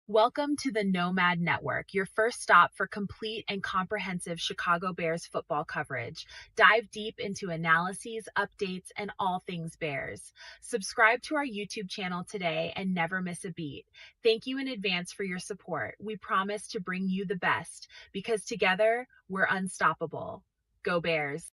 Welcome to the Nomad Network, your first stop for complete and comprehensive Chicago Bears football coverage. Dive deep into analyses, updates, and all things Bears. Subscribe to our YouTube channel today and never miss a beat. Thank you in advance for your support. We promise to bring you the best because together we're unstoppable. Go Bears!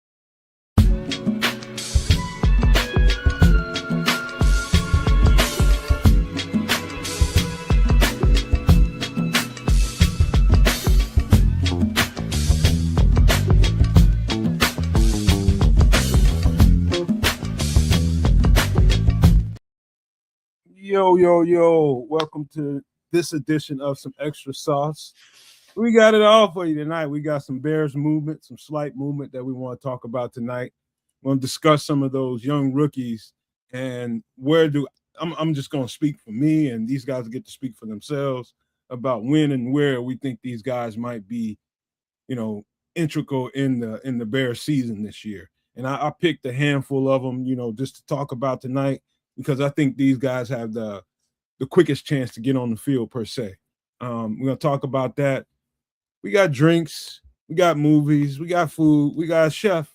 Yo. Welcome to this edition of Some Extra Sauce. We got it all for you tonight. We got some Bears movement, some slight movement that we want to talk about tonight. We're going to discuss some of those young rookies and I'm just going to speak for me, and these guys get to speak for themselves about when and where we think these guys might be, integral in the Bears season this year. And I picked a handful of them, just to talk about tonight, because I think these guys have the quickest chance to get on the field per se. We're going to talk about that. We got drinks, we got movies, we got food, we got a chef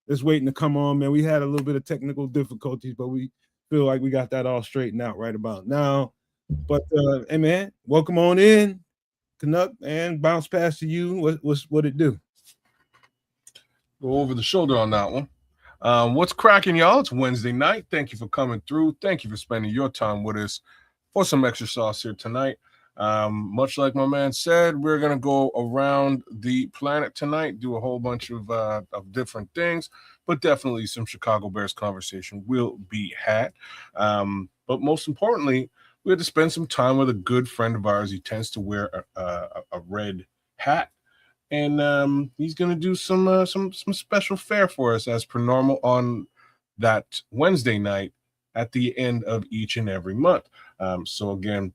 that's waiting to come on, man. We had a little bit of technical difficulties, but we feel like we got that all straightened out right about now. But, hey, man, welcome on in. Canuck, and bounce pass to you. What it do? Go over the shoulder on that one. What's cracking, y'all? It's Wednesday night. Thank you for coming through. Thank you for spending your time with us for some extra sauce here tonight. Much like my man said, we're going to go around the planet tonight, do a whole bunch of different things, but definitely some Chicago Bears conversation will be had. But most importantly, we had to spend some time with a good friend of ours. He tends to wear a red hat. And he's going to do some special fare for us as per normal on that Wednesday night at the end of each and every month. So again,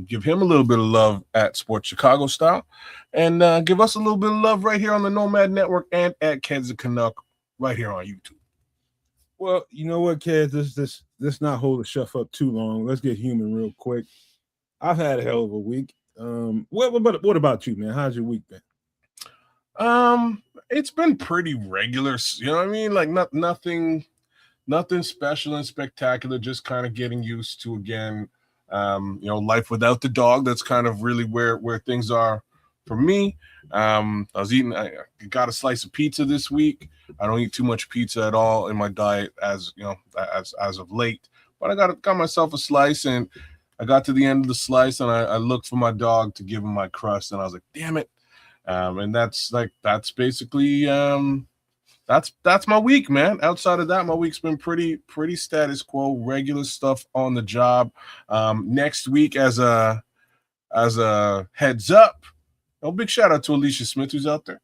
give him a little bit of love at Sports Chicago Style, and give us a little bit of love right here on the Nomad Network and at Keds the Canuck right here on YouTube. Well, you know what, Keds, let's not hold the chef up too long. Let's get human real quick. I've had a hell of a week. What about you, man? How's your week been? It's been pretty regular, you know what I mean? Like nothing special and spectacular, just kind of getting used to, again, life without the dog. That's kind of really where things are for me. I got a slice of pizza this week. I don't eat too much pizza at all in my diet as of late, but I got myself a slice, and I got to the end of the slice, and I looked for my dog to give him my crust, and I was like, damn it. And that's basically that's my week, man. Outside of that, my week's been pretty status quo, regular stuff on the job. Next week, as a heads up, a big shout out to Alicia Smith who's out there.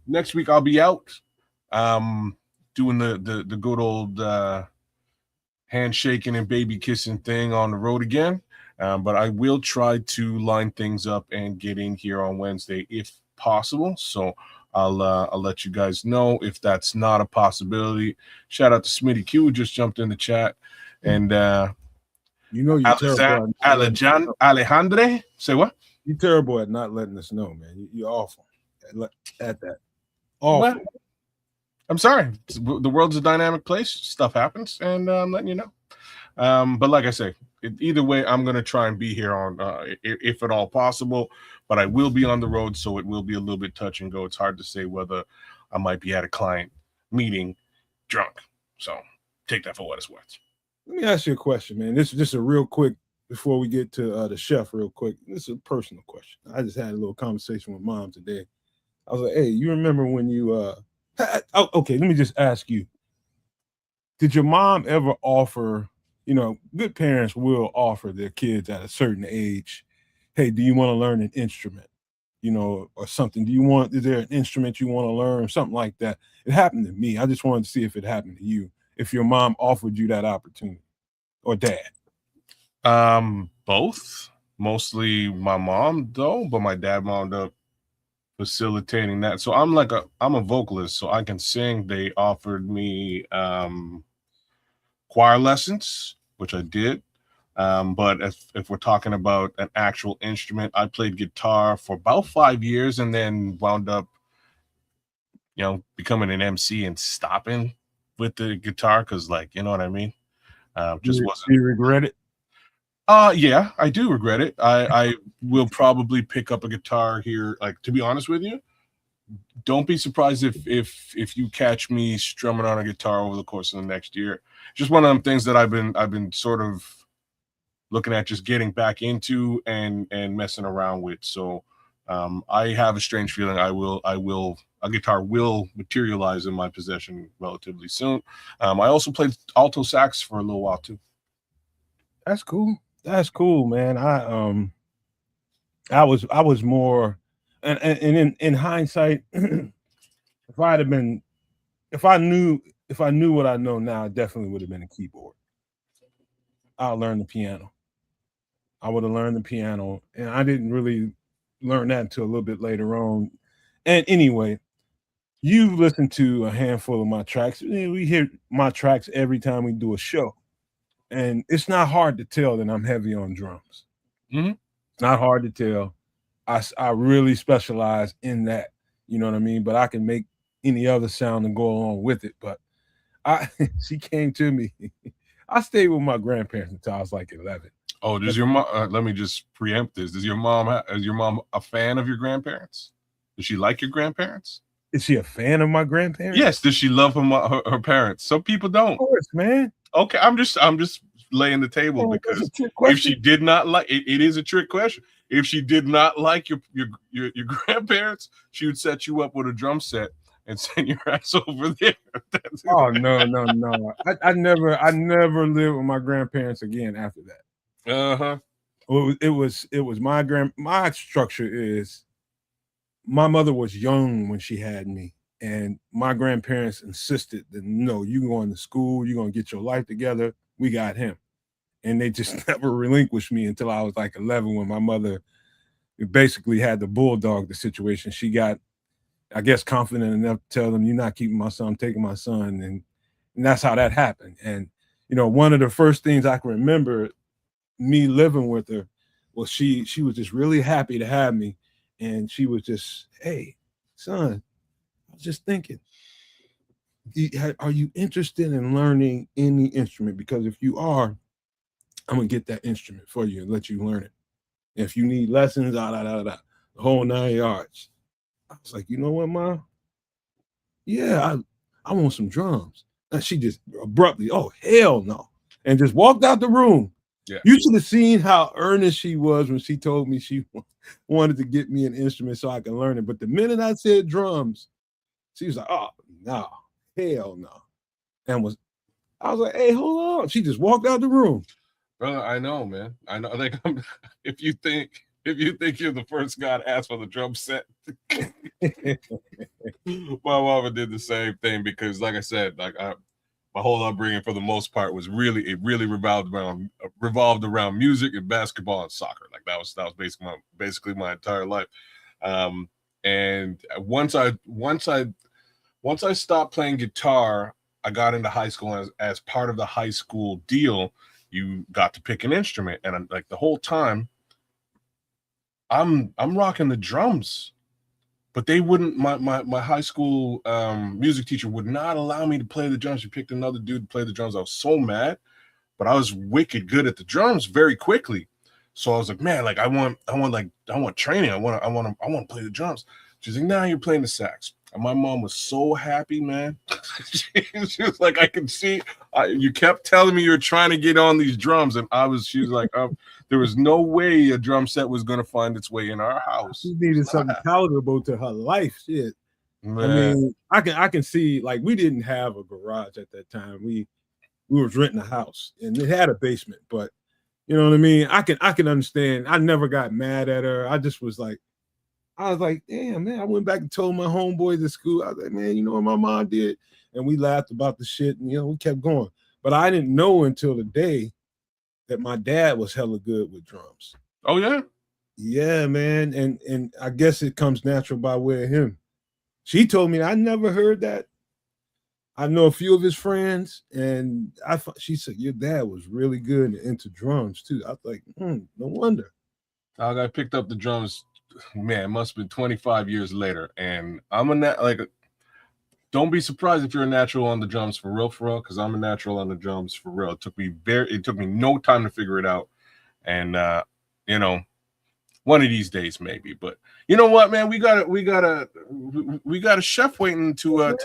Next week I'll be out doing the good old handshaking and baby kissing thing on the road again. But I will try to line things up and get in here on Wednesday if possible. So I'll let you guys know if that's not a possibility. Shout out to Smitty Q, who just jumped in the chat. And you're terrible. Alejandre, say what? You're terrible at not letting us know, man. You're awful at that. Awful. Well, I'm sorry. The world's a dynamic place. Stuff happens, and I'm letting you know. But like I say, either way, I'm going to try and be here on, if at all possible, but I will be on the road, so it will be a little bit touch and go. It's hard to say whether I might be at a client meeting drunk. So take that for what it's worth. Let me ask you a question, man. This is just a real quick, before we get to the chef real quick. This is a personal question. I just had a little conversation with Mom today. I was like, hey, you remember when you okay, let me just ask you. Did your mom ever offer, good parents will offer their kids at a certain age, hey, do you want to learn an instrument, or something? Is there an instrument you want to learn, something like that? It happened to me. I just wanted to see if it happened to you, if your mom offered you that opportunity, or dad. Both. Mostly my mom, though, but my dad wound up facilitating that. So I'm a vocalist, so I can sing. They offered me choir lessons, which I did. But if we're talking about an actual instrument, I played guitar for about 5 years and then wound up, becoming an MC and stopping with the guitar because, like, you know what I mean? Just Do wasn't. you regret it? Yeah, I do regret it. I will probably pick up a guitar here. Like, to be honest with you, don't be surprised if you catch me strumming on a guitar over the course of the next year. Just one of them things that I've been sort of looking at just getting back into and messing around with. So I have a strange feeling a guitar will materialize in my possession relatively soon. I also played alto sax for a little while too. That's cool. That's cool, man. I was more, and in hindsight, if I knew what I know now, it definitely would have been a keyboard. I'll learn the piano. I would have learned the piano, and I didn't really learn that until a little bit later on. And anyway, you've listened to a handful of my tracks. We hear my tracks every time we do a show, and it's not hard to tell that I'm heavy on drums. Mm-hmm. It's not hard to tell. I really specialize in that. You know what I mean? But I can make any other sound and go along with it. But she came to me. I stayed with my grandparents until I was like 11. Oh, does your mom? Let me just preempt this. Is your mom a fan of your grandparents? Does she like your grandparents? Is she a fan of my grandparents? Yes. Does she love her parents? Some people don't. Of course, man. Okay, I'm just laying the table because if she did not like it is a trick question. If she did not like your grandparents, she would set you up with a drum set and send your ass over there. Oh no. I never lived with my grandparents again after that. It was my structure is my mother was young when she had me, and my grandparents insisted that no, you going to school, you're gonna get your life together. We got him. And they just never relinquished me until I was like 11 when my mother basically had to bulldog the situation. She got, I guess, confident enough to tell them, you're not keeping my son, I'm taking my son. And that's how that happened. And, one of the first things I can remember me living with her was she was just really happy to have me. And she was just, hey, son, I was just thinking, are you interested in learning any instrument? Because if you are, I'm gonna get that instrument for you and let you learn it. If you need lessons, the whole 9 yards. I was like, you know what, Mom? Yeah, I want some drums. And she just abruptly, oh, hell no. And just walked out the room. Yeah. You should have seen how earnest she was when she told me she wanted to get me an instrument so I can learn it. But the minute I said drums, she was like, oh, no, hell no. And I was like, hey, hold on. She just walked out the room. Brother, I know, man. I know. Like, if you think you're the first guy to ask for the drum set, my mama did the same thing because, like I said, my whole upbringing for the most part was really revolved around music and basketball and soccer. Like that was basically my entire life. And once I stopped playing guitar, I got into high school as part of the high school deal. You got to pick an instrument, and like the whole time, I'm rocking the drums, but they wouldn't. My high school music teacher would not allow me to play the drums. She picked another dude to play the drums. I was so mad, but I was wicked good at the drums very quickly. So I was like, man, like I want training. I want to play the drums. She's like, nah, you're playing the sax. And my mom was so happy, man. she was like, I can see. You kept telling me you're trying to get on these drums, and she was like, there was no way a drum set was going to find its way in our house. She needed something palatable to her life. Shit. Man. I mean, I can see, like, we didn't have a garage at that time. We was renting a house, and it had a basement, but you know what I mean? I can understand. I never got mad at her. I was like, damn, man. I went back and told my homeboys at school. I was like, man, you know what my mom did? And we laughed about the shit, and we kept going. But I didn't know until the day that my dad was hella good with drums. Oh yeah? Yeah, man. And I guess it comes natural by way of him. She told me I never heard that. I know a few of his friends, and she said your dad was really good and into drums too. I was like, no wonder. I picked up the drums, man, it must have been 25 years later. And I'm don't be surprised if you're a natural on the drums for real, because I'm a natural on the drums for real. It took me no time to figure it out. And one of these days maybe. But you know what, man, we got a chef waiting to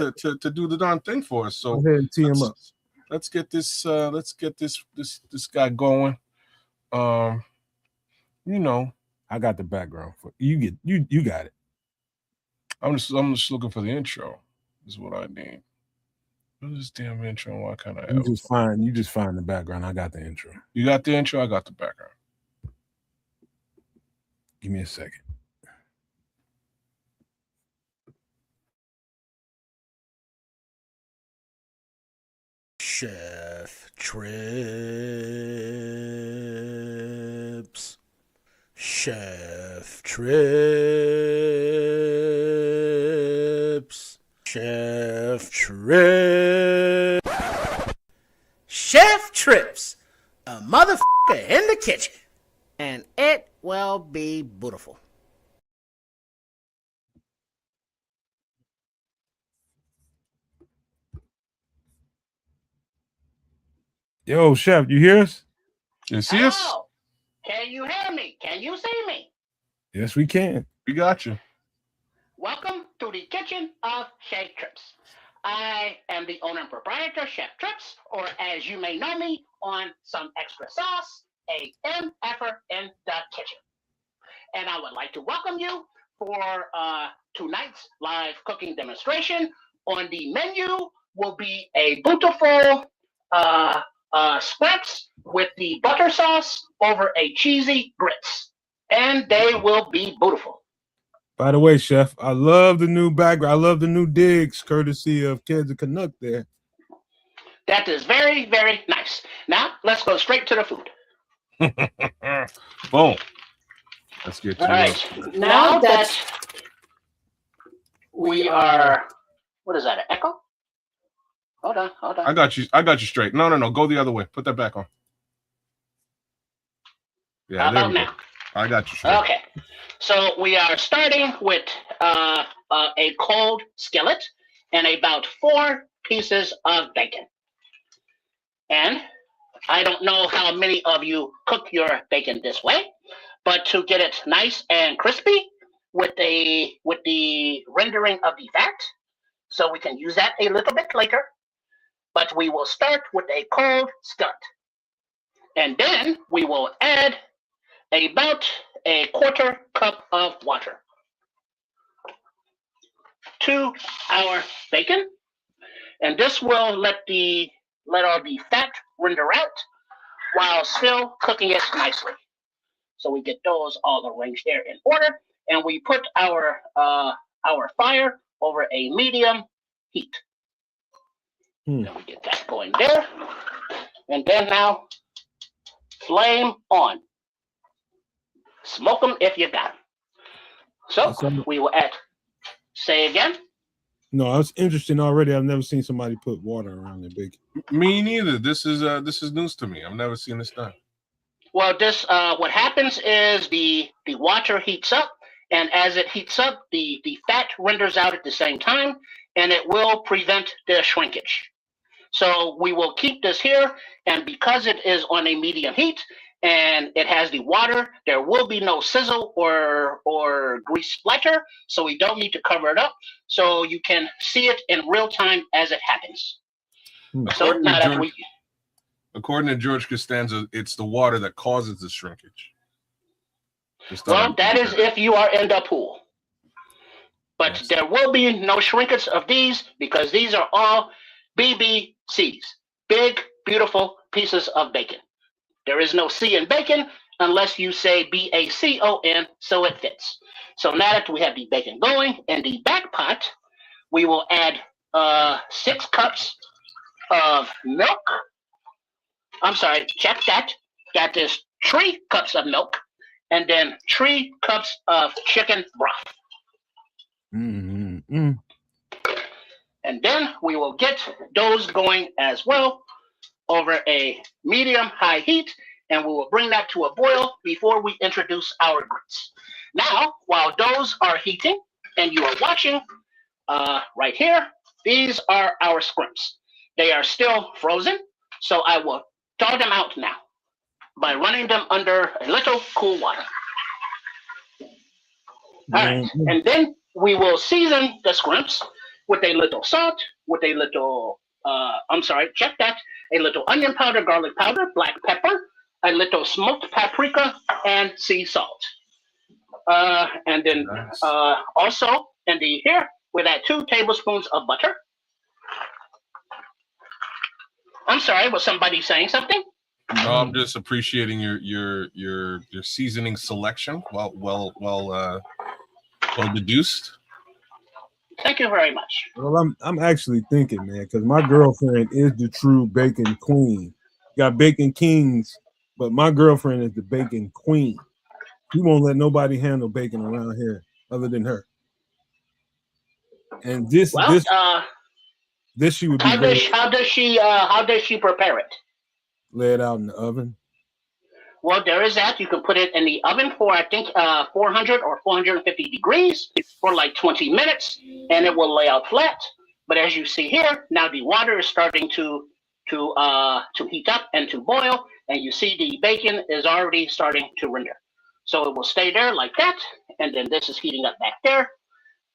do the darn thing for us. So go ahead and tee him up. Let's get this guy going. I got the background for you. You got it. I'm just looking for the intro. Is what I need. What is this damn intro? Why can't I? You just find the background. I got the intro. You got the intro. I got the background. Give me a second. Chef Trips. Chef Trips. Chef Trips. Chef Trips. A motherfucker in the kitchen. And it will be beautiful. Yo, Chef, you hear us? You see us? Can you hear me? Can you see me? Yes, we can. We got you. Welcome to the kitchen of Chef Trips. I am the owner and proprietor, Chef Trips, or as you may know me, on some extra sauce, a MFer in the kitchen. And I would like to welcome you for tonight's live cooking demonstration. On the menu will be a beautiful scraps with the butter sauce over a cheesy grits. And they will be beautiful. By the way, Chef, I love the new background. I love the new digs, courtesy of Kids of Canuck there. That is very, very nice. Now, let's go straight to the food. Boom. Let's get to All right. Now that we are, what is that, an echo? Hold on. I got you straight. No. Go the other way. Put that back on. Yeah, how about now? I got you straight. Okay. So we are starting with a cold skillet and about 4 pieces of bacon. And I don't know how many of you cook your bacon this way, but to get it nice and crispy with the rendering of the fat, so we can use that a little bit later. But we will start with a cold skillet. And then we will add about a 1/4 cup of water to our bacon. And this will let all the fat render out while still cooking it nicely. So we get those all arranged there in order. And we put our fire over a medium heat. And we get that going there. And then now, flame on. Smoke them if you got them. So we will add, say again? No, it's interesting already. I've never seen somebody put water around their bacon. Me neither. This is news to me. I've never seen this done. Well, this what happens is the water heats up, and as it heats up, the fat renders out at the same time, and it will prevent the shrinkage. So we will keep this here, and because it is on a medium heat and it has the water, there will be no sizzle or grease splatter, so we don't need to cover it up, so you can see it in real time as it happens. So now that according to George Costanza, it's the water that causes the shrinkage. Well, that is if you are in the pool. But yes, there will be no shrinkage of these because these are all BBCs, big, beautiful pieces of bacon. There is no C in bacon unless you say BACON, so it fits. So now that we have the bacon going in the back pot, we will add 6 cups of milk. I'm sorry, check that. That is 3 cups of milk, and then 3 cups of chicken broth. And And then we will get those going as well over a medium-high heat, and we will bring that to a boil before we introduce our grits. Now, while those are heating and you are watching right here, these are our scrimps. They are still frozen, so I will thaw them out now by running them under a little cool water. All right, and then we will season the scrimps with a little salt, with a little, a little onion powder, garlic powder, black pepper, a little smoked paprika, and sea salt. And then also here, we'll add 2 tablespoons of butter. I'm sorry, was somebody saying something? No, I'm just appreciating your seasoning selection. Well deduced. Thank you very much. Well, I'm actually thinking, man, because my girlfriend is the true bacon queen. Got bacon kings, but my girlfriend is the bacon queen. She won't let nobody handle bacon around here other than her. And this she would be. How does she prepare it? Lay it out in the oven. Well, there is that. You can put it in the oven for, I think, 400 or 450 degrees for like 20 minutes, and it will lay out flat. But as you see here, now the water is starting to heat up and to boil, and you see the bacon is already starting to render. So it will stay there like that, and then this is heating up back there.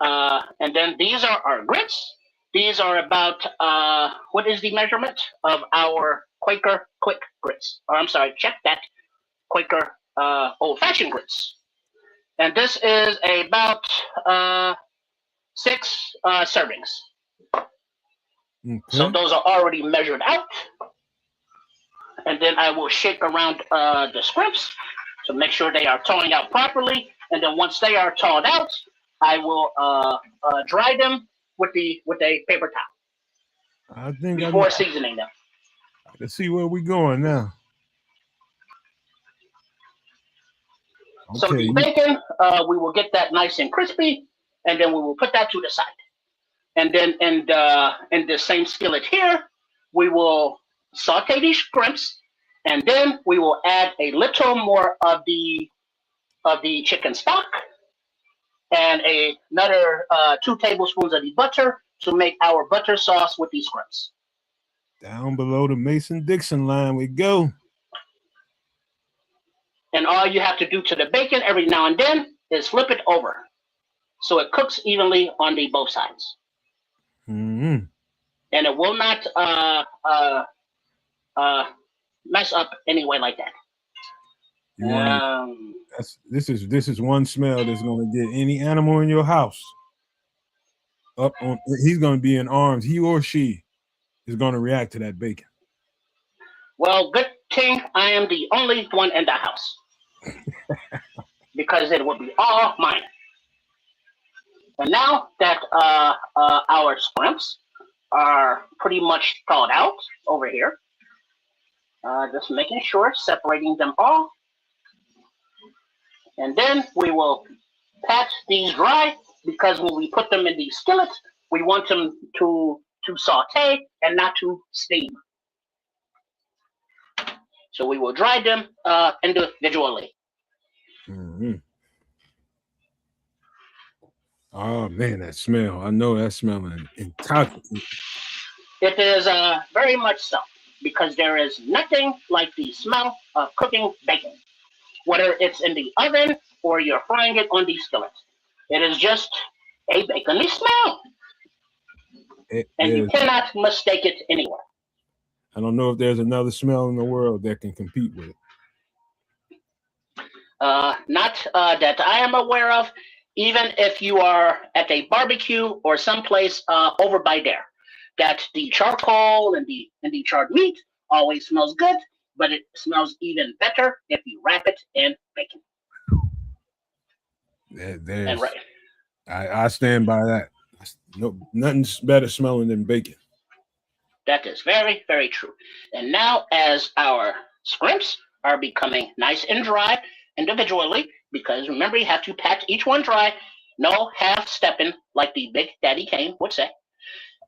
And then these are our grits. These are about, what is the measurement of our Quaker quick grits? Or I'm sorry, check that. Quaker old-fashioned grits. And this is about 6 servings. Okay. So those are already measured out. And then I will shake around the scrimps to make sure they are thawing out properly. And then once they are thawed out, I will dry them with a paper towel. I think before seasoning them. Let's see where we're going now. Okay. So the bacon, we will get that nice and crispy, and then we will put that to the side. And then in the same skillet here, we will saute these scrimps, and then we will add a little more of the chicken stock and another 2 tablespoons of the butter to make our butter sauce with these scrimps. Down below the Mason-Dixon line we go. And all you have to do to the bacon every now and then is flip it over so it cooks evenly on the both sides. Mm-hmm. And it will not mess up anyway like that. This is one smell that's going to get any animal in your house up on. He's going to be in arms. He or she is going to react to that bacon. Well, good thing I am the only one in the house because it would be all mine. And now that our scrimps are pretty much thawed out over here, just making sure, separating them all. And then we will pat these dry because when we put them in the skillet, we want them to saute and not to steam. So we will dry them individually. Mm-hmm. Oh man, that smell! I know that smell intoxicating. It is very much so because there is nothing like the smell of cooking bacon, whether it's in the oven or you're frying it on the skillet. It is just a bacony smell, you cannot mistake it anywhere. I don't know if there's another smell in the world that can compete with it. Not that I am aware of. Even if you are at a barbecue or someplace over by there, that the charcoal and the charred meat always smells good, but it smells even better if you wrap it in bacon. And right. I stand by that. No, nothing's better smelling than bacon. That is very, very true. And now, as our scrimps are becoming nice and dry individually, because remember, you have to pat each one dry, no half-stepping like the Big Daddy Kane would say.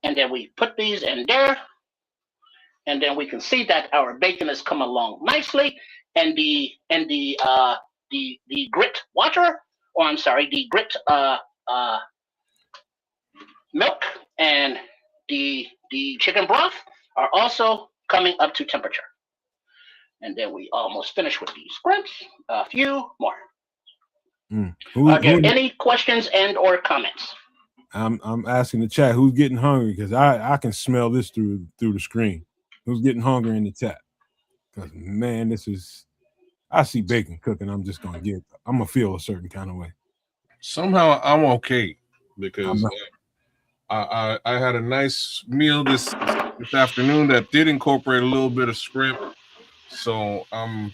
And then we put these in there. And then we can see that our bacon has come along nicely. And the grit water, or I'm sorry, the grit milk and the chicken broth are also coming up to temperature. And then we almost finished with these scrimps. A few more. Are there any questions and or comments? I'm asking the chat who's getting hungry, because I can smell this through the screen. Who's getting hungry in the chat? Because man, I see bacon cooking. I'm gonna feel a certain kind of way. Somehow I'm okay because I had a nice meal this afternoon that did incorporate a little bit of shrimp, so I'm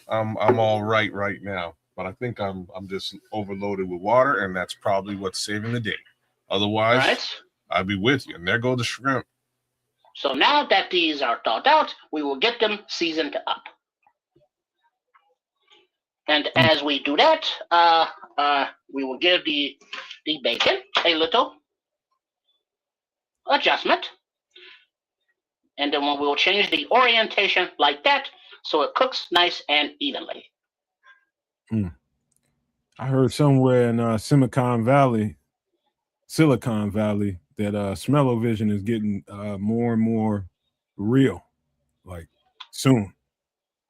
all right now. But I think I'm just overloaded with water, and that's probably what's saving the day. Otherwise, I'd be with you. And there go the shrimp. So now that these are thawed out, we will get them seasoned up. And as we do that, we will give the bacon a little adjustment. And then we will change the orientation like that so it cooks nice and evenly. I heard somewhere in Silicon Valley that smell-o-vision is getting more and more real, like soon.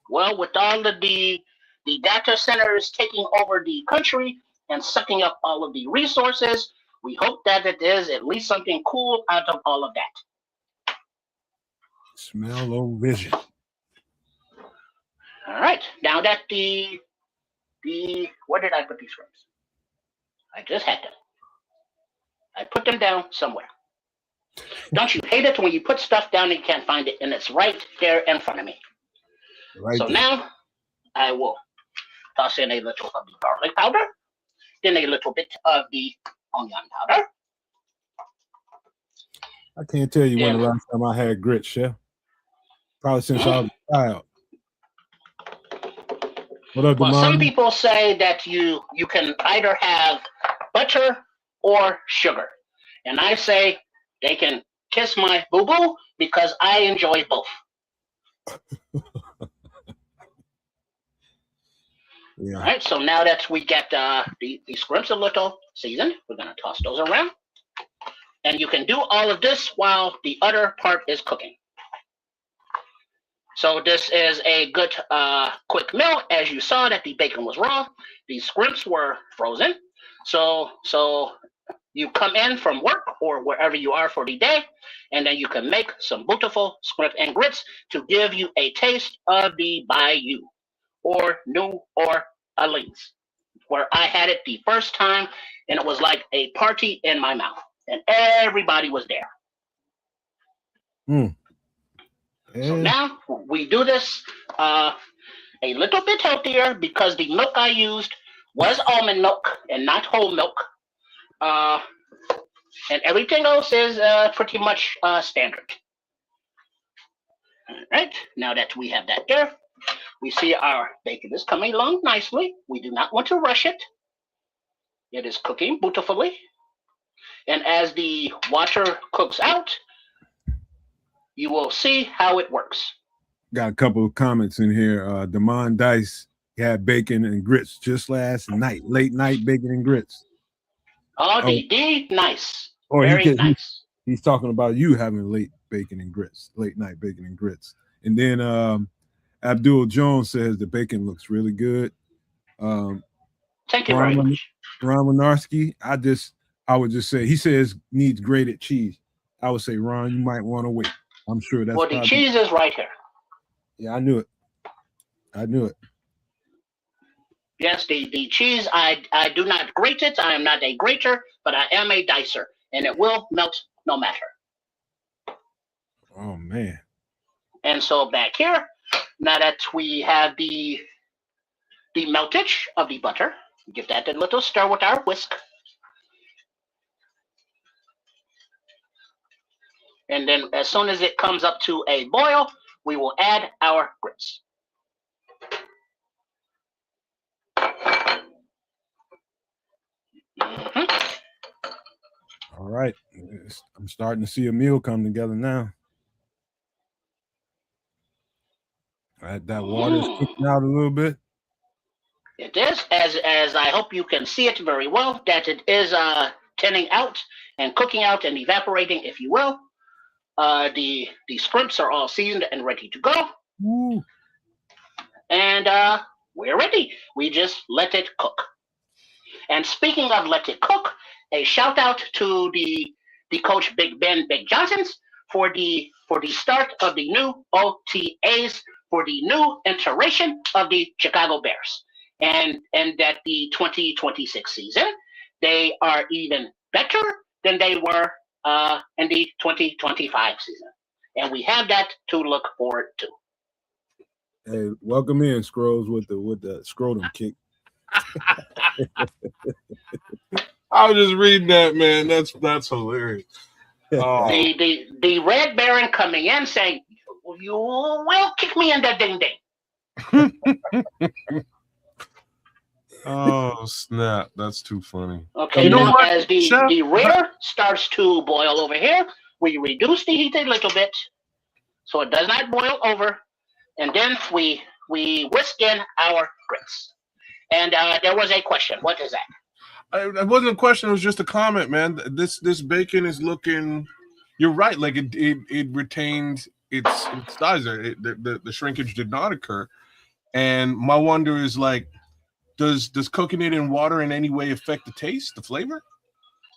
Well, with all of the data centers taking over the country and sucking up all of the resources, we hope that it is at least something cool out of all of that. Smell-o-vision. All right. Now that where did I put these shrimps? I just had them. I put them down somewhere. Don't you hate it when you put stuff down and you can't find it, and it's right there in front of me? Right so there. Now I will toss in a little of the garlic powder, then a little bit of the onion powder. I can't tell you when the last time I had grits, Chef. Probably since I was a child. What up, well, some people say that you can either have butter or sugar. And I say they can kiss my boo-boo because I enjoy both. Yeah. All right, so now that we get the scrimps a little seasoned, we're going to toss those around. And you can do all of this while the other part is cooking. So this is a good quick meal. As you saw that the bacon was raw, the scrimps were frozen. So you come in from work or wherever you are for the day, and then you can make some beautiful scrimp and grits to give you a taste of the Bayou or New Orleans, where I had it the first time, and it was like a party in my mouth, and everybody was there. So now we do this a little bit healthier because the milk I used was almond milk and not whole milk. And everything else is pretty much standard. All right, now that we have that there, we see our bacon is coming along nicely. We do not want to rush it. It is cooking beautifully. And as the water cooks out, you will see how it works. Got a couple of comments in here. Damon Dice had bacon and grits just last night. Late night bacon and grits. Oh, nice. Or very nice. He's talking about you having late night bacon and grits. And then Abdul Jones says the bacon looks really good. Thank you very much. Ron Winarski, I would just say, he says needs grated cheese. I would say, Ron, you might want to wait. I'm sure that's the cheese is right here. Yeah, I knew it. Yes, the cheese, I do not grate it. I am not a grater, but I am a dicer, and it will melt no matter. Oh, man. And so back here, now that we have the meltage of the butter, give that a little stir with our whisk. And then as soon as it comes up to a boil, we will add our grits. All right. I'm starting to see a meal come together now. That water is cooking out a little bit. It is, as I hope you can see it very well, that it is thinning out and cooking out and evaporating, if you will. The scrimps are all seasoned and ready to go. Woo. And we're ready. We just let it cook. And speaking of let it cook, a shout out to the coach Big Johnsons for the start of the new OTAs for the new iteration of the Chicago Bears. And that the 2026 season, they are even better than they were in the 2025 season. And we have that to look forward to. Hey, welcome in, Scrolls, with the scrotum kick. I was just reading that, man. That's hilarious. The Red Baron coming in saying, "You will kick me in the ding ding." Oh snap! That's too funny. Okay, you know, as the rear starts to boil over here, we reduce the heat a little bit so it does not boil over, and then we whisk in our grits. And there was a question. What is that? It wasn't a question. It was just a comment, man. This bacon is looking. You're right. Like it retained its size. The shrinkage did not occur. And my wonder is like, does cooking it in water in any way affect the taste, the flavor?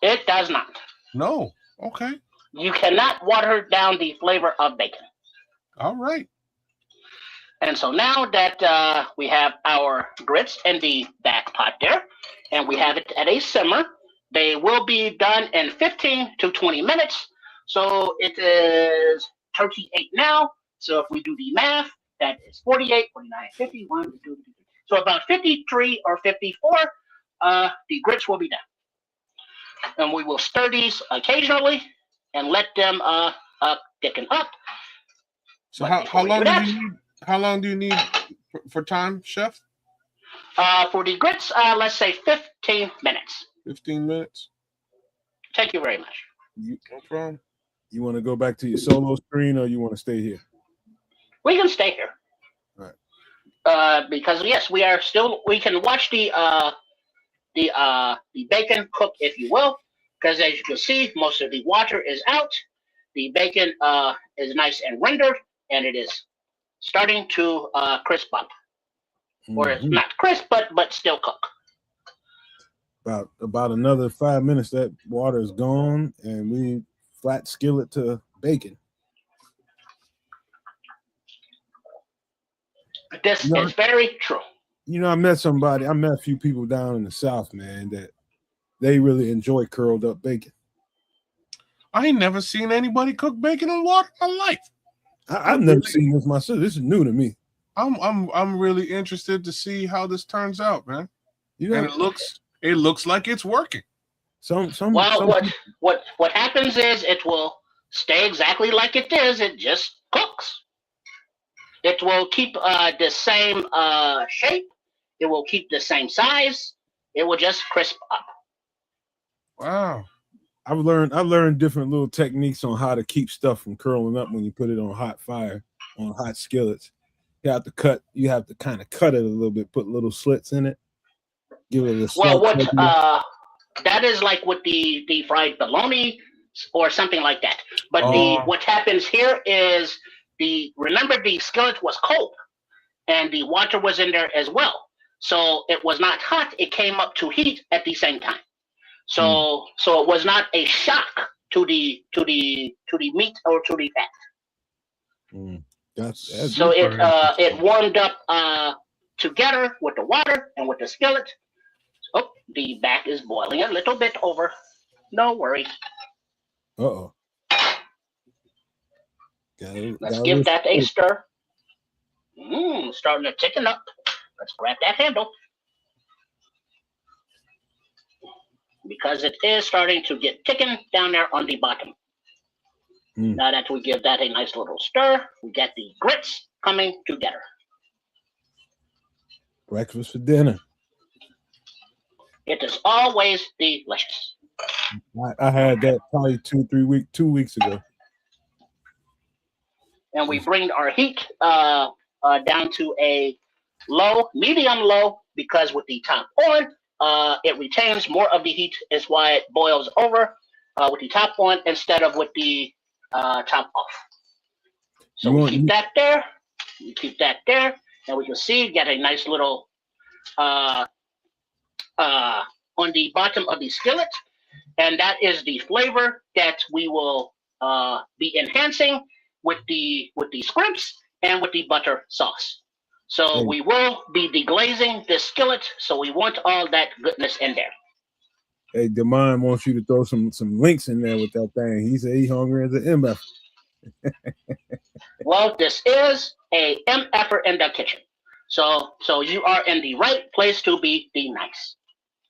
It does not. No. Okay. You cannot water down the flavor of bacon. All right. And so now that we have our grits in the back pot there, and we have it at a simmer, they will be done in 15 to 20 minutes. So it is 38 now. So if we do the math, that is 48, 49, 51, 52. So about 53 or 54, the grits will be done. And we will stir these occasionally and let them thicken up. So how long do you need? How long do you need for time, Chef? For the grits, let's say 15 minutes. 15 minutes. Thank you very much. No problem. You want to go back to your solo screen, or you want to stay here? We can stay here. All right. Because yes, we are still. We can watch the bacon cook, if you will. Because as you can see, most of the water is out. The bacon is nice and rendered, and it is starting to crisp up, or it's not crisp, but still cook. About another 5 minutes, that water is gone, and we flat skillet to bacon. This is very true. You know, I met a few people down in the South, man, that they really enjoy curled up bacon. I ain't never seen anybody cook bacon in water in my life. I've never seen this myself. This is new to me. I'm really interested to see how this turns out, man. You know, and it looks like it's working. What happens is it will stay exactly like it is. It just cooks. It will keep the same shape. It will keep the same size. It will just crisp up. Wow. I've learned different little techniques on how to keep stuff from curling up when you put it on hot fire, on hot skillets. You have to kind of cut it a little bit, put little slits in it. Give it a that is like with the fried bologna or something like that. But what happens here is remember the skillet was cold and the water was in there as well. So it was not hot, it came up to heat at the same time. So it was not a shock to the meat or to the fat. That's so it warmed up together with the water and with the skillet. Oh, the back is boiling a little bit over. No worries. Uh-oh. Let's give that a stir. Starting to thicken up. Let's grab that handle. Because it is starting to get thickened down there on the bottom. Now that we give that a nice little stir, we get the grits coming together. Breakfast for dinner. It is always delicious. I had that probably 2 weeks ago. And we bring our heat down to a medium low, because with the top on, it retains more of the heat. Is why it boils over with the top on instead of with the top off. So we keep that there. We keep that there, and we can see get a nice little on the bottom of the skillet, and that is the flavor that we will be enhancing with the scrimps and with the butter sauce. So we will be deglazing this skillet, so we want all that goodness in there. Hey, Demond wants you to throw some links in there with that thing. He said he's hungry as an MF. Well, this is a MFer in the kitchen. So you are in the right place to be nice.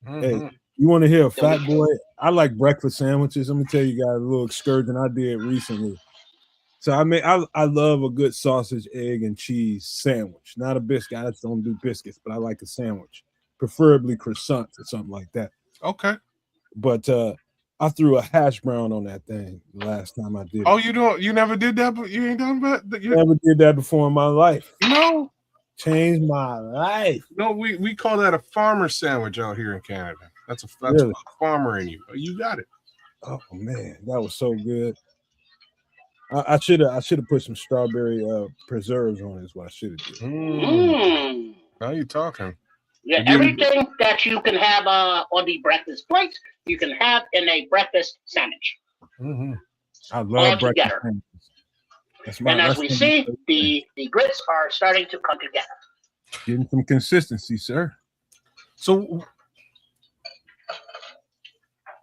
Hey, you want to hear a fat boy? I like breakfast sandwiches. I'm gonna tell you guys a little excursion I did recently. So I love a good sausage, egg, and cheese sandwich. Not a biscuit. I just don't do biscuits, but I like a sandwich, preferably croissants or something like that. Okay. But I threw a hash brown on that thing the last time I did. Oh, you never did that, but you ain't done that. Never did that before in my life. No. Changed my life. No, we call that a farmer sandwich out here in Canada. That's Really? a farmer in you. You got it. Oh man, that was so good. I should have put some strawberry preserves on it. Is what I should have did. Now you talking? Yeah, everything that you can have on the breakfast plate, you can have in a breakfast sandwich. I love breakfast sandwiches. And as we see, the grits are starting to come together. Getting some consistency, sir. So,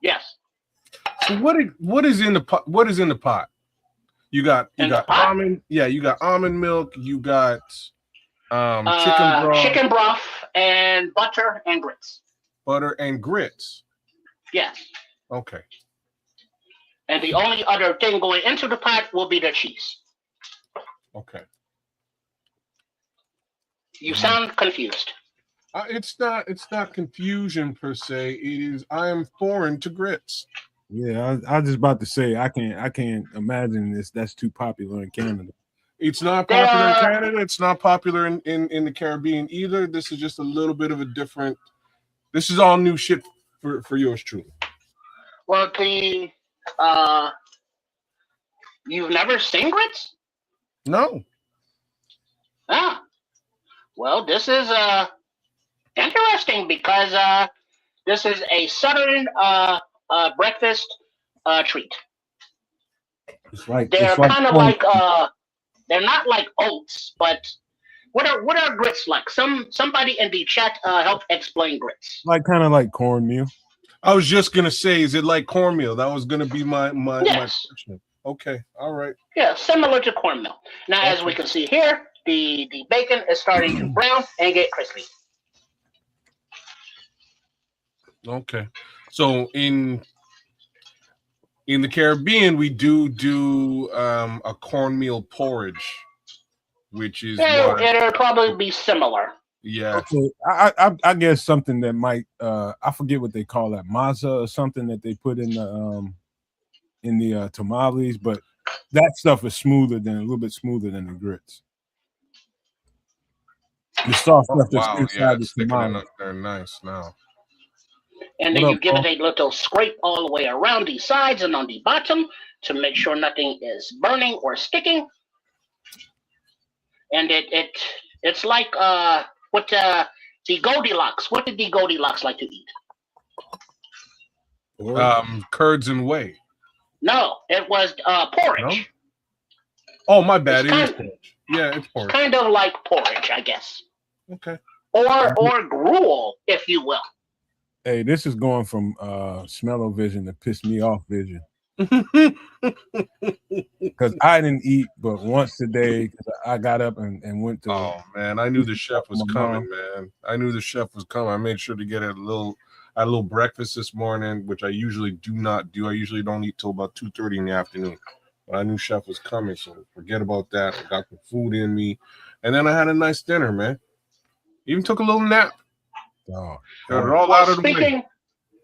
yes. So what is in the pot? What is in the pot? You got almond. Yeah, you got almond milk. You got chicken broth and butter and grits. Butter and grits. Yes. Okay. And the only other thing going into the pot will be the cheese. Okay. You sound confused. It's not confusion per se. It is I am foreign to grits. Yeah, I was just about to say I can't imagine this. That's too popular in Canada. It's not popular in Canada. It's not popular in the Caribbean either. This is just a little bit of a different. This is all new shit for yours truly. Well, you've never seen grits? No. Ah. Well, this is interesting because this is a southern breakfast treat. They're kind of like they're not like oats, but what are grits like? Somebody in the chat help explain grits. Kind of like cornmeal. I was just gonna say, is it like cornmeal? That was gonna be my yes. question. Okay, all right. Yeah, similar to cornmeal. Now, as we can see here, the bacon is starting to brown and get crispy. Okay, so in the Caribbean, we do a cornmeal porridge, which is it'll probably be similar. Yeah. Okay. I guess something that might I forget what they call that, maza or something that they put in the tamales, but that stuff is a little bit smoother than the grits. The soft stuff that's inside the tamale. They're nice now. And then you give it a little scrape all the way around the sides and on the bottom to make sure nothing is burning or sticking. And it's like what the Goldilocks. What did the Goldilocks like to eat? Curds and whey. No, it was porridge. No? Oh, my bad. It is porridge. Yeah, it's porridge. Kind of like porridge, I guess. Okay. Or gruel, if you will. Hey, this is going from smell-o-vision to piss me off vision. Because I didn't eat but once a day. Because I got up and went to. Oh man, I knew the chef was coming, man. I knew the chef was coming. I made sure to get a little breakfast this morning, which I usually do not do. I usually don't eat till about 2:30 in the afternoon. But I knew chef was coming, so forget about that. I got the food in me, and then I had a nice dinner, man. Even took a little nap. Oh, got it all out of the way.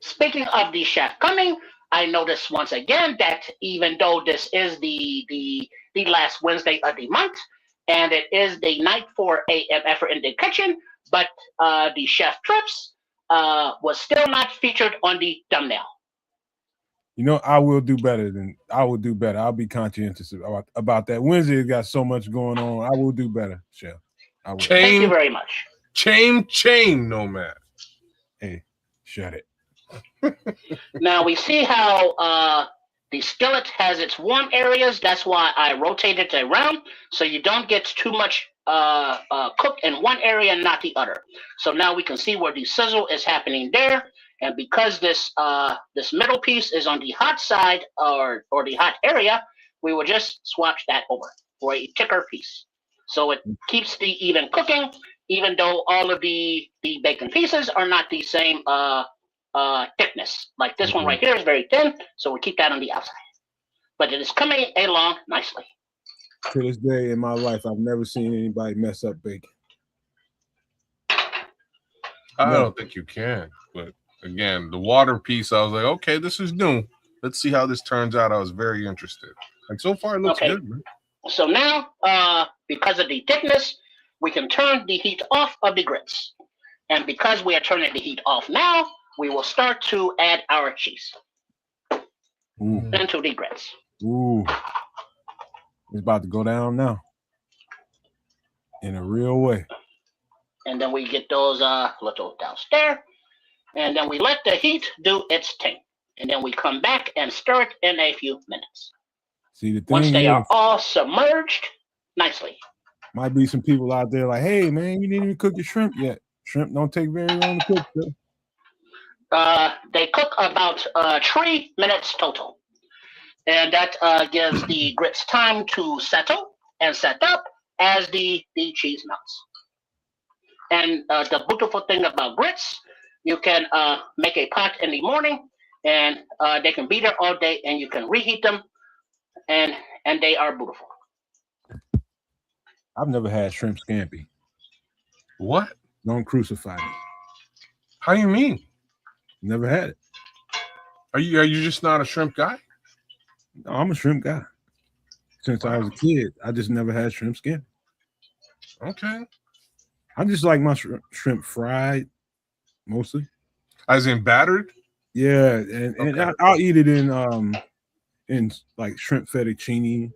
speaking of the chef coming, I noticed once again that even though this is the last Wednesday of the month, and it is the night for AM effort in the kitchen, but the chef trips was still not featured on the thumbnail. You know, I will do better. I'll be conscientious about that. Wednesday has got so much going on. I will do better, Chef. I will. Thank you very much. Chain, Nomad. Hey, shut it. Now we see how the skillet has its warm areas. That's why I rotated it around, so you don't get too much cooked in one area and not the other. So now we can see where the sizzle is happening there. And because this middle piece is on the hot side or the hot area, we will just swap that over for a thicker piece. So it keeps the even cooking, even though all of the bacon pieces are not the same thickness. Like this one right here is very thin, so we keep that on the outside. But it is coming along nicely. To this day in my life, I've never seen anybody mess up bacon. I don't think you can, but again, the water piece, I was like, okay, this is new. Let's see how this turns out. I was very interested. And so far, it looks good, man. So now, because of the thickness, we can turn the heat off of the grits. And because we are turning the heat off now, we will start to add our cheese into the grits. Ooh. It's about to go down now. In a real way. And then we get those little downstairs. And then we let the heat do its thing. And then we come back and stir it in a few minutes. See, the thing once they are all submerged nicely. Might be some people out there like, hey, man, you didn't even cook your shrimp yet. Shrimp don't take very long to cook, though. They cook about 3 minutes total. And that gives the grits time to settle and set up as the cheese melts. And the beautiful thing about grits, you can make a pot in the morning, and they can be there all day, and you can reheat them, and they are beautiful. I've never had shrimp scampi. What? Don't crucify me. How do you mean? Never had it. Are you just not a shrimp guy? No, I'm a shrimp guy. Since I was a kid, I just never had shrimp scampi. Okay. I just like my shrimp fried, mostly. As in battered? Yeah, and I'll eat it in like shrimp fettuccine.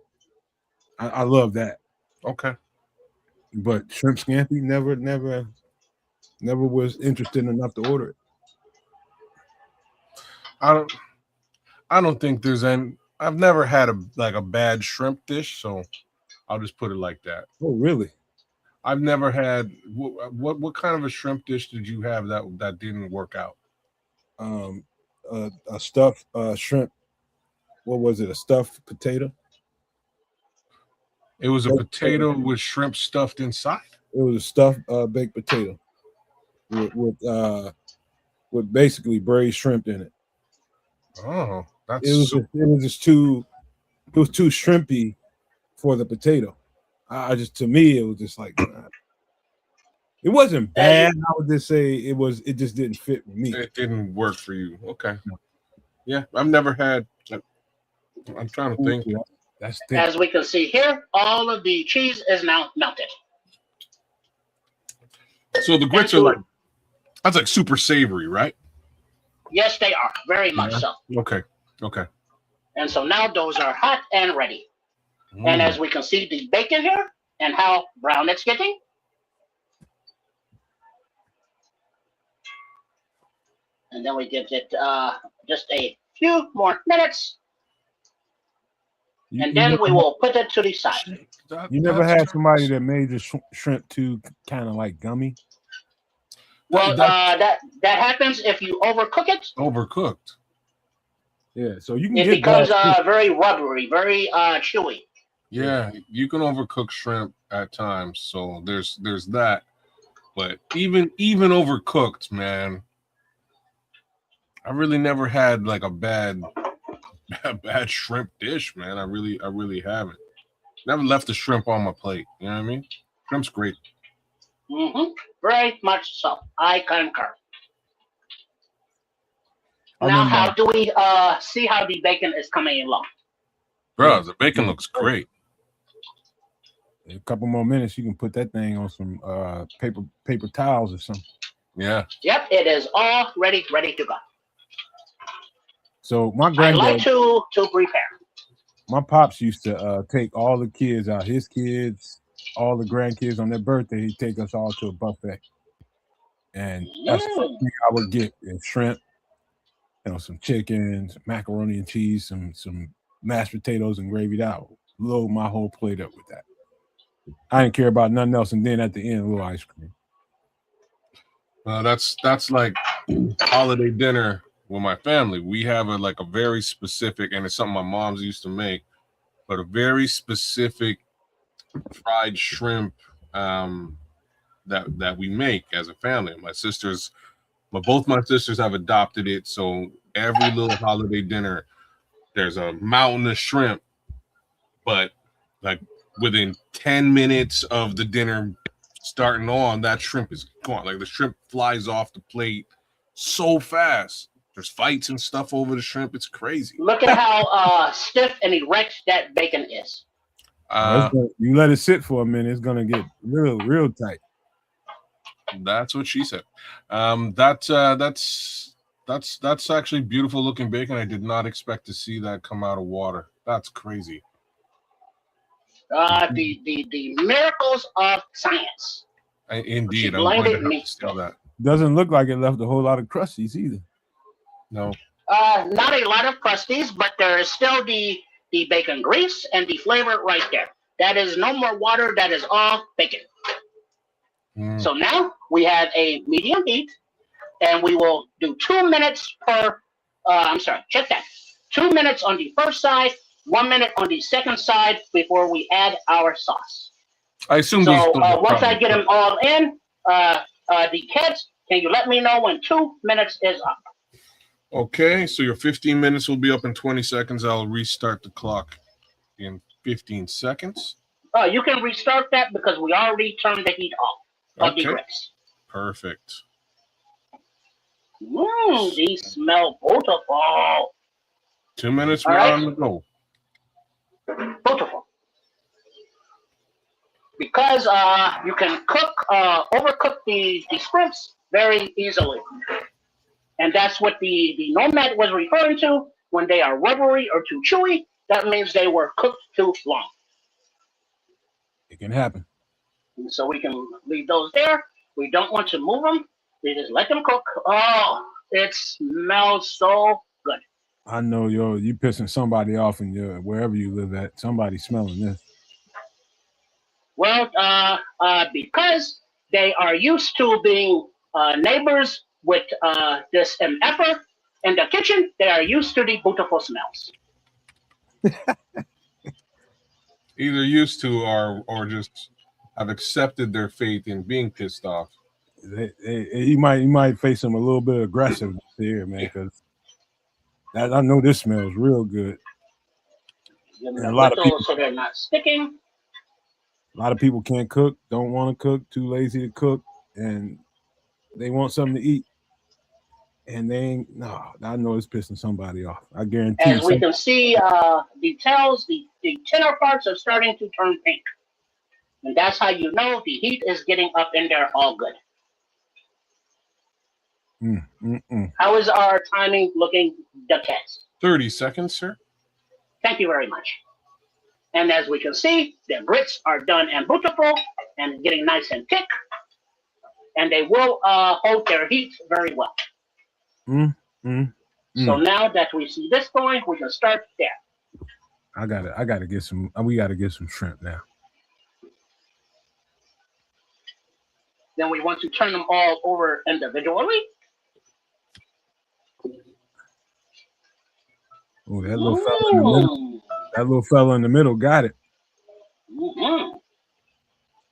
I love that. Okay. But shrimp scampi, never was interested enough to order it. I don't think there's any. I've never had a bad shrimp dish, so I'll just put it like that. Oh, really? I've never had what kind of a shrimp dish did you have that didn't work out? A stuffed shrimp. What was it? A stuffed potato? It was a potato with shrimp stuffed inside. It was a stuffed baked potato with basically braised shrimp in it. Oh, it was too shrimpy for the potato. To me, it was just like it wasn't bad. I would just say it just didn't fit with me. It didn't work for you. Okay. Yeah, I've never had. I'm trying to think. That's as we can see here, all of the cheese is now melted. So the grits are that's like super savory, right? Yes, they are very much so. Okay. And so now those are hot and ready. And as we can see the bacon here and how brown it's getting. And then we give it just a few more minutes. And then we will put it to the side. You never had somebody that made the shrimp too kind of like gummy? Well, that happens if you overcook it. Overcooked. Yeah, so you can it becomes very rubbery, very chewy. Yeah, you can overcook shrimp at times, so there's that. But even overcooked, man, I really never had like a bad shrimp dish, man. I really haven't. Never left a shrimp on my plate. You know what I mean? Shrimp's great. Very much so. I concur. Now, how do we see how the bacon is coming along? Bro, the bacon looks great. In a couple more minutes, you can put that thing on some paper towels or something. Yeah. Yep, it is all ready to go. So my I granddad, like to prepare. my pops used to take all the kids out, his kids, all the grandkids on their birthday. He'd take us all to a buffet, and that's the first thing I would get is shrimp, some chicken, some macaroni and cheese, some mashed potatoes and gravy. That would load my whole plate up with that. I didn't care about nothing else, and then at the end, a little ice cream. That's like holiday dinner with my family. We have a very specific, and it's something my mom's used to make, but a very specific fried shrimp that we make as a family. Both my sisters have adopted it, so every little holiday dinner, there's a mountain of shrimp, but like within 10 minutes of the dinner starting on, that shrimp is gone. Like the shrimp flies off the plate so fast. There's fights and stuff over the shrimp. It's crazy. Look at how stiff and erect that bacon is. You let it sit for a minute, it's gonna get real tight. That's what she said. That's actually beautiful looking bacon. I did not expect to see that come out of water. That's crazy. The miracles of science. Indeed, I'm going to have to steal that. Doesn't look like it left a whole lot of crusties either. No. Not a lot of crusties, but there is still the bacon grease and the flavor right there. That is no more water. That is all bacon. So now we have a medium heat, and we will do 2 minutes per. Check that. 2 minutes on the first side, 1 minute on the second side before we add our sauce. I assume so. Once I get them all in, the kids, can you let me know when 2 minutes is up? Okay, so your 15 minutes will be up in 20 seconds. I'll restart the clock in 15 seconds. You can restart that because we already turned the heat off of the grits. Perfect. These smell beautiful. 2 minutes, we're on the go. Beautiful. Because you can overcook the shrimps very easily. And that's what the Nomad was referring to when they are rubbery or too chewy. That means they were cooked too long. It can happen. So we can leave those there. We don't want to move them. We just let them cook. Oh, it smells so good. I know you pissing somebody off in wherever you live at. Somebody's smelling this. Well, because they are used to being neighbors with this MFer in the kitchen, they are used to the beautiful smells. Either used to or just have accepted their fate in being pissed off. You might face them a little bit aggressive here, man, because I know this smells real good. And a lot of people, so they're not sticking. A lot of people can't cook, don't want to cook, too lazy to cook, and they want something to eat. And they ain't, I know it's pissing somebody off. I guarantee. As we can see, the tails, the tenor parts are starting to turn pink. And that's how you know the heat is getting up in there all good. How is our timing looking, the test? 30 seconds, sir. Thank you very much. And as we can see, the grits are done and beautiful and getting nice and thick. And they will hold their heat very well. So now that we see this going, we can start there. I gotta get some. We gotta get some shrimp now. Then we want to turn them all over individually. Oh, that little fella in the middle. That little fella in the middle got it.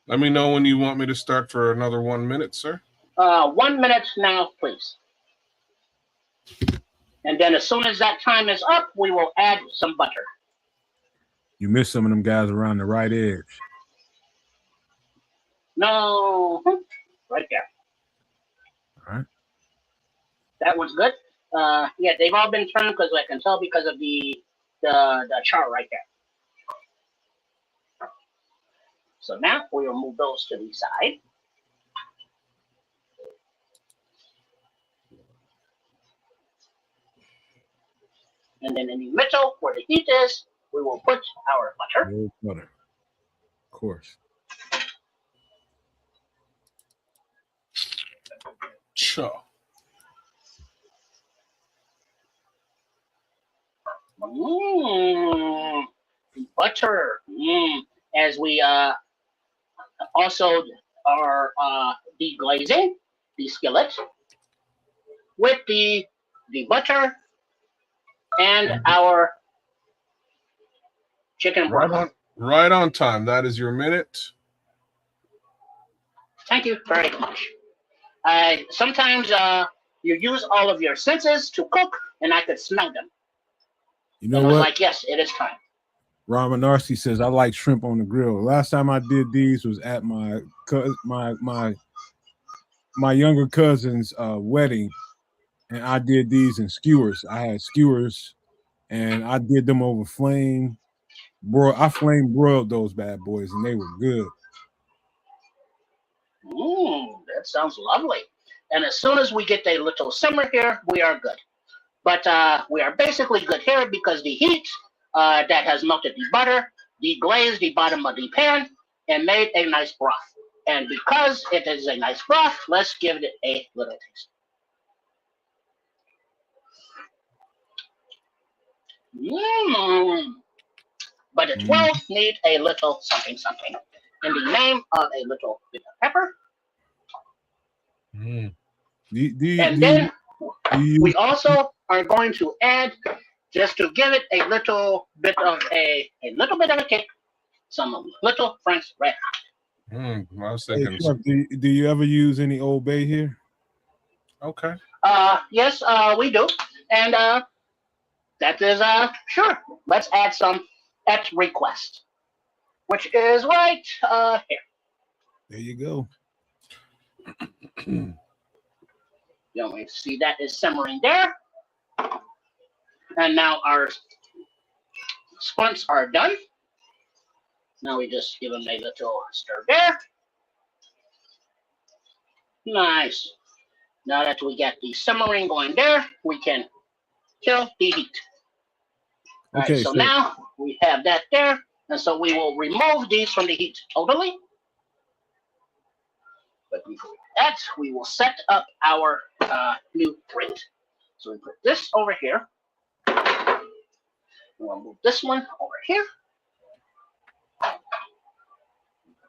Let me know when you want me to start for another 1 minute, sir. 1 minute now, please. And then as soon as that time is up, we will add some butter. You missed some of them guys around the right edge. No, right there. All right. That one's good. Yeah, they've all been turned because I can tell because of the char right there. So now we will move those to the side. And then in the middle where the heat is, we will put our butter. Butter, of course. Sure. Butter. As we also are deglazing the skillet with the butter and our chicken broth. Right on time. That is your minute. Thank you very much. Sometimes you use all of your senses to cook, and I could smell them. You know and I what? was like, yes, it is time. Ramen Narcy says, I like shrimp on the grill. Last time I did these was at my younger cousin's wedding, and I did these in skewers. I had skewers, and I did them over flame. I flame broiled those bad boys, and they were good. That sounds lovely. And as soon as we get a little simmer here, we are good. But we are basically good here because the heat that has melted the butter, deglazed the bottom of the pan, and made a nice broth. And because it is a nice broth, let's give it a little taste. But it will need a little something, something. In the name of a little bit of pepper. Then we also are going to add, just to give it a little bit of a kick, some little Frank's Red Hot. I was thinking. Hey, do you ever use any Old Bay here? Okay. Yes, we do, and that is sure. Let's add some at request, which is right here. There you go. We see that is simmering there. And now our squints are done. Now we just give them a little stir there. Nice. Now that we got the simmering going there, we can kill the heat. Okay, all right, so now we have that there. And so we will remove these from the heat totally. But before that, we will set up our new grate. So we put this over here. We'll move this one over here.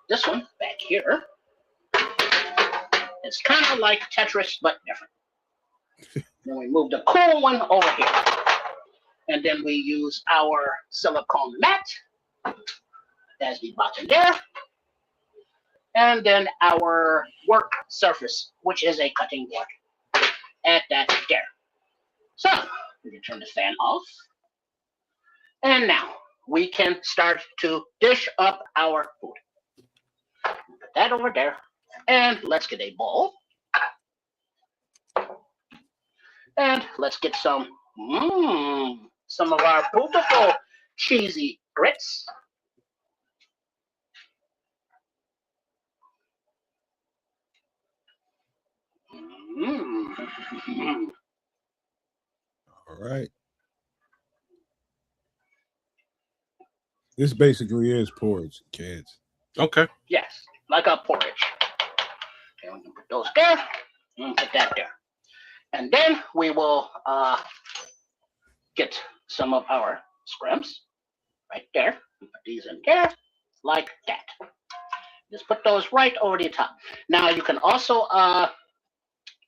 This one back here. It's kind of like Tetris, but different. Then we move the cool one over here. And then we use our silicone mat as the bottom there. And then our work surface, which is a cutting board. Add that there. So we can turn the fan off. And now we can start to dish up our food. Put that over there. And let's get a bowl. And let's get some of our beautiful cheesy grits. All right. This basically is porridge, kids. Okay. Yes, like a porridge. Okay, we can put those there and put that there. And then we will get some of our scrimps right there. Put these in there like that. Just put those right over the top. Now you can also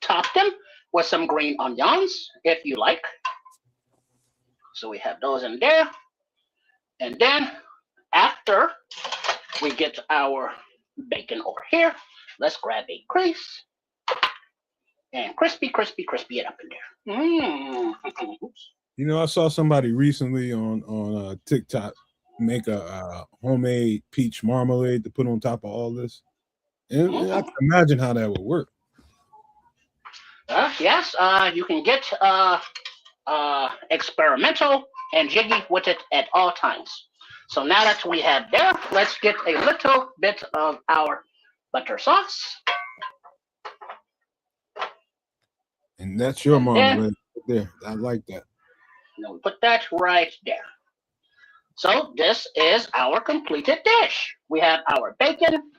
top them with some green onions if you like. So we have those in there. And then after we get our bacon over here, let's grab a crease and crispy it up in there. You know, I saw somebody recently on TikTok make a homemade peach marmalade to put on top of all this. And I can imagine how that would work. Yes, you can get experimental and jiggy with it at all times. So now that we have there, let's get a little bit of our butter sauce. And that's your marmalade right there. I like that. We'll put that right there. So this is our completed dish. We have our bacon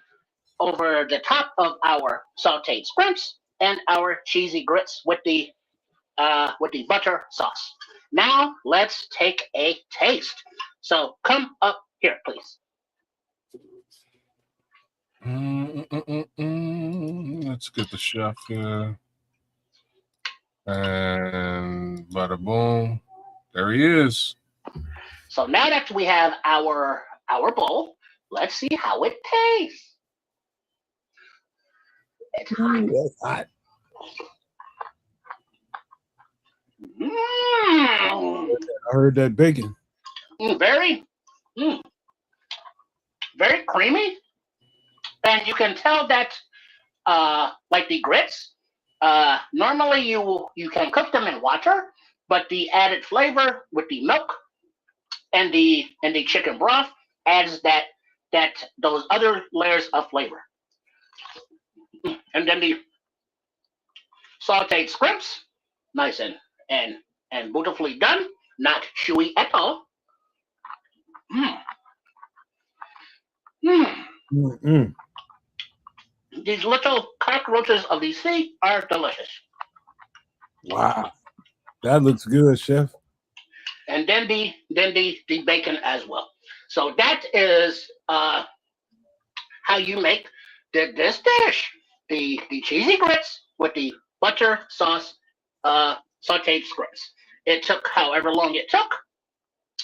over the top of our sautéed scrimps and our cheesy grits with the butter sauce. Now let's take a taste. So come up here, please. Let's get the chef here. And bada boom. There he is. So now that we have our bowl, let's see how it tastes. It's hot. That's hot. Mm. I heard that bacon. Very creamy. And you can tell that, like the grits, normally you can cook them in water, but the added flavor with the milk and the chicken broth adds those other layers of flavor. And then the sautéed scrimps, nice and beautifully done, not chewy at all. These little cockroaches of the sea are delicious. Wow, that looks good, chef. And then the bacon as well. So that is how you make this dish: the cheesy grits with the butter sauce sautéed scrimps. It took however long it took,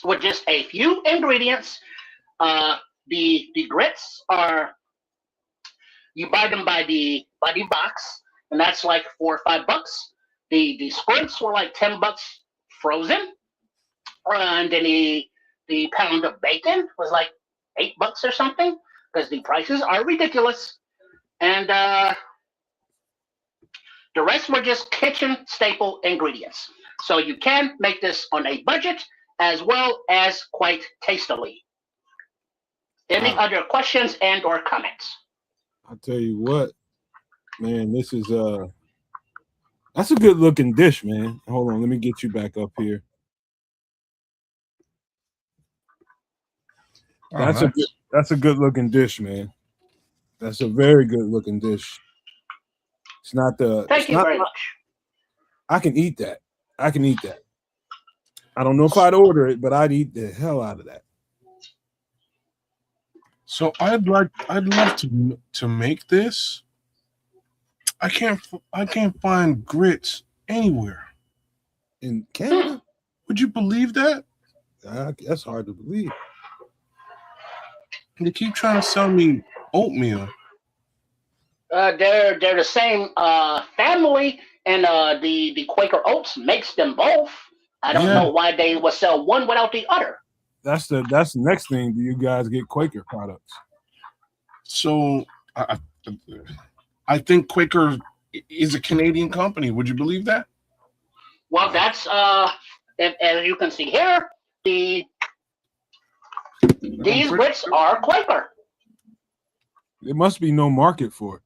with just a few ingredients. The grits are, you buy them by the box, and that's like $4 or $5. The scrimps were like $10 frozen, and then the pound of bacon was like $8 or something, because the prices are ridiculous. And the rest were just kitchen staple ingredients. So you can make this on a budget as well as quite tastily. Any other questions and or comments? I'll tell you what, man, this is that's a good looking dish, man. Hold on, let me get you back up here. That's a good looking dish, man. That's a very good looking dish. It's not the Thank you very much. I can eat that. I can eat that. I don't know if I'd order it, but I'd eat the hell out of that. So I'd love to make this. I can't find grits anywhere in Canada. Would you believe that? That's hard to believe. They keep trying to sell me oatmeal. They're the same family, and the Quaker Oats makes them both. I don't know why they would sell one without the other. That's the next thing. Do you guys get Quaker products? So I think Quaker is a Canadian company. Would you believe that? Well, that's as you can see here, these grits are Quaker. There must be no market for it.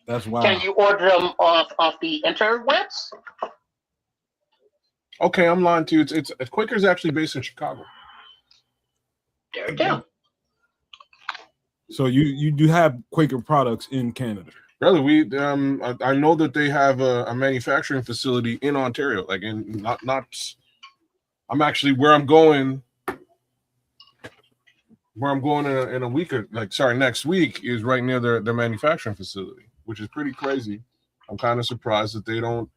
That's why. Can you order them off the interwebs? Okay, I'm lying to you. It's Quaker's actually based in Chicago. There you go. So you do have Quaker products in Canada? Brother, I know that they have a manufacturing facility in Ontario. Like I'm actually where I'm going in a week next week is right near their manufacturing facility, which is pretty crazy. I'm kind of surprised that they don't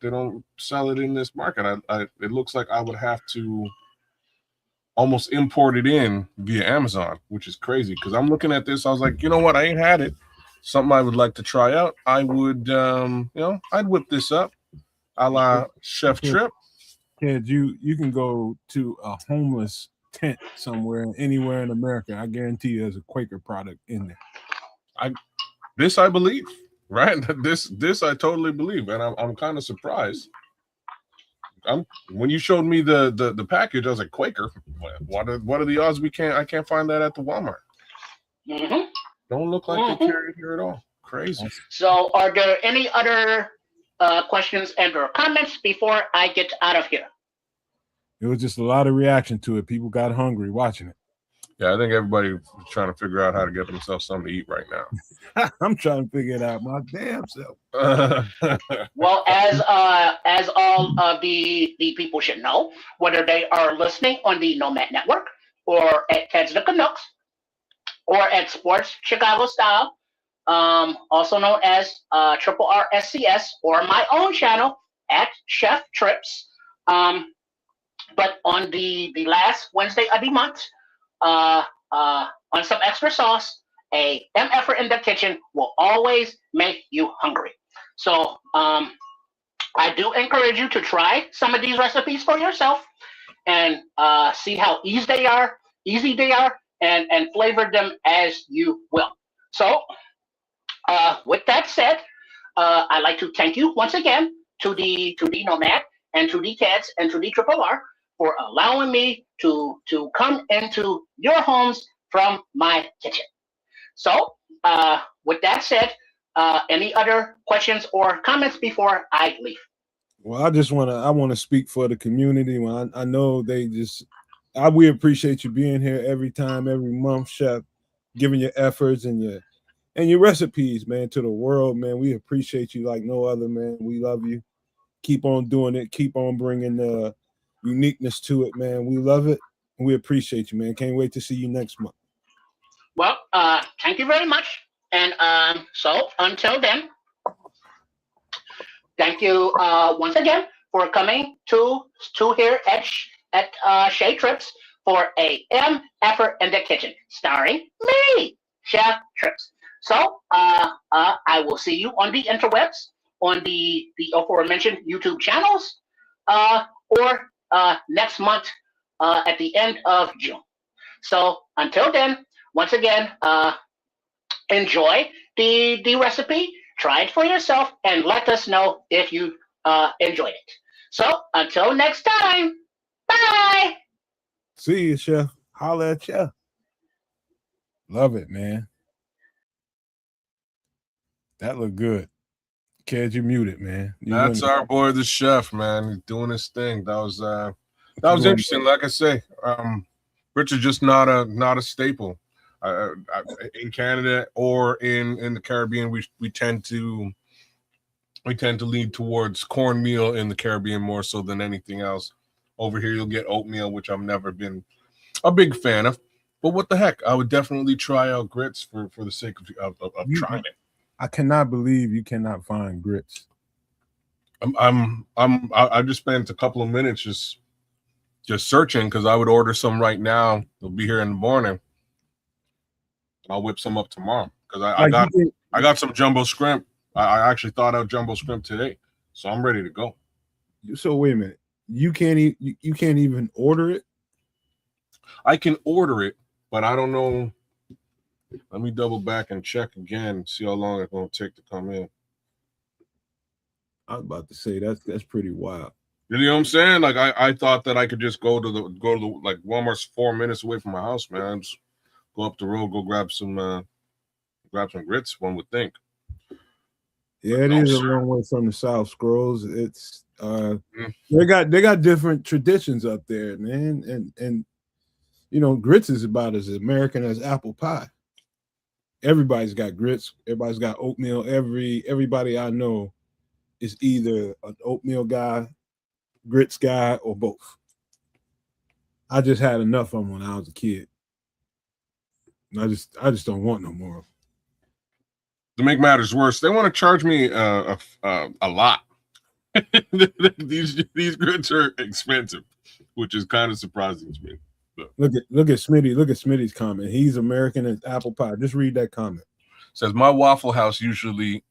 sell it in this market. It looks like I would have to almost import it in via Amazon, which is crazy. Because I'm looking at this, I was like, you know what? I ain't had it. Something I would like to try out. I would, I'd whip this up, a la Chef Trip. Kids, you can go to a homeless tent somewhere, anywhere in America. I guarantee you, there's a Quaker product in there. I believe. Right? This I totally believe, and I'm kind of surprised. When you showed me the package, I was like, Quaker. What are the odds I can't find that at the Walmart? Mm-hmm. Don't look like they carry it here at all. Crazy. So, are there any other questions and or comments before I get out of here? It was just a lot of reaction to it. People got hungry watching it. Yeah, I think everybody's trying to figure out how to get themselves something to eat right now. I'm trying to figure it out my damn self. Well, as all of the people should know, whether they are listening on the Nomad Network or at Ted's the Canucks or at Sports Chicago Style, also known as Triple RSCS, or my own channel at Chef Trips. But on the last Wednesday of the month, on some extra sauce, a MFer in the kitchen will always make you hungry. So I do encourage you to try some of these recipes for yourself and see how easy they are, and flavor them as you will. So with that said, I'd like to thank you once again to the Nomad and to the Teds and to the Triple R for allowing me to come into your homes from my kitchen. So, with that said, any other questions or comments before I leave? Well, I want to speak for the community. Well, I know we appreciate you being here every month, Chef, giving your efforts and your recipes, man, to the world, man. We appreciate you like no other, man. We love you. Keep on doing it. Keep on bringing the uniqueness to it, man. We love it. And we appreciate you, man. Can't wait to see you next month. Well, thank you very much. And so until then, thank you once again for coming to here at Shea Trips for a effort in the kitchen, starring me, Chef Trips. So I will see you on the interwebs, on the aforementioned YouTube channels, or next month at the end of June. So until then, once again, enjoy the recipe, try it for yourself, and let us know if you enjoyed it. So until next time, bye. See you, Chef. Holla at ya. Love it, man. That looked good. Ked, you muted, man. That's our boy, the chef, man. He's doing his thing. That was interesting. Like I say, Richard's just not a staple. In Canada or in the Caribbean, we tend to lean towards cornmeal in the Caribbean more so than anything else. Over here, you'll get oatmeal, which I've never been a big fan of. But what the heck? I would definitely try out grits for the sake of trying it. I cannot believe you cannot find grits. I just spent a couple of minutes just searching because I would order some right now. They'll be here in the morning. I'll whip some up tomorrow because I got some jumbo shrimp. I actually thought out jumbo shrimp today, so I'm ready to go. So wait a minute, you can't even order it? I can order it, but I don't know. Let me double back and check again, see how long it's gonna take to come in. I was about to say that's pretty wild. You know what I'm saying? Like I thought that I could just go to the like Walmart's 4 minutes away from my house, man. Just go up the road, go grab some grits. One would think. Yeah, it is a long way from the South, Scrolls. It's they got different traditions up there, man, and you know, grits is about as American as apple pie. Everybody's got grits. Everybody's got oatmeal. Everybody I know is either an oatmeal guy, grits guy, or both. I just had enough of them when I was a kid. And I just don't want no more. To make matters worse, they want to charge me a lot. These grits are expensive, which is kind of surprising to me. But look at Smitty. Look at Smitty's comment. He's American as apple pie. Just read that comment. It says my Waffle House usual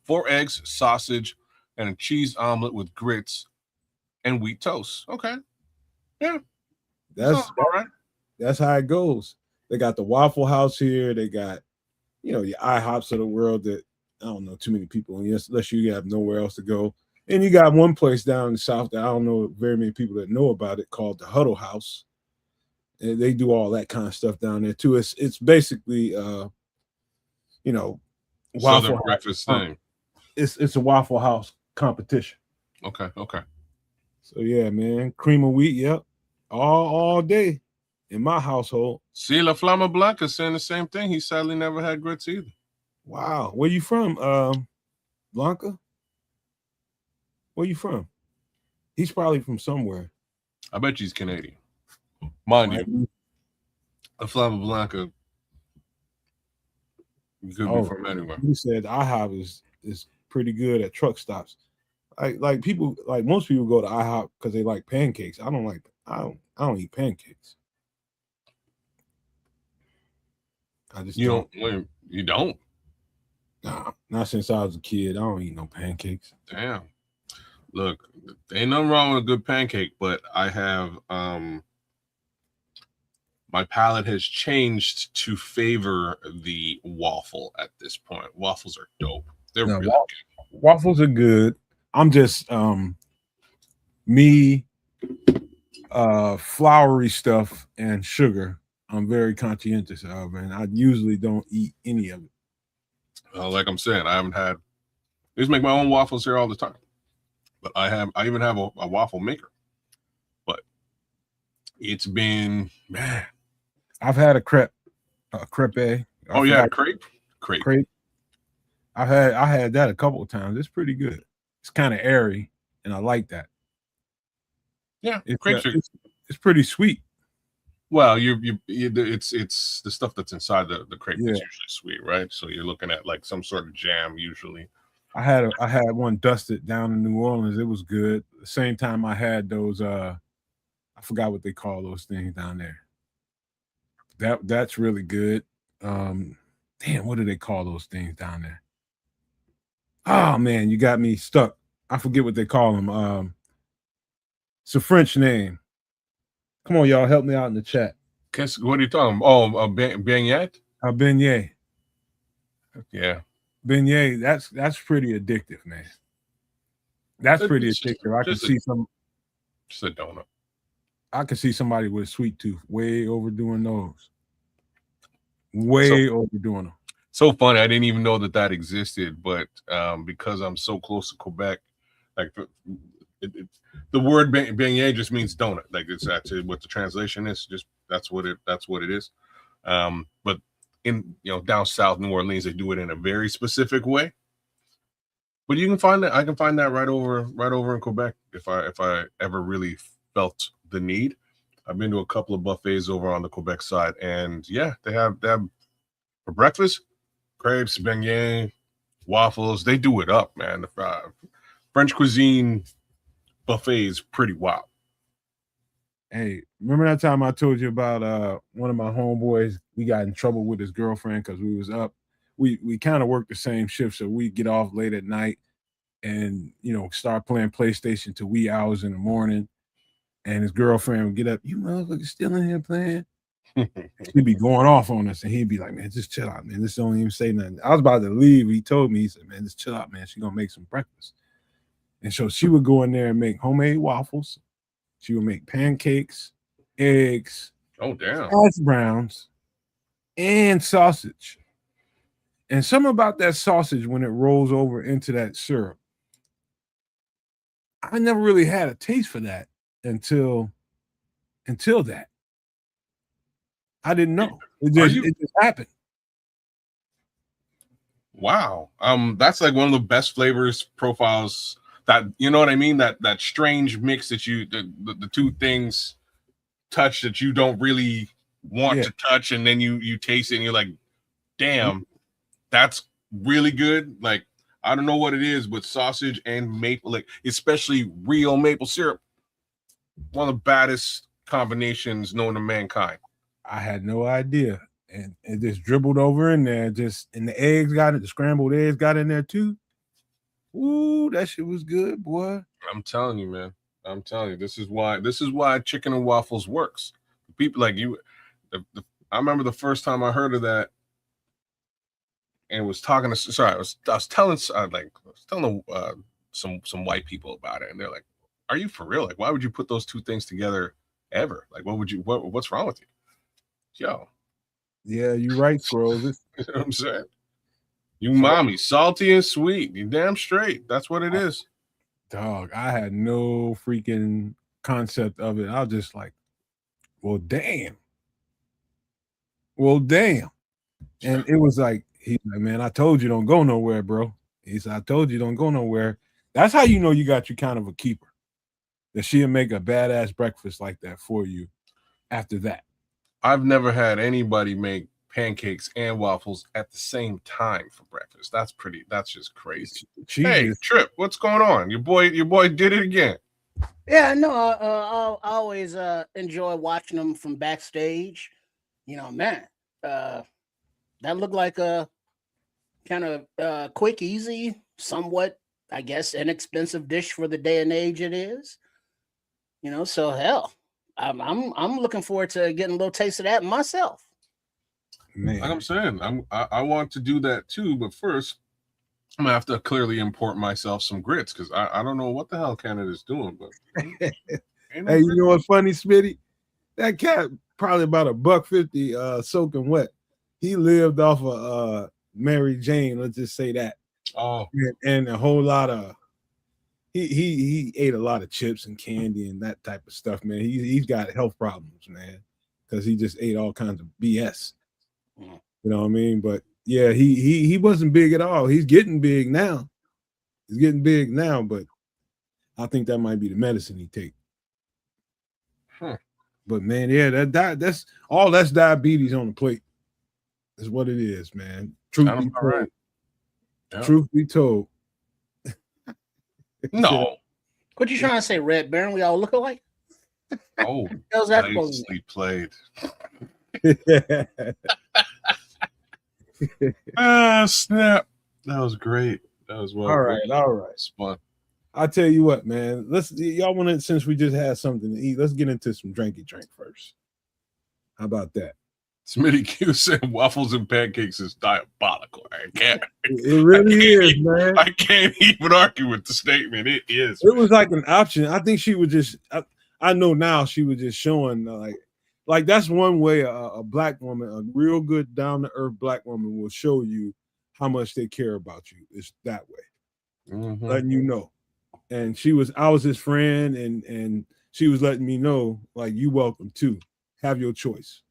4 eggs, sausage, and a cheese omelet with grits and wheat toast. Okay, yeah, that's all right. That's how it goes. They got the Waffle House here. They got, your IHOPs of the world that I don't know too many people in, unless you have nowhere else to go. And you got one place down in the South that I don't know very many people that know about it called the Huddle House. And they do all that kind of stuff down there too. It's basically Southern Waffle breakfast House. thing. It's a Waffle House competition. Okay. So yeah, man, cream of wheat, yep, all day in my household. See, La Flama Blanca saying the same thing. He sadly never had grits either. Wow, where you from, Blanca? Where you from? He's probably from somewhere. I bet he's Canadian. Mind you, La Flama Blanca could be from anywhere. He said IHOP is pretty good at truck stops. Like people, like most people go to IHOP because they like pancakes. I don't eat pancakes. I just You don't? Nah, not since I was a kid. I don't eat no pancakes. Damn. Look, ain't nothing wrong with a good pancake, but I have my palate has changed to favor the waffle at this point. Waffles are dope. They're really good. Waffles are good. I'm just floury stuff and sugar. I'm very conscientious of, and I usually don't eat any of it. Like I'm saying, I just make my own waffles here all the time. But I even have a waffle maker. But it's been, man. I've had a crepe. Oh yeah, crepe. I had that a couple of times. It's pretty good. It's kind of airy, and I like that. Yeah, it's pretty sweet. Well, it's the stuff that's inside the crepe that's usually sweet, right? So you're looking at like some sort of jam usually. I had one dusted down in New Orleans. It was good. The same time I had those I forgot what they call those things down there. That's really good. Damn, what do they call those things down there? Oh man, you got me stuck. I forget what they call them. It's a French name. Come on, y'all, help me out in the chat. What are you talking about? Oh, beignet? Beignet. Yeah. Beignet, that's pretty addictive, man. That's pretty addictive. I can see just a donut. I can see somebody with a sweet tooth way overdoing those. Overdoing them. So funny. I didn't even know that existed, but because I'm so close to Quebec, like the word beignet just means donut. Like it's actually what the translation is. Just that's what it is. But in down south New Orleans, they do it in a very specific way. But you can find that. I can find that right over in Quebec if I ever really felt the need. I've been to a couple of buffets over on the Quebec side, and yeah, they have for breakfast crepes, beignets, waffles. They do it up, man. The French cuisine buffet is pretty wild. Hey, remember that time I told you about one of my homeboys? We got in trouble with his girlfriend because we was up. We kind of worked the same shift, so we get off late at night and start playing PlayStation till wee hours in the morning. And his girlfriend would get up, you motherfuckers still in here playing? He'd be going off on us, and he'd be like, man, just chill out, man. Just don't even say nothing. I was about to leave. He told me, he said, man, just chill out, man. She's gonna make some breakfast. And so she would go in there and make homemade waffles. She would make pancakes, eggs, hash browns, and sausage. And something about that sausage when it rolls over into that syrup, I never really had a taste for that until that. I didn't know. It just happened. Wow. That's like one of the best flavors profiles that, you know what I mean? That strange mix that the two things touch that you don't really want to touch, and then you taste it and you're like, damn, that's really good. Like, I don't know what it is, but sausage and maple, like especially real maple syrup, one of the baddest combinations known to mankind. I had no idea. And it just dribbled over in there, and the scrambled eggs got in there too. Ooh, that shit was good, boy. I'm telling you, man. I'm telling you, this is why chicken and waffles works. People like you, I remember the first time I heard of that. and was talking to. Sorry, I was telling some white people about it, and they're like, "Are you for real? Like, why would you put those two things together ever? Like, what's wrong with you?" Yo, Yeah, you're right, Scrolls. you know what I'm saying? You mommy, salty and sweet. You damn straight. That's what it is. Dog, I had no freaking concept of it. I was just like, well, damn. Well, damn. And it was like, he's like, man, I told you don't go nowhere, bro. He said, I told you don't go nowhere. That's how you know you got you kind of a keeper. That she'll make a badass breakfast like that for you after that. I've never had anybody make pancakes and waffles at the same time for breakfast. That's just crazy. Hey, Trip, what's going on? Your boy did it again. Yeah, no, I always enjoy watching them from backstage. You know, man, that looked like a kind of quick, easy, somewhat, I guess, inexpensive dish for the day and age it is. You know, so hell, I'm looking forward to getting a little taste of that myself. Man. Like I'm saying, I want to do that too, but first I'm gonna have to clearly import myself some grits because I don't know what the hell Canada's doing. But hey, you know what's funny, Smitty? That cat probably about $1.50 soaking wet. He lived off of Mary Jane. Let's just say that. Oh, and a whole lot of he ate a lot of chips and candy and that type of stuff, man. He's got health problems, man, because he just ate all kinds of BS. You know what I mean? But yeah, he wasn't big at all. He's getting big now. But I think that might be the medicine he take. But man, yeah, that's diabetes on the plate. That's what it is, man. Truth be told. Right. Yeah. Truth be told. No. What you trying to say, Red Baron? We all look alike? Oh, nicely played. Snap. That was great. That was well. All right. It's fun. I'll tell you what, man. Y'all want to, since we just had something to eat, let's get into some drinky drink first. How about that? Smitty Q said waffles and pancakes is diabolical. I can't. It really is, man. I can't even argue with the statement. It is. It was like an option. I think she was just. I know now she was just showing like that's one way a black woman, a real good down to earth black woman, will show you how much they care about you. It's that way, letting you know. And I was his friend, and she was letting me know, like, you welcome too. Have your choice.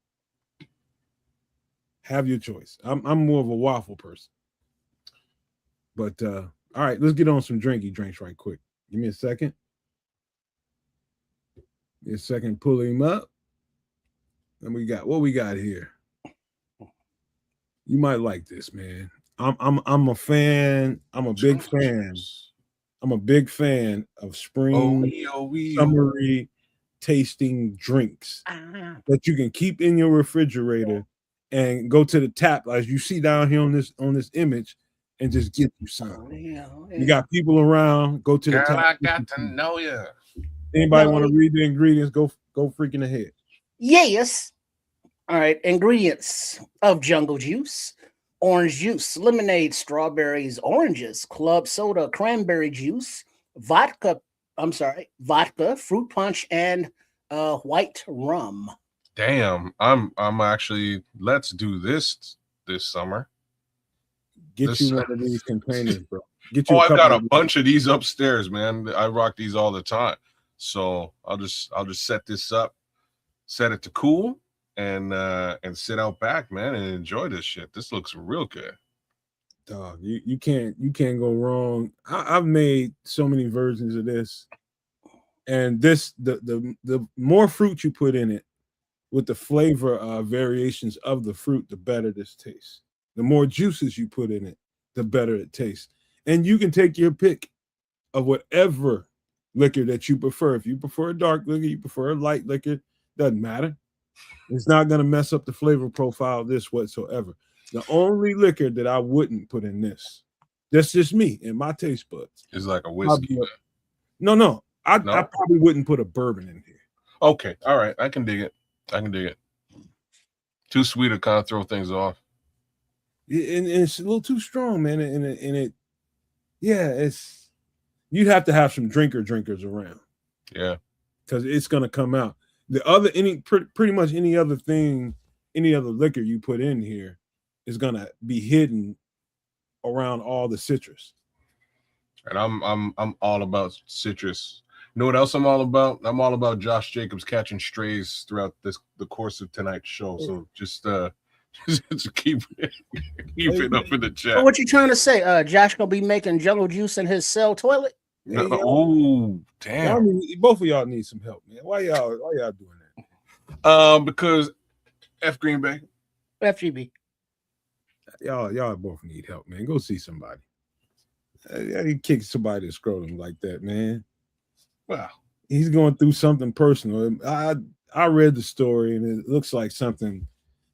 Have your choice. I'm more of a waffle person. But all right, let's get on some drinky drinks right quick. Give me a second. Give me a second, pull him up. And what we got here. You might like this, man. I'm a fan. I'm a big fan. I'm a big fan of spring summery tasting drinks that you can keep in your refrigerator and go to the tap as you see down here on this image and just get you some. You got people around, go to the tap. I got to know you. Anybody want to read the ingredients? Go freaking ahead. Yes. All right. Ingredients of jungle juice: orange juice, lemonade, strawberries, oranges, club soda, cranberry juice, vodka, fruit punch, and white rum. Damn, I'm actually, let's do this summer. Get you one of these containers, bro. Get you I've got a bunch of these upstairs, man. I rock these all the time. So I'll just set this up, set it to cool, and sit out back, man, and enjoy this shit. This looks real good. Dog, you can't go wrong. I've made so many versions of this, and this the more fruit you put in it, with the flavor variations of the fruit, the better this tastes. The more juices you put in it, the better it tastes. And you can take your pick of whatever liquor that you prefer. If you prefer a dark liquor, you prefer a light liquor, doesn't matter. It's not going to mess up the flavor profile of this whatsoever. The only liquor that I wouldn't put in this, that's just me and my taste buds, is like a whiskey. No. I probably wouldn't put a bourbon in here. Okay. All right. I can dig it. Too sweet to kind of throw things off. And it's a little too strong, man. And it, yeah, it's you'd have to have some drinkers around. Yeah, because it's gonna come out. The other pretty much any other thing, any other liquor you put in here is gonna be hidden around all the citrus. And I'm all about citrus. You know what else I'm all about? I'm all about Josh Jacobs catching strays throughout the course of tonight's show. So just keep it up in the chat. So what you trying to say? Josh gonna be making jungle juice in his cell toilet? Oh, damn! Both of y'all need some help, man. Why y'all doing that? Because F Green Bay, FGB. Y'all both need help, man. Go see somebody. He kicked somebody to scrotum like that, man. Wow, he's going through something personal. I read the story, and it looks like something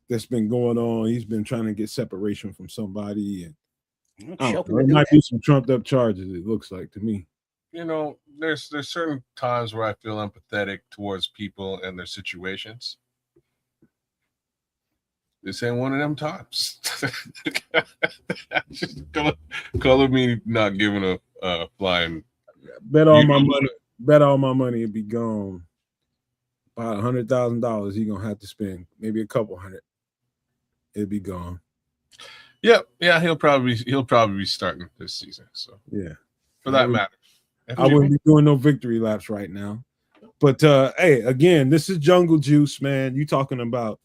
that's been going on. He's been trying to get separation from somebody, and there might be some trumped up charges. It looks like to me. You know, there's certain times where I feel empathetic towards people and their situations. This ain't one of them times. Just color me not giving a flying. Bet all my money it'd be gone. About $100,000 he gonna have to spend, maybe a couple hundred. It'd be gone. Yep, yeah, he'll probably be starting this season. So yeah, for that matter. I wouldn't be doing no victory laps right now. But hey, again, this is Jungle Juice, man. You talking about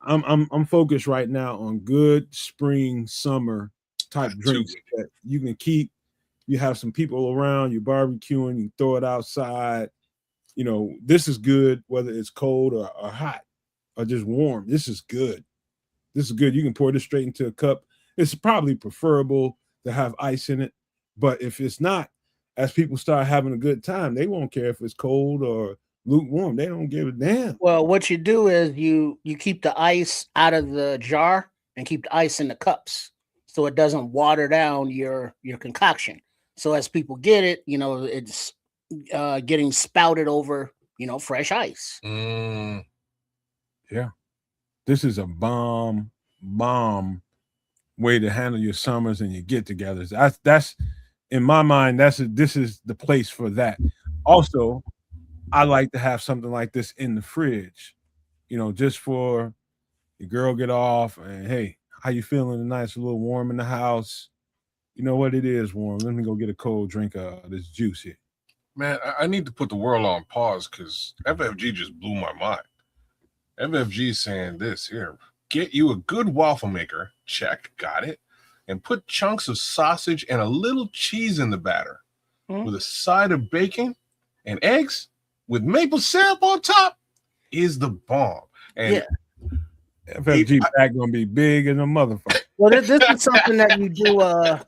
I'm focused right now on good spring, summer type drinks that you can keep. You have some people around, you're barbecuing, you throw it outside. You know, this is good, whether it's cold or hot or just warm. This is good. This is good. You can pour this straight into a cup. It's probably preferable to have ice in it. But if it's not, as people start having a good time, they won't care if it's cold or lukewarm. They don't give a damn. Well, what you do is you keep the ice out of the jar and keep the ice in the cups so it doesn't water down your concoction. So as people get it, you know, it's getting spouted over, you know, fresh ice. Yeah. This is a bomb way to handle your summers and your get-togethers. That's in my mind, this is the place for that. Also, I like to have something like this in the fridge, you know, just for your girl get off and hey, how you feeling tonight? It's a little warm in the house. You know what? It is warm. Let me go get a cold drink of this juice here. Man, I need to put the world on pause because FFG just blew my mind. FFG is saying this here. Get you a good waffle maker. Check. Got it. And put chunks of sausage and a little cheese in the batter with a side of bacon and eggs with maple syrup on top is the bomb. And FFG bag gonna be big as a motherfucker. Well, this is something that you do.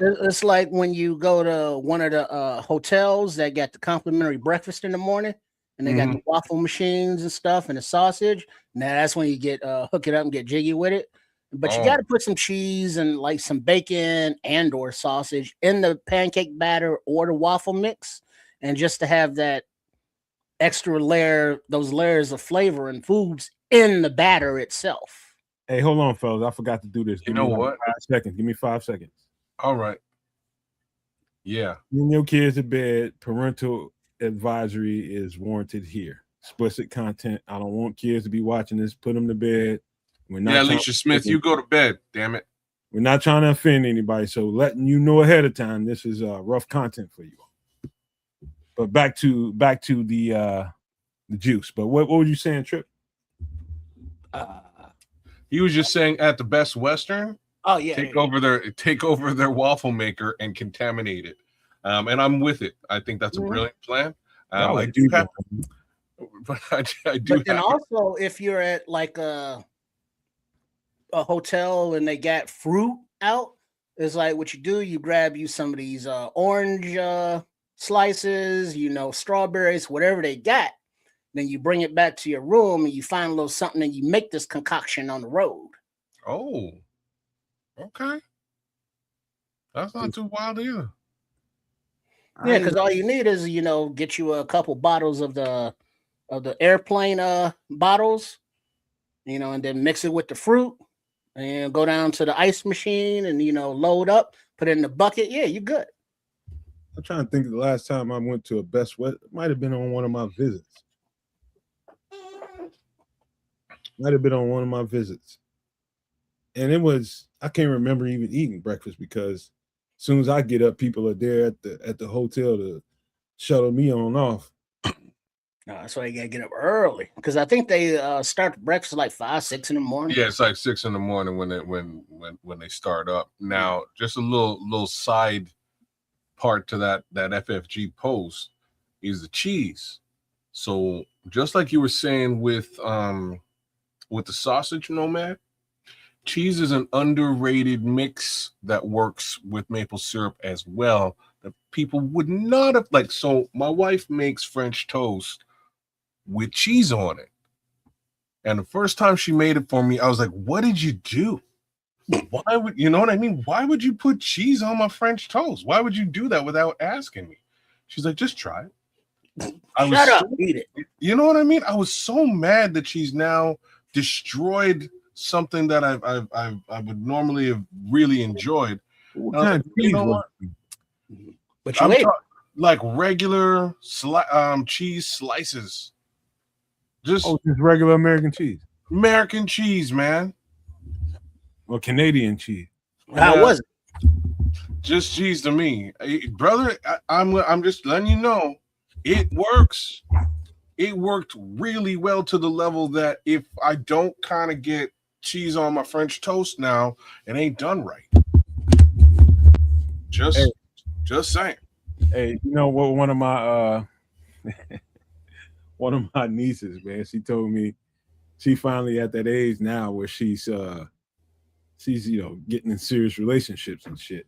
It's like when you go to one of the hotels that got the complimentary breakfast in the morning, and they got the waffle machines and stuff and the sausage. Now that's when you get hook it up and get jiggy with it. But you got to put some cheese and like some bacon and or sausage in the pancake batter or the waffle mix, and just to have that extra layer, those layers of flavor and foods in the batter itself. Hey, hold on, fellas. I forgot to do this. You know what? 5 seconds. Give me 5 seconds. All right. Yeah. When your kids to bed, parental advisory is warranted here. Explicit content. I don't want kids to be watching this. Put them to bed. We're not Alicia Smith, you go to bed. Damn it. We're not trying to offend anybody. So letting you know ahead of time, this is rough content for you. But back to the juice. But what were you saying, Trip? He was just saying at the Best Western. Oh yeah, take over their waffle maker and contaminate it. And I'm with it. I think that's a brilliant plan. I do have, but I do. But then also, if you're at like a hotel and they got fruit out, it's like what you do. You grab you some of these orange slices, you know, strawberries, whatever they got. Then you bring it back to your room and you find a little something and you make this concoction on the road. Oh, okay. That's not too wild either. Yeah, because all you need is, you know, get you a couple bottles of the airplane bottles, you know, and then mix it with the fruit, and go down to the ice machine and load up, put it in the bucket. Yeah, you good. I'm trying to think of the last time I went to a Best West. It might have been on one of my visits. And it was, I can't remember even eating breakfast because as soon as I get up, people are there at the hotel to shuttle me on off. No, that's why you gotta get up early because I think they start breakfast like 5, 6 in the morning. Yeah, it's like 6 in the morning when they start up. Now, just a little side part to that FFG post is the cheese. So just like you were saying with the sausage, Nomad, cheese is an underrated mix that works with maple syrup as well that people would not have like. So my wife makes French toast with cheese on it. And the first time she made it for me, I was like, what did you do? Why would you know what I mean? Why would you put cheese on my French toast? Why would you do that without asking me? She's like, just try it. Shut up, eat it. You know what I mean? I was so mad that she's now destroyed something that I would normally have really enjoyed. What kind of cheese you know was what? But you ate like regular cheese slices. Just regular American cheese. American cheese, man. Or Canadian cheese. How was it? Just cheese to me, brother. I'm just letting you know, it works. It worked really well to the level that if I don't kind of get cheese on my French toast now, it ain't done right. Just saying. Hey, you know what? One of my one of my nieces, man, she told me she finally at that age now where she's getting in serious relationships and shit.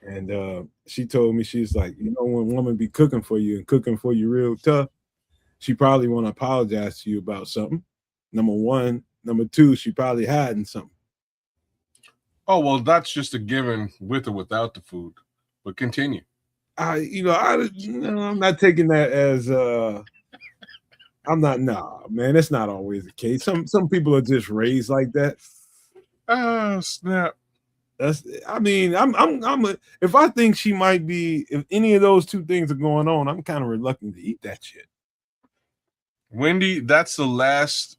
And she told me, she's like, when women be cooking for you and cooking for you real tough, she probably want to apologize to you about something. Number one. Number two, she probably hiding something. Oh, well, that's just a given with or without the food. But continue. I'm not taking that as man, that's not always the case. Some people are just raised like that. Oh, snap. If I think she might be, if any of those two things are going on, I'm kind of reluctant to eat that shit. Wendy, that's the last.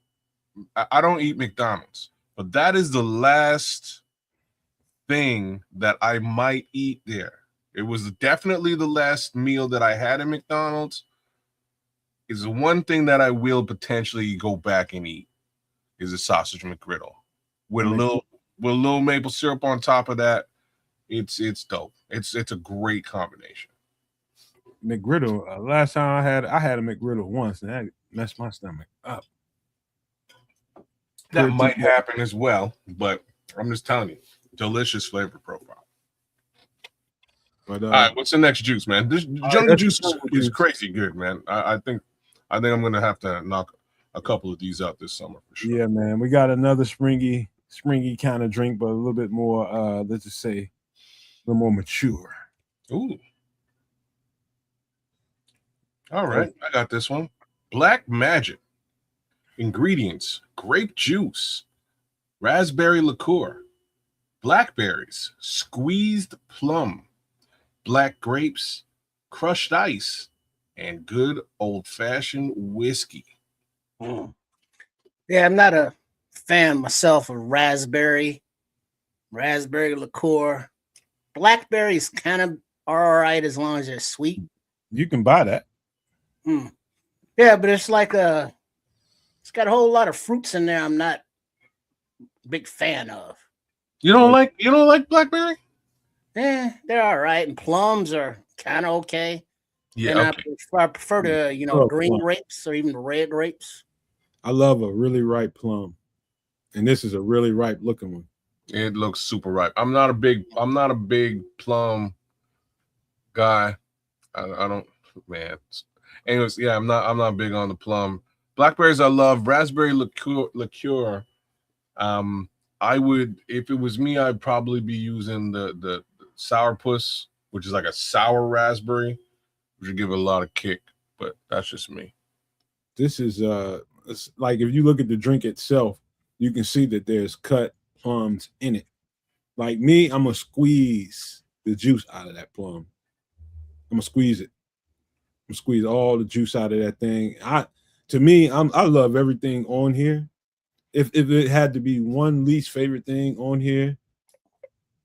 I don't eat McDonald's, but that is the last thing that I might eat there. It was definitely the last meal that I had at McDonald's. Is the one thing that I will potentially go back and eat is a sausage McGriddle with a little maple syrup on top of that. It's dope. It's a great combination. McGriddle. Last time I had a McGriddle once, and that messed my stomach up. That might happen as well, but I'm just telling you, delicious flavor profile. But, all right, what's the next juice, man? This jungle juice is crazy good, man. I think I'm gonna have to knock a couple of these out this summer for sure. Yeah, man. We got another springy kind of drink, but a little bit more, let's just say, a little more mature. Ooh. All right, I got this one. Black Magic. Ingredients: grape juice, raspberry liqueur, blackberries, squeezed plum, black grapes, crushed ice, and good old-fashioned whiskey. Yeah, I'm not a fan myself of raspberry liqueur. Blackberries kind of are all right as long as they're sweet. You can buy that. Yeah, but it's like it's got a whole lot of fruits in there I'm not a big fan of. You don't like blackberry? Yeah, they're all right. And plums are kind of okay. Yeah, and okay. I prefer the green grapes or even the red grapes. I love a really ripe plum, and this is a really ripe looking one. It looks super ripe. I'm not a big plum guy. I don't, man. Anyways, yeah, I'm not big on the plum. Blackberries I love. Raspberry liqueur. I would, if it was me, I'd probably be using the sourpuss, which is like a sour raspberry, which would give it a lot of kick. But that's just me. This is it's like if you look at the drink itself, you can see that there's cut plums in it. Like me, I'm gonna squeeze the juice out of that plum. I'm gonna squeeze it. I'm gonna squeeze all the juice out of that thing. I love everything on here. If it had to be one least favorite thing on here,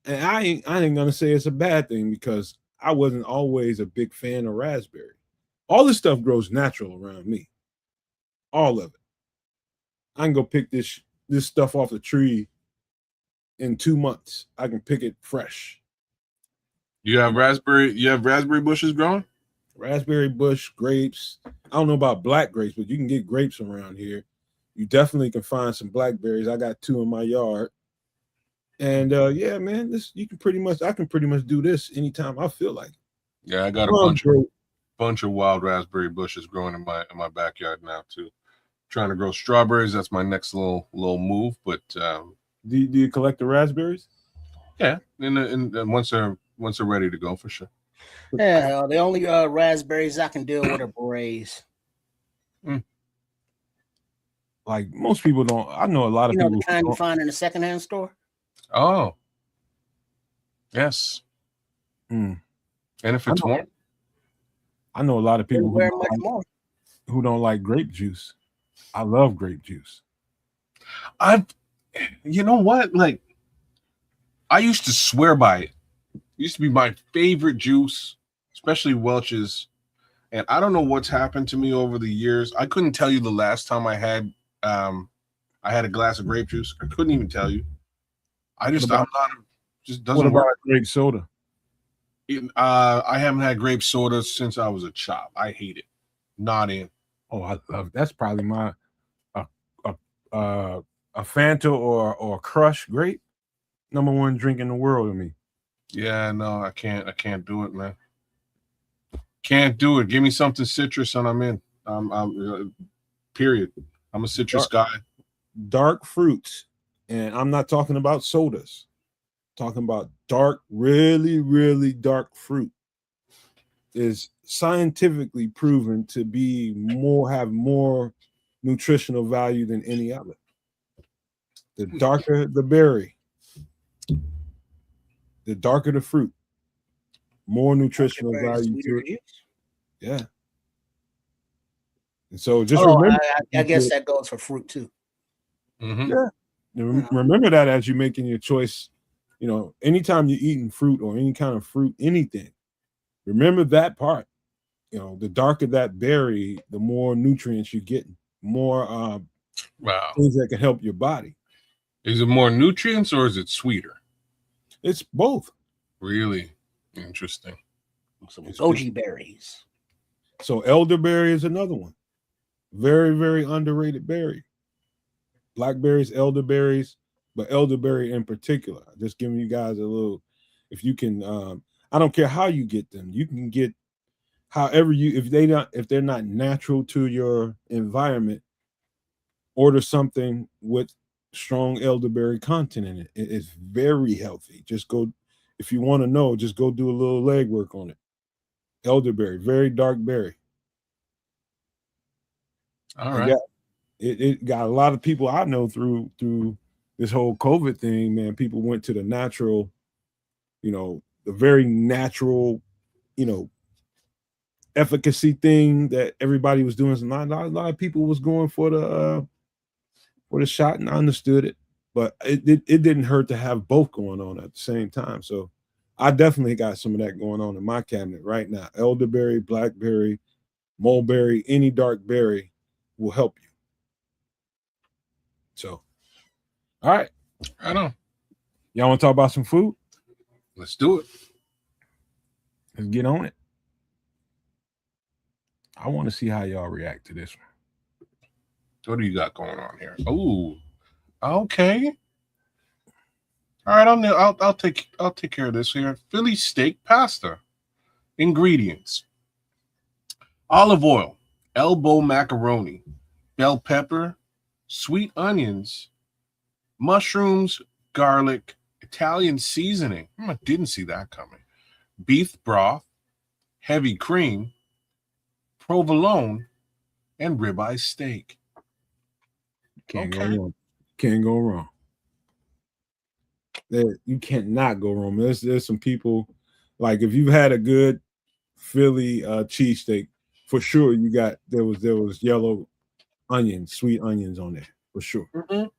and I ain't gonna say it's a bad thing because I wasn't always a big fan of raspberry. All this stuff grows natural around me. All of it. I can go pick this stuff off the tree in 2 months. I can pick it fresh. You have raspberry bushes growing? Raspberry bush, grapes. I don't know about black grapes, but you can get grapes around here. You definitely can find some blackberries. I got 2 in my yard. And yeah, man, I can pretty much do this anytime I feel like it. Yeah, I got a bunch of wild raspberry bushes growing in my backyard now too. Trying to grow strawberries. That's my next little move. But do you collect the raspberries? Yeah, and once they're ready to go, for sure. Yeah, the only raspberries I can deal with are berets. Like most people don't. I know a lot of people. The kind you find in a secondhand store. Oh, yes. And if it's warm, I know a lot of people who don't like grape juice. I love grape juice. You know what? Like, I used to swear by it. It used to be my favorite juice, especially Welch's. And I don't know what's happened to me over the years. I couldn't tell you the last time I had a glass of grape juice. I couldn't even tell you. Just doesn't work. Grape soda? I haven't had grape soda since I was a child. I hate it. Not in. Oh, I love. That's probably my a Fanta or Crush grape. #1 drink in the world to me. Yeah, no, I can't do it, man. Can't do it. Give me something citrus and I'm in. Period. I'm a citrus guy. Dark fruits, and I'm not talking about sodas. I'm talking about dark, really, really dark fruit is scientifically proven to have more nutritional value than any other. The darker the berry, the darker the fruit, more nutritional value to it. Yeah. And so just remember, I guess that goes for fruit too. Mm-hmm. Yeah. Remember that as you're making your choice. Anytime you're eating fruit or any kind of fruit, anything, remember that part. The darker that berry, the more nutrients you're getting, more things that can help your body. Is it more nutrients or is it sweeter? It's both. Really interesting. Some goji berries. So elderberry is another one. Very, very underrated berry. Blackberries, elderberries, but elderberry in particular. Just giving you guys a little, if you can, I don't care how you get them. You can get however if they're not natural to your environment, order something with strong elderberry content in it. It's very healthy. Just go, if you want to know, just go do a little legwork on it. Elderberry, very dark berry. All right. It got a lot of people I know through this whole COVID thing, man. People went to the natural, the very natural, efficacy thing that everybody was doing. A lot of people was going for the shot, and I understood it, but it didn't hurt to have both going on at the same time. So I definitely got some of that going on in my cabinet right now. Elderberry, blackberry, mulberry, any dark berry will help you. So, all right. I know. Y'all want to talk about some food? Let's do it. Let's get on it. I want to see how y'all react to this one. What do you got going on here? Oh, okay. All right, I'll take care of this here. Philly steak pasta. Ingredients: olive oil, elbow macaroni, bell pepper, sweet onions, mushrooms, garlic, Italian seasoning. I didn't see that coming. Beef broth, heavy cream, provolone, and ribeye steak. Can't go wrong. that you cannot go wrong. There's some people, like if you've had a good Philly cheesesteak, for sure there was yellow onions, sweet onions on there for sure. Mhm.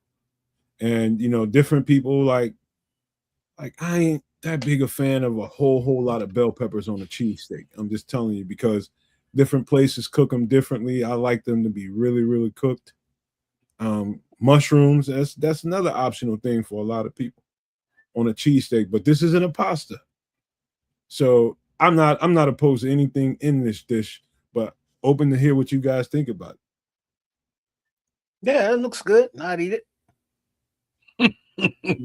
And different people like I ain't that big a fan of a whole lot of bell peppers on a cheesesteak. I'm just telling you, because different places cook them differently. I like them to be really, really cooked. Mushrooms, that's another optional thing for a lot of people on a cheesesteak, but this isn't a pasta. So I'm not opposed to anything in this dish, but open to hear what you guys think about it. Yeah, it looks good. I'd eat it.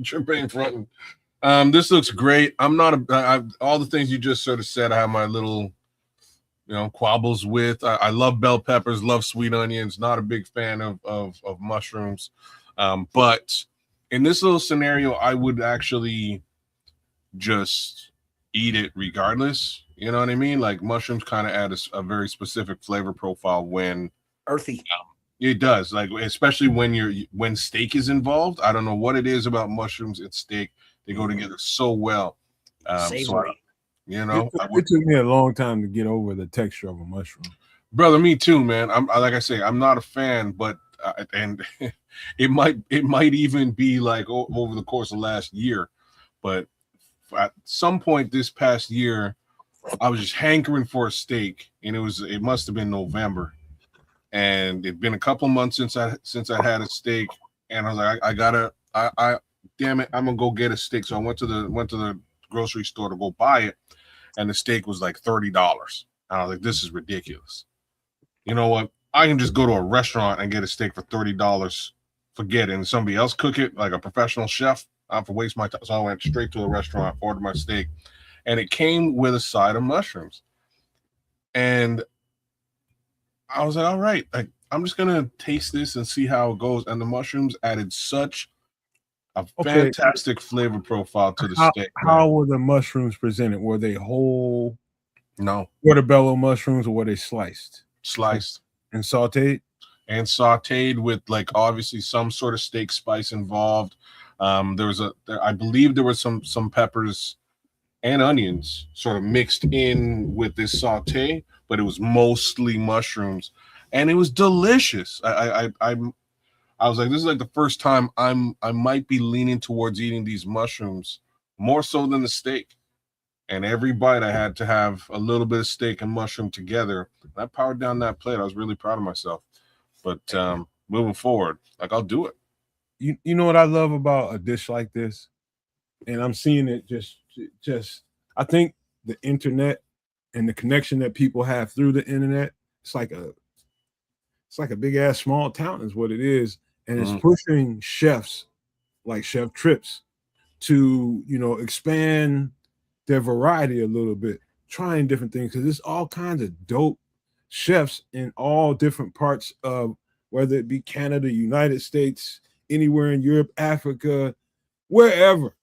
Champagne fronting. This looks great. I'm not all the things you just sort of said. I have my little, quabbles with. I love bell peppers, love sweet onions. Not a big fan of mushrooms, but in this little scenario, I would actually just eat it regardless. You know what I mean? Like mushrooms kind of add a very specific flavor profile when Earthy. it does, like especially when steak is involved. I don't know what it is about mushrooms and steak. They go together so well. Savory. It took me a long time to get over the texture of a mushroom. Brother, me too, man. Like I say, I'm not a fan, but and it might even be like over the course of last year, but at some point this past year, I was just hankering for a steak, and it must have been November, and it'd been a couple months since I had a steak, and I was like, I damn it, I'm gonna go get a steak. So I went to the grocery store to go buy it, and the steak was like $30. And I was like, this is ridiculous. You know what? I can just go to a restaurant and get a steak for $30. Forget it. And somebody else cook it, like a professional chef. I have to waste my time. So I went straight to a restaurant, ordered my steak, and it came with a side of mushrooms. And I was like, all right, like I'm just gonna taste this and see how it goes. And the mushrooms added such a fantastic flavor profile to the steak. How were the mushrooms presented? Were they whole? No. Portobello mushrooms, or were they sliced? Sliced. And sauteed? And sauteed with like obviously some sort of steak spice involved. I believe there was some peppers and onions sort of mixed in with this saute, but it was mostly mushrooms, and it was delicious. I was like, this is like the first time I might be leaning towards eating these mushrooms more so than the steak. And every bite I had to have a little bit of steak and mushroom together. I powered down that plate. I was really proud of myself. But moving forward, like I'll do it. You know what I love about a dish like this? And I'm seeing it just I think the internet and the connection that people have through the internet, it's like a big ass small town is what it is. And it's pushing chefs like Chef Trips to, expand their variety a little bit, trying different things, because there's all kinds of dope chefs in all different parts of, whether it be Canada, United States, anywhere in Europe, Africa, wherever.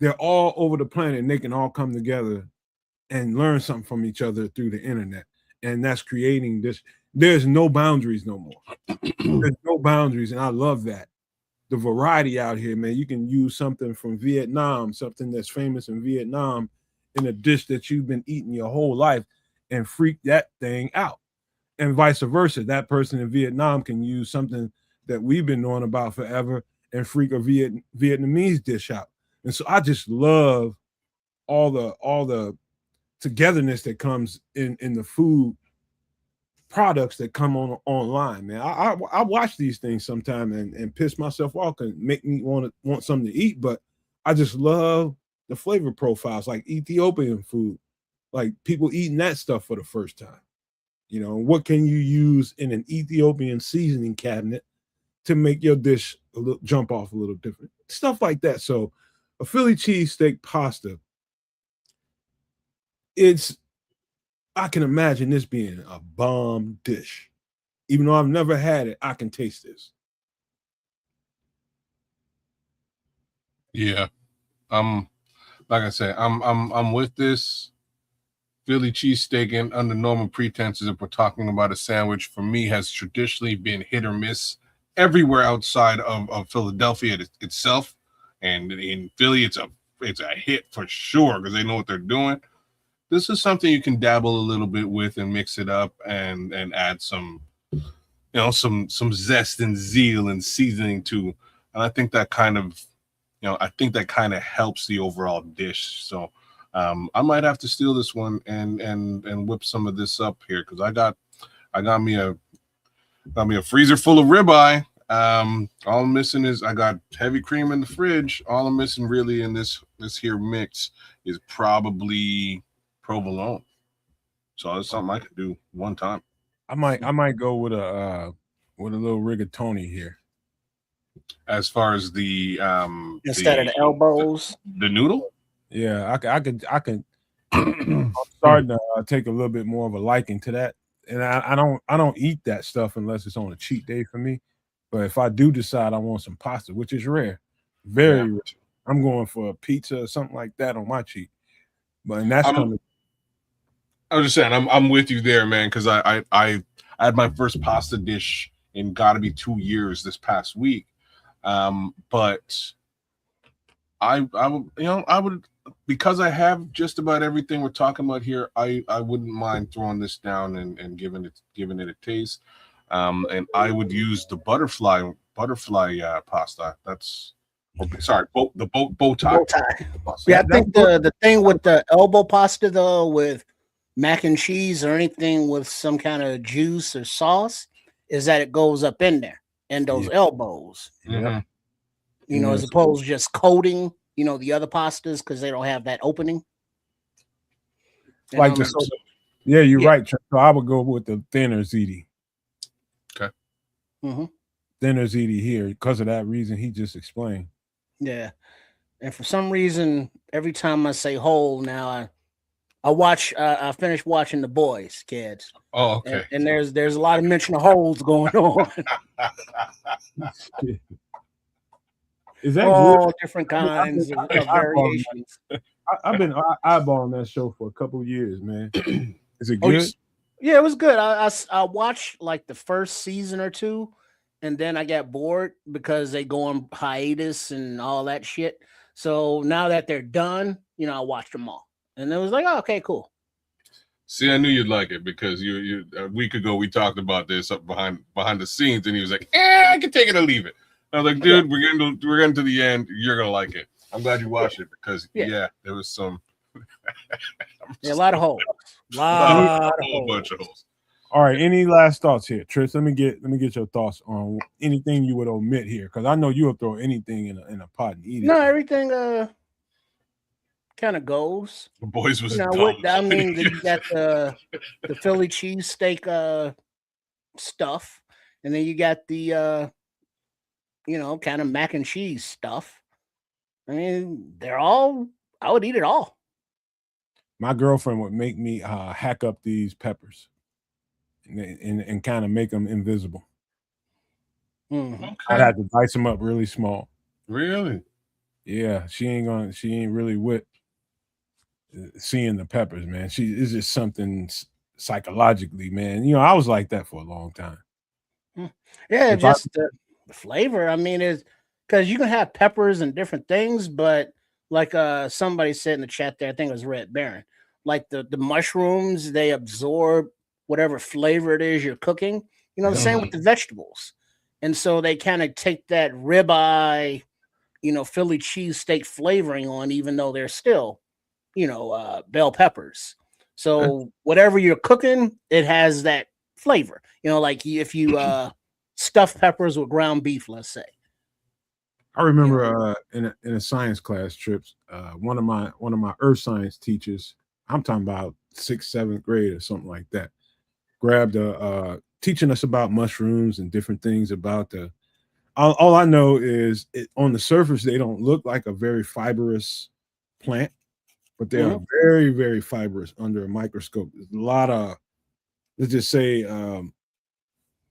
They're all over the planet, and they can all come together and learn something from each other through the internet. And that's creating this. There's no boundaries no more. There's no boundaries, and I love that. The variety out here, man. You can use something from Vietnam, something that's famous in Vietnam, in a dish that you've been eating your whole life, and freak that thing out. And vice versa. That person in Vietnam can use something that we've been knowing about forever and freak a Vietnamese dish out. And so I just love all the togetherness that comes in the food products that come online, man. I watch these things sometime and piss myself off and make me want something to eat, but I just love the flavor profiles, like Ethiopian food, like people eating that stuff for the first time. What can you use in an Ethiopian seasoning cabinet to make your dish jump off a little different? Stuff like that. So a Philly cheesesteak pasta, I can imagine this being a bomb dish. Even though I've never had it, I can taste this. Yeah. Like I said, I'm with this. Philly cheesesteak, and under normal pretenses, if we're talking about a sandwich, for me has traditionally been hit or miss everywhere outside of Philadelphia itself. and in Philly, it's a hit for sure because they know what they're doing. This is something you can dabble a little bit with and mix it up and add some, some zest and zeal and seasoning to. And I think that kind of, helps the overall dish. So I might have to steal this one and whip some of this up here because I got me a freezer full of ribeye. All I'm missing is I got heavy cream in the fridge. All I'm missing really in this here mix is probably provolone. So that's something I could do one time. I might go with a little rigatoni here. As far as the instead of the elbows, the noodle. Yeah, I could. I'm starting to take a little bit more of a liking to that, and I don't eat that stuff unless it's on a cheat day for me. But if I do decide I want some pasta, which is rare, very rare, I'm going for a pizza or something like that on my cheat. But that's coming. I was just saying, I'm with you there, man, because I had my first pasta dish in gotta be 2 years this past week. But I would, because I have just about everything we're talking about here, I wouldn't mind throwing this down and giving it a taste. And I would use the butterfly pasta. That's the bow tie. Yeah, I think the thing with the elbow pasta though, with mac and cheese or anything with some kind of juice or sauce, is that it goes up in there and those elbows. Mm-hmm. As opposed to just coating, the other pastas because they don't have that opening. Like you're right. So I would go with the thinner ziti. Okay. Mm-hmm. Thinner ziti here because of that reason he just explained. Yeah, and for some reason, every time I say whole now, I finished watching The Boys, kids. Oh, okay. And there's a lot of mention of holes going on. Is that all good? different kinds of variations? I've been eyeballing that show for a couple of years, man. Is it good? Yeah, it was good. I watched like the first season or two, and then I got bored because they go on hiatus and all that shit. So now that they're done, I watched them all, and it was like, oh, okay, cool. See, I knew you'd like it because you a week ago we talked about this up behind the scenes, and he was like, I can take it or leave it. I was like, dude, we're getting to the end. You're gonna like it. I'm glad you watched it because there was some a lot of holes. A whole bunch of holes. All right. Any last thoughts here, Trish? Let me get your thoughts on anything you would omit here, because I know you'll throw anything in a pot and eat it. No, everything kind of goes. The Boys was you got the Philly cheesesteak stuff, and then you got the kind of mac and cheese stuff. I mean, I would eat it all. My girlfriend would make me hack up these peppers and kind of make them invisible. Mm-hmm. Okay. I'd have to dice them up really small. Really? Yeah, she ain't really with seeing the peppers, man. It's just something psychologically, man. I was like that for a long time. Yeah, the flavor. I mean, is because you can have peppers and different things, but like somebody said in the chat there, I think it was Red Baron, like the mushrooms, they absorb whatever flavor it is you're cooking. The same with the vegetables. And so they kind of take that ribeye, Philly cheesesteak flavoring on, even though they're still, bell peppers. So whatever you're cooking, it has that flavor. Like if you stuff peppers with ground beef, let's say. I remember in a science class, Trips, one of my earth science teachers, I'm talking about 6th, 7th grade or something like that, grabbed teaching us about mushrooms and different things about all I know is on the surface, they don't look like a very fibrous plant, but they are very, very fibrous under a microscope. There's a lot of, let's just say,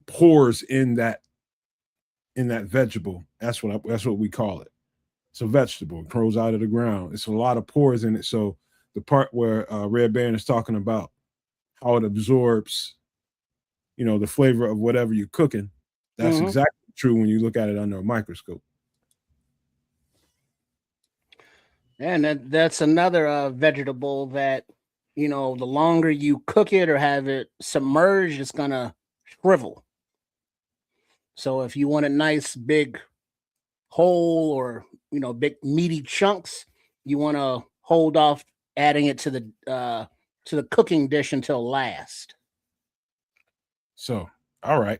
pores in that vegetable. That's what we call it. It's a vegetable. It grows out of the ground. It's a lot of pores in it. So the part where Red Baron is talking about how it absorbs, the flavor of whatever you're cooking, that's exactly true when you look at it under a microscope. And that's another vegetable that, the longer you cook it or have it submerged, it's gonna shrivel. So if you want a nice big whole or big meaty chunks, you want to hold off adding it to the cooking dish until last. So, all right.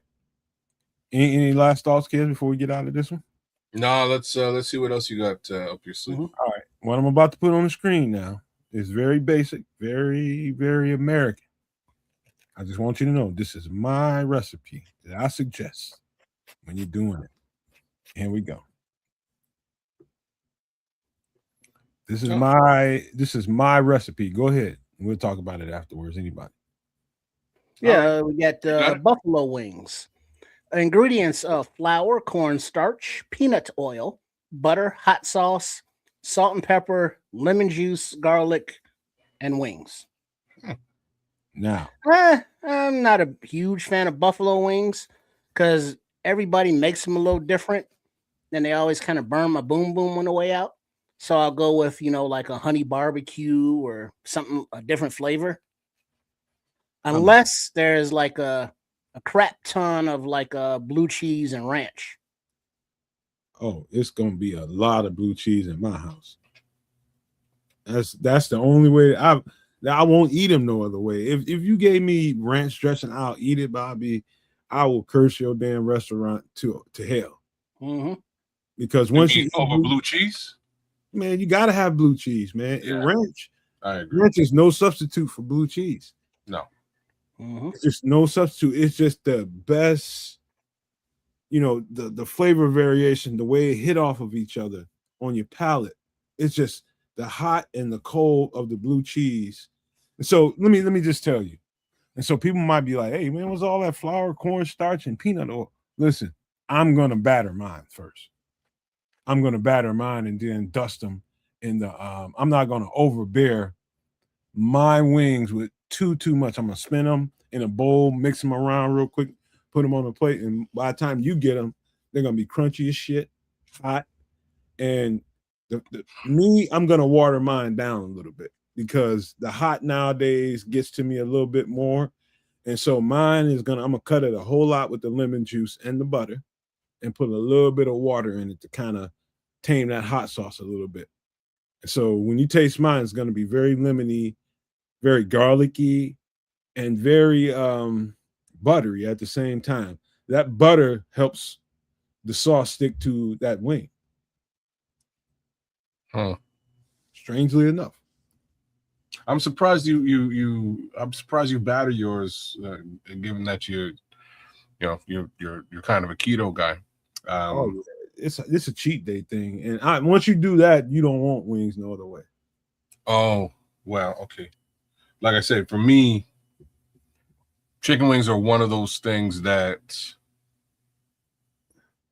Any last thoughts, kids, before we get out of this one? No, let's see what else you got up your sleeve. All right. What I'm about to put on the screen now is very basic, very, very American. I just want you to know this is my recipe that I suggest when you're doing it. Here we go. This is my recipe. Go ahead. We'll talk about it afterwards. Anybody? Yeah, right. We got buffalo wings. Ingredients of flour, cornstarch, peanut oil, butter, hot sauce, salt and pepper, lemon juice, garlic, and wings. Now, I'm not a huge fan of buffalo wings because everybody makes them a little different, and they always kind of burn my boom boom on the way out. So I'll go with like a honey barbecue or something, a different flavor. Unless there's like a crap ton of like blue cheese and ranch. Oh, it's gonna be a lot of blue cheese in my house. That's the only way I won't eat them no other way. If you gave me ranch dressing, I'll eat it, Bobby. I will curse your damn restaurant to hell. Mm-hmm. Because once you eat over blue cheese, man, you gotta have blue cheese, man. Yeah. And ranch, I agree. Ranch is no substitute for blue cheese. No. Mm-hmm. It's just no substitute. It's just the best, the flavor variation, the way it hit off of each other on your palate. It's just the hot and the cold of the blue cheese. And so let me just tell you. And so people might be like, hey, man, what's all that flour, cornstarch, and peanut oil? Listen, I'm gonna batter mine first. I'm gonna batter mine and then dust them in the I'm not gonna overbear my wings with too much. I'm gonna spin them in a bowl, mix them around real quick, put them on a plate, and by the time you get them, they're gonna be crunchy as shit, hot. And I'm gonna water mine down a little bit because the hot nowadays gets to me a little bit more. And so mine I'm gonna cut it a whole lot with the lemon juice and the butter and put a little bit of water in it to kind of tame that hot sauce a little bit. So when you taste mine, it's gonna be very lemony, very garlicky, and very buttery at the same time. That butter helps the sauce stick to that wing. Huh. Strangely enough. I'm surprised I'm surprised you batter yours, given that you're kind of a keto guy. It's a cheat day thing, and once you do that, you don't want wings no other way. Oh well, okay. Like I said, for me, chicken wings are one of those things that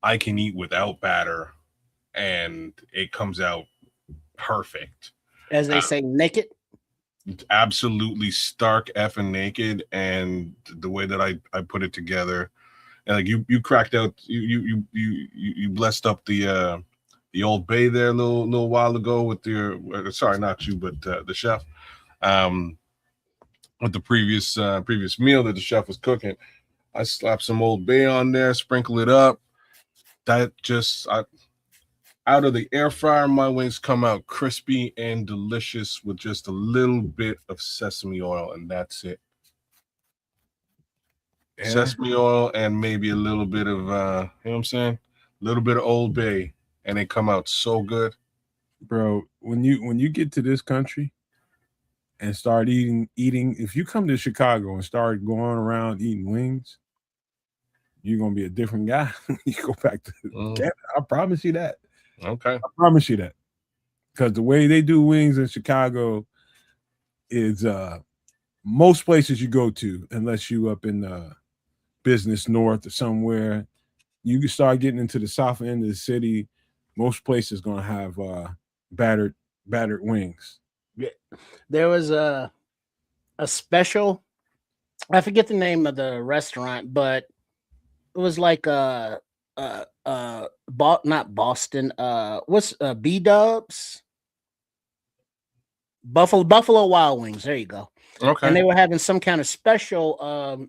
I can eat without batter, and it comes out perfect. As they say, naked. Absolutely stark effing naked, and the way that I put it together, and like you cracked out, you blessed up the Old Bay there a little while ago with your sorry, not you, but the chef, with the previous meal that the chef was cooking. I slapped some Old Bay on there, sprinkle it up. That just out of the air fryer, my wings come out crispy and delicious with just a little bit of sesame oil, and that's it. Yeah. Sesame oil and maybe a little bit of, you know what I'm saying? A little bit of Old Bay, and they come out so good. Bro, when you get to this country and start eating, if you come to Chicago and start going around eating wings, you're going to be a different guy when you go back to Canada. I promise you that. Okay. I promise you that. Because the way they do wings in Chicago is most places you go to, unless you up in Business North or somewhere, you can start getting into the south end of the city. Most places going to have battered wings. Yeah. There was a special, I forget the name of the restaurant, but it was like not Boston. What's B-Dubs? Buffalo Wild Wings. There you go. Okay. And they were having some kind of special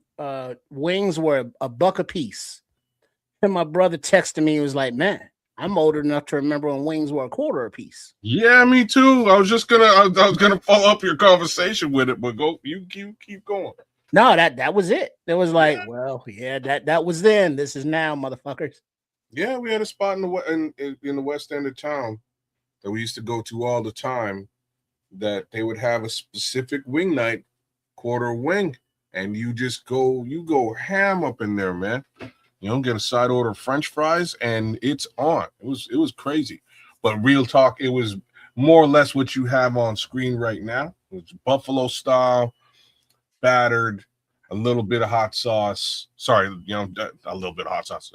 wings were a buck a piece. And my brother texted me, he was like, man, I'm old enough to remember when wings were a quarter a piece. Yeah, me too. I was gonna follow up your conversation with it, but you keep going. No, that was it. It was like, well, yeah, that was then. This is now, motherfuckers. Yeah, we had a spot in the west end of town that we used to go to all the time. That they would have a specific wing night, quarter wing, and you go ham up in there, man. You don't get a side order of French fries, and it's on. It was crazy, but real talk, it was more or less what you have on screen right now. It's buffalo style, battered, a little bit of hot sauce. Sorry, a little bit of hot sauce.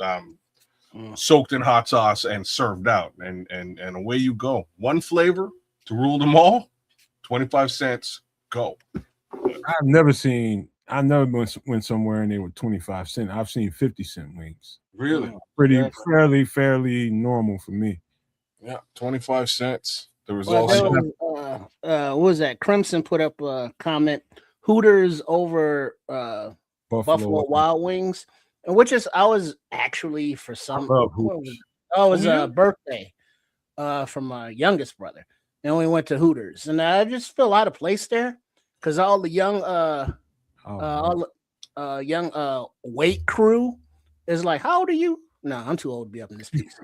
Soaked in hot sauce and served out, and away you go. One flavor to rule them all. 25 cents. Go. I've never went somewhere and they were 25 cents. I've seen 50-cent wings. Really? Fairly normal for me. Yeah, 25 cents. There was what was that? Crimson put up a comment. Hooters over Buffalo Wild Wings, and I was actually for some. It was a birthday from my youngest brother, and we went to Hooters, and I just feel out of place there because all the young weight crew is like, how old are you? No, I'm too old to be up in this piece.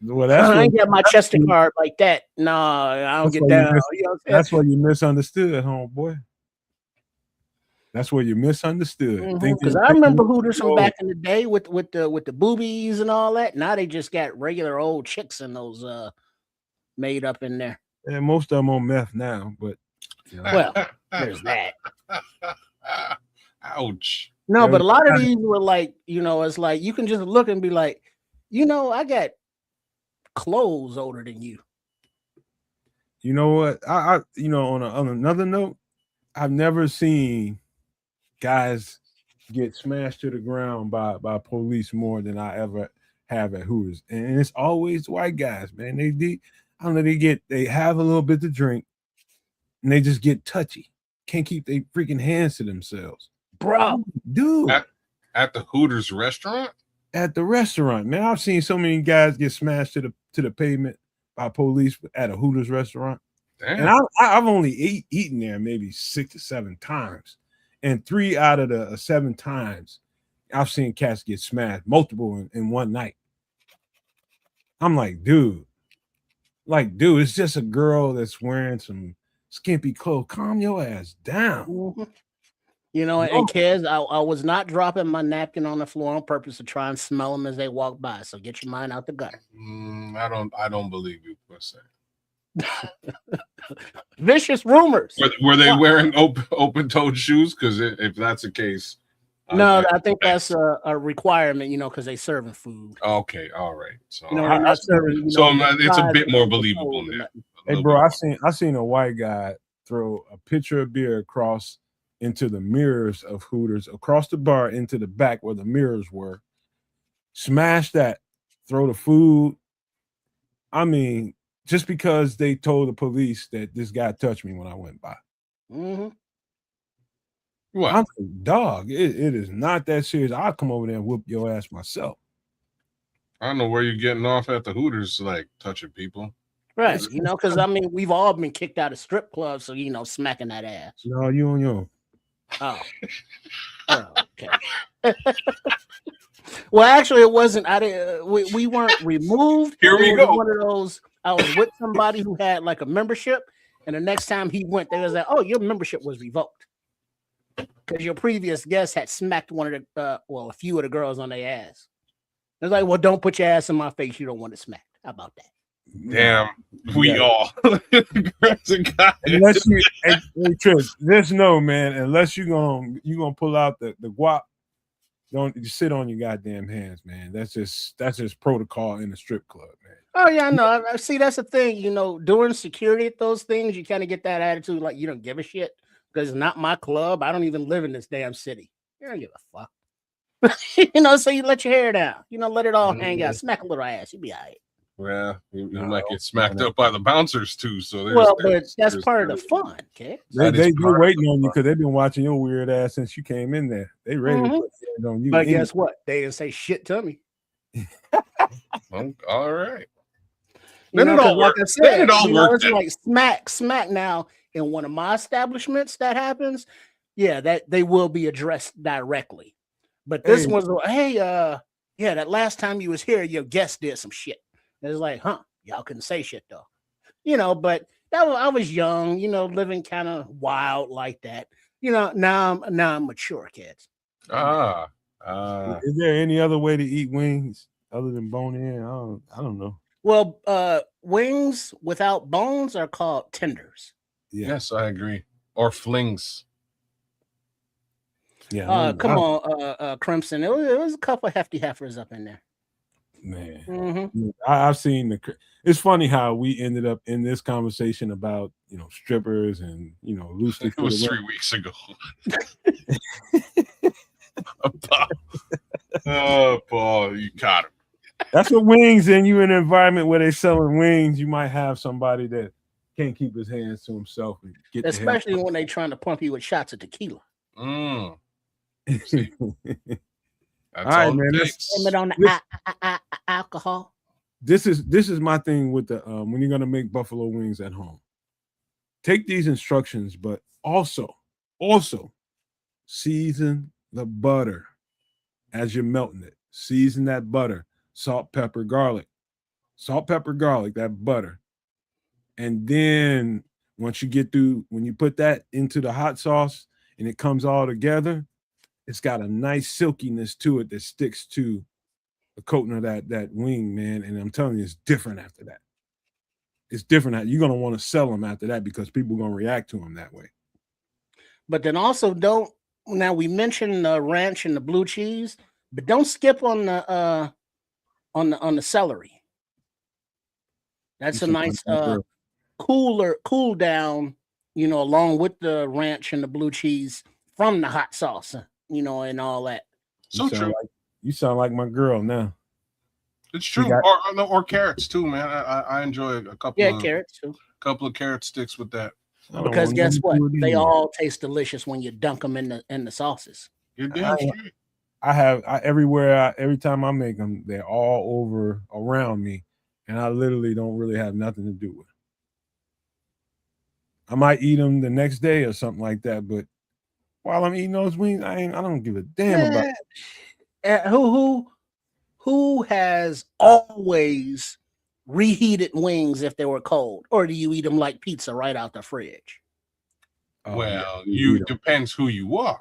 Well, I ain't got my Chester card like that. No, I don't get down. That's why you misunderstood, homeboy. That's where you misunderstood. Because I remember Hooters from back in the day with the boobies and all that. Now they just got regular old chicks in those made up in there. And most of them on meth now, but well, there's that. Ouch. No, but a lot of these were like, it's like you can just look and be like, I got clothes older than you. You know what? I on another note, I've never seen guys get smashed to the ground by police more than I ever have at Hooters, and it's always white guys, man. They have a little bit to drink, and they just get touchy. Can't keep their freaking hands to themselves, bro. Dude, at the Hooters restaurant. At the restaurant, man, I've seen so many guys get smashed to the pavement by police at a Hooters restaurant. Damn. And I've only eaten there maybe 6 to 7 times, and 3 out of the 7 times I've seen cats get smashed, multiple in one night. I'm like, dude, it's just a girl that's wearing some skimpy clothes. Calm your ass down. And Kez, I was not dropping my napkin on the floor on purpose to try and smell them as they walk by. So get your mind out the gutter. I don't believe you per se. Vicious rumors. Were they wearing open-toed shoes? Because if that's the case, no, I think that's a requirement. Because they serving food. Okay, all right. So it's a bit more believable now. Hey, bro, I seen a white guy throw a pitcher of beer across into the mirrors of Hooters, across the bar into the back where the mirrors were. Smash that, throw the food. I mean, just because they told the police that this guy touched me when I went by. What? I'm like, dog, it is not that serious. I'll come over there and whoop your ass myself. I don't know where you're getting off at the Hooters, like touching people. Right. Because we've all been kicked out of strip clubs, so smacking that ass. No, you on your own. Oh, okay. Well, actually, it wasn't. We weren't removed. Here we go. One of those. I was with somebody who had like a membership, and the next time he went, they was like, "Oh, your membership was revoked because your previous guest had smacked one of a few of the girls on their ass." It's like, "Well, don't put your ass in my face. You don't want it smacked. How about that?" Damn, we all. Unless you, hey, Trish, just know, man. Unless you gonna pull out the guap, don't sit on your goddamn hands, man. That's just protocol in the strip club, man. Oh yeah, no. I see. That's the thing. During security at those things, you kind of get that attitude, like you don't give a shit because it's not my club. I don't even live in this damn city. You don't give a fuck. So you let your hair down. Let it all hang out. Smack a little ass. You'll be all right. Yeah, you might get smacked up by the bouncers too. So but that's part of the fun, okay? They're waiting on you because they've been watching your weird ass since you came in there. They ready to put hands on you. But guess what? They didn't say shit to me. Well, all right. Then it all worked. Then it all worked. It's like smack now. In one of my establishments that happens, that they will be addressed directly. But this one's that last time you was here, your guest did some shit. It's like, y'all couldn't say shit though. But I was young, living kind of wild like that. Now I'm mature, kids. Is there any other way to eat wings other than bone in? I don't know. Well, wings without bones are called tenders. Yeah. Yes, I agree. Or flings. Yeah. Come on, Crimson. It was a couple of hefty heifers up in there. Man, I've seen it's funny how we ended up in this conversation about strippers and loosely. It was 3 weeks ago. Paul, you caught him. That's what wings. And you in an environment where they're selling wings, you might have somebody that can't keep his hands to himself and get especially when they're trying to pump you with shots of tequila. All right, man. Limit on the alcohol. This is my thing with the when you're gonna make buffalo wings at home. Take these instructions, but also season the butter as you're melting it. Season that butter, salt, pepper, garlic, that butter. And then once you get through, when you put that into the hot sauce and it comes all together, it's got a nice silkiness to it that sticks to the coating of that wing, man. And I'm telling you, it's different after that. It's different. You're going to want to sell them after that because people are going to react to them that way. But then also now we mentioned the ranch and the blue cheese, but don't skip on the celery. That's a nice cool down, along with the ranch and the blue cheese from the hot sauce, and all that. So true. You sound like my girl now. It's true. Or carrots too, man. I enjoy a couple. Yeah, carrots too. Couple of carrot sticks with that. Because guess what? They all taste delicious when you dunk them in the sauces. You're damn straight. Every time I make them, they're all over around me, and I literally don't really have nothing to do with it. I might eat them the next day or something like that, but while I'm eating those wings, I don't give a damn about it. Who has always reheated wings if they were cold, or do you eat them like pizza right out the fridge? Well, depends who you are.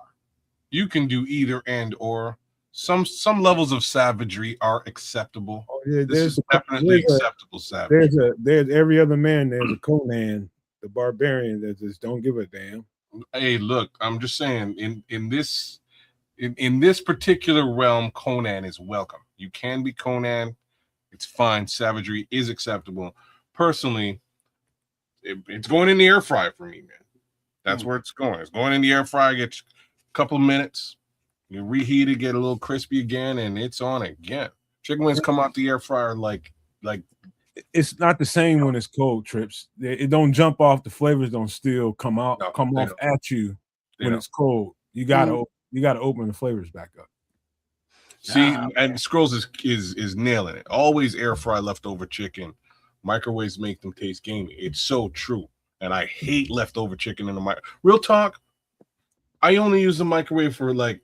You can do either and or. Some levels of savagery are acceptable. Oh, yeah, this is definitely acceptable savage. There's every other man. There's a Conan, the barbarian, that just don't give a damn. Hey, look, I'm just saying, in this particular realm, Conan is welcome. You can be Conan. It's fine. Savagery is acceptable. Personally, it's going in the air fryer for me, man. That's where it's going. It's going in the air fryer. Get a couple of minutes. You reheat it, get a little crispy again, and it's on again. Chicken wings come out the air fryer like. It's not the same when it's cold, Trips. It don't jump off. The flavors don't still come off at you when it's cold. You gotta open the flavors back up. See, and Scrolls is nailing it. Always air fry leftover chicken. Microwaves make them taste gamey. It's so true. And I hate leftover chicken in the microwave. Real talk, I only use the microwave for like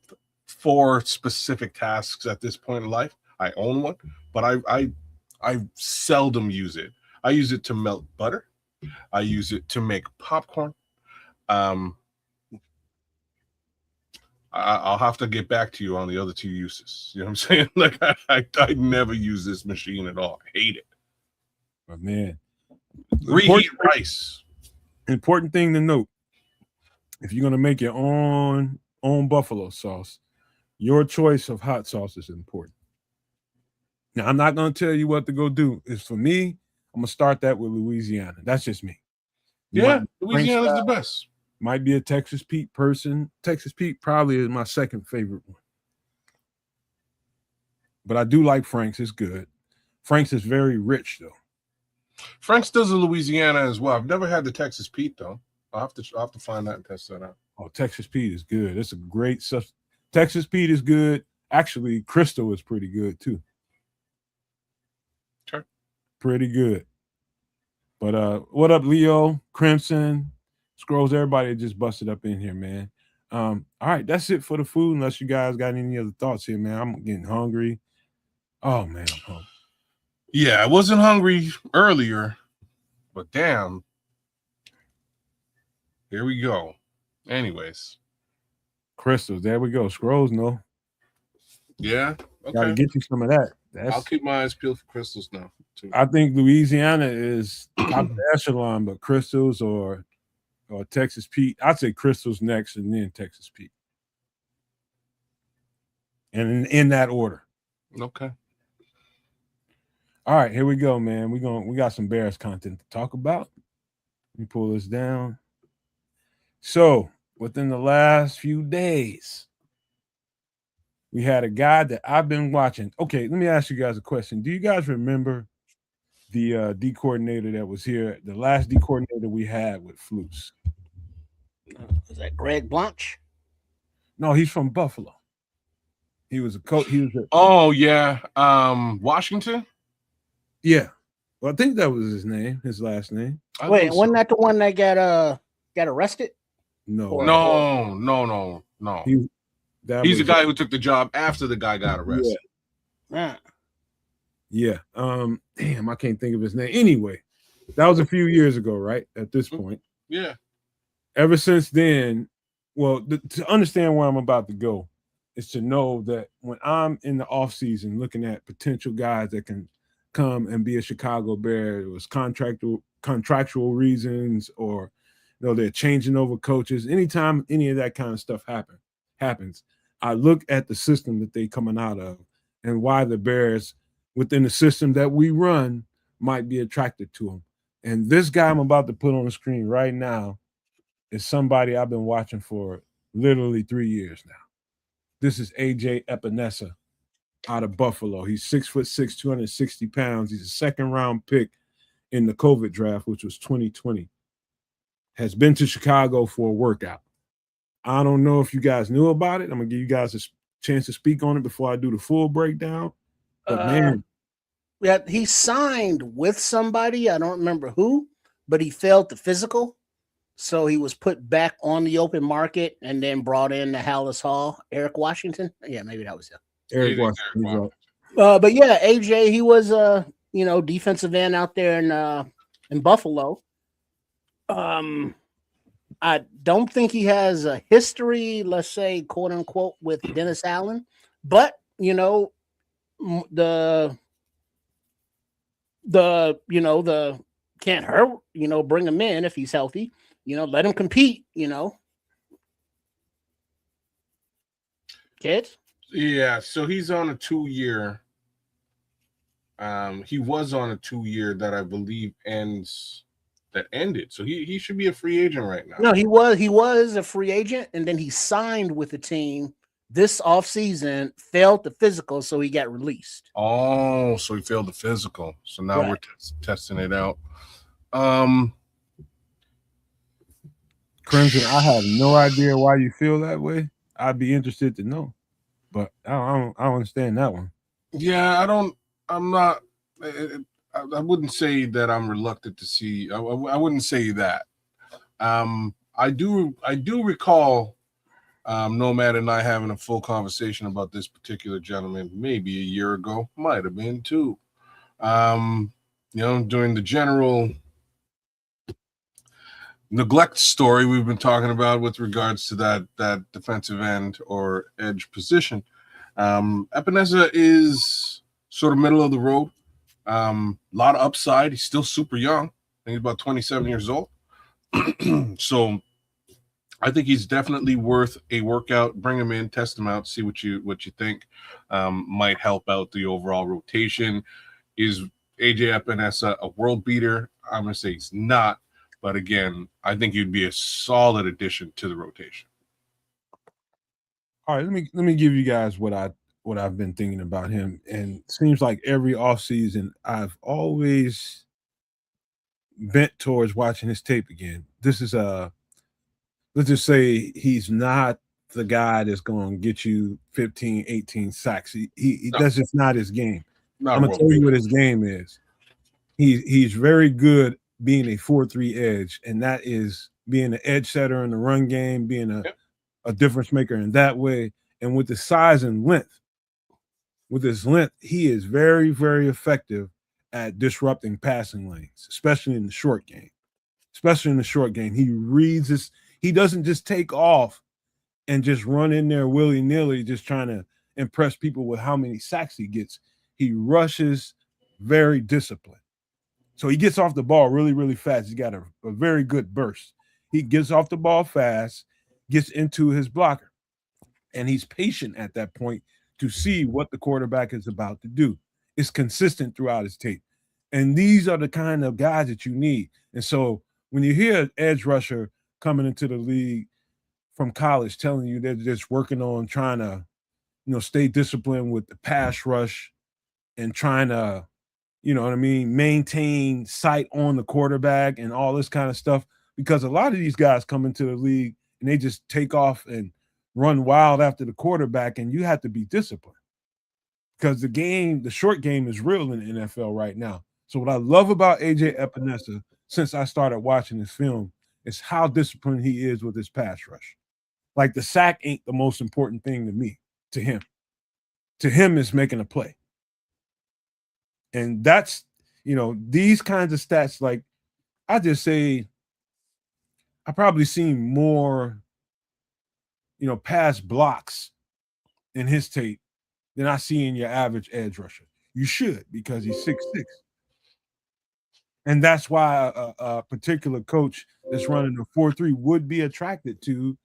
4 specific tasks at this point in life. I own one, but I seldom use it. I use it to melt butter. I use it to make popcorn. I'll have to get back to you on the other 2 uses. You know what I'm saying? Like I never use this machine at all. I hate it. But man, reheat rice. Important thing to note: if you're gonna make your own buffalo sauce, your choice of hot sauce is important. Now, I'm not gonna tell you what to go do. It's for me. I'm gonna start that with Louisiana. That's just me. Louisiana's the best. Might be a Texas Pete person. Texas Pete probably is my second favorite one. But I do like Frank's. It's good. Frank's is very rich though. Frank's does a Louisiana as well. I've never had the Texas Pete though. I'll have to find that and test that out. Oh, Texas Pete is good. It's a great stuff. Texas Pete is good. Actually, Crystal is pretty good too. Sure. Pretty good. But what up, Leo, Crimson, Scrolls, everybody just busted up in here, man. All right, that's it for the food, unless you guys got any other thoughts here, man. I'm getting hungry. Oh man, I'm hungry. Yeah, I wasn't hungry earlier, but damn. Here we go. Anyways. Crystals, there we go. Scrolls, no. Yeah. Okay. Gotta get you some of that. I'll keep my eyes peeled for crystals now, too. I think Louisiana is top of the echelon, but crystals or Texas Pete. I'd say crystals next and then Texas Pete. And in that order. Okay. All right, here we go, man. We got some Bears content to talk about. Let me pull this down. So, within the last few days, we had a guy that I've been watching. Okay, let me ask you guys a question. Do you guys remember the D coordinator that was here, the last D coordinator we had with Flus? Was that Greg Blanche? No, he's from Buffalo. He was a coach. Oh, yeah. Washington? Yeah. Well, I think that was his name, his last name. Wait, wasn't that the one that got arrested? No. No. He's the guy who took the job after the guy got arrested. Yeah. Damn, I can't think of his name. Anyway, that was a few years ago, right? At this point. Yeah. Ever since then, well, to understand where I'm about to go is to know that when I'm in the off season looking at potential guys that can come and be a Chicago Bear, it was contractual reasons, or they're changing over coaches. Anytime any of that kind of stuff happens, I look at the system that they coming out of and why the Bears within the system that we run might be attracted to them. And this guy I'm about to put on the screen right now is somebody I've been watching for literally 3 years now. This is AJ Epinesa out of Buffalo. He's 6'6", 260 pounds. He's a second-round pick in the COVID draft, which was 2020. Has been to Chicago for a workout. I don't know if you guys knew about it. I'm going to give you guys a chance to speak on it before I do the full breakdown. But man. Yeah, he signed with somebody. I don't remember who, but he failed the physical. So he was put back on the open market and then brought in to Hallis Hall. Eric Washington. Yeah, maybe that was him. Eric Washington. But yeah, AJ, he was defensive end out there in Buffalo. I don't think he has a history, let's say, quote unquote, with Dennis Allen, but the can't hurt, bring him in if he's healthy, let him compete, Kids. Yeah, so he's on a 2-year. He was on a 2-year that I believe ended. So he should be a free agent right now. No, he was a free agent, and then he signed with the team this offseason, failed the physical, so he got released. Oh, so he failed the physical. So now we're testing it out. Crimson, I have no idea why you feel that way. I'd be interested to know, but I don't understand that one. Yeah, I wouldn't say that I'm reluctant to see. I wouldn't say that. I do recall Nomad and I having a full conversation about this particular gentleman maybe a year ago. Might have been too. During the general neglect story we've been talking about with regards to that defensive end or edge position. Epinesa is sort of middle of the road. A lot of upside. He's still super young. I think he's about 27 years old. So I think he's definitely worth a workout. Bring him in, test him out, see what you think might help out the overall rotation. Is AJ Epinesa a world beater? I'm gonna say he's not, but again, I think he'd be a solid addition to the rotation. All right, let me give you guys what what I've been thinking about him. And it seems like every offseason, I've always bent towards watching his tape again. This is let's just say he's not the guy that's going to get you 15, 18 sacks. That's just not his game. I'm going to tell you what his game is. He's very good being a 4-3 edge, and that is being an edge setter in the run game, being a difference maker in that way. And with the size and length, he is very, very effective at disrupting passing lanes, especially in the short game. He reads this. He doesn't just take off and just run in there willy-nilly, just trying to impress people with how many sacks he gets. He rushes very disciplined. So he gets off the ball really, really fast. He's got a very good burst. He gets off the ball fast, gets into his blocker, and he's patient at that point to see what the quarterback is about to do. It's consistent throughout his tape. And these are the kind of guys that you need. And so when you hear an edge rusher coming into the league from college telling you they're just working on trying to, stay disciplined with the pass rush and trying to, maintain sight on the quarterback and all this kind of stuff, because a lot of these guys come into the league and they just take off and run wild after the quarterback, and you have to be disciplined because the short game is real in the NFL right now. So what I love about AJ Epinesa, since I started watching this film, is how disciplined he is with his pass rush. Like, the sack ain't the most important thing to him. To him, it's making a play. And that's, these kinds of stats, like, I just say I probably seen more, pass blocks in his tape than I see in your average edge rusher. You should, because he's 6'6". And that's why a particular coach that's running a 4-3 would be attracted to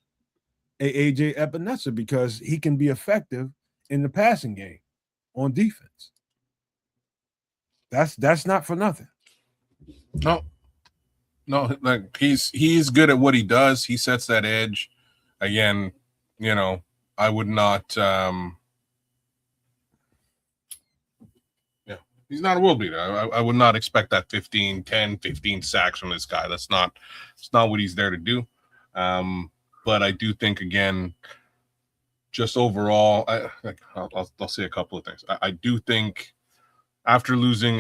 a AJ Epinesa, because he can be effective in the passing game on defense. That's not for nothing. No, like he's good at what he does. He sets that edge. Again, I would not he's not a world beater. I would not expect that 15 sacks from this guy. It's not what he's there to do. But I do think, again, just overall, I'll say a couple of things. I do think after losing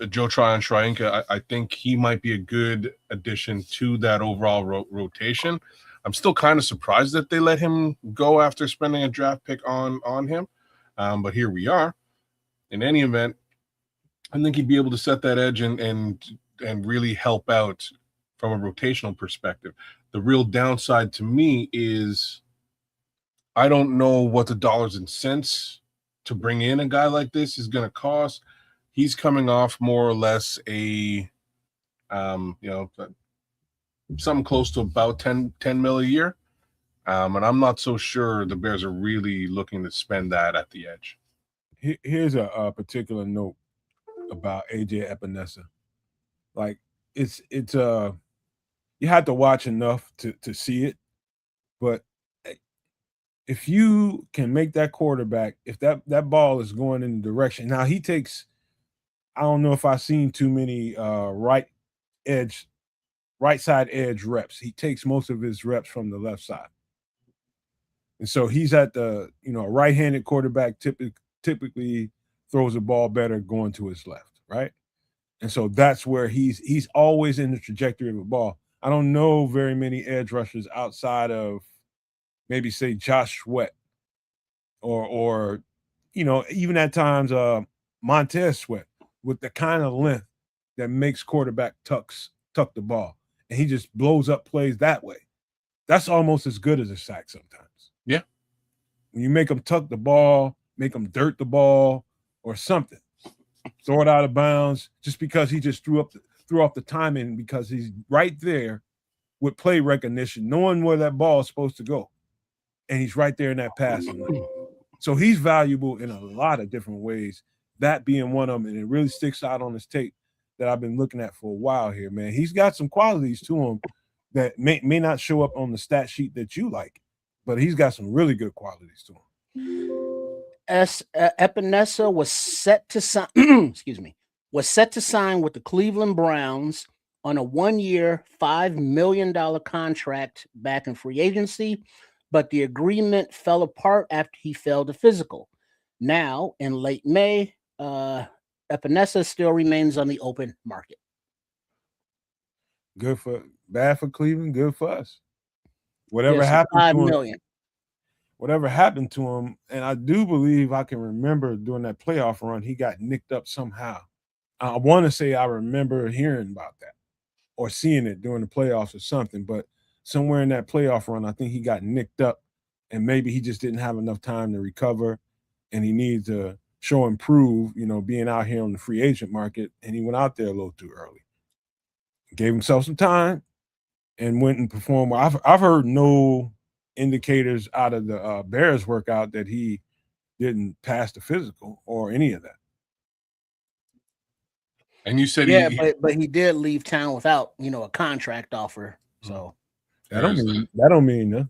Joe Tryon-Shoyinka, I think he might be a good addition to that overall rotation. I'm still kind of surprised that they let him go after spending a draft pick on him. But here we are. In any event, I think he'd be able to set that edge and really help out from a rotational perspective. The real downside to me is I don't know what the dollars and cents to bring in a guy like this is going to cost. He's coming off more or less a, something close to about 10 mil a year. And I'm not so sure the Bears are really looking to spend that at the edge. Here's a particular note about AJ Epinesa. Like, it's you have to watch enough to see it, but if you can make that quarterback, if that ball is going in the direction, now he takes, I don't know if I've seen too many right side edge reps. He takes most of his reps from the left side. And so he's at the, a right-handed quarterback typically throws the ball better going to his left, right? And so that's where he's always in the trajectory of the ball. I don't know very many edge rushers outside of maybe, say, Josh Sweat or even at times Montez Sweat, with the kind of length that makes quarterback tuck the ball. And he just blows up plays that way. That's almost as good as a sack sometimes. Yeah. When you make them tuck the ball, make them dirt the ball or something, throw it out of bounds, just because he just threw off the timing, because he's right there with play recognition, knowing where that ball is supposed to go. And he's right there in that passing lane. So he's valuable in a lot of different ways, that being one of them. And it really sticks out on his tape that I've been looking at for a while here, man. He's got some qualities to him that may not show up on the stat sheet that you like, but he's got some really good qualities to him. Epinesa was set to sign. Was set to sign with the Cleveland Browns on a 1-year, $5 million contract back in free agency, but the agreement fell apart after he failed a physical. Now, in late May, Epinesa still remains on the open market. Bad for Cleveland, good for us. Whatever happened $5 to him, million. whatever happened to him, and I do believe I can remember during that playoff run, he got nicked up somehow. I want to say I remember hearing about that or seeing it during the playoffs or something, but somewhere in that playoff run, I think he got nicked up, and maybe he just didn't have enough time to recover, and he needs to show and prove, being out here on the free agent market, and he went out there a little too early. Gave himself some time and went and performed. I've heard no indicators out of the Bears workout that he didn't pass the physical or any of that. And you said but he did leave town without, a contract offer. So that don't mean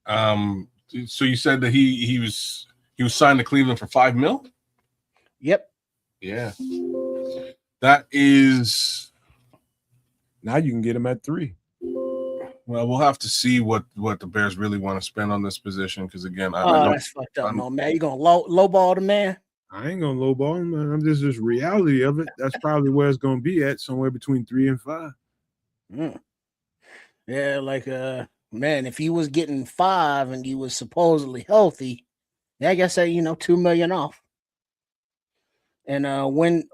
nothing. So you said that he was signed to Cleveland for $5 million? Yep. Yeah. That is. Now you can get him at $3 million. Well, we'll have to see what the Bears really want to spend on this position, because again, that's fucked up, man. You gonna lowball the man? I ain't gonna lowball him, man. I'm just reality of it. That's probably where it's gonna be at, somewhere between 3 and 5. Yeah, man, if he was getting 5 and he was supposedly healthy, I guess that $2 million off. And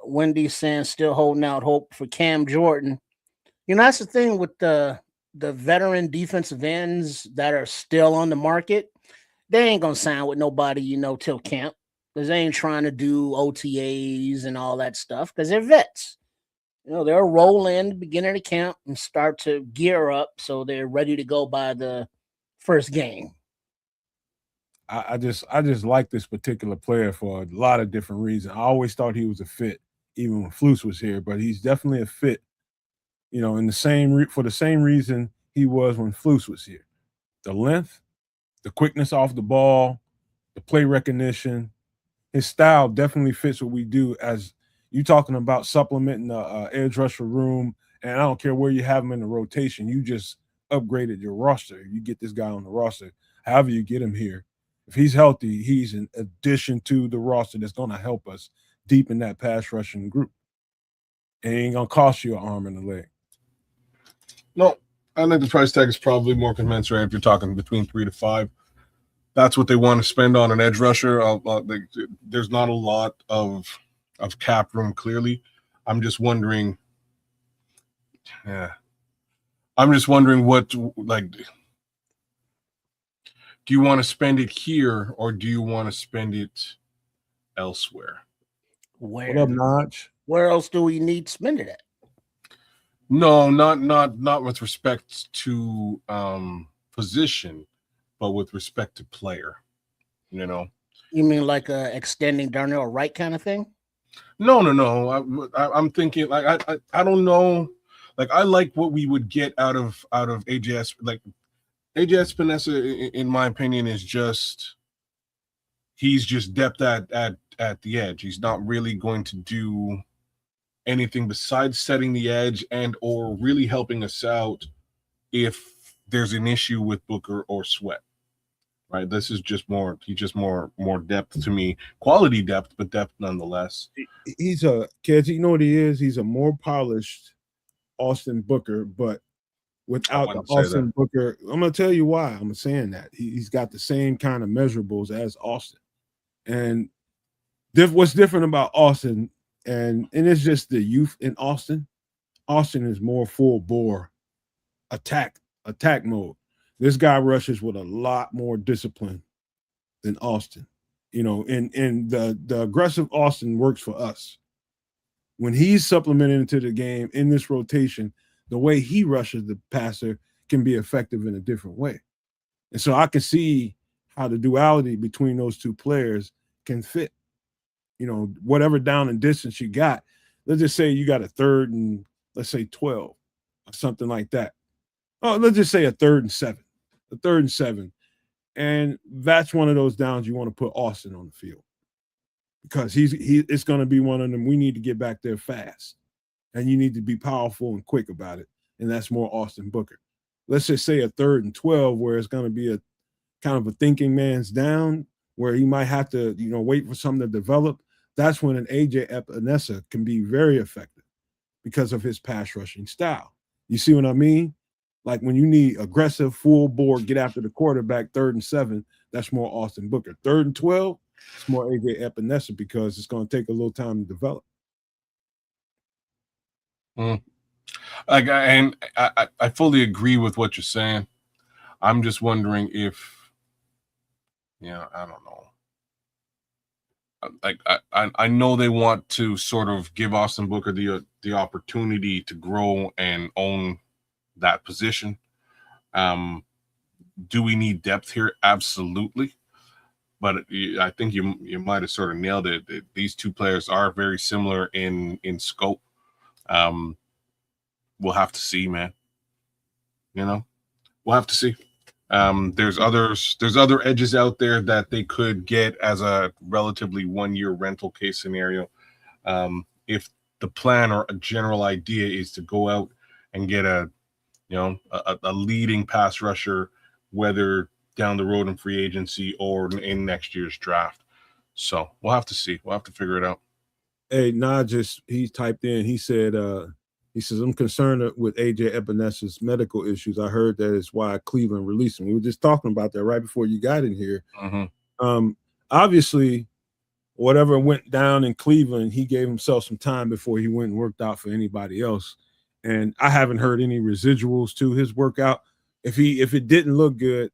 Wendy's saying still holding out hope for Cam Jordan. That's the thing with the veteran defensive ends that are still on the market. They ain't gonna sign with nobody, till camp, because they ain't trying to do OTAs and all that stuff, because they're vets. They'll roll in the beginning of camp and start to gear up so they're ready to go by the first game. I just like this particular player for a lot of different reasons. I always thought he was a fit, even when Flus was here, but he's definitely a fit. In the same reason he was when Flus was here. The length, the quickness off the ball, the play recognition, his style definitely fits what we do. As you talking about supplementing the edge rusher room, and I don't care where you have him in the rotation, you just upgraded your roster. You get this guy on the roster, however you get him here. If he's healthy, he's an addition to the roster that's going to help us deep in that pass rushing group. And it ain't going to cost you an arm and a leg. No, I think the price tag is probably more commensurate if you're talking between 3 to 5. That's what they want to spend on an edge rusher. There's not a lot of cap room, clearly. I'm just wondering what, do you want to spend it here or do you want to spend it elsewhere? Where? What up, Notch? Where else do we need to spend it at? No, not with respect to position, but with respect to player. You mean like extending Darnell Wright kind of thing? No. I'm thinking I don't know. I like what we would get out of AJS. AJ Epinesa, in my opinion, he's just depth at the edge. He's not really going to do anything besides setting the edge and or really helping us out if there's an issue with Booker or Sweat. Right? This is just more depth to me. Quality depth, but depth nonetheless. He's kids, you know what he is? He's a more polished Austin Booker, but without the Austin Booker, I'm going to tell you why I'm saying that. He's got the same kind of measurables as Austin. And what's different about Austin, and it's just the youth in Austin. Austin is more full bore attack mode. This guy rushes with a lot more discipline than Austin. And the aggressive Austin works for us. When he's supplemented into the game in this rotation, the way he rushes the passer can be effective in a different way. And so I can see how the duality between those two players can fit. Whatever down and distance you got, let's just say you got a 3rd and, let's say 12 or something like that. Oh, let's just say a 3rd and 7. A 3rd and 7. And that's one of those downs you want to put Austin on the field because it's going to be one of them. We need to get back there fast, and you need to be powerful and quick about it. And that's more Austin Booker. Let's just say a 3rd and 12 where it's going to be a kind of a thinking man's down where he might have to, wait for something to develop. That's when an AJ Epinesa can be very effective because of his pass rushing style. You see what I mean? Like when you need aggressive, full board, get after the quarterback, 3rd and 7, that's more Austin Booker. 3rd and 12, it's more AJ Epinesa because it's going to take a little time to develop. I fully agree with what you're saying. I'm just wondering if, I don't know. Like I know they want to sort of give Austin Booker the opportunity to grow and own that position. Do we need depth here? Absolutely. But I think you might have sort of nailed it. These two players are very similar in scope. We'll have to see, man. We'll have to see. There's other edges out there that they could get as a relatively 1-year rental case scenario. If the plan or a general idea is to go out and get a leading pass rusher, whether down the road in free agency or in next year's draft. So we'll have to see. We'll have to figure it out. Hey, he typed in, he said, I'm concerned with AJ Epinesa's medical issues. I heard that is why Cleveland released him. We were just talking about that right before you got in here. Mm-hmm. Obviously, whatever went down in Cleveland, he gave himself some time before he went and worked out for anybody else. And I haven't heard any residuals to his workout. If it didn't look good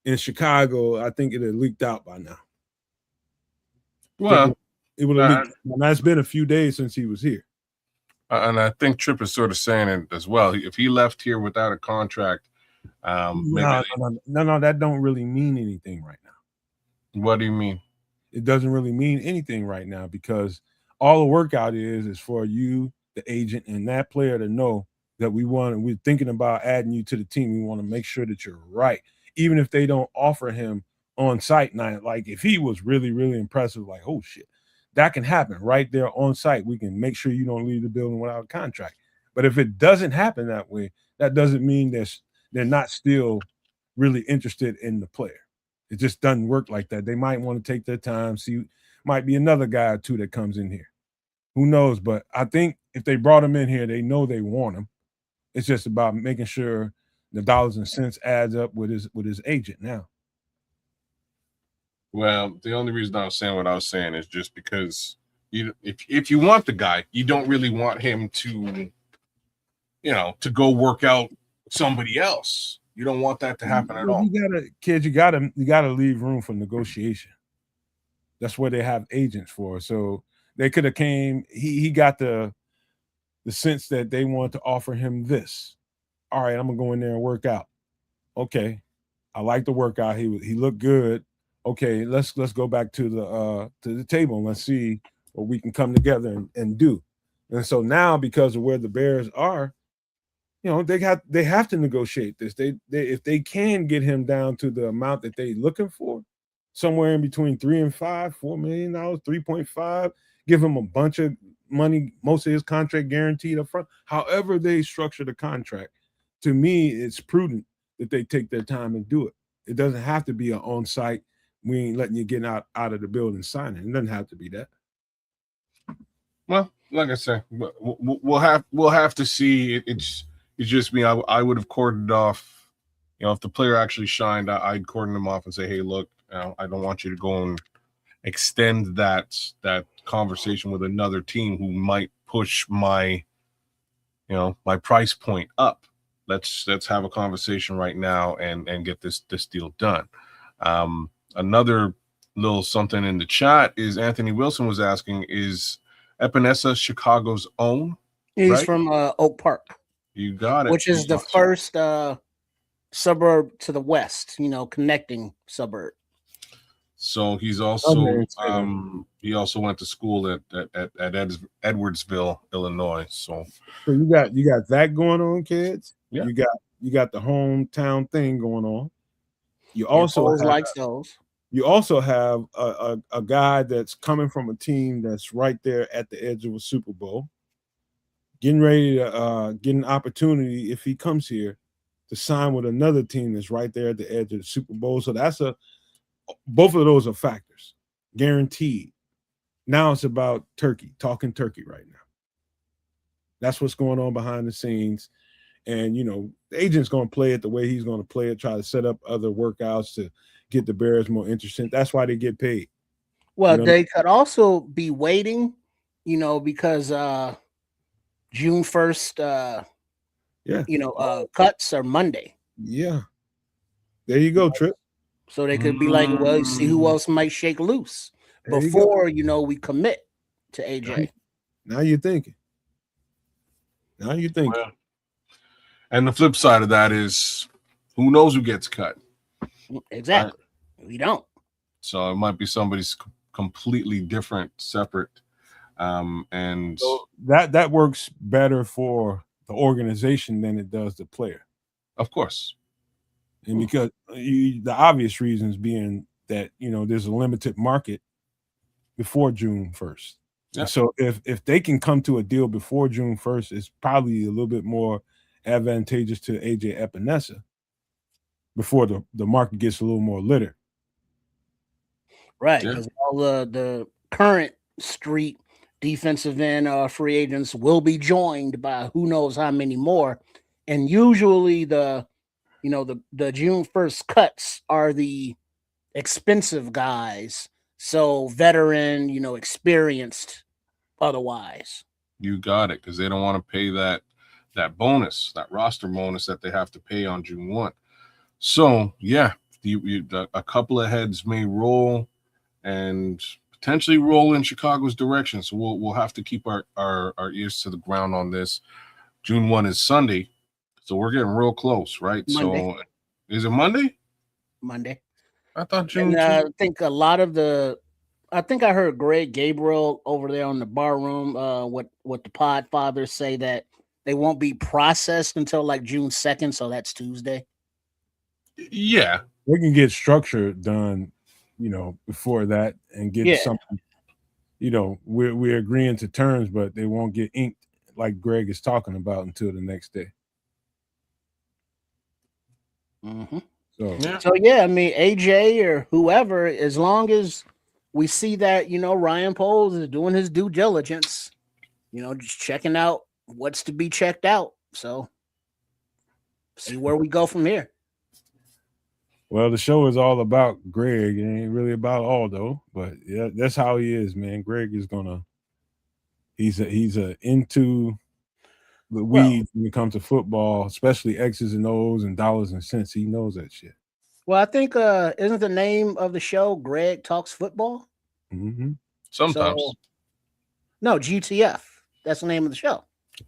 in Chicago, I think it had leaked out by now. Well, it would have leaked. Now, it's been a few days since he was here. And I think Tripp is sort of saying it as well. If he left here without a contract, no, that don't really mean anything right now. What do you mean? It doesn't really mean anything right now because all the workout is for you, the agent, and that player to know that we're thinking about adding you to the team. We want to make sure that you're right, even if they don't offer him on site now. Like if he was really, really impressive, like, oh shit, that can happen right there on site. We can make sure you don't leave the building without a contract. But if it doesn't happen that way, that doesn't mean they're not still really interested in the player. It just doesn't work like that. They might want to take their time, see, might be another guy or two that comes in here. Who knows? But I think if they brought him in here, they know they want him. It's just about making sure the dollars and cents adds up with his agent now. Well, the only reason I was saying what I was saying is just because if you want the guy, you don't really want him to, to go work out somebody else. You don't want that to happen at all. You gotta leave room for negotiation. That's what they have agents for. So they could have came. He got the sense that they want to offer him this. All right, I'm gonna go in there and work out. Okay, I like the workout. He looked good. Okay, let's go back to the table and let's see what we can come together and do. And so now, because of where the Bears are, they have to negotiate this. They if they can get him down to the amount that they're looking for, somewhere in between $3 and $4 million, 3.5, give him a bunch of money, most of his contract guaranteed up front. However they structure the contract, to me, it's prudent that they take their time and do it. It doesn't have to be an on-site. We ain't letting you get out of the building signing. It doesn't have to be that. Well, like I said, we'll have to see. It's just me. I would have cordoned off. If the player actually shined, I'd cordon him off and say, hey, look, I don't want you to go and extend that conversation with another team who might push my price point up. Let's have a conversation right now and get this deal done. Another little something in the chat is Anthony Wilson was asking, is Epinesa Chicago's own? He's right? from Oak Park. You got it. Which is the first suburb to the west, connecting suburb. So he's also he also went to school at Edwardsville, Illinois. So you got that going on, kids. Yeah. You got the hometown thing going on. You also have, likes those. you also have a guy that's coming from a team that's right there at the edge of a Super Bowl, getting ready to get an opportunity if he comes here to sign with another team that's right there at the edge of the Super Bowl. So both of those are factors, guaranteed. Now it's about talking turkey right now. That's what's going on behind the scenes. And, the agent's going to play it the way he's going to play it, try to set up other workouts to get the Bears more interesting. That's why they get paid. Well, they could also be waiting, because June 1st, cuts are Monday. Yeah. There you go, Trip. So they could be like, well, see who else might shake loose before, we commit to AJ. Now you're thinking. Well, and the flip side of that is, who knows who gets cut? Exactly. Right? We don't. So it might be somebody's completely different, separate. And so that works better for the organization than it does the player. Of course. And because the obvious reasons being that, there's a limited market before June 1st. Yeah. So if they can come to a deal before June 1st, it's probably a little bit more advantageous to AJ Epinesa before the market gets a little more littered. Right, because all the current street defensive end free agents will be joined by who knows how many more. And usually the June 1st cuts are the expensive guys. So veteran, experienced otherwise. You got it, because they don't want to pay that bonus, that roster bonus that they have to pay on June 1. So, yeah, a couple of heads may roll and potentially roll in Chicago's direction. So we'll have to keep our ears to the ground on this. June 1 is Sunday. So we're getting real close, right? Monday. So is it Monday? Monday. I thought June 2. I think I think I heard Greg Gabriel over there on the bar room, what the pod fathers say, that they won't be processed until like June 2nd. So that's Tuesday. Yeah. We can get structure done, before that and get something, we're agreeing to terms, but they won't get inked like Greg is talking about until the next day. Mm-hmm. So I mean, AJ or whoever, as long as we see that, Ryan Poles is doing his due diligence, just checking out what's to be checked out. So see where we go from here. Well, the show is all about Greg. It ain't really about Aldo, but yeah, that's how he is, man. Greg is he's into the weeds when it comes to football, especially X's and O's and dollars and cents. He knows that shit. Well, I think isn't the name of the show Greg Talks Football? Mm-hmm. Sometimes. No, GTF. That's the name of the show.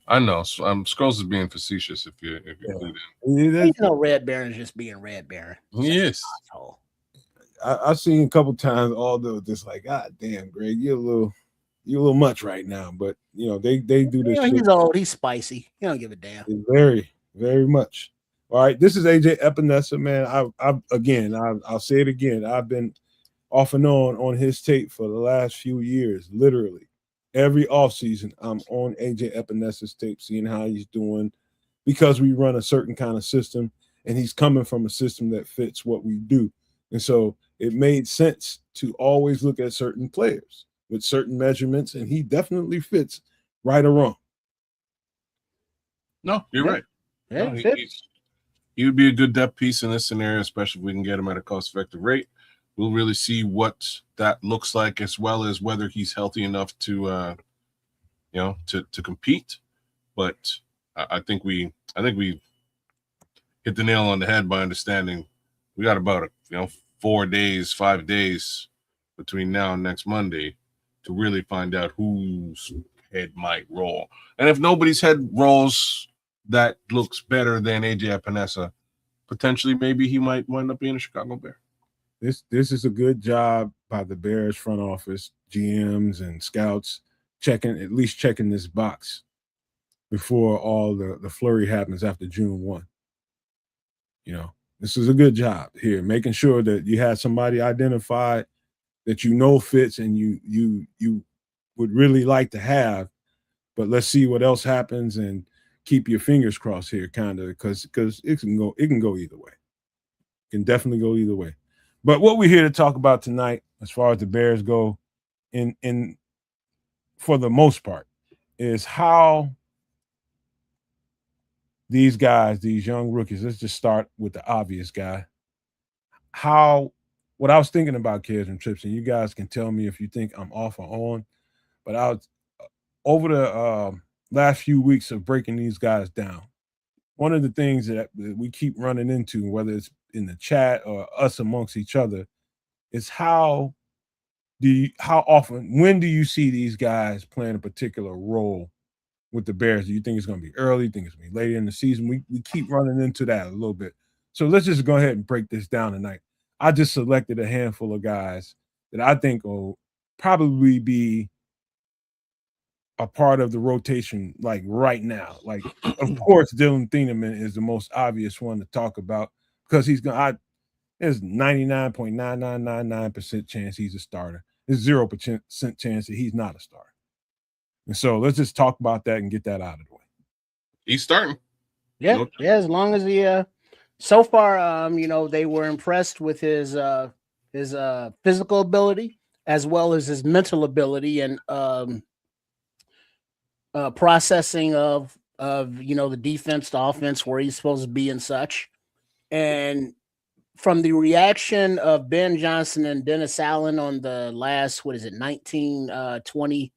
I know. Scrolls is being facetious if you Red Baron's just being Red Baron. Yes. I've seen a couple times Aldo just like, God damn, Greg, you're a little much right now. But they do this. He's old, he's spicy. You don't give a damn. Very, very much. All right, this is AJ Epinesa, man. I'll say it again. I've been off and on his tape for the last few years, literally. Every offseason, I'm on AJ Epinesa's tape, seeing how he's doing, because we run a certain kind of system, and he's coming from a system that fits what we do. And so it made sense to always look at certain players with certain measurements, and he definitely fits, right or wrong. No, you're right. Yeah, no, he would be a good depth piece in this scenario, especially if we can get him at a cost-effective rate. We'll really see what that looks like, as well as whether he's healthy enough to, to compete. But I think we hit the nail on the head by understanding we got about 5 days between now and next Monday to really find out whose head might roll. And if nobody's head rolls that looks better than AJ Epinesa, potentially maybe he might wind up being a Chicago Bear. This is a good job by the Bears front office, GMs and scouts, checking this box before all the flurry happens after June 1. This is a good job here, making sure that you had somebody identified that you know fits and you would really like to have. But let's see what else happens and keep your fingers crossed here, kind of, because it can go either way. It can definitely go either way. But what we're here to talk about tonight, as far as the Bears go, in for the most part, is how these guys, these young rookies, let's just start with the obvious guy. What I was thinking about, kids and trips, and you guys can tell me if you think I'm off or on, but I was over the last few weeks of breaking these guys down. One of the things that we keep running into, whether it's in the chat or us amongst each other, is when do you see these guys playing a particular role with the Bears? Do you think it's going to be early? Do you think it's going to be later in the season? We keep running into that a little bit. So let's just go ahead and break this down tonight. I just selected a handful of guys that I think will probably be a part of the rotation, like right now. Like, of course, Dillon Thieneman is the most obvious one to talk about because there's 99.9999% chance he's a starter. There's 0% chance that he's not a starter. And so let's just talk about that and get that out of the way. He's starting. Yeah, as long as he so far, they were impressed with his physical ability as well as his mental ability and processing of the defense, the offense, where he's supposed to be and such. And from the reaction of Ben Johnson and Dennis Allen on the last, 1920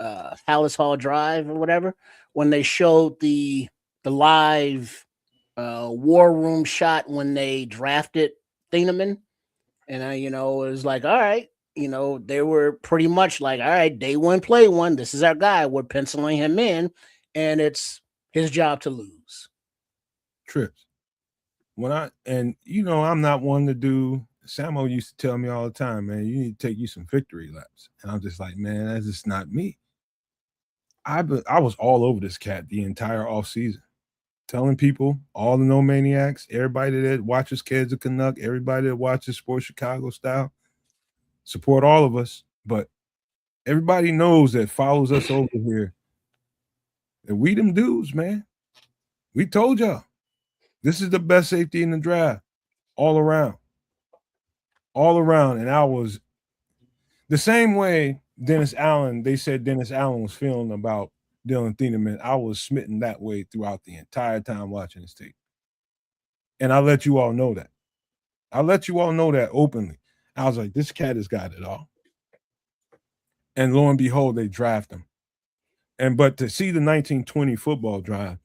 Hallis Hall Drive or whatever, when they showed the live war room shot when they drafted Thieneman, and it was like, all right, they were pretty much like, all right, day one, play one. This is our guy. We're penciling him in, and it's his job to lose. Trips. I'm not one to do. Samo used to tell me all the time, man, you need to take you some victory laps. And I'm just like, man, that's just not me. I was all over this cat the entire offseason, telling people, all the No Maniacs, everybody that watches Kids of Canuck, everybody that watches Sports Chicago Style, support all of us. But everybody knows that follows us over here that we them dudes, man. We told y'all. This is the best safety in the draft, all around. All around. And I was the same way they said Dennis Allen was feeling about Dillon Thieneman. I was smitten that way throughout the entire time watching this tape. And I let you all know that. I let you all know that openly. I was like, this cat has got it all. And lo and behold, they draft him. But to see the 1920 football drive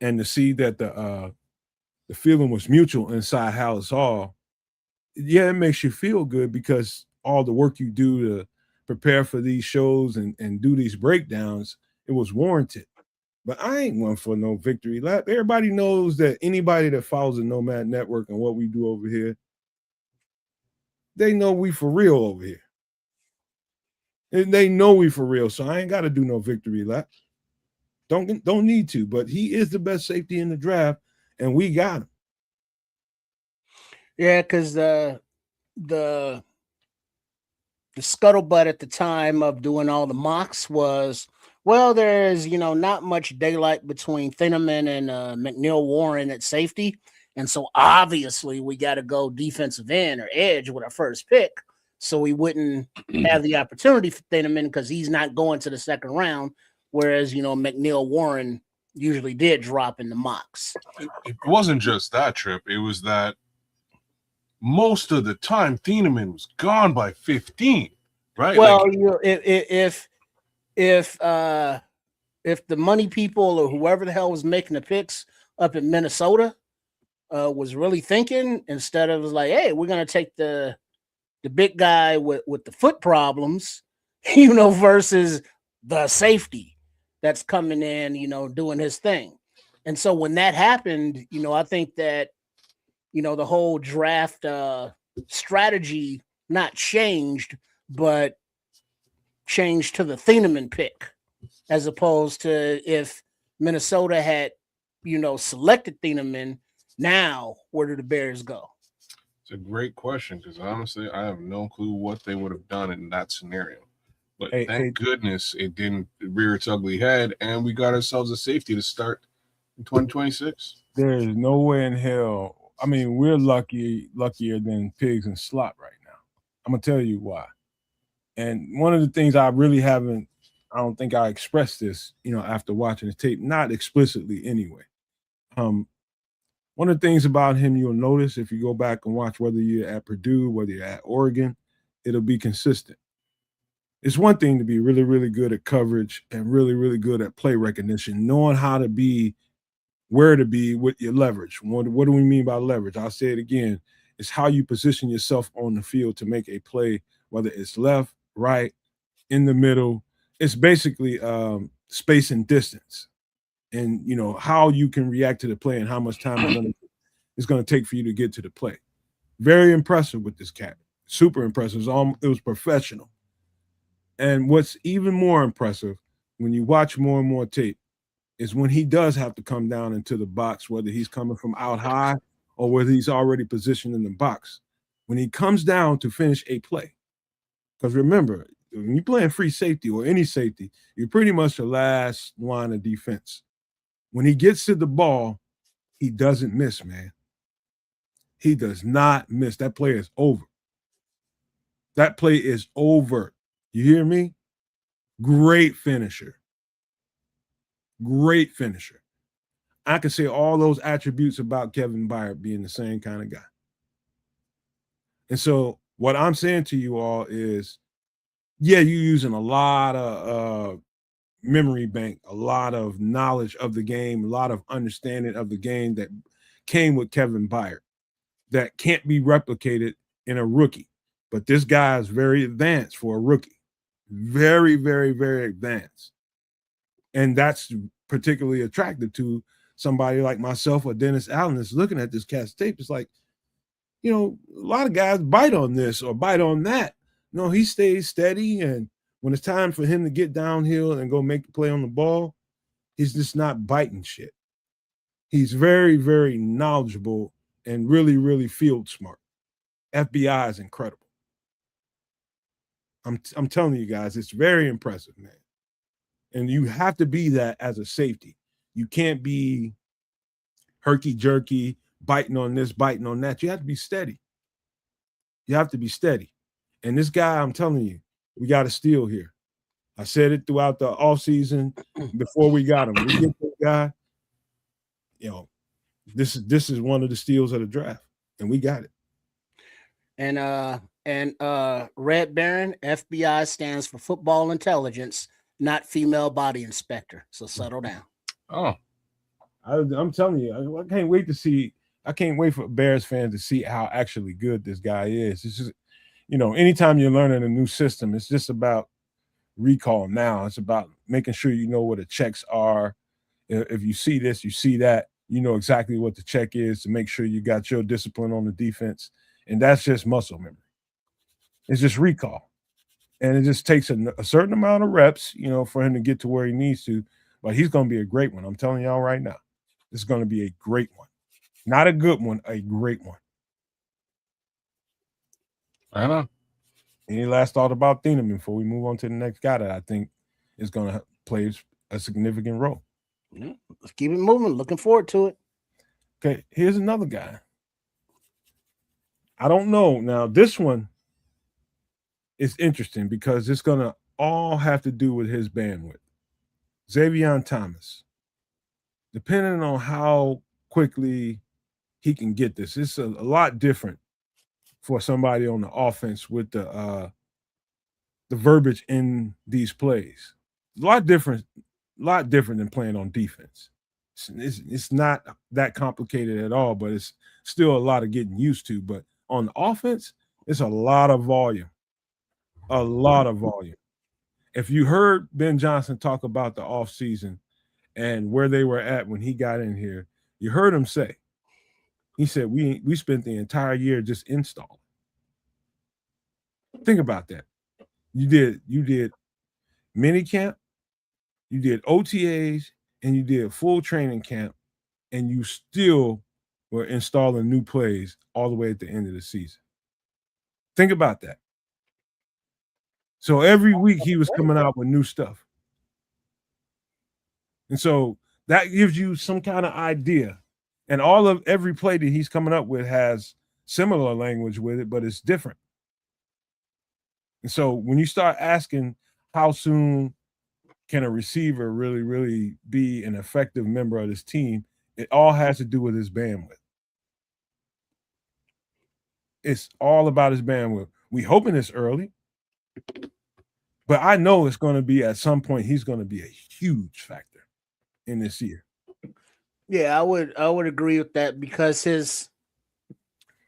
and to see that the feeling was mutual inside Hallis Hall, yeah, it makes you feel good because all the work you do to prepare for these shows and do these breakdowns, it was warranted. But I ain't one for no victory lap. Everybody knows that anybody that follows the Nomad Network and what we do over here, they know we for real over here. And they know we for real, so I ain't got to do no victory lap. Don't need to, but he is the best safety in the draft, and we got him. Yeah, because the scuttlebutt at the time of doing all the mocks was, well, there's not much daylight between Thieneman and McNeil Warren at safety, and so obviously we got to go defensive end or edge with our first pick, so we wouldn't have the opportunity for Thieneman because he's not going to the second round, whereas McNeil Warren usually did drop in the mocks. It wasn't just that, Trip. It was that most of the time Thieneman was gone by 15, right? Well, if the money people or whoever the hell was making the picks up in Minnesota was really thinking, instead of like, hey, we're gonna take the big guy with the foot problems, versus the safety that's coming in, doing his thing. And so when that happened, I think that the whole draft strategy not changed, but changed to the Thieneman pick, as opposed to if Minnesota had, selected Thieneman, Now, where do the Bears go? It's a great question because honestly, I have no clue what they would have done in that scenario. But thank goodness it didn't rear its ugly head, and we got ourselves a safety to start in 2026. There is no way in hell. I mean, we're luckier than pigs and slop right now. I'm gonna tell you why. And one of the things I really haven't, I don't think I expressed this, after watching the tape, not explicitly anyway. One of the things about him you'll notice if you go back and watch, whether you're at Purdue, whether you're at Oregon, it'll be consistent. It's one thing to be really, really good at coverage and really, really good at play recognition, knowing how to be, where to be with your leverage. What do we mean by leverage? I'll say it again. It's how you position yourself on the field to make a play, whether it's left, right, in the middle. It's basically space and distance. And, how you can react to the play and how much time it's going to take for you to get to the play. Very impressive with this cat. Super impressive. It was professional. And what's even more impressive when you watch more and more tape is when he does have to come down into the box, whether he's coming from out high or whether he's already positioned in the box. When he comes down to finish a play, because remember, when you're playing free safety or any safety, you're pretty much the last line of defense. When he gets to the ball, he doesn't miss, man. He does not miss. That play is over. That play is over. You hear me? Great finisher. Great finisher. I can say all those attributes about Kevin Byard being the same kind of guy. And so what I'm saying to you all is, yeah, you're using a lot of memory bank, a lot of knowledge of the game, a lot of understanding of the game that came with Kevin Byard that can't be replicated in a rookie. But this guy is very advanced for a rookie. Very, very, very advanced. And that's particularly attractive to somebody like myself or Dennis Allen that's looking at this cat's tape. It's like, a lot of guys bite on this or bite on that. No, he stays steady, and when it's time for him to get downhill and go make the play on the ball, he's just not biting shit. He's very, very knowledgeable and really, really field smart. FBI is incredible. I'm telling you guys, it's very impressive, man. And you have to be that as a safety. You can't be herky-jerky, biting on this, biting on that. You have to be steady. You have to be steady. And this guy, I'm telling you, we got a steal here. I said it throughout the offseason before we got him. We get this guy, this is one of the steals of the draft, and we got it. And Red Baron, FBI stands for Football Intelligence, not Female Body Inspector. So settle down. Oh, I'm telling you, I can't wait to see. I can't wait for Bears fans to see how actually good this guy is. It's just, anytime you're learning a new system, it's just about recall now. It's about making sure you know what the checks are. If you see this, you see that, you know exactly what the check is to make sure you got your discipline on the defense. And that's just muscle memory. It's just recall. And it just takes a certain amount of reps, for him to get to where he needs to. But he's going to be a great one. I'm telling y'all right now. This is going to be a great one. Not a good one, a great one. I know. Any last thought about Thieneman before we move on to the next guy that I think is going to play a significant role? Yeah, let's keep it moving. Looking forward to it. Okay, here's another guy. I don't know. Now, this one is interesting because it's going to all have to do with his bandwidth. Xavier Thomas. Depending on how quickly he can get this, it's a lot different for somebody on the offense with the verbiage in these plays. A lot different than playing on defense. It's not that complicated at all, but it's still a lot of getting used to. But on the offense, it's a lot of volume. A lot of volume. If you heard Ben Johnson talk about the offseason and where they were at when he got in here, you heard him say, he said, we spent the entire year just installing. Think about that. You did mini camp, you did OTAs, and you did full training camp, and you still were installing new plays all the way at the end of the season. Think about that. So every week he was coming out with new stuff. And so that gives you some kind of idea. And every play that he's coming up with has similar language with it, but it's different. And so when you start asking how soon can a receiver really, really be an effective member of this team, it all has to do with his bandwidth. It's all about his bandwidth. We hoping it's early, but I know it's going to be at some point. He's going to be a huge factor in this year. Yeah, I would agree with that because his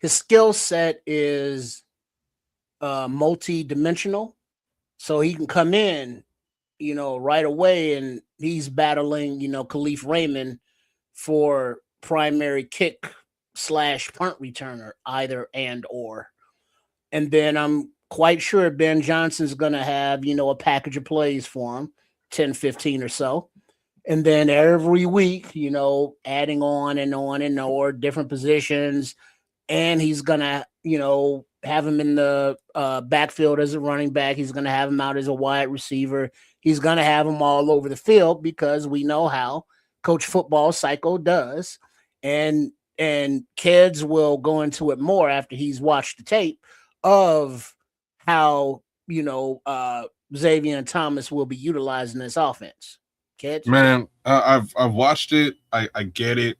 skill set is multi-dimensional, so he can come in, right away, and he's battling, Khalif Raymond for primary kick / punt returner, either or. And then I'm quite sure Ben Johnson's going to have, a package of plays for him, 10, 15 or so. And then every week, adding on and or different positions. And he's going to, have him in the backfield as a running back. He's going to have him out as a wide receiver. He's going to have him all over the field because we know how Coach Football Psycho does. And kids will go into it more after he's watched the tape of how, Xavier and Thomas will be utilizing this offense. Kids? Man, I've watched it. I get it.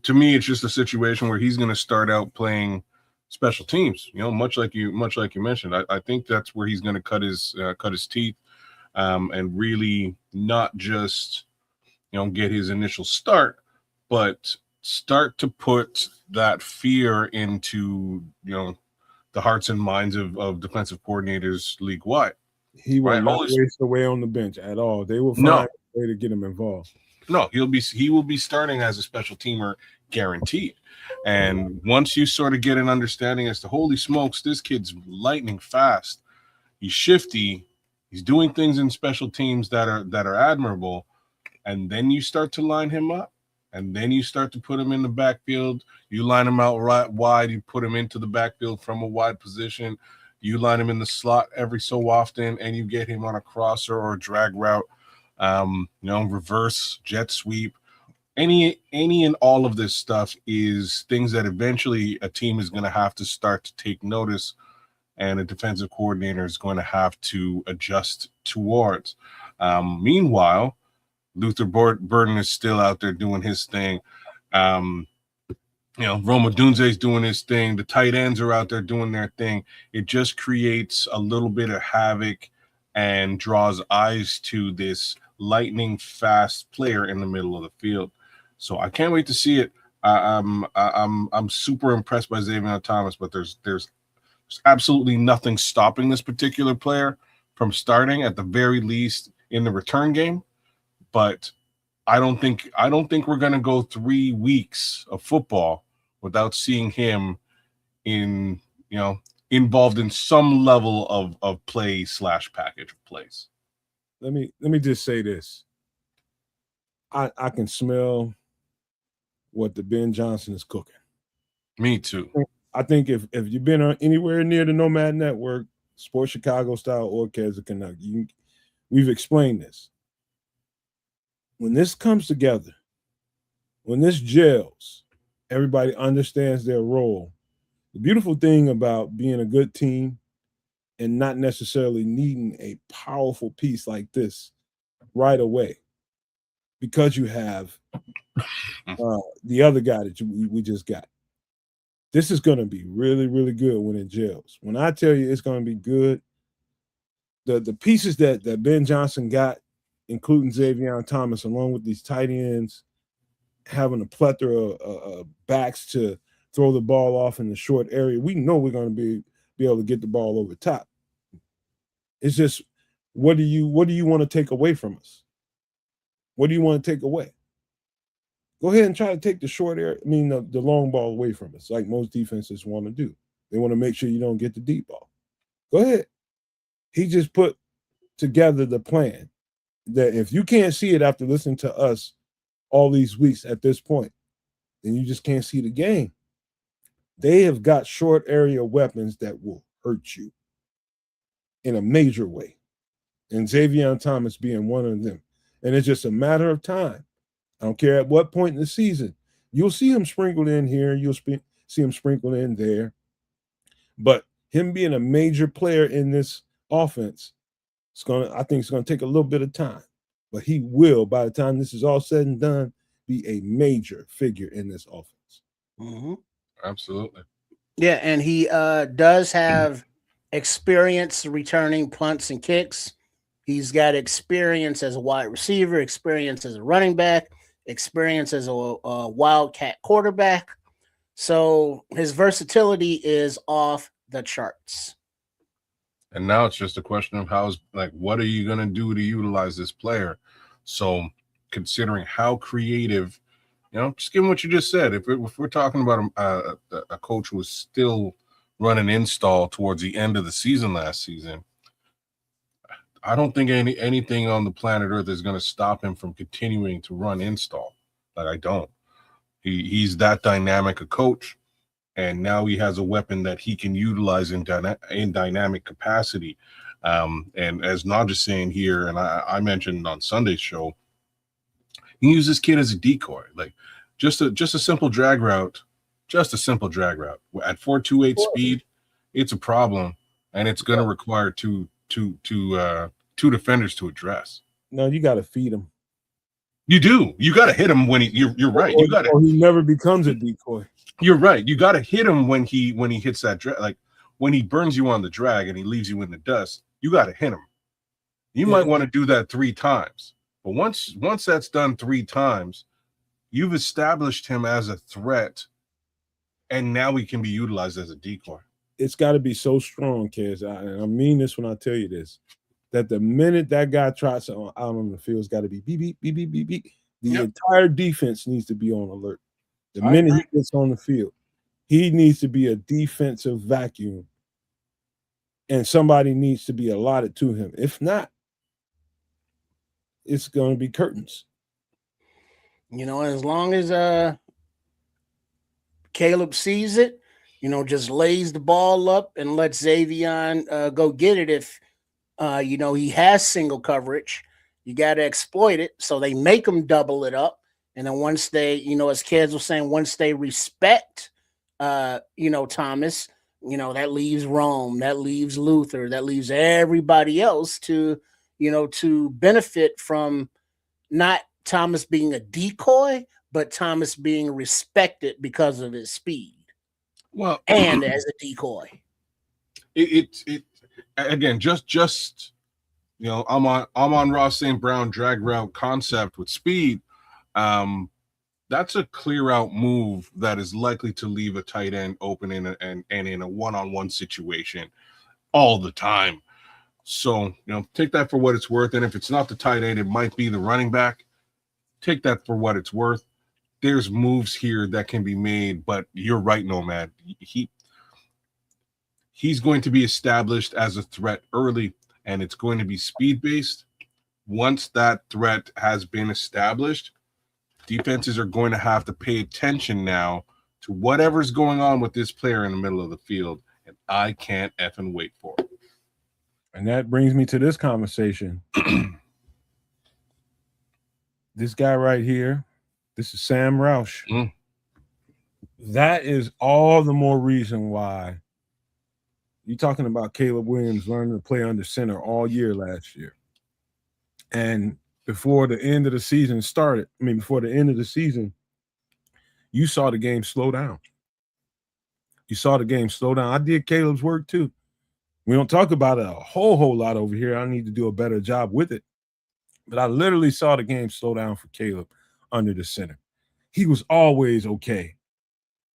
To me, it's just a situation where he's going to start out playing special teams. Much like you mentioned. I think that's where he's going to cut his teeth, and really not just get his initial start, but start to put that fear into the hearts and minds of defensive coordinators league wide. He will not waste away on the bench at all. They will find a way to get him involved. No, he will be starting as a special teamer, guaranteed. And once you sort of get an understanding as to, holy smokes, this kid's lightning fast. He's shifty. He's doing things in special teams that are admirable. And then you start to line him up. And then you start to put him in the backfield. You line him out right wide. You put him into the backfield from a wide position. You line him in the slot every so often, and you get him on a crosser or a drag route, reverse jet sweep. Any and all of this stuff is things that eventually a team is going to have to start to take notice, and a defensive coordinator is going to have to adjust towards. Meanwhile, Luther Burden is still out there doing his thing. Roma Dunze's doing his thing. The tight ends are out there doing their thing. It just creates a little bit of havoc and draws eyes to this lightning fast player in the middle of the field. So I can't wait to see it. I'm super impressed by Xavier Thomas, but there's absolutely nothing stopping this particular player from starting, at the very least, in the return game. But I don't think we're going to go 3 weeks of football without seeing him involved in some level of play / package of plays. Let me just say this. I can smell what the Ben Johnson is cooking. Me too. I think if you've been anywhere near the Nomad Network, Sports Chicago style or Keza Canuck, we've explained this. When this comes together, when this gels, everybody understands their role. The beautiful thing about being a good team and not necessarily needing a powerful piece like this right away, because you have the other guy that we just got. This is going to be really, really good when it gels. When I tell you it's going to be good, the pieces that Ben Johnson got, including Xavier Thomas, along with these tight ends, having a plethora of backs to throw the ball off in the short area, we know we're going to be able to get the ball over top. It's just, what do you want to take away from us? What do you want to take away? Go ahead and try to take the short area, the long ball away from us, like most defenses want to do. They want to make sure you don't get the deep ball. Go ahead. He just put together the plan that if you can't see it after listening to us all these weeks at this point, then you just can't see the game. They have got short area weapons that will hurt you in a major way. And Xavier Thomas being one of them. And it's just a matter of time. I don't care at what point in the season. You'll see him sprinkled in here. You'll see him sprinkled in there. But him being a major player in this offense, I think it's going to take a little bit of time. But he will, by the time this is all said and done, be a major figure in this offense. Mm-hmm. Absolutely. Yeah, and he does have experience returning punts and kicks. He's got experience as a wide receiver, experience as a running back, experience as a wildcat quarterback. So his versatility is off the charts. And now it's just a question of what are you going to do to utilize this player? So considering how creative, just given what you just said, if we're talking about a coach who was still running install towards the end of the season last season, I don't think anything on the planet Earth is going to stop him from continuing to run install. I don't. He's that dynamic a coach, and now he has a weapon that he can utilize in dynamic capacity. And as Naj is saying here, and I mentioned on Sunday's show, you use this kid as a decoy, just a simple drag route, at 4.28 speed. It's a problem, and it's going to require two defenders to address. No, you got to feed him. You do. You got to hit him when you're right. You got to. He never becomes a decoy. You're right. You got to hit him when he hits that drag, when he burns you on the drag and he leaves you in the dust. You got to hit him. You might want to do that 3 times, but once that's done 3 times, you've established him as a threat, and now he can be utilized as a decoy. It's got to be so strong, kids. And I mean this when I tell you this, that the minute that guy trots out on the field, it's got to be beep, beep, beep, beep, beep, beep. The entire defense needs to be on alert. The minute he gets on the field, he needs to be a defensive vacuum, and somebody needs to be allotted to him. If not, it's going to be curtains. As long as Caleb sees it, just lays the ball up and lets Xavier go get it. If he has single coverage, you got to exploit it. So they make him double it up. And then once they, as kids were saying, once they respect, Thomas, that leaves Rome, that leaves Luther, that leaves everybody else to benefit from not Thomas being a decoy, but Thomas being respected because of his speed. Well, and as a decoy. It again, just I'm on Ross St. Brown drag route concept with speed. That's a clear out move that is likely to leave a tight end open and in a one-on-one situation all the time. So, take that for what it's worth. And if it's not the tight end, it might be the running back. Take that for what it's worth. There's moves here that can be made, but you're right, Nomad. He's going to be established as a threat early, and it's going to be speed-based. Once that threat has been established, defenses are going to have to pay attention now to whatever's going on with this player in the middle of the field, and I can't effing wait for it. And that brings me to this conversation. This guy right here, this is Sam Roush. That is all the more reason why you're talking about Caleb Williams learning to play under center all year last year. And before the end of the season started, you saw the game slow down. I did Caleb's work too. We don't talk about it a whole lot over here. I need to do a better job with it. But I literally saw the game slow down for Caleb under the center. He was always okay.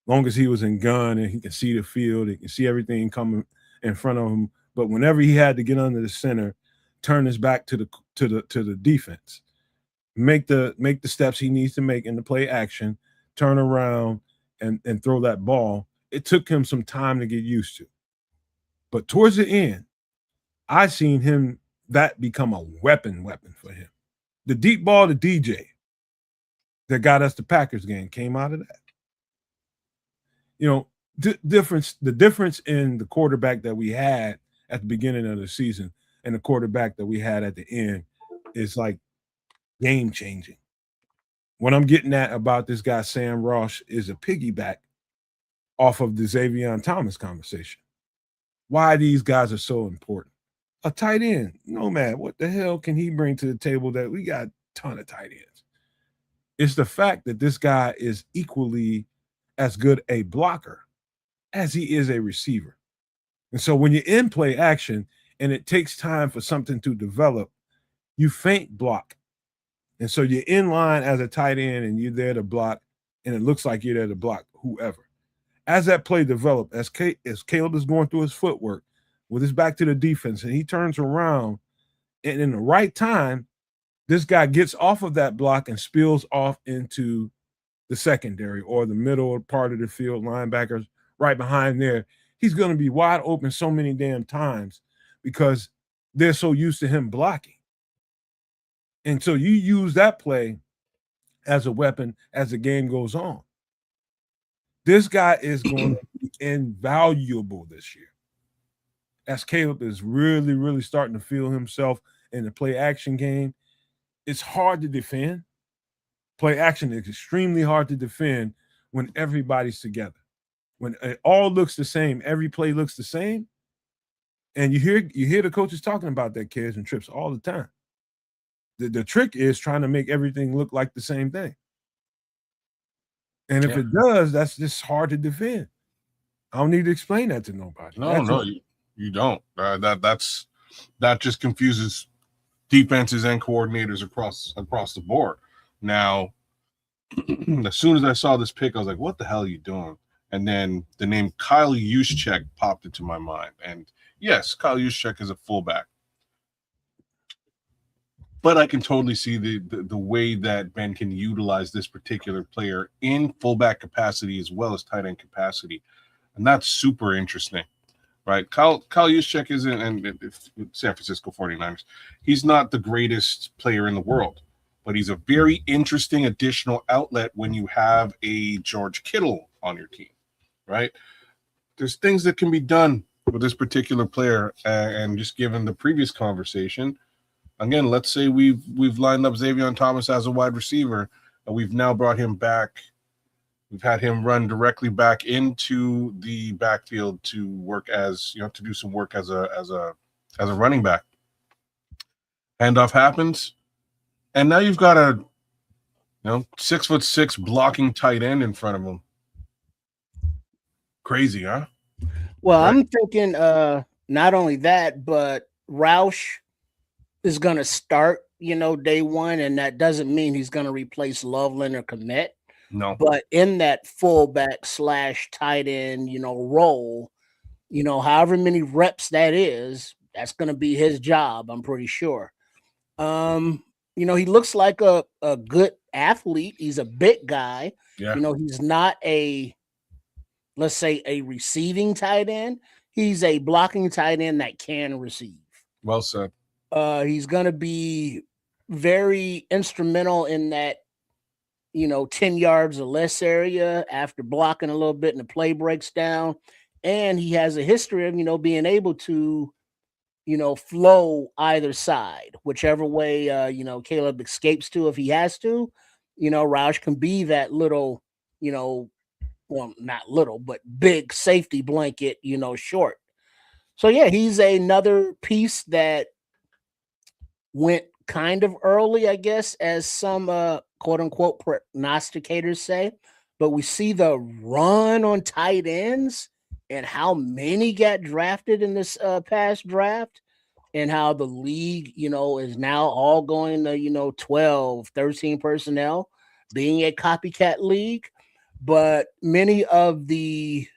Long as he was in gun and he can see the field, he can see everything coming in front of him. But whenever he had to get under the center, turn his back to the defense, make the steps he needs to make in the play action, turn around and throw that ball. It took him some time to get used to. But towards the end, I seen him that become a weapon for him. The deep ball to DJ that got us the Packers game came out of that. You know, the difference in the quarterback that we had at the beginning of the season and the quarterback that we had at the end is like game changing. What I'm getting at about this guy Sam Ross is a piggyback off of the Xavier Thomas conversation. Why these guys are so important. A tight end, Nomad, what the hell can he bring to the table that we got a ton of tight ends? It's the fact that this guy is equally as good a blocker as he is a receiver. And so when you're in play action and it takes time for something to develop, you feint block. And so you're in line as a tight end and you're there to block, and it looks like you're there to block whoever. As that play developed, as Caleb is going through his footwork with his back to the defense, and he turns around, and in the right time, this guy gets off of that block and spills off into the secondary or the middle part of the field, linebackers right behind there. He's going to be wide open so many damn times because they're so used to him blocking. And so you use that play as a weapon as the game goes on. This guy is going to be invaluable this year. As Caleb is really, really starting to feel himself in the play action game, it's hard to defend. Play action is extremely hard to defend when everybody's together. When it all looks the same, every play looks the same. And you hear the coaches talking about that, kids and trips all the time. The trick is trying to make everything look like the same thing. And if it does, that's just hard to defend. I don't need to explain that to nobody. No, you don't. That just confuses defenses and coordinators across the board. Now, as soon as I saw this pick, I was like, what the hell are you doing? And then the name Kyle Juszczyk popped into my mind. And yes, Kyle Juszczyk is a fullback. But I can totally see the way that Ben can utilize this particular player in fullback capacity as well as tight end capacity. And that's super interesting, right? Kyle Juszczyk isn't, and San Francisco 49ers, he's not the greatest player in the world, but he's a very interesting additional outlet when you have a George Kittle on your team, right? There's things that can be done with this particular player, and just given the previous conversation, again, let's say we've lined up Xavier Thomas as a wide receiver, and we've now brought him back. We've had him run directly back into the backfield to work as, to do some work as a running back. Handoff happens, and now you've got a 6'6" blocking tight end in front of him. Crazy, huh? Well, right. I'm thinking not only that, but Roush is going to start, day one, and that doesn't mean he's going to replace Loveland or Kmet. No. But in that fullback / tight end, role, however many reps that is, that's going to be his job, I'm pretty sure. He looks like a good athlete. He's a big guy. Yeah. He's not let's say a receiving tight end. He's a blocking tight end that can receive. Well said. He's going to be very instrumental in that, 10 yards or less area after blocking a little bit and the play breaks down. And he has a history of, being able to, flow either side, whichever way, Caleb escapes to if he has to. Roush can be that little, well, not little, but big safety blanket, short. So, yeah, he's another piece that went kind of early, I guess, as some quote unquote prognosticators say, but we see the run on tight ends and how many got drafted in this past draft, and how the league, is now all going to, 12, 13 personnel, being a copycat league. But many of the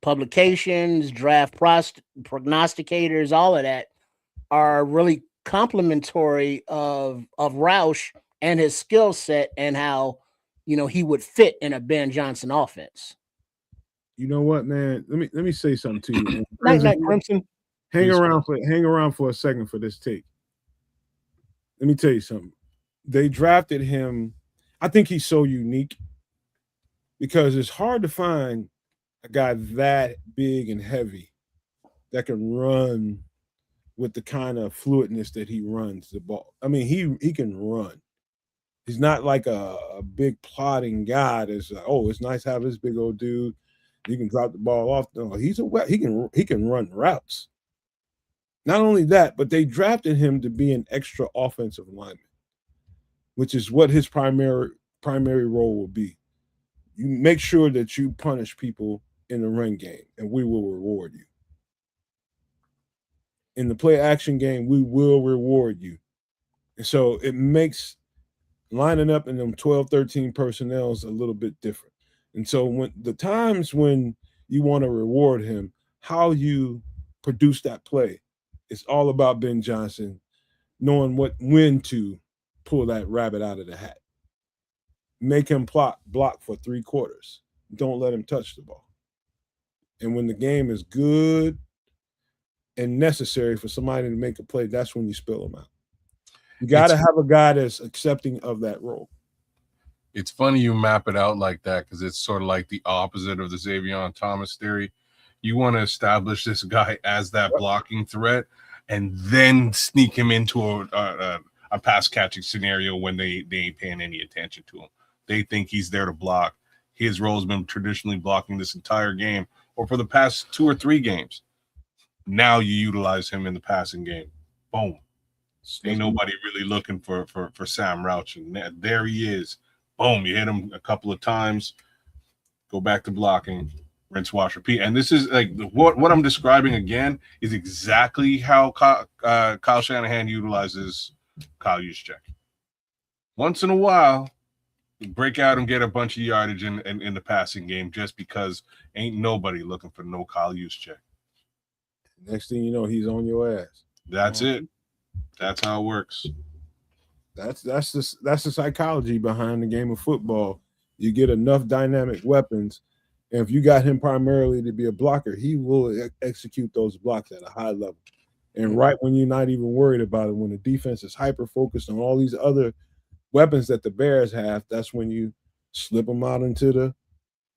publications, draft prognosticators, all of that are really complimentary of Roush and his skill set and how he would fit in a Ben Johnson offense. You know what, man? Let me say something to you. Night, Crimson. Hang around for a second for this take. Let me tell you something. They drafted him. I think he's so unique because it's hard to find a guy that big and heavy that can run with the kind of fluidness that he runs the ball. I mean, he can run. He's not like a big plodding guy that's like, oh, it's nice to have this big old dude. He can drop the ball off. No, he can run routes. Not only that, but they drafted him to be an extra offensive lineman, which is what his primary role will be. You make sure that you punish people in the run game, and we will reward you. In the play action game, we will reward you. And so it makes lining up in them 12, 13 personnels a little bit different. And so when the times when you want to reward him, how you produce that play, it's all about Ben Johnson knowing when to pull that rabbit out of the hat. Make him block for 3 quarters. Don't let him touch the ball. And when the game is good and necessary for somebody to make a play, that's when you spill them out. You got to have a guy that's accepting of that role. It's funny you map it out like that because it's sort of like the opposite of the Xavier Thomas theory. You want to establish this guy as that blocking threat and then sneak him into a pass catching scenario when they ain't paying any attention to him. They think he's there to block. His role has been traditionally blocking this entire game or for the past 2 or 3 games. Now you utilize him in the passing game. Boom. Ain't nobody really looking for Sam Rouch. And there he is. Boom. You hit him a couple of times. Go back to blocking. Rinse, wash, repeat. And this is like what I'm describing again is exactly how Kyle Shanahan utilizes Kyle Juszczyk. Once in a while, break out and get a bunch of yardage in the passing game just because ain't nobody looking for no Kyle Juszczyk. Next thing you know, he's on your ass. That's it. That's how it works. That's the psychology behind the game of football. You get enough dynamic weapons, and if you got him primarily to be a blocker, he will execute those blocks at a high level. And right when you're not even worried about it, when the defense is hyper focused on all these other weapons that the Bears have, that's when you slip them out into the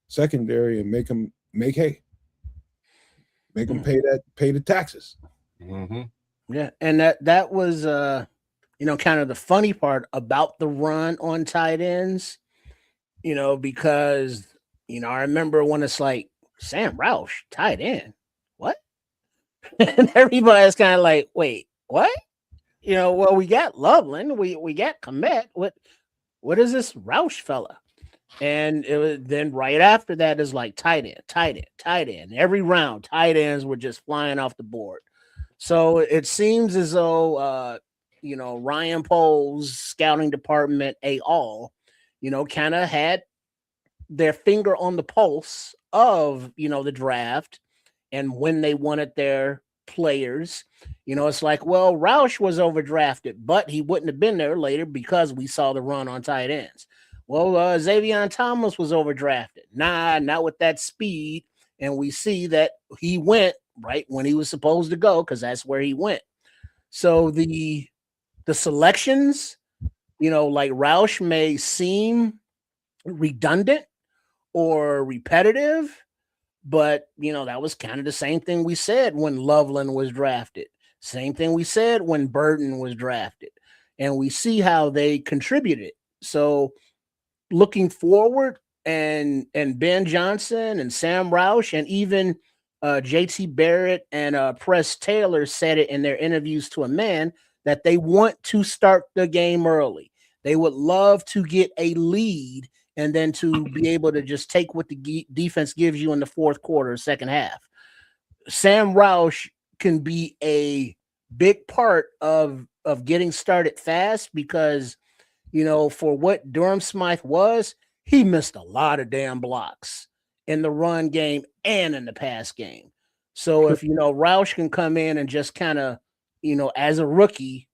secondary and make them make hay. Make them pay the taxes. Mm-hmm. Yeah, and that was kind of the funny part about the run on tight ends, because I remember when it's like Sam Rouch, tight end, what? And everybody's kind of like, wait, what? Well, we got Loveland, we got Komet. What is this Rouch fella? And it was then right after that is like tight end. Every round, tight ends were just flying off the board. So it seems as though Ryan Pohl's scouting department kind of had their finger on the pulse of the draft and when they wanted their players. It's like, well, Rouch was overdrafted, but he wouldn't have been there later because we saw the run on tight ends. Well, Xavier Thomas was overdrafted. Nah, not with that speed. And we see that he went right when he was supposed to go because that's where he went. So the selections, like Rouch may seem redundant or repetitive, but, that was kind of the same thing we said when Loveland was drafted. Same thing we said when Burton was drafted. And we see how they contributed. So looking forward, and Ben Johnson and Sam Rouch and even JT Barrett and Press Taylor said it in their interviews to a man that they want to start the game early. They would love to get a lead and then to be able to just take what the defense gives you in the fourth quarter, second half. Sam Rouch can be a big part of getting started fast because for what Durham Smythe was, he missed a lot of damn blocks in the run game and in the pass game. So if, Rouch can come in and just kind of, as a rookie,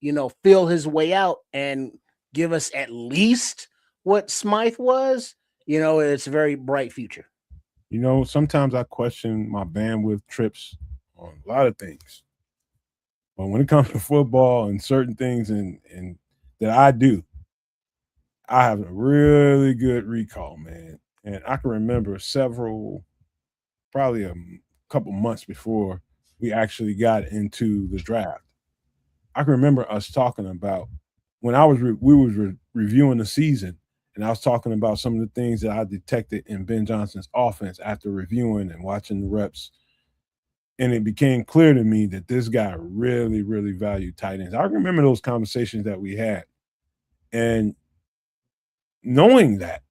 feel his way out and give us at least what Smythe was, it's a very bright future. Sometimes I question my bandwidth trips on a lot of things. But when it comes to football and certain things and that I do, I have a really good recall, man. And I can remember probably a couple months before we actually got into the draft. I can remember us talking about when we was reviewing the season, and I was talking about some of the things that I detected in Ben Johnson's offense after reviewing and watching the reps. And it became clear to me that this guy really, really valued tight ends. I remember those conversations that we had. And knowing that,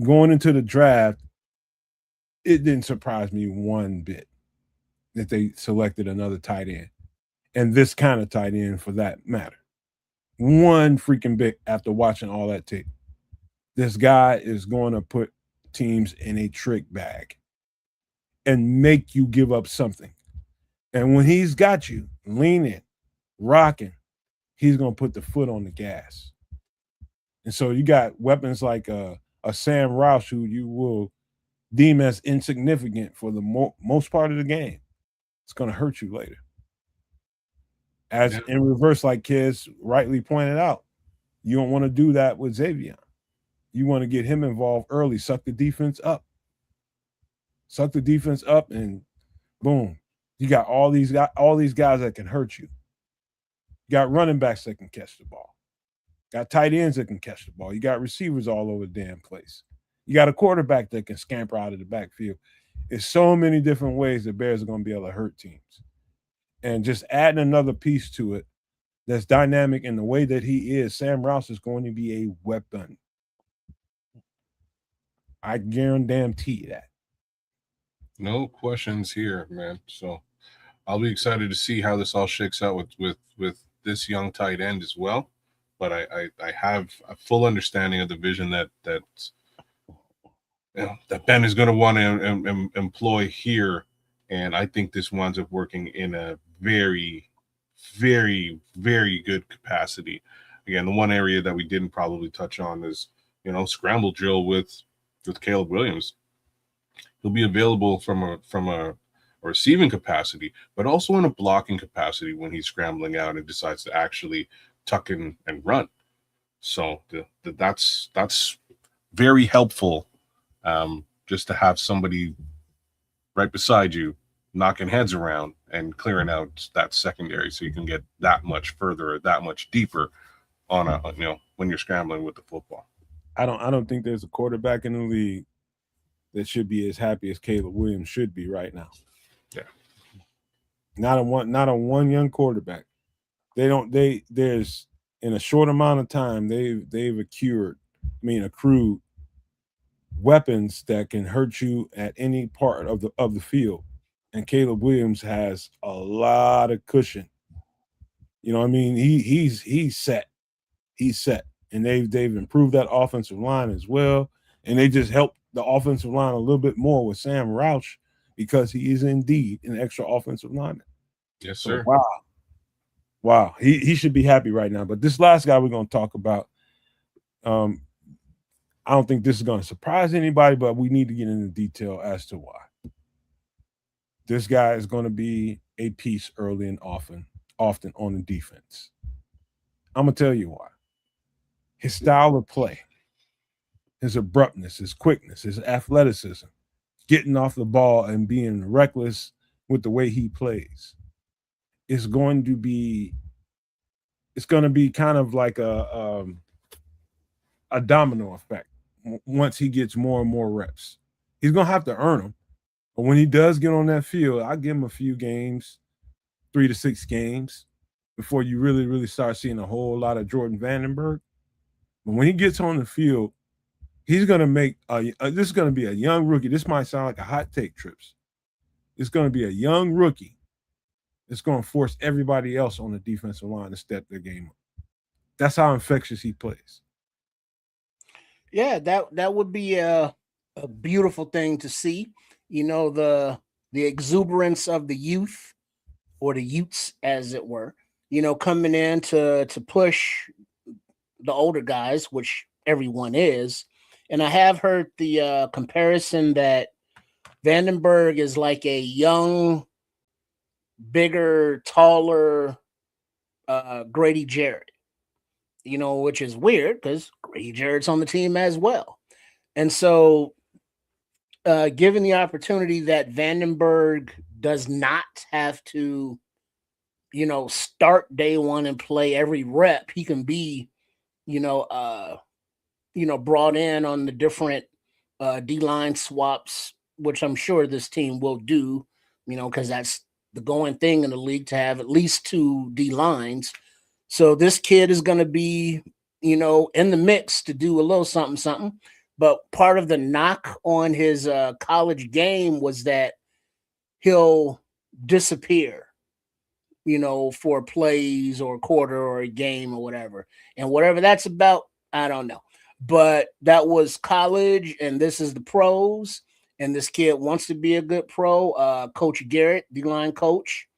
going into the draft, it didn't surprise me one bit that they selected another tight end, and this kind of tight end for that matter. One freaking bit after watching all that tape. This guy is going to put teams in a trick bag and make you give up something. And when he's got you leaning, rocking, he's going to put the foot on the gas. And so you got weapons like a Sam Roush, who you will deem as insignificant for the most part of the game. It's going to hurt you later. As in reverse, like kids rightly pointed out, you don't want to do that with Xavier. You want to get him involved early, suck the defense up. Suck the defense up, and boom. You got all these guys that can hurt you. You got running backs that can catch the ball. Got tight ends that can catch the ball. You got receivers all over the damn place. You got a quarterback that can scamper out of the backfield. There's so many different ways the Bears are going to be able to hurt teams. And just adding another piece to it that's dynamic in the way that he is, Sam Roush is going to be a weapon. I guarantee that. No questions here, man. So I'll be excited to see how this all shakes out with this young tight end as well. But I have a full understanding of the vision that Ben is going to want to employ here, and I think this winds up working in a very, very, very good capacity. Again, the one area that we didn't probably touch on is scramble drill with Caleb Williams. He'll be available from a receiving capacity, but also in a blocking capacity when he's scrambling out and decides to actually tuck in and run. So that's very helpful, just to have somebody right beside you knocking heads around and clearing out that secondary, so you can get that much further or that much deeper on when you're scrambling with the football. I don't think there's a quarterback in the league that should be as happy as Caleb Williams should be right now. Yeah. Not a one young quarterback. There's in a short amount of time they've accrued weapons that can hurt you at any part of the field. And Caleb Williams has a lot of cushion. You know what I mean? He's set. He's set. And they've improved that offensive line as well. And they just helped the offensive line a little bit more with Sam Roush, because he is indeed an extra offensive lineman. Yes, sir. So, wow. He should be happy right now. But this last guy we're going to talk about, I don't think this is going to surprise anybody, but we need to get into detail as to why. This guy is going to be a piece early and often on the defense. I'm going to tell you why. His style of play, his abruptness, his quickness, his athleticism, getting off the ball and being reckless with the way he plays, is going to be kind of like a domino effect. Once he gets more and more reps, he's going to have to earn them. But when he does get on that field, I'll give him a few games, 3 to 6 games, before you really, really start seeing a whole lot of Jordan Vandenberg. But when he gets on the field, he's going to make this is going to be a young rookie. This might sound like a hot take, Trips. It's going to be a young rookie. It's going to force everybody else on the defensive line to step their game up. That's how infectious he plays. Yeah, that would be a beautiful thing to see. The exuberance of the youth, or the Utes, as it were, coming in to push the older guys, which everyone is. And I have heard the comparison that Vandenberg is like a young, bigger, taller Grady Jarrett, which is weird because Grady Jarrett's on the team as well. And so, given the opportunity that Vandenberg does not have to, start day one and play every rep, he can be, brought in on the different D-line swaps, which I'm sure this team will do, because that's the going thing in the league to have at least 2 D-lines. So this kid is going to be, in the mix to do a little something. But part of the knock on his college game was that he'll disappear, for plays or a quarter or a game or whatever. And whatever that's about, I don't know. But that was college, and this is the pros. And this kid wants to be a good pro. Coach Garrett, D-line coach,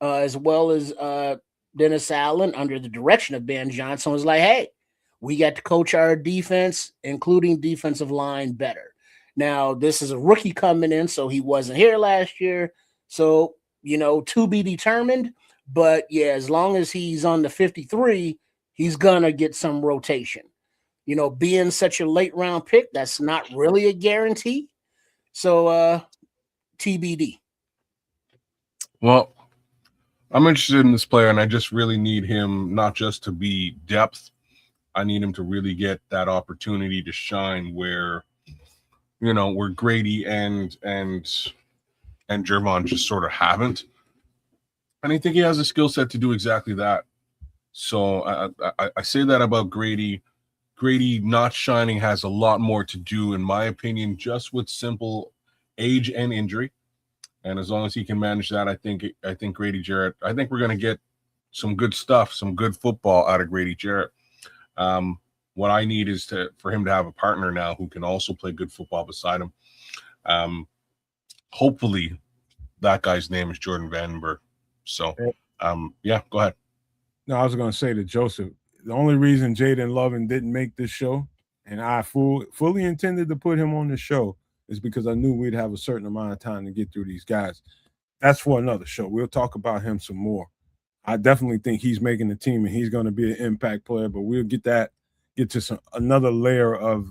as well as Dennis Allen, under the direction of Ben Johnson, was like, hey, we got to coach our defense, including defensive line, better. Now, this is a rookie coming in, so he wasn't here last year. So, to be determined. But, yeah, as long as he's on the 53, he's going to get some rotation. Being such a late round pick, that's not really a guarantee. So, TBD. Well, I'm interested in this player, and I just really need him not just to be depth. I need him to really get that opportunity to shine where Grady and Jervon just sort of haven't. And I think he has a skill set to do exactly that. So I say that about Grady. Grady not shining has a lot more to do, in my opinion, just with simple age and injury. And as long as he can manage that, I think Grady Jarrett, I think we're going to get some good stuff, some good football out of Grady Jarrett. What I need is for him to have a partner now who can also play good football beside him. Hopefully that guy's name is Jordan Vandenberg. So, yeah, go ahead. No, I was going to say to Joseph, the only reason Jaden Lovin didn't make this show, and I fully intended to put him on the show, is because I knew we'd have a certain amount of time to get through these guys. That's for another show. We'll talk about him some more. I definitely think he's making the team and he's going to be an impact player, but we'll get to another layer of,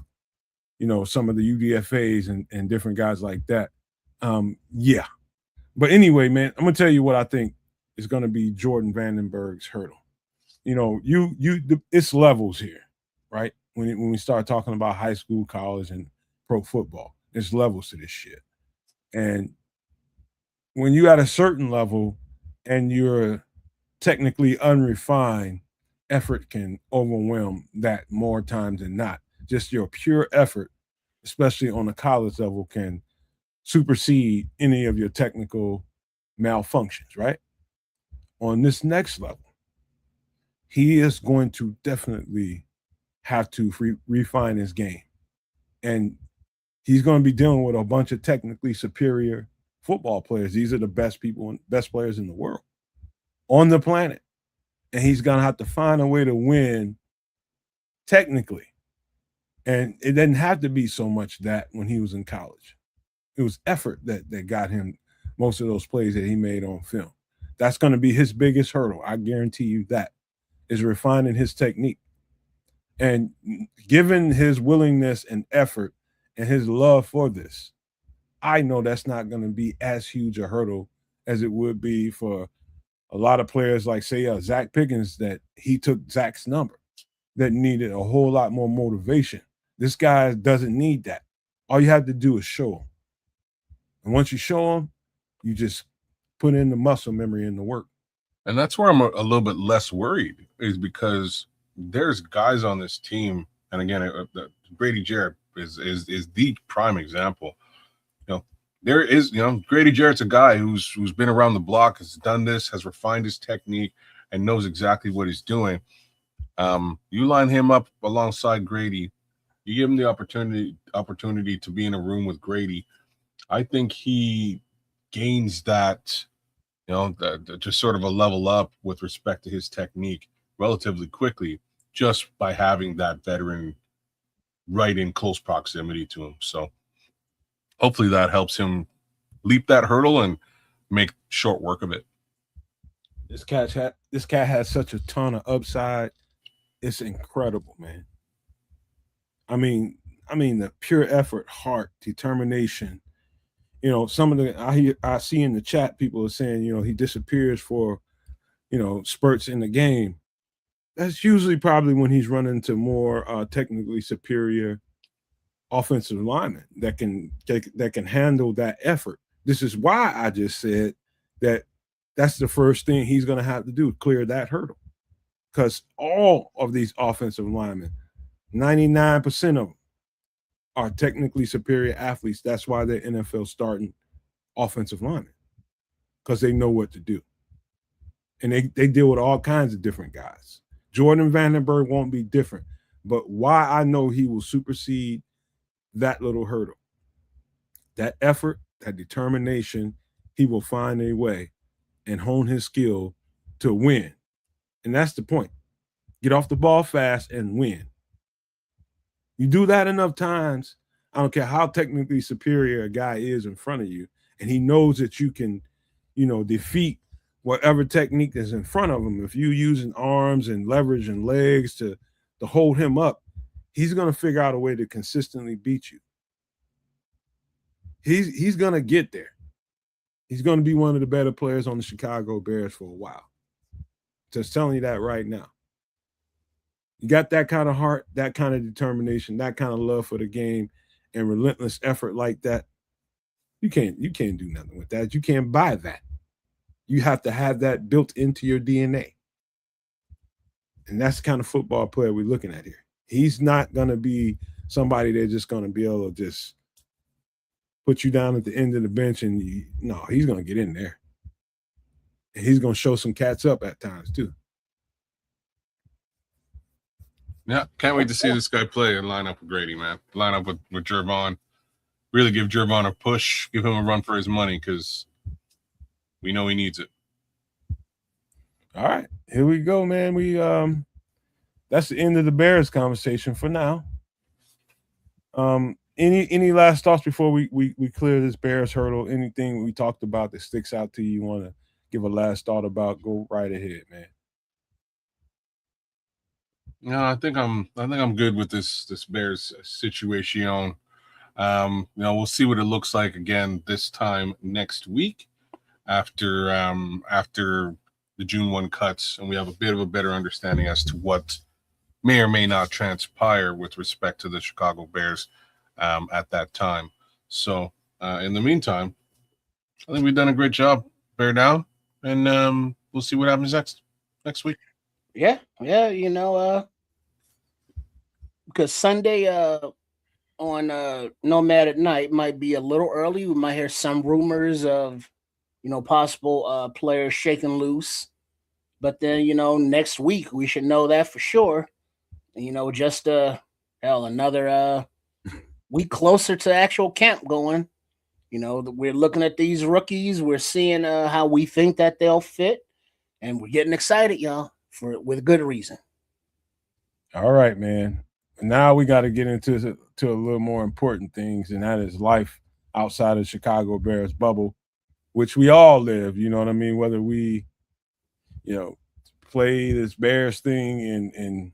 some of the UDFAs and different guys like that. Yeah. But anyway, man, I'm going to tell you what I think is going to be Jordan Vandenberg's hurdle. It's levels here, right? When we start talking about high school, college, and pro football, there's levels to this shit. And when you at a certain level and you're technically unrefined, effort can overwhelm that more times than not. Just your pure effort, especially on a college level, can supersede any of your technical malfunctions, right? On this next level, he is going to definitely have to refine his game. And he's going to be dealing with a bunch of technically superior football players. These are the best players in the world on the planet. And he's going to have to find a way to win technically. And it didn't have to be so much that when he was in college. It was effort that got him most of those plays that he made on film. That's going to be his biggest hurdle. I guarantee you that, is refining his technique. And given his willingness and effort and his love for this, I know that's not going to be as huge a hurdle as it would be for a lot of players like, say, Zach Pickens, that he took Zach's number, that needed a whole lot more motivation. This guy doesn't need that. All you have to do is show him. And once you show him, you just put in the muscle memory and the work. And that's where I'm a little bit less worried, is because there's guys on this team. And again, Grady Jarrett is the prime example. There is, Grady Jarrett's a guy who's been around the block, has done this, has refined his technique, and knows exactly what he's doing. You line him up alongside Grady, you give him the opportunity to be in a room with Grady. I think he gains that, just sort of a level up with respect to his technique relatively quickly, just by having that veteran right in close proximity to him. So hopefully that helps him leap that hurdle and make short work of it. This cat has such a ton of upside. It's incredible, man. I mean, I mean, the pure effort, heart, determination. You know, some of the I see in the chat people are saying, you know, he disappears for, you know, spurts in the game. That's usually probably when he's running to more technically superior offensive linemen that can handle that effort. This is why I just said that that's the first thing he's going to have to do, clear that hurdle. Because all of these offensive linemen, 99% of them are technically superior athletes. That's why they're NFL starting offensive linemen, because they know what to do. And they deal with all kinds of different guys. Jordan Vandenberg won't be different. But why I know he will supersede that little hurdle, that effort, that determination, he will find a way and hone his skill to win. And that's the point. Get off the ball fast and win. You do that enough times, I don't care how technically superior a guy is in front of you, and he knows that you can, you know, defeat whatever technique is in front of him. If you're using arms and leverage and legs to hold him up, he's going to figure out a way to consistently beat you. He's going to get there. He's going to be one of the better players on the Chicago Bears for a while. Just telling you that right now. You got that kind of heart, that kind of determination, that kind of love for the game, and relentless effort like that. You can't do nothing with that. You can't buy that. You have to have that built into your DNA. And that's the kind of football player we're looking at here. He's not going to be somebody that's just going to be able to just put you down at the end of the bench and he's going to get in there. And he's going to show some cats up at times too. Yeah, can't wait to see this guy play and line up with Grady, man. Line up with Gervon. Really give Gervon a push, give him a run for his money, because we know he needs it. All right, here we go, man. We that's the end of the Bears conversation for now. Any last thoughts before we clear this Bears hurdle? Anything we talked about that sticks out to you want to give a last thought about? Go right ahead, man. No, I think I'm good with this Bears situation. We'll see what it looks like again this time next week after the June 1 cuts, and we have a bit of a better understanding as to what may or may not transpire with respect to the Chicago Bears at that time. So in the meantime, I think we've done a great job. Bear down, and we'll see what happens next week. Yeah, because Sunday on Nomad at Night might be a little early. We might hear some rumors of, possible players shaking loose. But then, next week we should know that for sure. And, just another week closer to actual camp going. We're looking at these rookies. We're seeing how we think that they'll fit. And we're getting excited, y'all, with good reason. All right, man. Now we got to get into a little more important things, and that is life outside of Chicago Bears bubble, which we all live. You know what I mean? Whether we, play this Bears thing in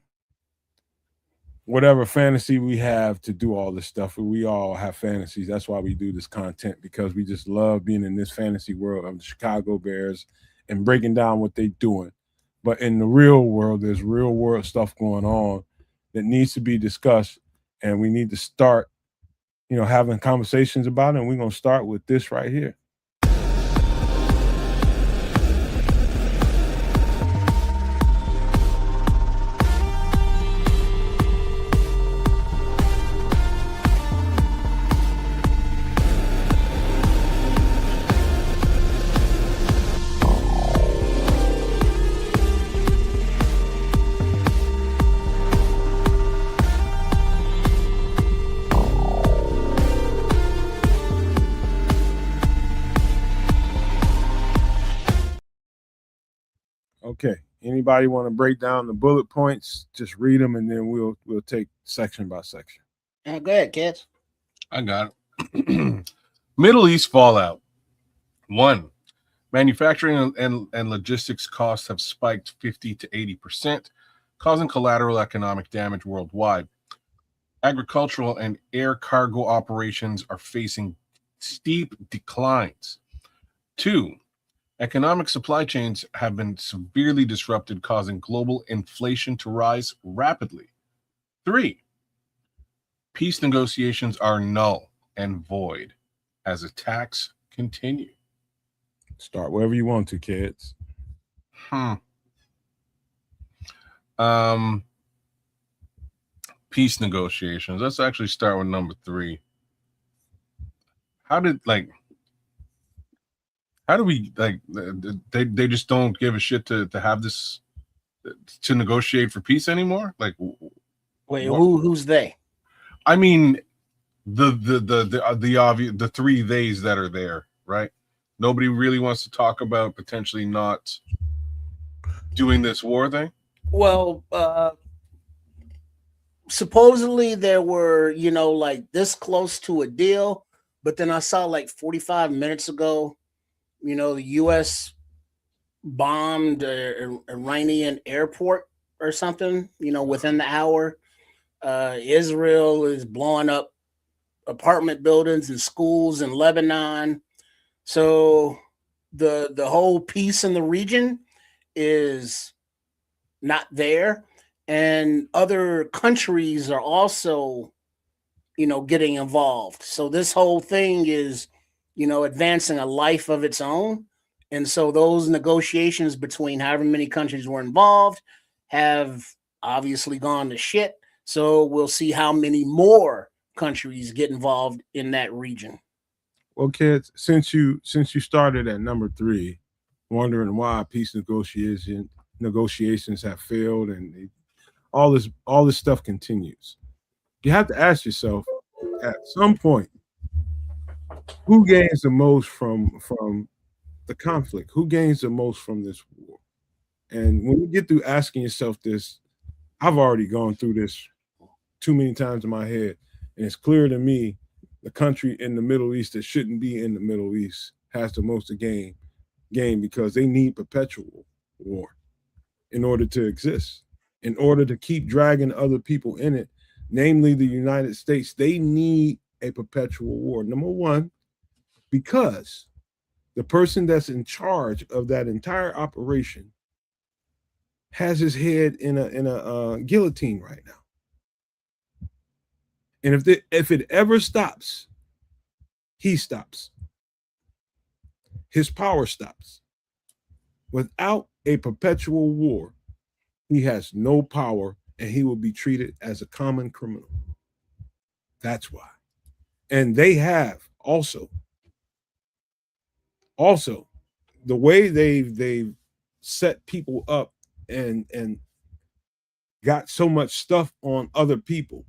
whatever fantasy we have to do all this stuff. We all have fantasies. That's why we do this content, because we just love being in this fantasy world of the Chicago Bears and breaking down what they're doing. But in the real world, there's real world stuff going on that needs to be discussed, and we need to start, having conversations about it. And we're going to start with this right here. Okay. Anybody want to break down the bullet points? Just read them, and then we'll take section by section. Go ahead, kids. I got it. Middle East fallout. 1. Manufacturing and logistics costs have spiked 50 to 80%, causing collateral economic damage worldwide. agricultural and air cargo operations are facing steep declines. 2, economic supply chains have been severely disrupted, causing global inflation to rise rapidly. 3, peace negotiations are null and void as attacks continue. Start wherever you want to, kids. Peace negotiations. Let's actually start with number 3. How do we they just don't give a shit to have this, to negotiate for peace anymore? Like, wait, who's they? I mean, the obvious, the 3 theys that are there, right? Nobody really wants to talk about potentially not doing this war thing. Well, supposedly there were, like this close to a deal, but then I saw like 45 minutes ago, the U.S. bombed an Iranian airport or something, within the hour. Israel is blowing up apartment buildings and schools in Lebanon. So the whole peace in the region is not there. And other countries are also, getting involved. So this whole thing is, advancing a life of its own. And so those negotiations between however many countries were involved have obviously gone to shit. So we'll see how many more countries get involved in that region. Well, kids, since you started at number 3, wondering why peace negotiations have failed and all this stuff continues, you have to ask yourself at some point, who gains the most from the conflict? Who gains the most from this war? And when you get through asking yourself this, I've already gone through this too many times in my head, and it's clear to me the country in the Middle East that shouldn't be in the Middle East has the most to gain because they need perpetual war in order to exist, in order to keep dragging other people in it, namely the United States. They need a perpetual war. Number one, because the person that's in charge of that entire operation has his head in a guillotine right now. And if it ever stops, he stops. His power stops. Without a perpetual war, he has no power and he will be treated as a common criminal. That's why. And they have also the way they've set people up and got so much stuff on other people.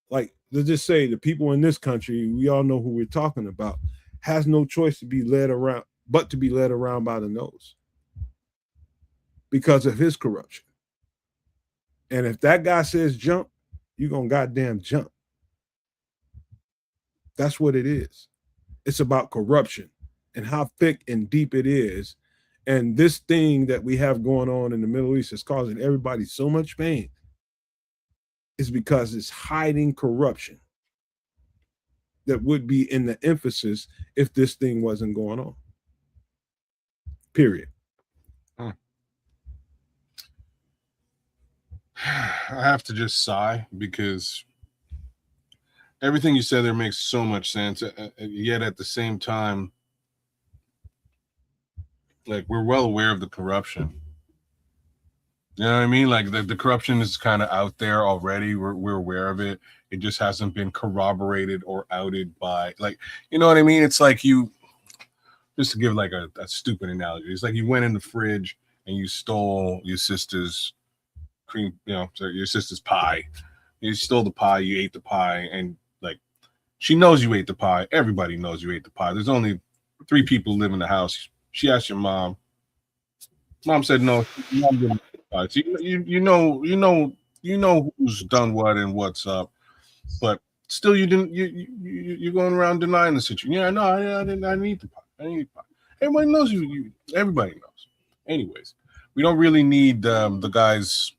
Like, let's just say the people in this country, we all know who we're talking about, has no choice to be led around but to be led around by the nose because of his corruption. And if that guy says jump, you're gonna goddamn jump. That's what it is. It's about corruption and how thick and deep it is. And this thing that we have going on in the Middle East is causing everybody so much pain. Is because it's hiding corruption that would be in the emphasis if this thing wasn't going on. Period. I have to just sigh because everything you said there makes so much sense. Yet at the same time, like, we're well aware of the corruption. You know what I mean? Like, the corruption is kind of out there already. We're aware of it. It just hasn't been corroborated or outed by, like, you know what I mean? It's like just to give like a stupid analogy, it's like you went in the fridge and you stole your sister's your sister's pie. You stole the pie, you ate the pie, and like, she knows you ate the pie. Everybody knows you ate the pie. There's only 3 people who live in the house. She asked your mom. Mom said no. Mom didn't. So you know who's done what and what's up, but still you're going around denying the situation. Yeah, no, I didn't eat the pie. I didn't eat the pie. Everybody knows you. Everybody knows. Anyways, we don't really need the guys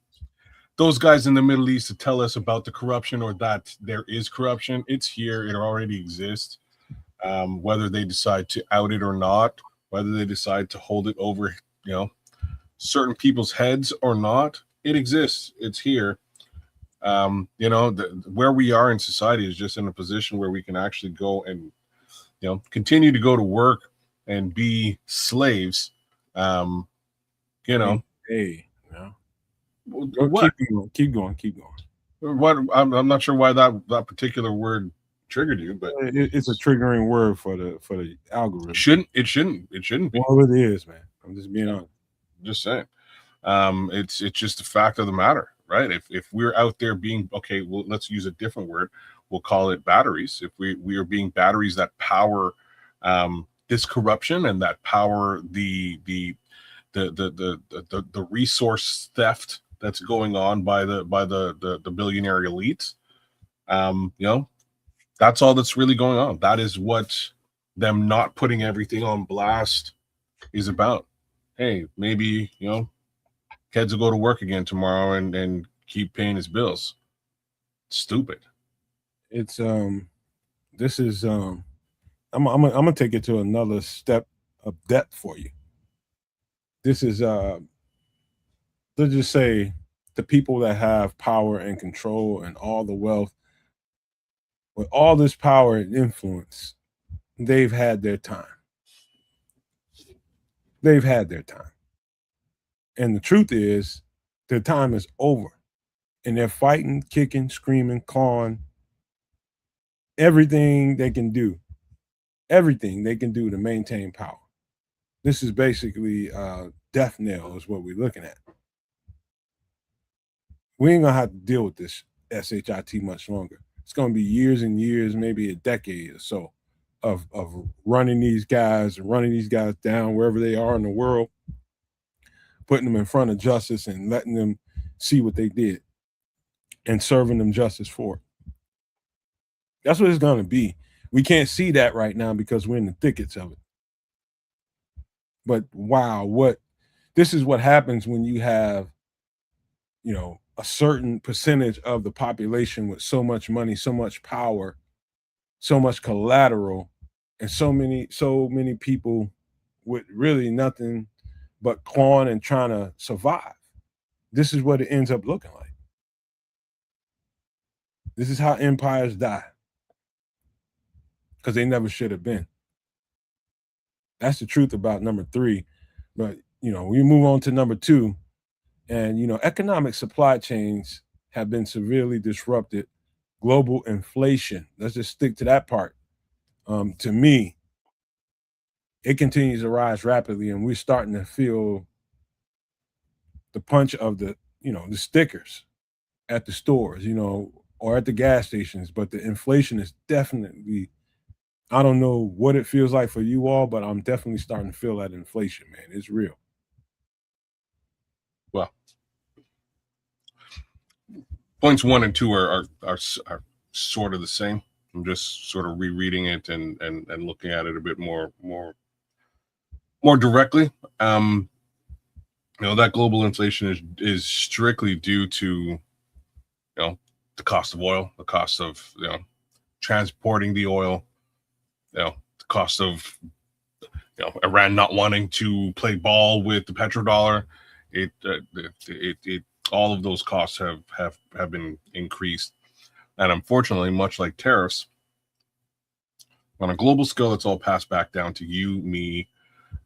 those guys in the Middle East to tell us about the corruption or that there is corruption. It's here. It already exists. Whether they decide to out it or not, whether they decide to hold it over, certain people's heads or not, it exists. It's here. Where we are in society is just in a position where we can actually go and, continue to go to work and be slaves. What? Keep going. What? I'm not sure why that particular word triggered you, but it's a triggering word for the algorithm. It shouldn't be. Well, it is, man. I'm just being honest. Just saying. It's just a fact of the matter, right? If we're out there being well, let's use a different word. We'll call it batteries. If we are being batteries that power this corruption and that power the resource theft that's going on by the billionaire elites, that's all that's really going on. That is what them not putting everything on blast is about. Hey, maybe kids will go to work again tomorrow and keep paying his bills. Stupid. It's this is I'm gonna take it to another step of depth for you. This is let's just say the people that have power and control and all the wealth, with all this power and influence, they've had their time. They've had their time. And the truth is, their time is over. And they're fighting, kicking, screaming, clawing, everything they can do to maintain power. This is basically death knell is what we're looking at. We ain't gonna have to deal with this SHIT much longer. It's gonna be years and years, maybe a decade or so of running these guys down wherever they are in the world, putting them in front of justice and letting them see what they did and serving them justice for it. That's what it's gonna be. We can't see that right now because we're in the thickets of it. But wow, this is what happens when you have, a certain percentage of the population with so much money, so much power, so much collateral, and so many people with really nothing but clawing and trying to survive. This is what it ends up looking like. This is how empires die. Because they never should have been. That's the truth about number 3. But, we move on to number 2. And, economic supply chains have been severely disrupted. Global inflation, let's just stick to that part. To me, it continues to rise rapidly, and we're starting to feel the punch of the stickers at the stores, or at the gas stations. But the inflation is definitely, I don't know what it feels like for you all, but I'm definitely starting to feel that inflation, man. It's real. Well, points 1 and 2 are sort of the same. I'm just sort of rereading it and looking at it a bit more directly. That global inflation is strictly due to the cost of oil, the cost of transporting the oil, the cost of Iran not wanting to play ball with the petrodollar. It all of those costs have been increased, and unfortunately, much like tariffs, on a global scale, it's all passed back down to you, me,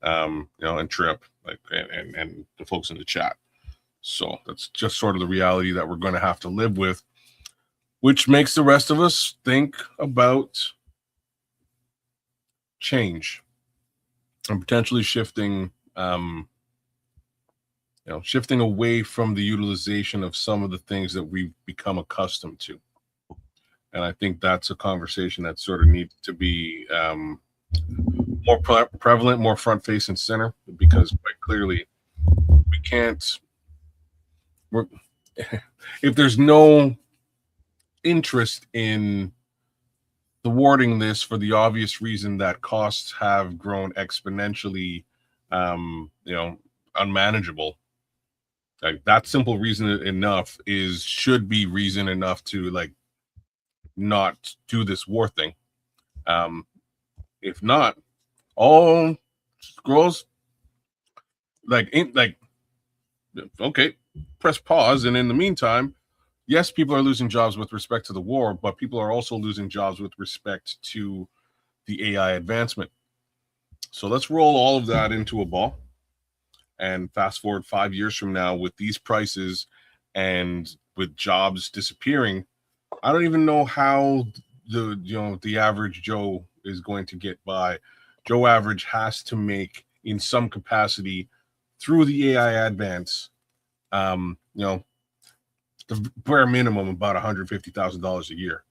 and Trip, and the folks in the chat. So that's just sort of the reality that we're going to have to live with, which makes the rest of us think about change and potentially shifting away from the utilization of some of the things that we've become accustomed to. And I think that's a conversation that sort of needs to be more prevalent, more front face and center, because quite clearly we can't, if there's no interest in thwarting this for the obvious reason that costs have grown exponentially, unmanageable, Like that simple reason enough should be reason enough to like not do this war thing. If not, all scrolls okay, press pause, and in the meantime, yes, people are losing jobs with respect to the war, but people are also losing jobs with respect to the AI advancement. So let's roll all of that into a ball and fast forward 5 years from now with these prices and with jobs disappearing. I don't even know how the average Joe is going to get by. Joe Average has to make in some capacity through the AI advance, the bare minimum about $150,000 a year.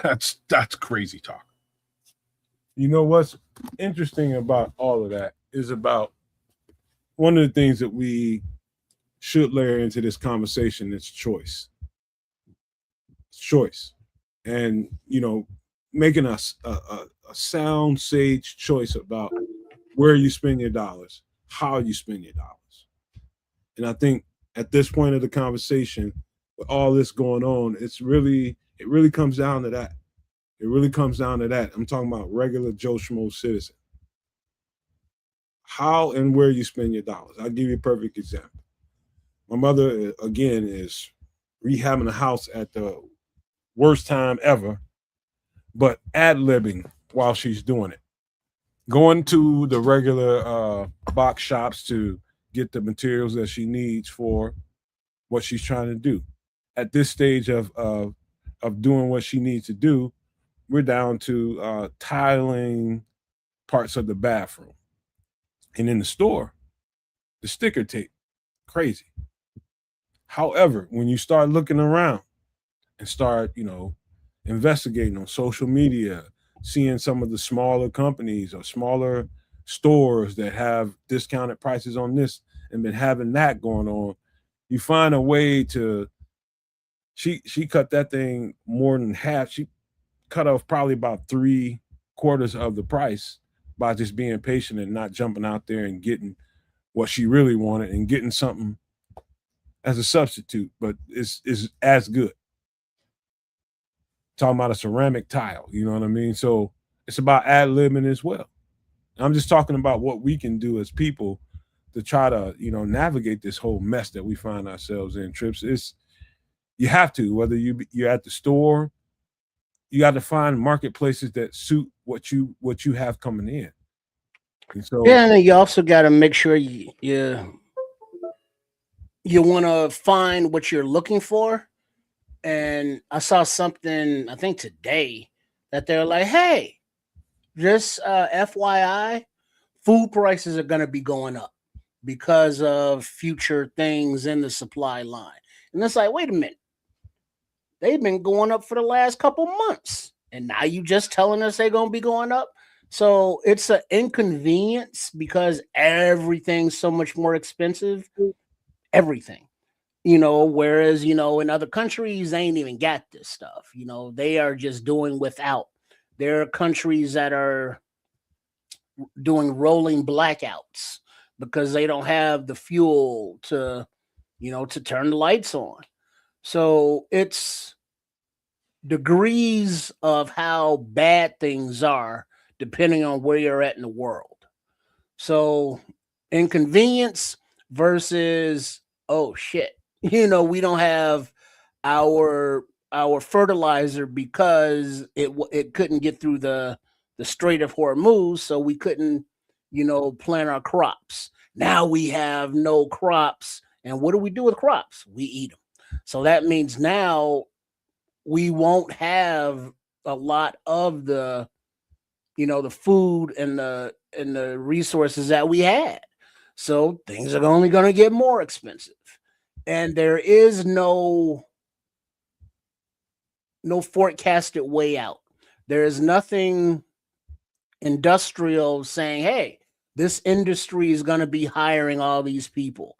That's crazy talk. You know what's interesting about all of that is about one of the things that we should layer into this conversation is choice. Choice. And, making a sound, sage choice about where you spend your dollars, how you spend your dollars. And I think at this point of the conversation, with all this going on, it really comes down to that. It really comes down to that. I'm talking about regular Joe Schmo citizen. How and where you spend your dollars. I'll give you a perfect example. My mother, again, is rehabbing a house at the worst time ever, but ad-libbing while she's doing it. Going to the regular box shops to get the materials that she needs for what she's trying to do. At this stage of doing what she needs to do, we're down to tiling parts of the bathroom. And in the store, the sticker tape, crazy. However, when you start looking around and start, investigating on social media, seeing some of the smaller companies or smaller stores that have discounted prices on this and been having that going on, you find a way to, she cut that thing more than half. She cut off probably about 3/4 of the price by just being patient and not jumping out there and getting what she really wanted and getting something as a substitute, but is as good. Talking about a ceramic tile, you know what I mean? So it's about ad-libbing as well. I'm just talking about what we can do as people to try to, navigate this whole mess that we find ourselves in. Trips, you have to, whether you're at the store, you got to find marketplaces that suit what you have coming in. And so, yeah, and then you also got to make sure you want to find what you're looking for. And I saw something, I think today, that they're like, hey, just FYI, food prices are going to be going up because of future things in the supply line. And it's like, wait a minute. They've been going up for the last couple months. And now you just telling us they're going to be going up? So it's an inconvenience because everything's so much more expensive. Everything. Whereas, in other countries, they ain't even got this stuff. They are just doing without. There are countries that are doing rolling blackouts because they don't have the fuel to turn the lights on. So it's degrees of how bad things are depending on where you're at in the world. So inconvenience versus, oh shit, we don't have our fertilizer because it couldn't get through the Strait of Hormuz, so we couldn't, plant our crops. Now we have no crops, and what do we do with crops? We eat them. So that means now we won't have a lot of the, the food and the resources that we had. So things are only going to get more expensive. And there is no forecasted way out. There is nothing industrial saying, hey, this industry is going to be hiring all these people.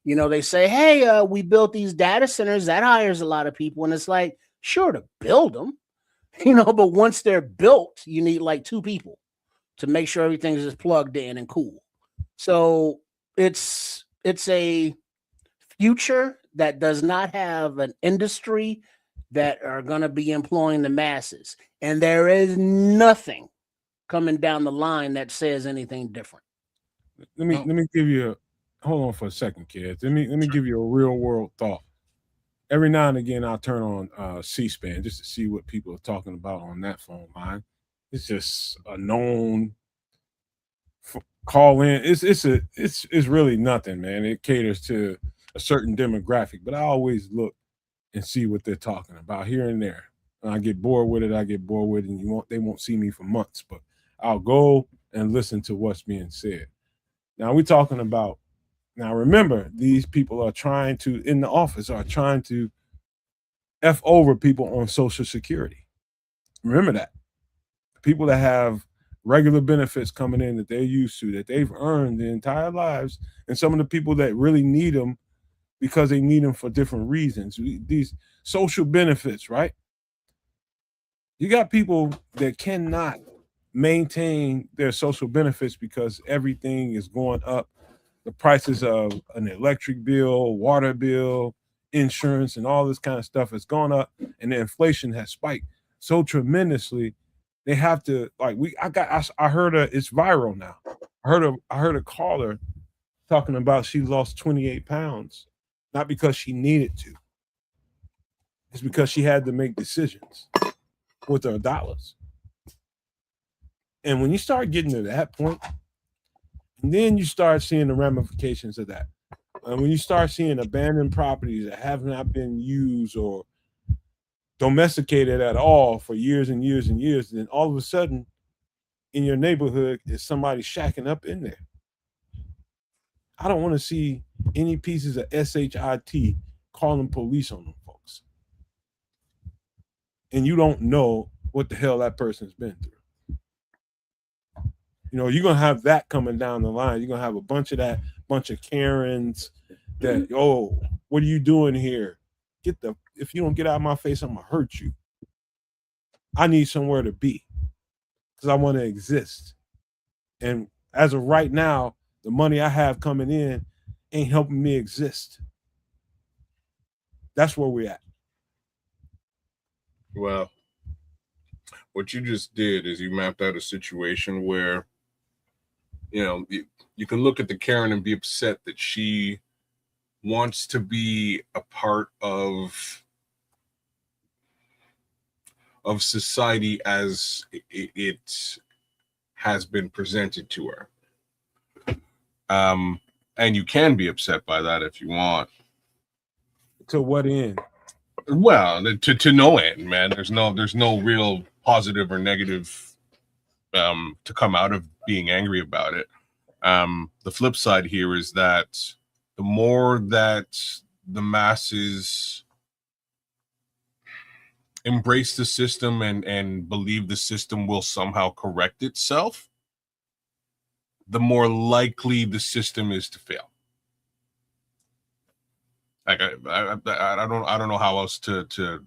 They say, hey, we built these data centers that hires a lot of people. And it's like, sure, to build them, but once they're built, you need like 2 people to make sure everything's just plugged in and cool. So it's a future that does not have an industry that are going to be employing the masses. And there is nothing coming down the line that says anything different. Let me give you hold on for a second, kids. Let me give you a real world thought. Every now and again, I'll turn on C-SPAN just to see what people are talking about on that phone line. It's just a known call in. It's really nothing, man. It caters to a certain demographic, but I always look and see what they're talking about here and there. When I get bored with it, and they won't see me for months, but I'll go and listen to what's being said. Now we're talking about. Now remember, these people are trying to in the office are trying to F over people on Social Security. Remember that. People that have regular benefits coming in that they're used to, that they've earned their entire lives, and some of the people that really need them because they need them for different reasons. These social benefits, right? You got people that cannot maintain their social benefits because everything is going up. The prices of an electric bill, water bill, insurance, and all this kind of stuff has gone up, and the inflation has spiked so tremendously. They have to I heard it's viral now. I heard a caller talking about she lost 28 pounds, not because she needed to. It's because she had to make decisions with her dollars. And when you start getting to that point, and then you start seeing the ramifications of that. And when you start seeing abandoned properties that have not been used or domesticated at all for years and years and years, then all of a sudden in your neighborhood is somebody shacking up in there. I don't want to see any pieces of SHIT calling police on them folks. And you don't know what the hell that person's been through. You know, you're going to have that coming down the line. You're going to have a bunch of Karens that, oh, what are you doing here? If you don't get out of my face, I'm going to hurt you. I need somewhere to be because I want to exist. And as of right now, the money I have coming in ain't helping me exist. That's where we're at. Well, what you just did is you mapped out a situation where, you know, you can look at the Karen and be upset that she wants to be a part of society as it has been presented to her. And you can be upset by that if you want. To what end? Well, to no end, man. There's no real positive or negative to come out of being angry about it. The flip side here is that the more that the masses embrace the system and believe the system will somehow correct itself, the more likely the system is to fail. Like I don't know how else to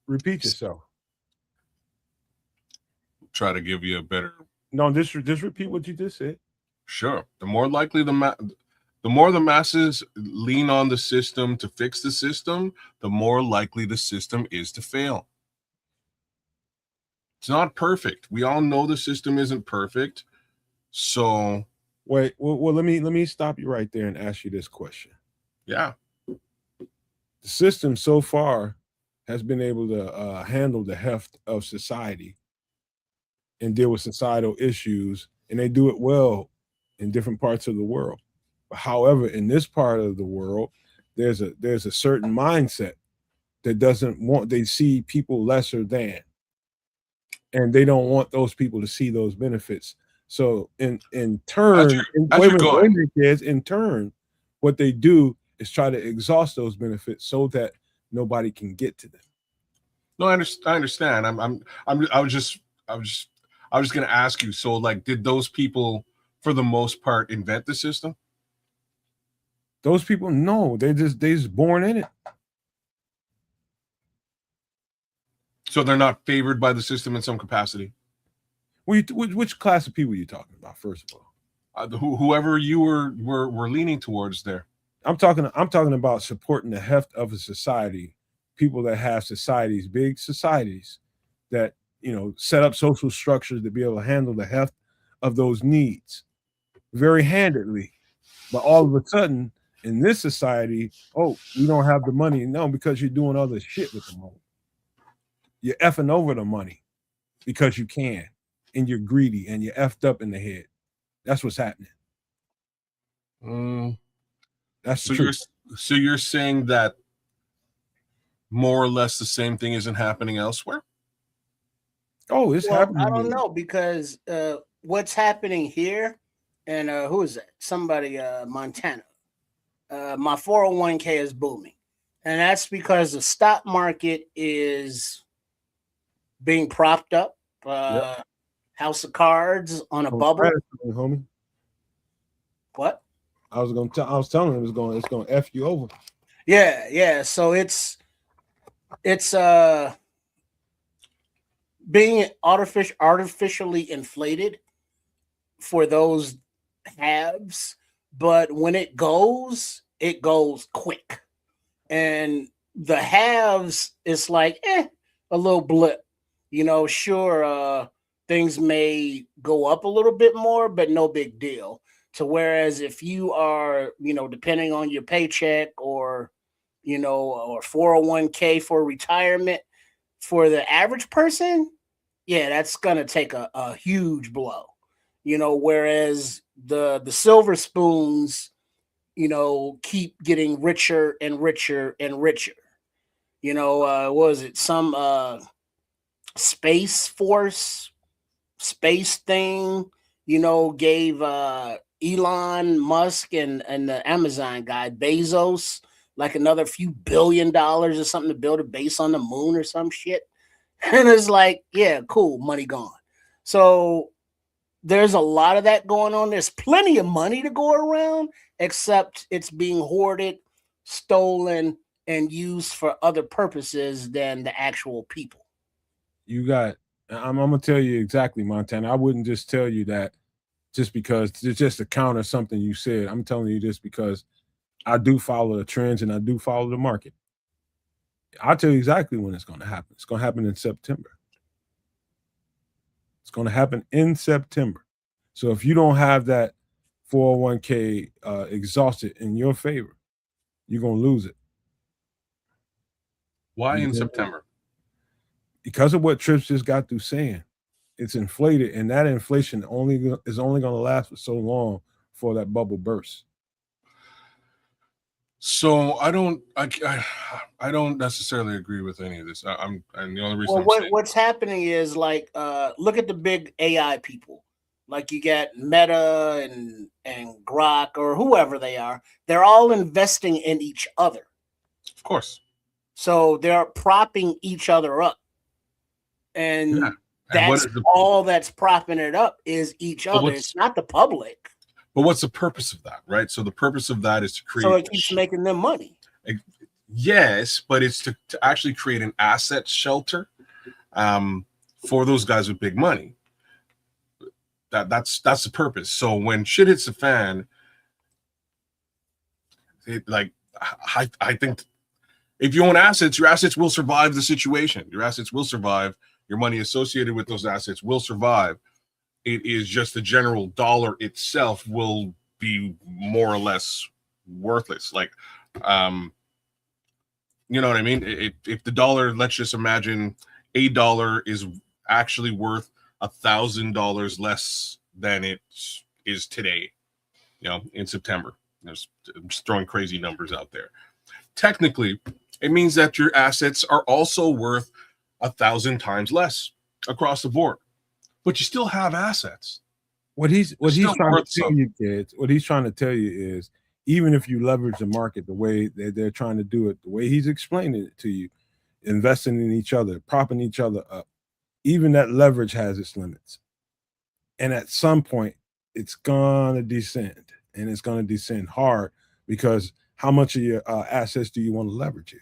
repeat yourself. Try to give you a better. No, just repeat what you just said. Sure. The more likely the more the masses lean on the system to fix the system, the more likely the system is to fail. It's not perfect. We all know the system isn't perfect. So wait, well let me stop you right there and ask you this question. Yeah. The system so far has been able to handle the heft of society and deal with societal issues, and they do it well in different parts of the world. But however, in this part of the world, there's a certain mindset that they see people lesser than, and they don't want those people to see those benefits. So in turn, what they do is try to exhaust those benefits so that nobody can get to them. No, I understand. I was just going to ask you. So, like, did those people, for the most part, invent the system? Those people, no, they just born in it. So they're not favored by the system in some capacity. Which class of people are you talking about? First of all, Whoever you were leaning towards there. I'm talking about supporting the heft of a society, people that have societies, big societies that, set up social structures to be able to handle the heft of those needs very handedly. But all of a sudden, in this society, oh, we don't have the money. No, because you're doing other shit with the money. You're effing over the money because you can, and you're greedy and you're effed up in the head. That's what's happening. That's the truth. So you're saying that more or less the same thing isn't happening elsewhere? Oh, it's happening. I don't know, because what's happening here, and who is that? Somebody, Montana. My 401k is booming, and that's because the stock market is being propped up. Yep. House of cards on a bubble. Homie. What? I was telling him it's going to F you over. Yeah. So it's being artificially inflated for those haves, but when it goes quick. And the haves, it's like a little blip. Sure, things may go up a little bit more, but no big deal. So whereas if you are, depending on your paycheck or 401k for retirement, for the average person, yeah, that's going to take a huge blow, whereas the silver spoons, keep getting richer and richer and richer. What was it? Some space thing, gave Elon Musk and the Amazon guy Bezos like another few $1 billion or something to build a base on the moon or some shit. And it's like, yeah, cool, money gone. So there's a lot of that going on. There's plenty of money to go around, except it's being hoarded, stolen, and used for other purposes than the actual people. I'm going to tell you exactly, Montana. I wouldn't just tell you that just because it's just to counter something you said. I'm telling you this because I do follow the trends and I do follow the market. I'll tell you exactly when it's going to happen. It's going to happen in September. It's going to happen in September. So if you don't have that 401k exhausted in your favor, you're going to lose it. Why in September? Because of what Trips just got through saying. It's inflated, and that inflation is only going to last for so long before that bubble bursts. So I don't necessarily agree with any of this. And the only reason what's happening is like look at the big AI people, like you got Meta and Grok or whoever they are. They're all investing in each other, of course. So they're propping each other up, and that's all that's propping it up is each other. It's not the public. But what's the purpose of that, right? So the purpose of that is to create. So it keeps making them money. Yes, but it's to actually create an asset shelter for those guys with big money. That's the purpose. So when shit hits the fan, I think if you own assets, your assets will survive the situation. Your assets will survive. Your money associated with those assets will survive. It is just the general dollar itself will be more or less worthless. Like, you know what I mean? If the dollar, let's just imagine $1 is actually worth $1,000 less than it is today, in September. I'm just throwing crazy numbers out there. Technically, it means that your assets are also worth 1,000 times less across the board. But you still have assets. What he's trying to tell you, kids, what he's trying to tell you is, even if you leverage the market the way they're trying to do it, the way he's explaining it to you, investing in each other, propping each other up, even that leverage has its limits. And at some point, it's going to descend, and it's going to descend hard, because how much of your assets do you want to leverage here?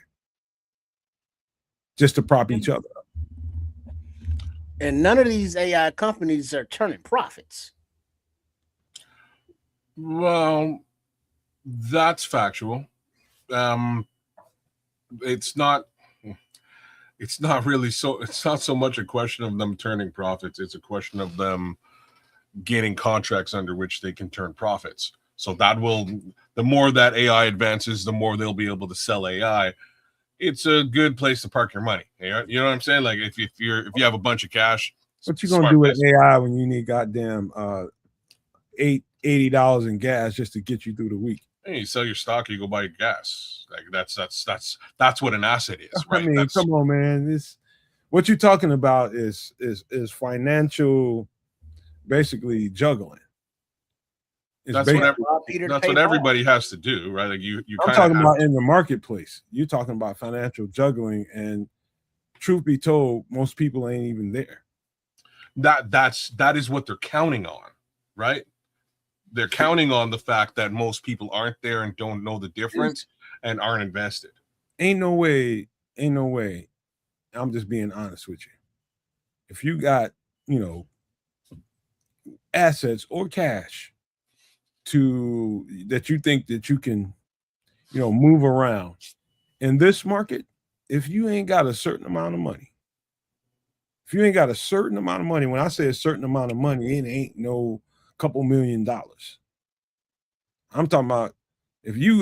Just to prop each other up. And none of these AI companies are turning profits. Well, That's factual. It's not really so. It's not so much a question of them turning profits. It's a question of them gaining contracts under which they can turn profits. So that will, the more that AI advances, the more they'll be able to sell AI. It's a good place to park your money. You know what I'm saying? Like if you have a bunch of cash, what you gonna do with AI when you need goddamn $80 in gas just to get you through the week? Hey, you sell your stock, you go buy your gas. Like that's what an asset is, right? I mean, come on, man. This what you're talking about is financial, basically juggling. That's what everybody has to do, right? Like you I'm talking about in the marketplace. You're talking about financial juggling, and truth be told, most people ain't even there. That is what they're counting on, right? They're counting on the fact that most people aren't there and don't know the difference and aren't invested. Ain't no way. I'm just being honest with you. If you got, assets or cash that you think that you can, move around in this market, if you ain't got a certain amount of money, when I say a certain amount of money, it ain't no couple $1 million. I'm talking about if you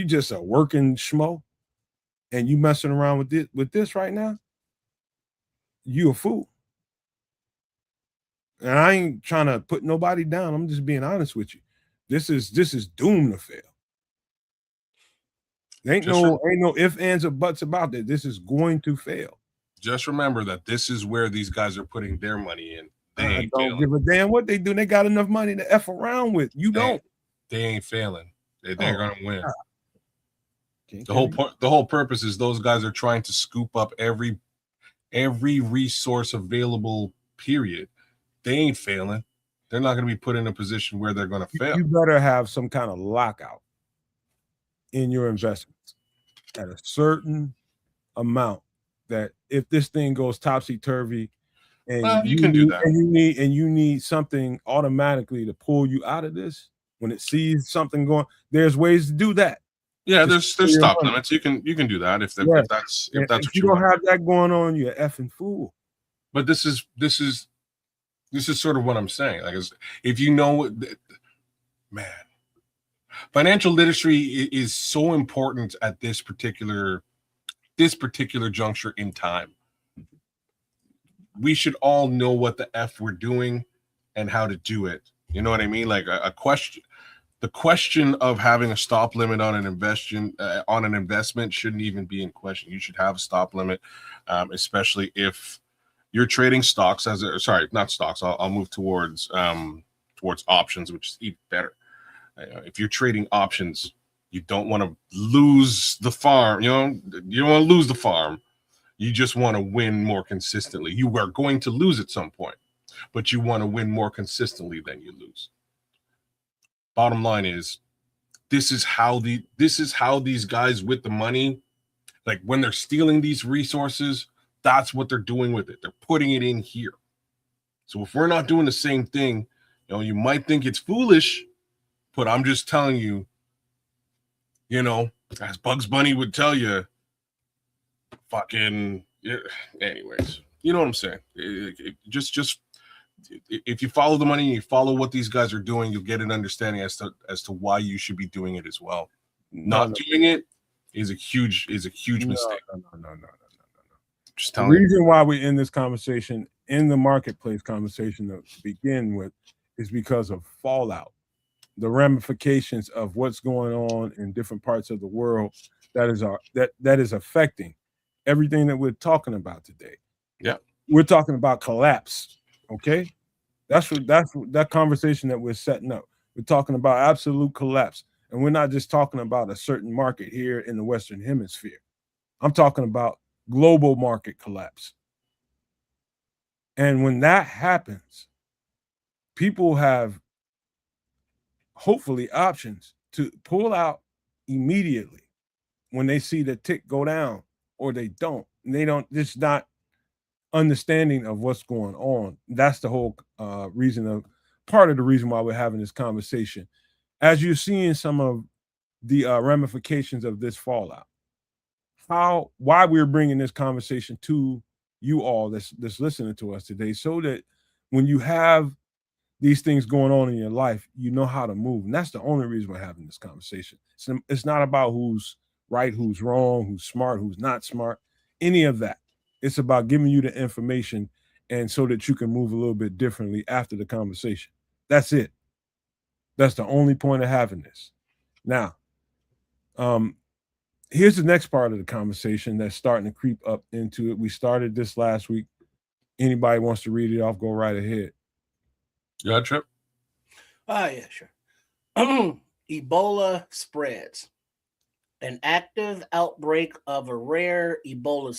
just a working schmo and you messing around with this right now, you a fool. And I ain't trying to put nobody down. I'm just being honest with you. This is doomed to fail. There ain't no ifs, ands, or buts about that. This is going to fail. Just remember that this is where these guys are putting their money in. They don't give a damn what they do. They got enough money to F around with. You don't. They ain't failing. They're gonna win. The whole purpose is those guys are trying to scoop up every resource available, period. They ain't failing. They're not going to be put in a position where they're going to fail. You better have some kind of lockout in your investments at a certain amount that if this thing goes topsy-turvy and you can do that. And you need something automatically to pull you out of this when it sees something going, there's ways to do that. Yeah, there's stop limits. You can do that if that's if you don't have that going on, you're an effing fool. But this is sort of what I'm saying. Like, if you know, man, financial literacy is so important at this particular juncture in time. We should all know what the F we're doing and how to do it. You know what I mean? Like the question of having a stop limit on an investment shouldn't even be in question. You should have a stop limit, especially if you're trading stocks not stocks. I'll move towards options, which is even better. If you're trading options, you don't want to lose the farm. You don't want to lose the farm. You just want to win more consistently. You are going to lose at some point, but you want to win more consistently than you lose. Bottom line is, this is how these guys with the money, like when they're stealing these resources, that's what they're doing with it. They're putting it in here. So if we're not doing the same thing, you might think it's foolish, but I'm just telling you, as Bugs Bunny would tell you, fucking, anyways, you know what I'm saying? Just if you follow the money and you follow what these guys are doing, you'll get an understanding as to why you should be doing it as well. Not doing it is a huge mistake. No. Just the reason why we're in this conversation, in the marketplace conversation to begin with, is because of fallout, the ramifications of what's going on in different parts of the world that is affecting everything that we're talking about today. Yeah, we're talking about collapse. Okay, that's that conversation that we're setting up. We're talking about absolute collapse, and we're not just talking about a certain market here in the Western Hemisphere. I'm talking about global market collapse. And when that happens, people have hopefully options to pull out immediately when they see the tick go down, or they don't. It's not understanding of what's going on. That's the whole part of the reason why we're having this conversation. as you're seeing some of the ramifications of this fallout, why we're bringing this conversation to you all that's listening to us today, so that when you have these things going on in your life, you know how to move. And that's the only reason we're having this conversation. It's not about who's right, who's wrong, who's smart, who's not smart, any of that. It's about giving you the information, and so that you can move a little bit differently after the conversation. That's it. That's the only point of having this. Now, here's the next part of the conversation that's starting to creep up into it. We started this last week. Anybody wants to read it off, go right ahead. Yeah, Trip. Yeah, sure. Ebola spreads. An active outbreak of a rare Ebola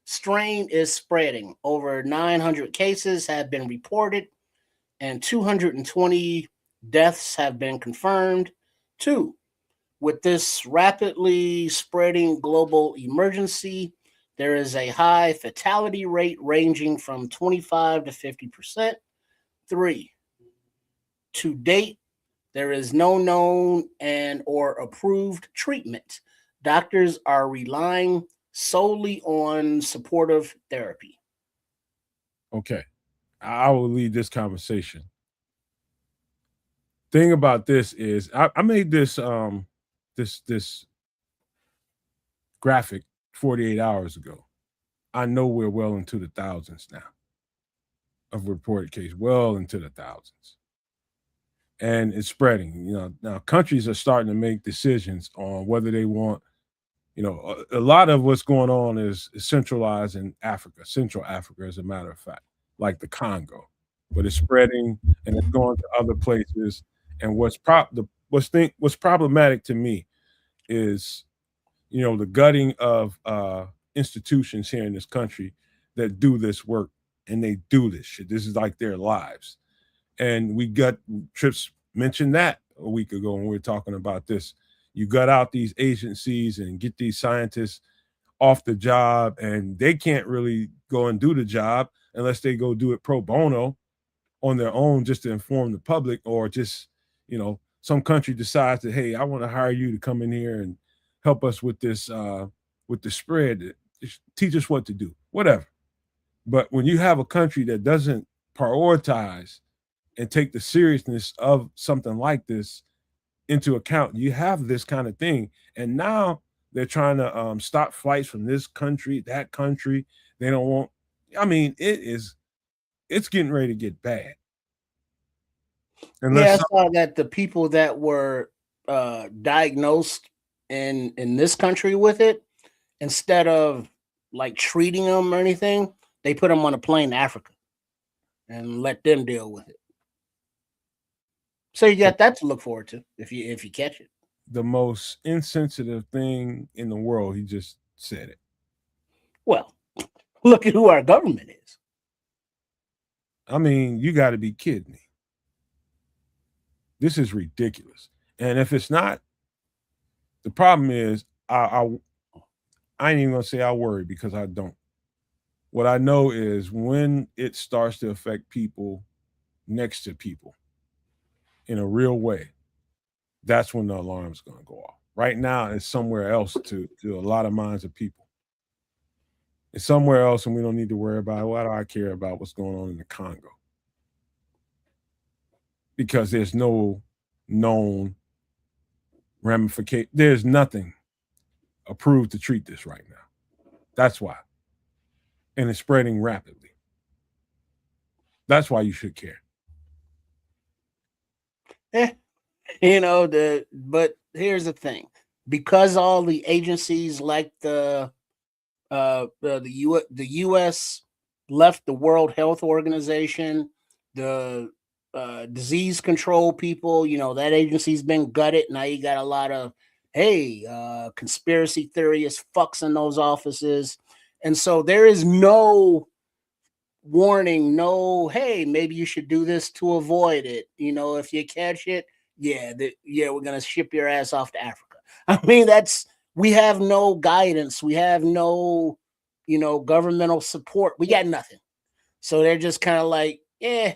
strain is spreading. Over 900 cases have been reported, and 220 deaths have been confirmed. 2. With this rapidly spreading global emergency, there is a high fatality rate ranging from 25 to 50%. 3. To date, there is no known and or approved treatment. Doctors are relying solely on supportive therapy. Okay. I will lead this conversation. Thing about this is I made this this graphic 48 hours ago. I know we're well into the thousands now of reported cases, well into the thousands. And it's spreading. Now countries are starting to make decisions on whether they want, a lot of what's going on is centralized in Africa, Central Africa, as a matter of fact, like the Congo, but it's spreading and it's going to other places. And what's problematic to me is, the gutting of institutions here in this country that do this work, and they do this shit. This is like their lives. And Trips mentioned that a week ago when we were talking about this. You gut out these agencies and get these scientists off the job, and they can't really go and do the job unless they go do it pro bono on their own, just to inform the public, or just, some country decides that, hey, I want to hire you to come in here and help us with this, with the spread, teach us what to do, whatever. But when you have a country that doesn't prioritize and take the seriousness of something like this into account, you have this kind of thing. And now they're trying to stop flights from this country, that country. They don't want, it's getting ready to get bad. I saw that the people that were diagnosed in this country with it, instead of like treating them or anything, they put them on a plane to Africa and let them deal with it. So you got that to look forward to if you catch it. The most insensitive thing in the world. He just said it. Well, look at who our government is. You got to be kidding me. This is ridiculous. And if it's not, the problem is I ain't even gonna say I worry, because I don't. What I know is when it starts to affect people next to people in a real way, that's when the alarm's going to go off. Right now, it's somewhere else to a lot of minds of people. It's somewhere else, and we don't need to worry about it. Why do I care about what's going on in the Congo? Because there's no known ramification. There's nothing approved to treat this right now. That's why. And it's spreading rapidly. That's why you should care. But here's the thing. Because all the agencies like the U.S. left the World Health Organization, the disease control people, that agency's been gutted. Now you got a lot of, conspiracy theorists fucks in those offices. And so there is no warning, hey, maybe you should do this to avoid it. If you catch it, we're going to ship your ass off to Africa. We have no guidance. We have no, governmental support. We got nothing. So they're just kind of like,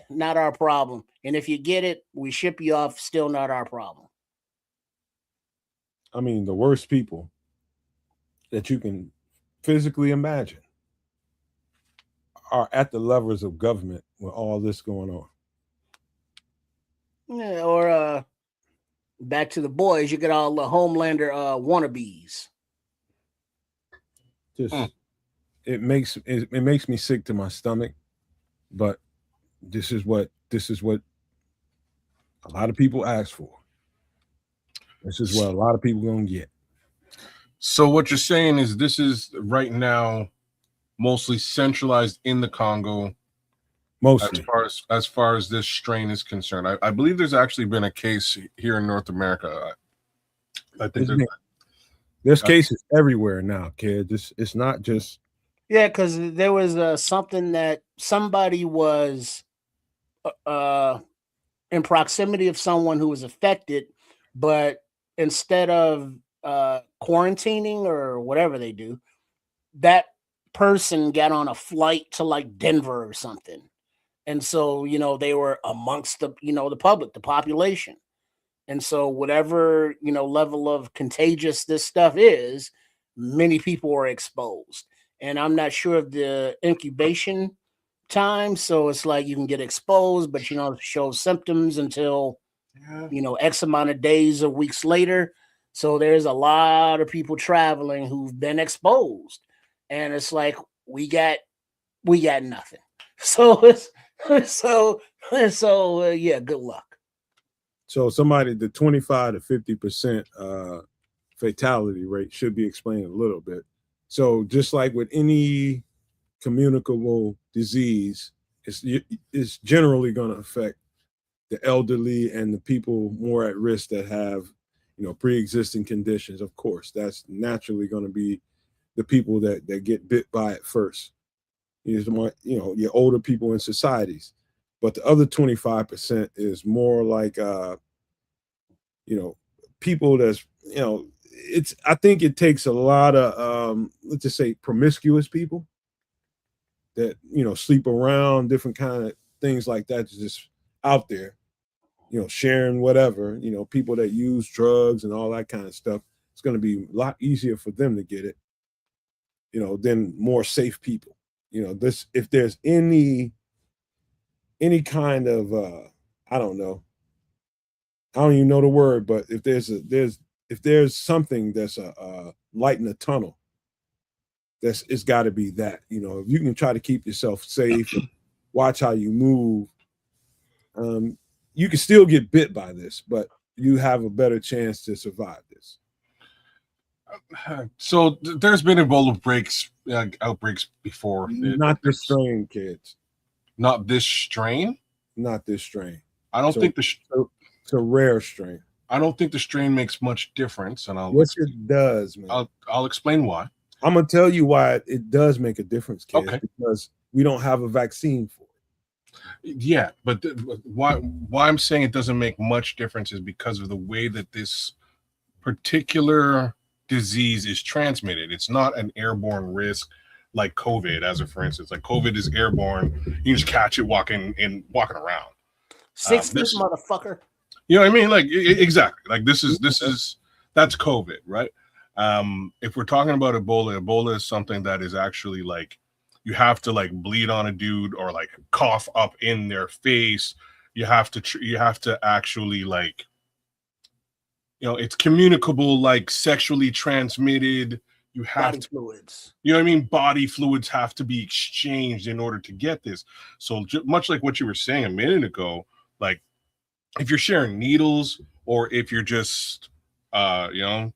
not our problem. And if you get it, we ship you off. Still not our problem. I mean, the worst people that you can physically imagine are at the levers of government with all this going on. Yeah, or back to the boys, you get all the Homelander wannabes. Just it makes me sick to my stomach, but this is what a lot of people ask for. This is what a lot of people gonna get. So what you're saying is this is right now mostly centralized in the Congo. Mostly, as far as this strain is concerned, I believe there's actually been a case here in North America. I think there's cases everywhere now, kid. It's not just because there was something that somebody was in proximity of someone who was affected, but instead of quarantining or whatever they do, that person got on a flight to like Denver or something. And so, they were amongst the, the public, the population. And so whatever, level of contagious this stuff is, many people are exposed. And I'm not sure of the incubation time. So it's like you can get exposed, but, show symptoms until, X amount of days or weeks later. So there's a lot of people traveling who've been exposed. And it's like, we got nothing. So yeah, good luck. So the 25 to 50% fatality rate should be explained a little bit. So just like with any communicable disease, it's generally going to affect the elderly and the people more at risk that have, pre-existing conditions. Of course, that's naturally going to be the people that get bit by it first. Your older people in societies, but the other 25% is more like, people that's, I think it takes a lot of, let's just say promiscuous people that, sleep around, different kind of things like that, just out there, sharing whatever, people that use drugs and all that kind of stuff. It's going to be a lot easier for them to get it, than more safe people. If there's any kind of I don't even know the word, but if there's something that's a light in the tunnel, it's got to be that. If you can try to keep yourself safe, watch how you move, you can still get bit by this, but you have a better chance to survive this. So there's been Ebola outbreaks before. Not this strain, kids. Not this strain? Not this strain. I don't think it's a rare strain. I don't think the strain makes much difference, and it does, man. I'll explain why. I'm gonna tell you why it does make a difference, kids. Okay. Because we don't have a vaccine for it. Yeah, but why I'm saying it doesn't make much difference is because of the way that this particular disease is transmitted. It's not an airborne risk like COVID, for instance. Like COVID is airborne. You just catch it walking around. 6 feet, motherfucker. You know what I mean? Like exactly. Like that's COVID, right? If we're talking about Ebola is something that is actually like you have to like bleed on a dude or like cough up in their face. You have to actually like, it's communicable, like sexually transmitted. You have body fluids. You know what I mean? Body fluids have to be exchanged in order to get this. So much like what you were saying a minute ago, like if you're sharing needles or if you're just,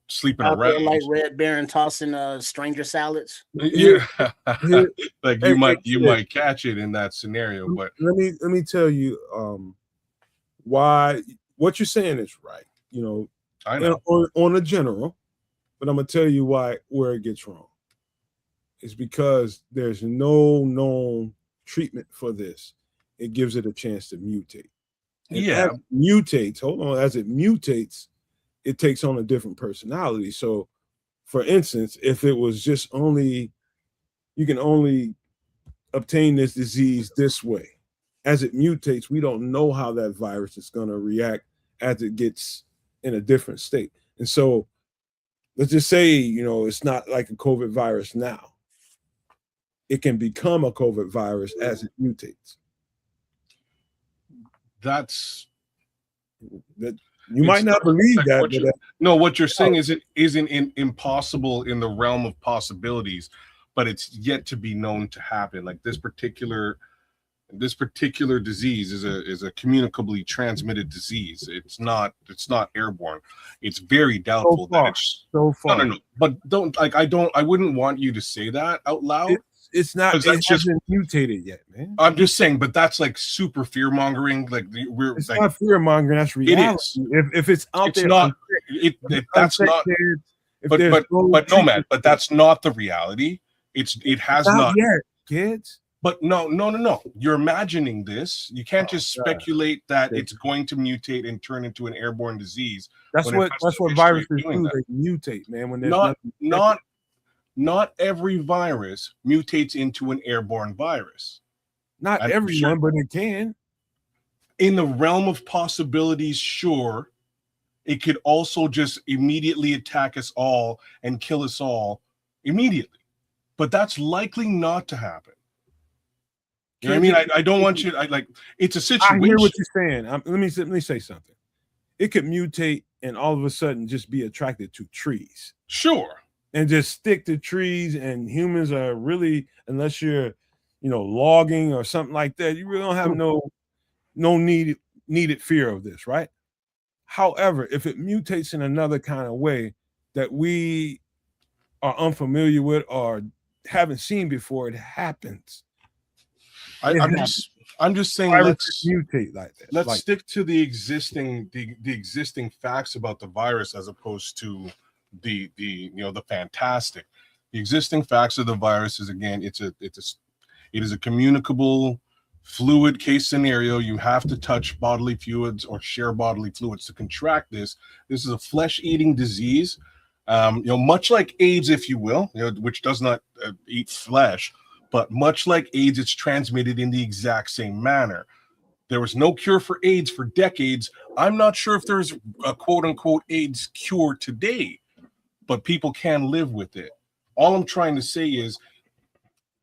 sleeping out around, there like Red Baron tossing stranger salads. Yeah, like you might catch it in that scenario. But let me tell you why what you're saying is right. I know on a general, but I'm gonna tell you where it gets wrong. It's because there's no known treatment for this. It gives it a chance to mutate. And as it mutates, it takes on a different personality. So, for instance, if it was just you can only obtain this disease this way, as it mutates, we don't know how that virus is going to react as it gets in a different state. And so let's just say, it's not like a COVID virus now. It can become a COVID virus as it mutates. That's that you might not believe like that. No, what you're saying isn't impossible in the realm of possibilities, but it's yet to be known to happen. Like this particular disease is a communicably transmitted disease. It's not airborne. It's very doubtful that it's so far. No. But I wouldn't want you to say that out loud. It's not. It hasn't mutated yet, man. I'm just saying, but that's like super fear mongering. Like it's not fear mongering. That's reality. It is. If it's out it's there, not. That's not. But Nomad. But that's not the reality. It has not yet, kids. But no. You're imagining this. You can't just speculate that it's going to mutate and turn into an airborne disease. That's what viruses do. They mutate, man. When there's not every virus mutates into an airborne virus. Not everyone, but it can. In the realm of possibilities, sure. It could also just immediately attack us all and kill us all immediately. But that's likely not to happen. You know what I mean? I don't want you. It's a situation. I hear what you're saying. Let me say something. It could mutate and all of a sudden just be attracted to trees. Sure. And just stick to trees, and humans are really, unless you're, logging or something like that, you really don't have no needed fear of this, right? However, if it mutates in another kind of way that we are unfamiliar with or haven't seen before, it happens. I'm just saying, let's mutate like that. Let's stick to the existing facts about the virus as opposed to the fantastic. The existing facts of the virus is, again, it is a communicable fluid case scenario. You have to touch bodily fluids or share bodily fluids to contract this. This is a flesh-eating disease, much like AIDS, if you will, which does not eat flesh. But much like AIDS, it's transmitted in the exact same manner. There was no cure for AIDS for decades. I'm not sure if there's a quote-unquote AIDS cure today, but people can live with it. All I'm trying to say is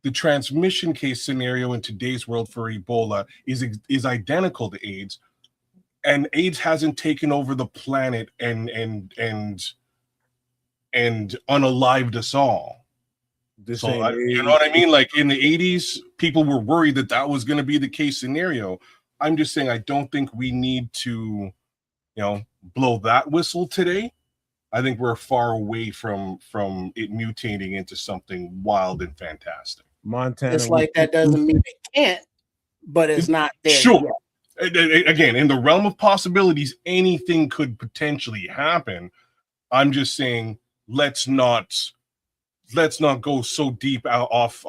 the transmission case scenario in today's world for Ebola is identical to AIDS, and AIDS hasn't taken over the planet and unalived us all. You know what I mean? Like in the 80s, people were worried that was going to be the case scenario. I'm just saying, I don't think we need to, blow that whistle today. I think we're far away from it mutating into something wild and fantastic. Montana. It's like that doesn't mean it can't, but it's not there. Sure. Yet. Again, in the realm of possibilities, anything could potentially happen. I'm just saying, let's not go so deep off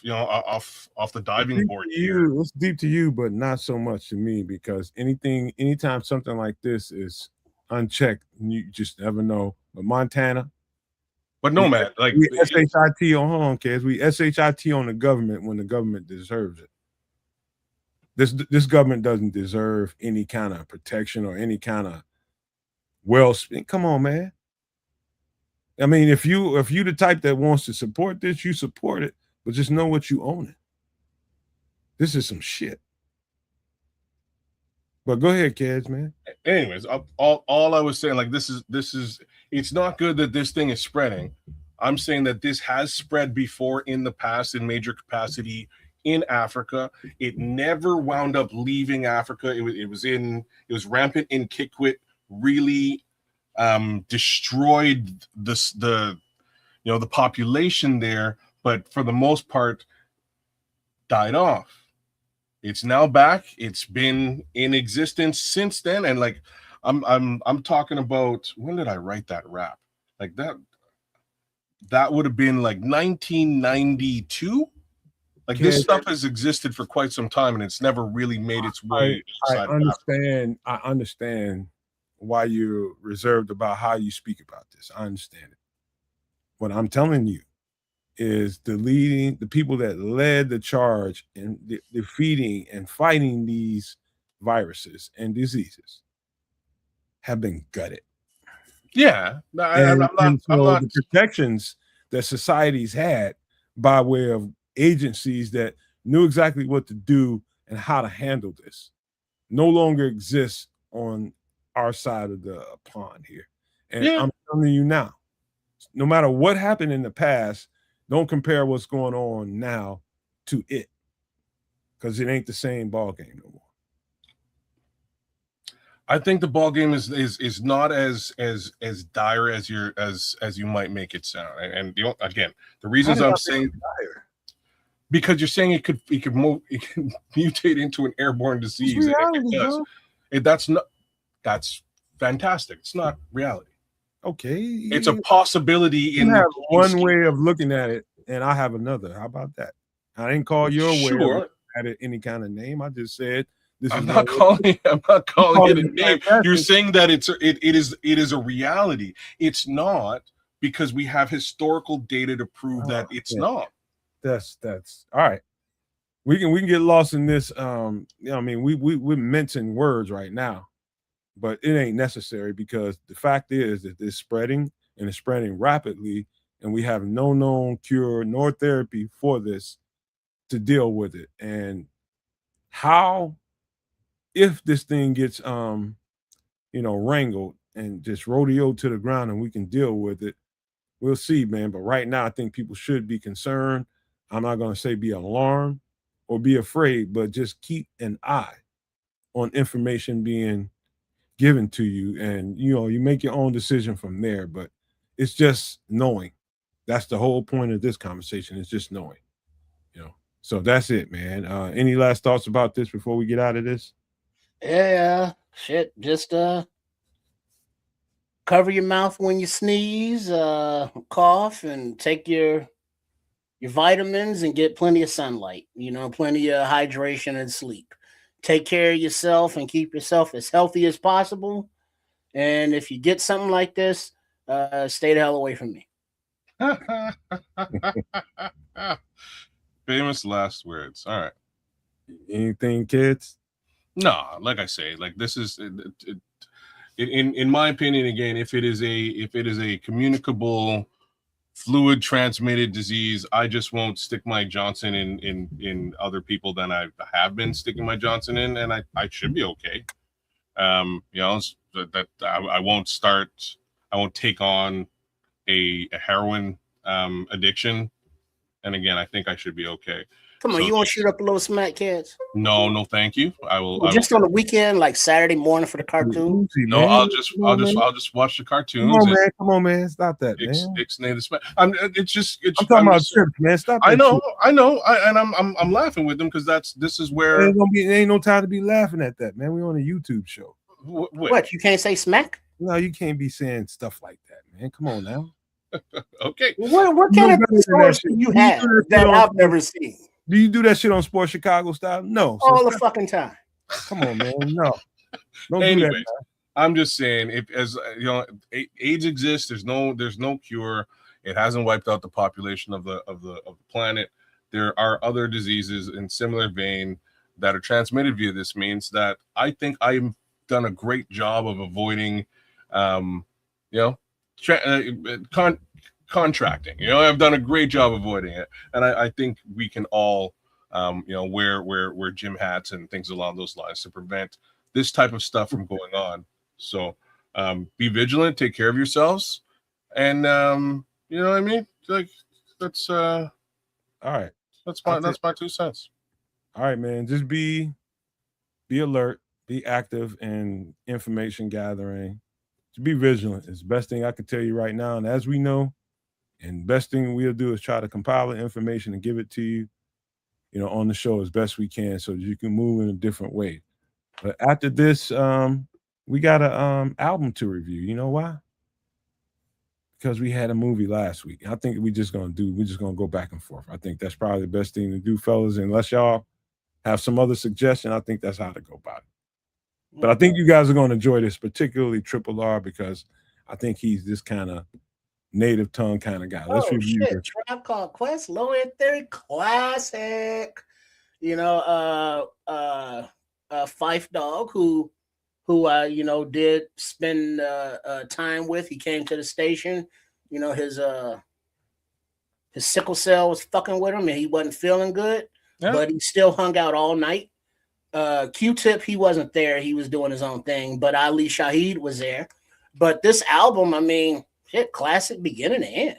the diving board here. It's deep to you, but not so much to me, because anytime something like this is unchecked, you just never know. But Montana, but Nomad, we SHIT on home, kids. We SHIT on the government when the government deserves it. This government doesn't deserve any kind of protection or any kind of come on, man. I mean, if you the type that wants to support this, you support it, but just know what you own it. This is some shit. But go ahead, kids, man. Anyways, all I was saying, like, this is it's not good that this thing is spreading. I'm saying that this has spread before in the past in major capacity in Africa. It never wound up leaving Africa. It was rampant in Kikwit, really destroyed the population there, but for the most part died off. It's now back. It's been in existence since then, and like I'm talking about, when did I write that rap? Like that would have been like 1992. Like, this stuff has existed for quite some time, and it's never really made its way. I understand why you're reserved about how you speak about this. I understand it. What I'm telling you is the people that led the charge in defeating and fighting these viruses and diseases have been gutted. Yeah, I'm not. The protections that societies had by way of agencies that knew exactly what to do and how to handle this no longer exists on our side of the pond here. And I'm telling you now, no matter what happened in the past, don't compare what's going on now to it, because it ain't the same ball game no more. I think the ball game is not as dire as you might make it sound. And again, the reasons I'm saying dire, because you're saying it can mutate into an airborne disease. Reality, that's fantastic. It's not reality. Okay, it's a possibility. You have one way of looking at it, and I have another. How about that? I didn't call your way at it any kind of name. I just said this. I'm not calling it a name. You're saying that it is a reality. It's not, because we have historical data to prove that it's not. That's all right. We can get lost in this. I mean, we're mincing words right now, but it ain't necessary, because the fact is that it's spreading, and it's spreading rapidly, and we have no known cure nor therapy for this to deal with it. And how, if this thing gets wrangled and just rodeoed to the ground and we can deal with it, we'll see, man. But right now, I think people should be concerned. I'm not going to say be alarmed or be afraid, but just keep an eye on information being given to you, and you make your own decision from there. But it's just knowing. That's the whole point of this conversation, is just knowing. So that's it, man. Any last thoughts about this before we get out of this? Yeah, shit. Just cover your mouth when you sneeze, cough, and take your vitamins and get plenty of sunlight. Plenty of hydration and sleep. Take care of yourself and keep yourself as healthy as possible. And if you get something like this, stay the hell away from me. Famous last words. All right. Anything, kids? No, like I say, like this is in my opinion, again, if it is a communicable fluid transmitted disease, I just won't stick my Johnson in other people than I have been sticking my Johnson in, and I should be okay. That I won't take on a heroin addiction, and again, I think I should be okay. Come on, you want to shoot up a little smack, kids? No, thank you. I will. Just on the weekend, like Saturday morning for the cartoon. No, I'll just watch the cartoons. Come on, man. Stop that, man. I'm talking about trips, man. Stop. I know. I'm laughing with them because this is where there ain't no time to be laughing at that, man. We're on a YouTube show. What? You can't say smack? No, you can't be saying stuff like that, man. Come on now. Okay. What kind of stories do you have that I've never seen? Do you do that shit on Sports Chicago style? No. All the fucking time. Come on, man. No. Anyways, do that, I'm just saying, AIDS exists. There's no cure. It hasn't wiped out the population of the planet. There are other diseases in similar vein that are transmitted via this means that I think I've done a great job of avoiding, contracting. I've done a great job avoiding it, and I think we can all wear gym hats and things along those lines to prevent this type of stuff from going on. So be vigilant, take care of yourselves, and you know what I mean? Like that's all right. That's my 2 cents. All right, man. Just be alert, be active in information gathering. To be vigilant is the best thing I can tell you right now. And as we know, and best thing we'll do is try to compile the information and give it to you, on the show as best we can, so that you can move in a different way. But after this, we got a album to review. You know why? Because we had a movie last week. I think we're just gonna go back and forth. I think that's probably the best thing to do, fellas. Unless y'all have some other suggestion, I think that's how to go about it. But I think you guys are going to enjoy this, particularly Triple R, because I think he's this kind of native tongue kind of guy. Let's review shit. this. Tribe Called Quest, Low End Theory, classic. You know, Fife Dog, who you know, did spend time with. He came to the station. You know, his sickle cell was fucking with him, and he wasn't feeling good. Yeah. But he still hung out all night. Q-Tip, he wasn't there. He was doing his own thing. But Ali Shaheed was there. But this album, I mean, shit, classic beginning to end.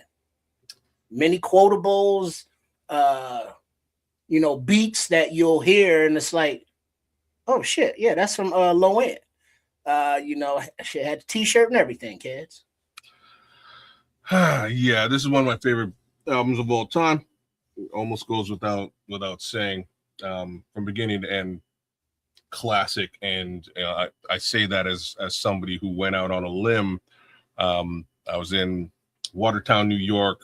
Many quotables, you know, beats that you'll hear, and it's like, oh shit, yeah, that's from Low End. You know, she had the t-shirt and everything, kids. Yeah, this is one of my favorite albums of all time. It almost goes without saying, from beginning to end, classic. And I say that as somebody who went out on a limb. I was in Watertown, New York,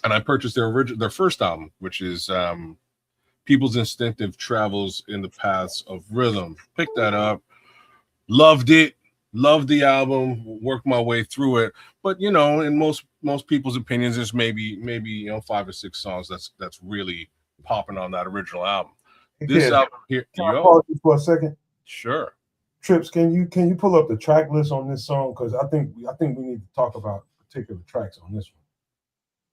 and I purchased their first album, which is People's Instinctive Travels in the Paths of Rhythm. Picked that up, loved it, loved the album, worked my way through it. But you know, in most people's opinions, there's maybe you know 5 or 6 songs that's really popping on that original album. This album here. Can I pause you for a second? Sure. Trips, can you pull up the track list on this song? Because I think we need to talk about particular tracks on this one.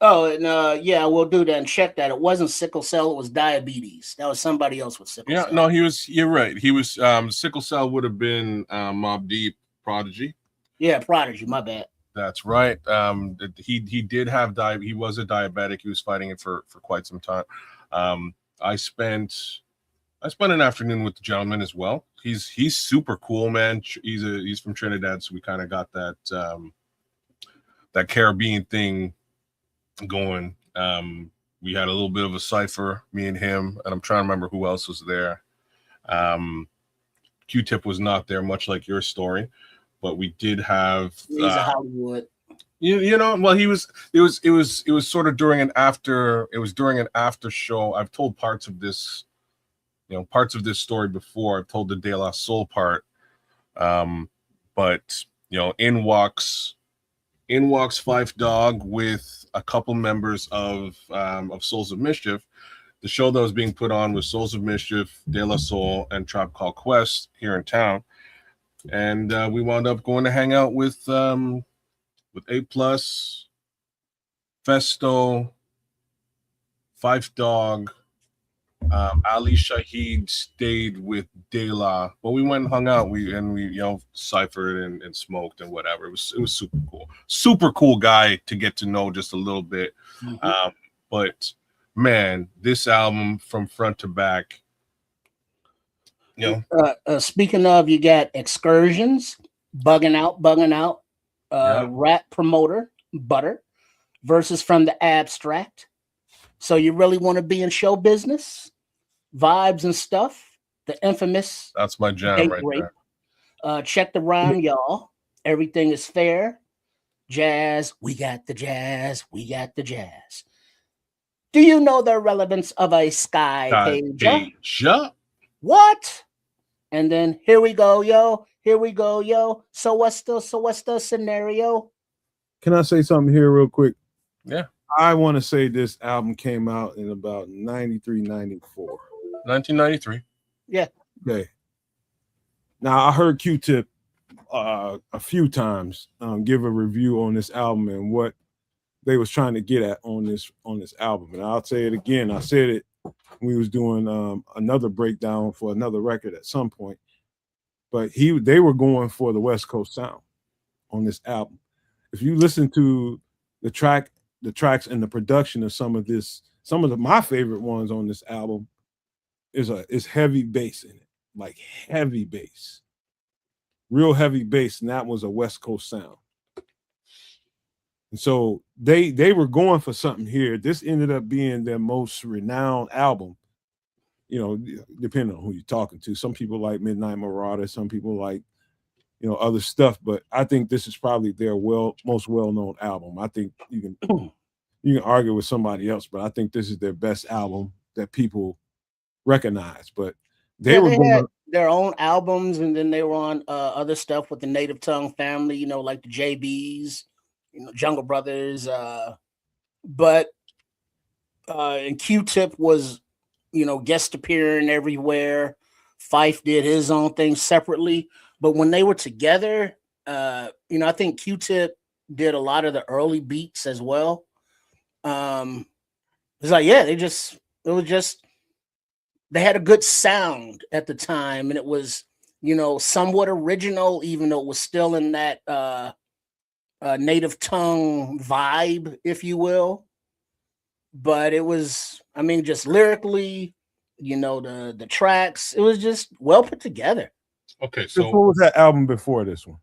Oh, and yeah, we'll do that and check that. It wasn't sickle cell; it was diabetes. That was somebody else with sickle cell. Yeah, no, you're right. He was sickle cell would have been Mobb Deep, Prodigy. Yeah, Prodigy. My bad. That's right. He did have he was a diabetic. He was fighting it for quite some time. I spent an afternoon with the gentleman as well. He's super cool, man. He's from Trinidad, so we kind of got that that Caribbean thing going. We had a little bit of a cipher, me and him, and I'm trying to remember who else was there. Q-Tip was not there, much like your story, but we did have. He's a Hollywood. You know, well, it was sort of during an after. It was during an after show. I've told parts of this story before. I've told the De La Soul part, but you know, in walks Fife Dog with a couple members of Souls of Mischief. The show that was being put on was Souls of Mischief, De La Soul, and Tribe Called Quest here in town, and we wound up going to hang out with A+, Festo, Fife Dog. Ali Shaheed stayed with De La, but we went and hung out. We you know ciphered and smoked and whatever. It was super cool guy to get to know just a little bit. Mm-hmm. But man, this album from front to back. You know, speaking of, you got Excursions, bugging out. Rap Promoter, Butter, versus From the Abstract. So you really want to be in show business, vibes and stuff. The infamous. That's my jam right there. Check the rhyme, y'all. Everything is fair. Jazz, we got the jazz. We got the jazz. Do you know the relevance of a sky pager? What? And then here we go, yo. Here we go, yo. So what's the scenario? Can I say something here real quick? Yeah. I want to say this album came out in about 93, 94. 1993. Yeah. Okay. Now, I heard Q-Tip a few times give a review on this album and what they was trying to get at on this album. And I'll say it again. I said it when we was doing another breakdown for another record at some point. But they were going for the West Coast sound on this album. If you listen to the tracks and the production of some of my favorite ones on this album is heavy bass in it, like heavy bass, real heavy bass, and that was a West Coast sound. And so they were going for something here. This ended up being their most renowned album, you know, depending on who you're talking to. Some people like Midnight Marauder, some people like, you know, other stuff, but I think this is probably their most well-known album. I think you can argue with somebody else, but I think this is their best album that people recognize. But they had their own albums, and then they were on other stuff with the Native Tongue family, you know, like the JBs, Jungle Brothers, but and Q-Tip was, guest appearing everywhere. Fife did his own thing separately, but when they were together, I think Q-Tip did a lot of the early beats as well. It's like, yeah, they had a good sound at the time, and it was, somewhat original, even though it was still in that native tongue vibe, if you will. But it was, just lyrically, the tracks, it was just well put together. Okay, so what was that album before this one?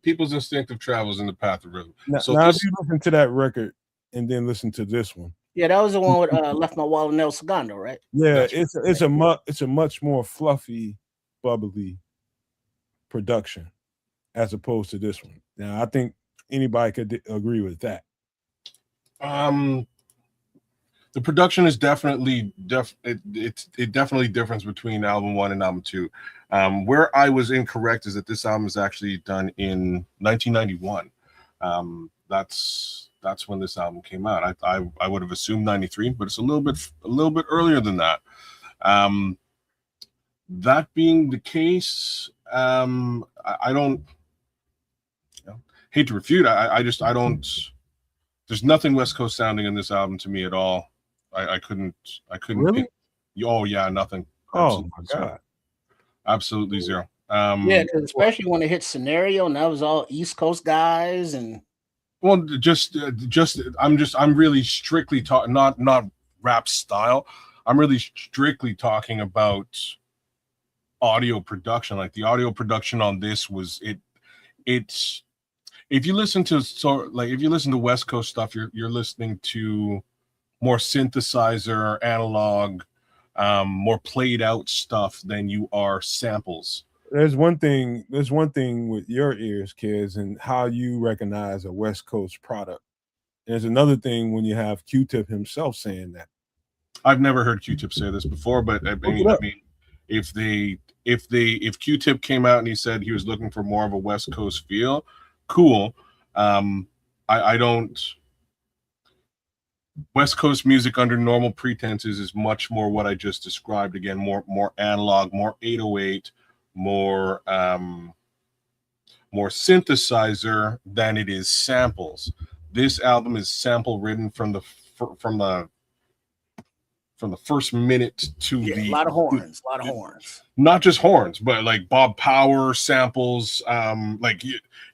People's Instinctive Travels in the Path of Rhythm. Now, so if you listen to that record and then listen to this one. Yeah, that was the one with Left My Wallet and El Segundo, right? Yeah, it's a much more fluffy, bubbly production as opposed to this one. Now, I think anybody could agree with that. The production is definitely it definitely differs between album 1 and album 2. Where I was incorrect is that this album is actually done in 1991. That's when this album came out. I would have assumed 93, but it's a little bit earlier than that. That being the case, I don't hate to refute. I don't. There's nothing West Coast sounding in this album to me at all. I couldn't. Really? Oh yeah, nothing. Oh my God. Absolutely zero. Yeah, because especially when it hit Scenario, and that was all East Coast guys, and well, I'm really strictly talking, not rap style. I'm really strictly talking about audio production. Like the audio production on this was it's. If you listen to West Coast stuff, you're listening to more synthesizer, analog, more played out stuff than you are samples. There's one thing with your ears, kids, and how you recognize a West Coast product. And there's another thing when you have Q-Tip himself saying that. I've never heard Q-Tip say this before, but I mean, if Q-Tip came out and he said he was looking for more of a West Coast feel, cool. I don't. West Coast music under normal pretenses is much more what I just described. Again, more analog, more 808, more synthesizer than it is samples. This album is sample ridden from the first minute to a lot of horns. Not just horns, but like Bob Power samples. Like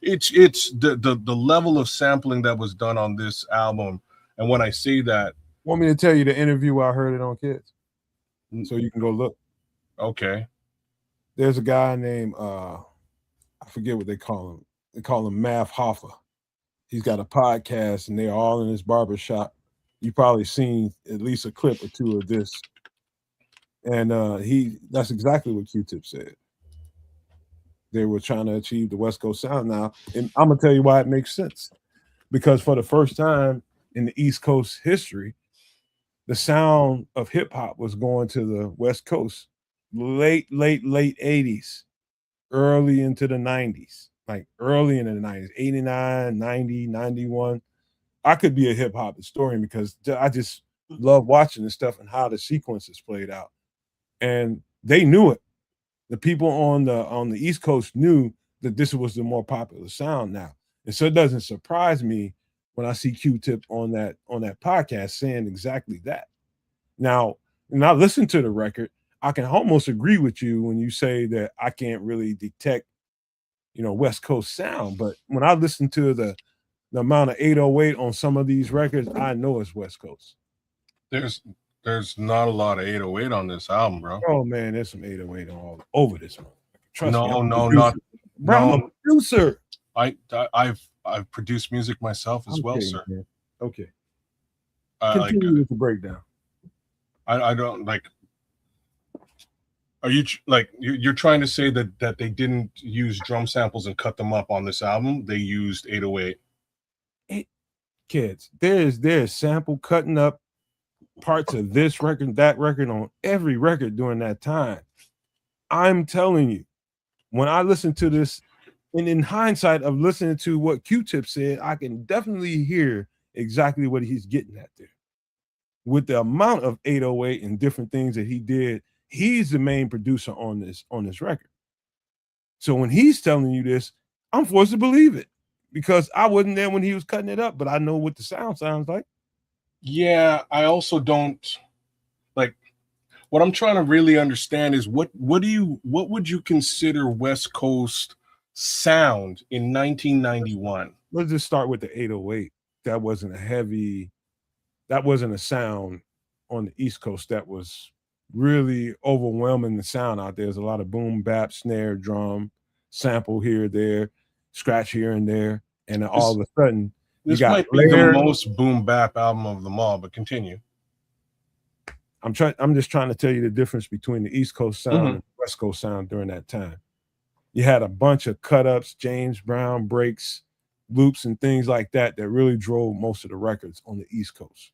it's the level of sampling that was done on this album. And when I say that, want me to tell you the interview where I heard it on Kids, so you can go look. Okay. There's a guy named I forget what they call him. They call him Math Hoffa. He's got a podcast, and they're all in his barbershop. You've probably seen at least a clip or two of this. And that's exactly what Q-Tip said. They were trying to achieve the West Coast sound now. And I'm going to tell you why it makes sense. Because for the first time in the East Coast history, the sound of hip hop was going to the West Coast late 80s, early into the 90s, like early in the 90s, 89, 90, 91. I could be a hip hop historian because I just love watching this stuff and how the sequences played out. And they knew it. The people on the East Coast knew that this was the more popular sound now. And so it doesn't surprise me when I see Q-Tip on that podcast saying exactly that. Now, when I listen to the record, I can almost agree with you when you say that I can't really detect, West Coast sound. But when I listen to the amount of 808 on some of these records, I know it's West Coast. There's not a lot of 808 on this album, bro. Oh man, there's some 808 all over this one. Trust me. I'm a producer. I've produced music myself as well, sir. Man. Okay. Continue with the breakdown. I don't like. Are you you're trying to say that they didn't use drum samples and cut them up on this album? They used 808. Kids, there's sample cutting up parts of this record, that record, on every record during that time. I'm telling you, when I listen to this And in hindsight of listening to what Q-Tip said, I can definitely hear exactly what he's getting at there. With the amount of 808 and different things that he did, he's the main producer on this record. So when he's telling you this, I'm forced to believe it because I wasn't there when he was cutting it up, but I know what the sound sounds like. Yeah, I also don't like what I'm trying to really understand is what would you consider West Coast sound in 1991? Let's just start with the 808. That wasn't a sound on the East Coast that was really overwhelming the sound out there. There's a lot of boom, bap, snare, drum, sample here, there, scratch here and there, and then all of a sudden this might be the most boom bap album of them all. But continue. I'm just trying to tell you the difference between the East Coast sound and the West Coast sound during that time. You had a bunch of cut-ups, James Brown breaks, loops, and things like that really drove most of the records on the East Coast.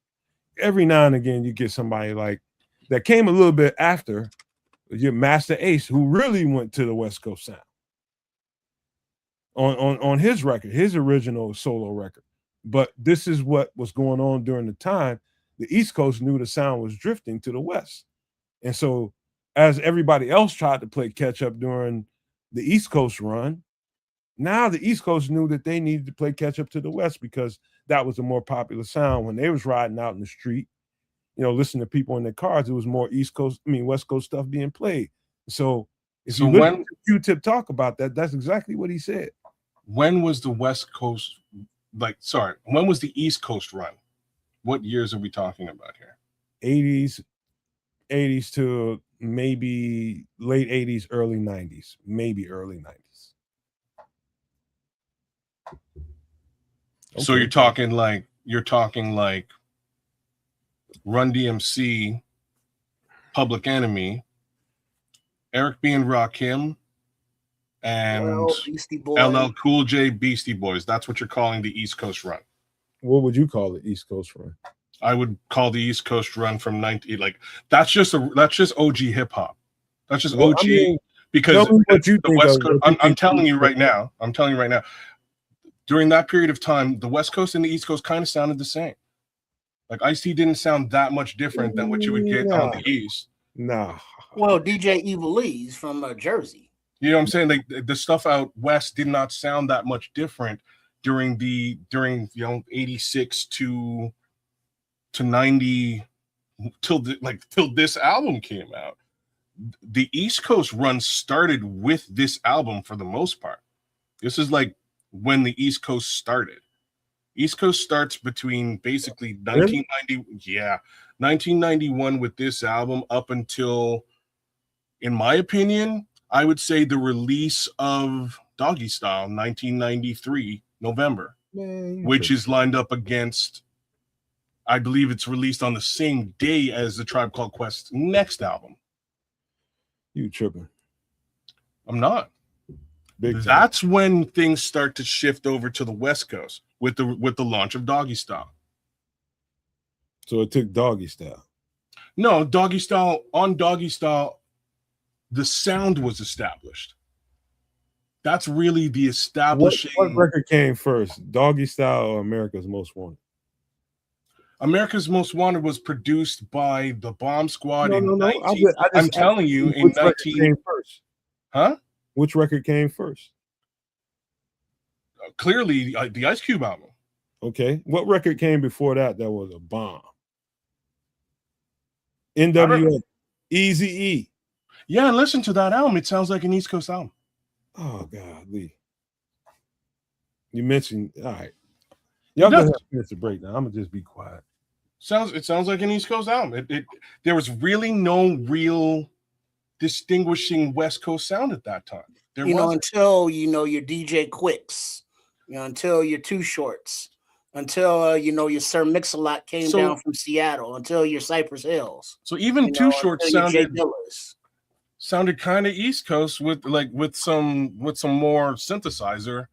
Every now and again, you get somebody like that came a little bit after your Master Ace, who really went to the West Coast sound on his record, his original solo record. But this is what was going on during the time. The East Coast knew the sound was drifting to the West. And so as everybody else tried to play catch up during the East Coast run, now the East Coast knew that they needed to play catch up to the West because that was a more popular sound. When they was riding out in the street, listening to people in their cars, it was more West Coast stuff being played. So if you listen to Q-Tip talk about that, that's exactly what he said. When was the West Coast, when was the East Coast run? What years are we talking about here? 80s to maybe late 80s, early 90s, maybe early 90s. Okay. So you're talking like Run DMC, Public Enemy, Eric B. and Rakim, and LL Cool J, Beastie Boys. That's what you're calling the East Coast run. What would you call the East Coast run? I would call the East Coast run from 90, that's just OG hip hop. That's just OG because the West Coast. I'm telling you right now. During that period of time, the West Coast and the East Coast kind of sounded the same. Like Ice-T didn't sound that much different than what you would get on the East. No. Well, DJ Evil Lee's from Jersey. You know what I'm saying? Like the stuff out West did not sound that much different during 86 to 90 till this album came out. The East Coast run started with this album for the most part. This is like when the East Coast started. East Coast starts between basically 1991 with this album up until, in my opinion, I would say the release of Doggy Style, 1993, November, which is lined up against, I believe it's released on the same day as the Tribe Called Quest's next album. You tripping. I'm not. That's when things start to shift over to the West Coast with the launch of Doggy Style. So it took Doggy Style. No, Doggy Style, the sound was established. That's really the establishing. What record came first, Doggy Style or America's Most Wanted? America's Most Wanted was produced by the Bomb Squad in 19. I'm telling you, in 19. Came first? Huh? Which record came first? Clearly, the Ice Cube album. Okay. What record came before that was a bomb? NWA, Eazy-E. Yeah, and listen to that album. It sounds like an East Coast album. Oh, God, Lee. You mentioned, all right. Y'all gonna have to finish the break now. I'm gonna just be quiet. It sounds like an East Coast album. There was really no real distinguishing West Coast sound at that time. Until your DJ Quicks, until your Too Shorts, until your Sir Mix-a-Lot came down from Seattle, until your Cypress Hills. So even Too Shorts sounded kind of East Coast with some more synthesizer.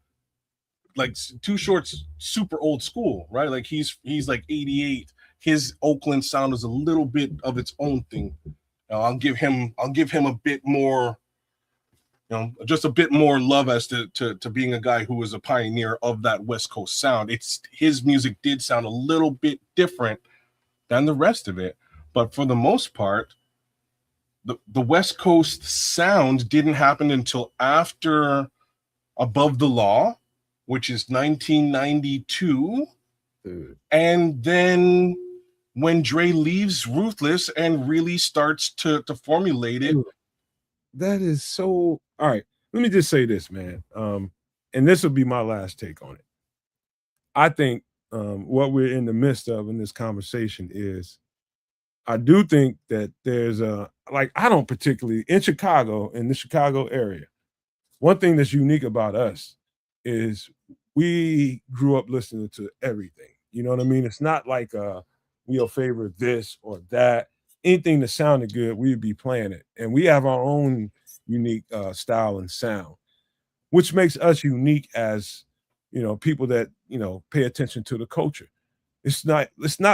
Like Too Short's super old school, right? Like he's like 88. His Oakland sound is a little bit of its own thing. I'll give him a bit more just a bit more love as to being a guy who was a pioneer of that West Coast sound. His music did sound a little bit different than the rest of it, but for the most part, the West Coast sound didn't happen until after Above the Law, which is 1992. And then when Dre leaves Ruthless and really starts to formulate it. That is so. All right, let me just say this, man. And this will be my last take on it. I think what we're in the midst of in this conversation is, I do think that there's I don't particularly, in Chicago, in the Chicago area, one thing that's unique about us is we grew up listening to everything. You know what I mean? It's not like we'll favor this or that. Anything that sounded good, we'd be playing it. And we have our own unique style and sound, which makes us unique as, people that, pay attention to the culture. It's not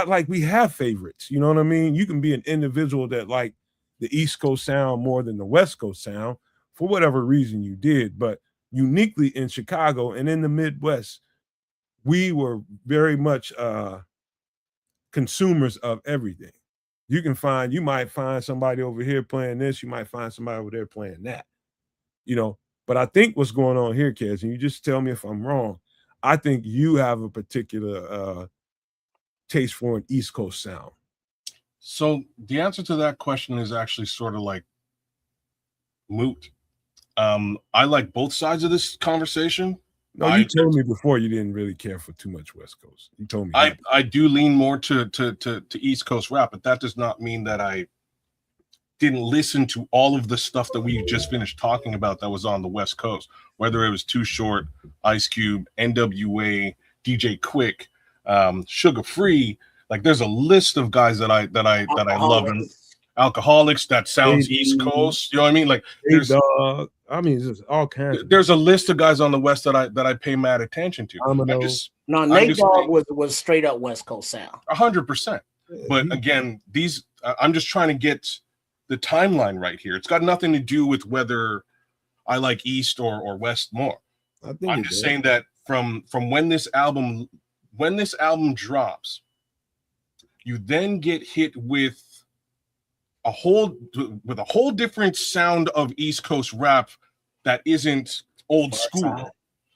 like we have favorites. You know what I mean? You can be an individual that like the East Coast sound more than the West Coast sound for whatever reason you did. But uniquely in Chicago and in the Midwest, we were very much consumers of everything. You might find somebody over here playing this, you might find somebody over there playing that, But I think what's going on here, Kez, and you just tell me if I'm wrong, I think you have a particular taste for an East Coast sound. So the answer to that question is actually sort of like moot. I like both sides of this conversation. No, you told me before you didn't really care for too much West Coast. You told me I do lean more to East Coast rap, but that does not mean that I didn't listen to all of the stuff that we just finished talking about that was on the West Coast, whether it was Too Short, Ice Cube, NWA, DJ Quick, Sugar Free. Like there's a list of guys that I love, and Alcoholics that sounds East Coast. You know what I mean? Like there's just all kinds. There's a list of guys on the West that I pay mad attention to. Nate Dogg was straight up West Coast sound. 100%. But again, I'm just trying to get the timeline right here. It's got nothing to do with whether I like East or West more. I'm just saying that from when this album drops, you then get hit with a whole different sound of East Coast rap that isn't old school.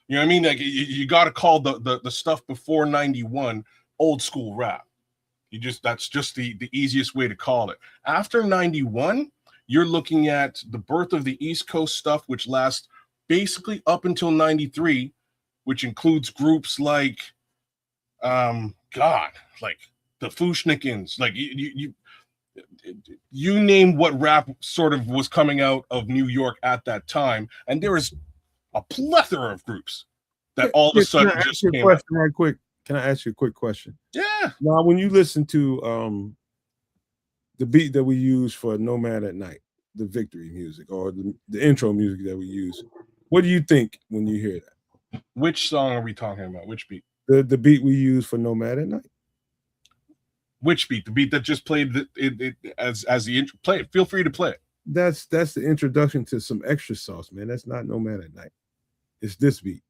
You know what I mean? Like you got to call the stuff before 91 old school rap. That's just the easiest way to call it. After 91, you're looking at the birth of the East Coast stuff, which lasts basically up until 93, which includes groups like like the Fushnikins, like you name what rap sort of was coming out of New York at that time, and there is a plethora of groups that all of a sudden just came out. Right quick. Can I ask you a quick question? Yeah. Now, when you listen to the beat that we use for Nomad at Night, the victory music or the intro music that we use, what do you think when you hear that? Which song are we talking about? Which beat? The beat we use for Nomad at Night. Which beat? The beat that just played it as the intro. Play it. Feel free to play it. That's the introduction to Some Extra Sauce, man. That's not Nomad at Night. It's this beat.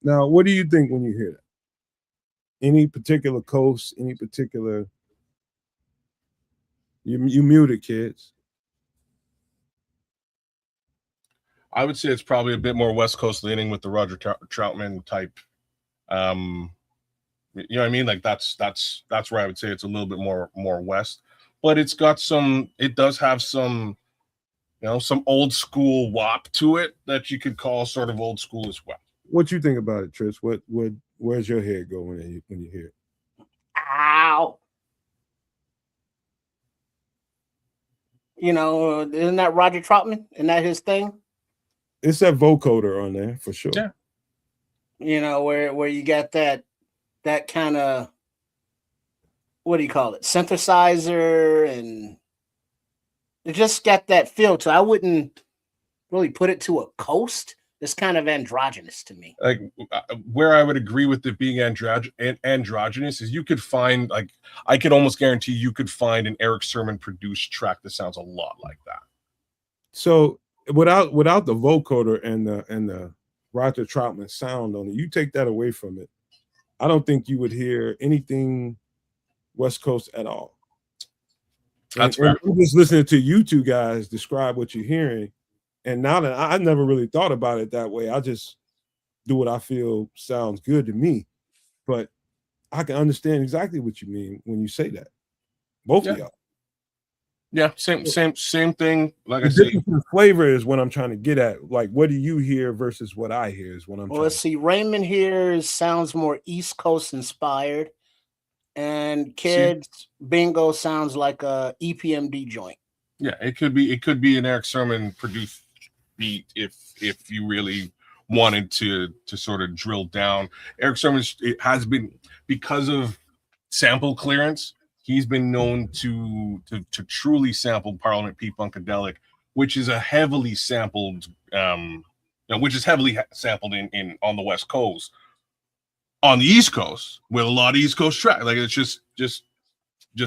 Now, what do you think when you hear that? Any particular coast, any particular... You muted, kids. I would say it's probably a bit more West Coast leaning with the Roger Troutman type. You know what I mean? Like that's where I would say it's a little bit more West, but it does have some, some old school wop to it that you could call sort of old school as well. What you think about it, Tris? Where's your head go when you hear it? Ow. Isn't that Roger Troutman? Isn't that his thing? It's that vocoder on there for sure. Yeah. Where you got that kind of, what do you call it? Synthesizer and It just got that feel to. I wouldn't really put it to a coast. It's kind of androgynous to me. Like where I would agree with it being androgynous is you could find, like, I could almost guarantee you could find an Eric Sermon produced track that sounds a lot like that. So without the vocoder and the Roger Troutman sound on it, you take that away from it, I don't think you would hear anything West Coast at all. That's fair. And just listening to you two guys describe what you're hearing, and now that I never really thought about it that way, I just do what I feel sounds good to me. But I can understand exactly what you mean when you say that. Both of y'all. Yeah, same thing. Like the I say, difference in flavor is what I'm trying to get at. Like, what do you hear versus what I hear is what I'm. Well, let's see. Raymond here sounds more East Coast inspired, and Kids Bingo sounds like a EPMD joint. Yeah, it could be an Eric Sermon produced beat if you really wanted to sort of drill down. Eric Sermon, it has been, because of sample clearance, he's been known to truly sample Parliament P Funkadelic, which is a heavily sampled which is heavily sampled in on the West Coast. On the East Coast, with a lot of East Coast track, like it's just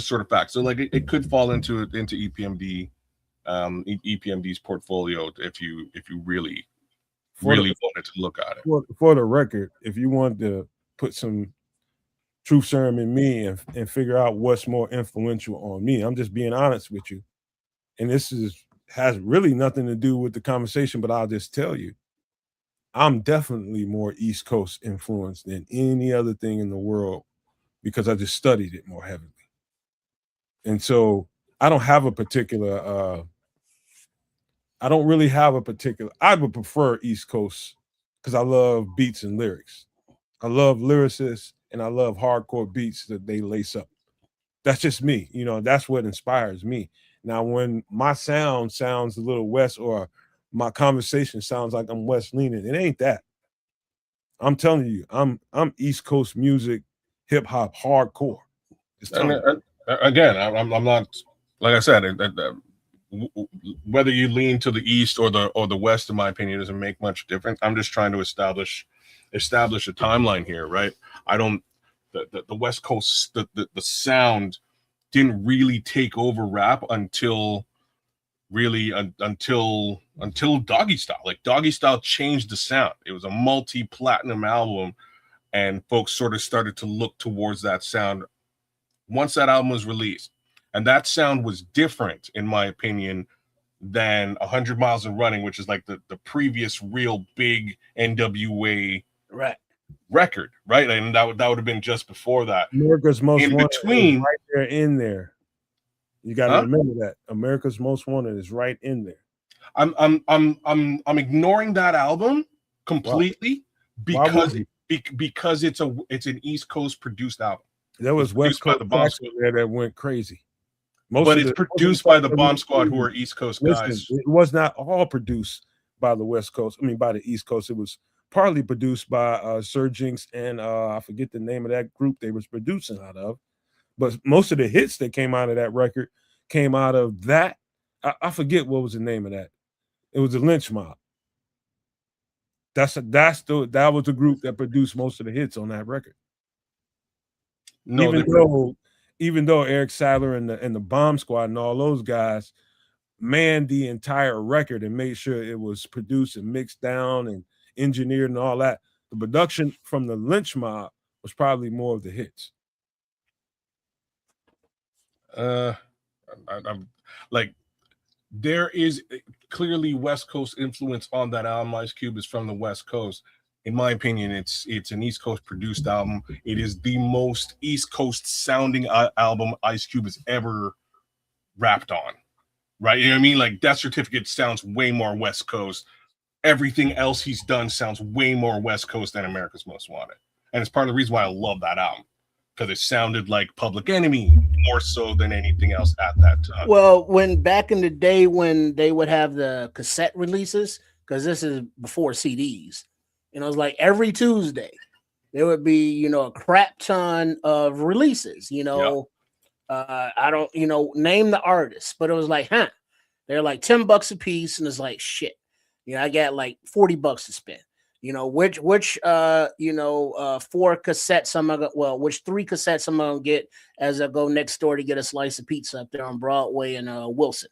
sort of fact. So like it could fall into EPMD, EPMD's portfolio if you really wanted to look at it. For the record, if you want to put some truth serum in me and figure out what's more influential on me, I'm just being honest with you. And this has really nothing to do with the conversation, but I'll just tell you, I'm definitely more East Coast influenced than any other thing in the world because I just studied it more heavily. And so I don't have a particular, I would prefer East Coast because I love beats and lyrics. I love lyricists and I love hardcore beats that they lace up. That's just me. That's what inspires me. Now, when my sound sounds a little West or my conversation sounds like I'm West leaning, it ain't that. I'm telling you, I'm East Coast music, hip hop, hardcore. Again, I'm not, like I said, whether you lean to the East or the West, in my opinion, doesn't make much difference. I'm just trying to establish a timeline here, right? The West Coast, the sound didn't really take over rap until Doggy Style. Like Doggy Style changed the sound. It was a multi-platinum album, and folks sort of started to look towards that sound once that album was released. And that sound was different, in my opinion, than 100 Miles of Running, which is like the previous real big NWA record, right? And that would have been just before that. America's Most in Wanted between, is right there in there. You got to remember that America's Most Wanted is right in there. I'm ignoring that album completely because it's an East Coast produced album. There was West Coast tracks there that went crazy. But it's produced by the Bomb Squad, who are East Coast guys. It was not all produced by the West Coast. I mean, by the East Coast. It was partly produced by Sir Jinx and I forget the name of that group they was producing out of. But most of the hits that came out of that record came out of that. I forget what was the name of that. It was the Lynch Mob. That was the group that produced most of the hits on that record. Even though Eric Sadler and the Bomb Squad and all those guys manned the entire record and made sure it was produced and mixed down and engineered and all that, the production from the Lynch Mob was probably more of the hits. I'm like, there is clearly West Coast influence on that album. Ice Cube is from the West Coast. In my opinion, it's an East Coast produced album. It is the most East Coast sounding album Ice Cube has ever rapped on, right? You know what I mean? Like Death Certificate sounds way more West Coast. Everything else he's done sounds way more West Coast than America's Most Wanted. And it's part of the reason why I love that album, because it sounded like Public Enemy more so than anything else at that time. Well, when back in the day when they would have the cassette releases, because this is before CDs, it was like every Tuesday there would be, a crap ton of releases, I don't, name the artist, but it was like, They're like $10 a piece, and it's like shit. I got like $40 to spend. Which 4 cassettes I'm gonna which 3 cassettes I'm gonna get as I go next door to get a slice of pizza up there on Broadway and Wilson.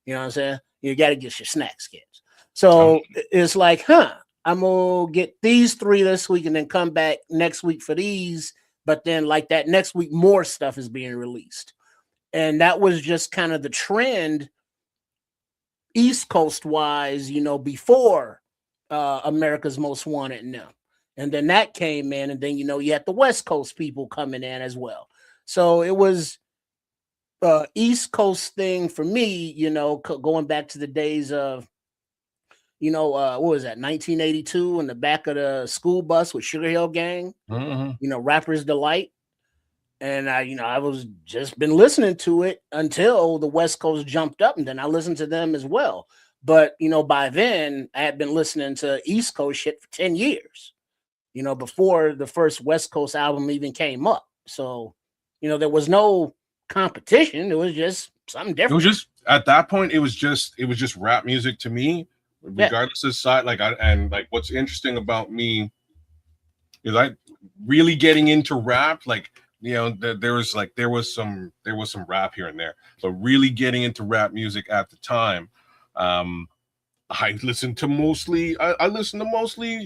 You know what I'm saying? You got to get your snacks, kids. So it's like, I'm gonna get these 3 this week and then come back next week for these. But then, like that next week, more stuff is being released, and that was just kind of the trend, East Coast wise. Before America's Most Wanted and them, and then that came in, and then you had the West Coast people coming in as well. So it was East Coast thing for me, going back to the days of, what was that, 1982, in the back of the school bus with Sugar Hill Gang, Rapper's Delight. And I was just been listening to it until the West Coast jumped up, and then I listened to them as well. But, by then I had been listening to East Coast shit for 10 years, before the first West Coast album even came up. So, there was no competition. It was just something different. It was just, at that point, it was just rap music to me, regardless of side. What's interesting about me is I really getting into rap. There was some rap here and there, but really getting into rap music at the time, I listened to mostly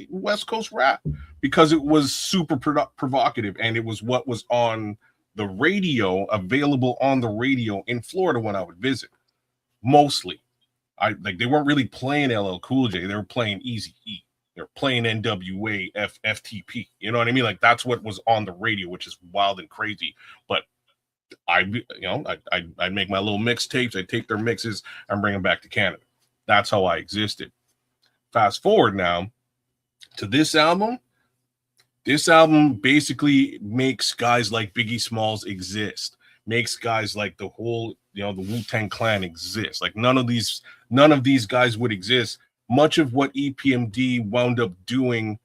West Coast rap because it was super provocative, and it was what was on the radio, available on the radio in Florida when I would visit. Mostly, they weren't really playing LL Cool J; they were playing Eazy-E. They were playing NWA, FTP. You know what I mean? That's what was on the radio, which is wild and crazy. But I'd make my little mixtapes. I'd take their mixes and bring them back to Canada. That's how I existed. Fast forward now to this album. This album basically makes guys like Biggie Smalls exist. Makes guys like the whole, the Wu-Tang Clan exist. None of these guys would exist. Much of what EPMD wound up doing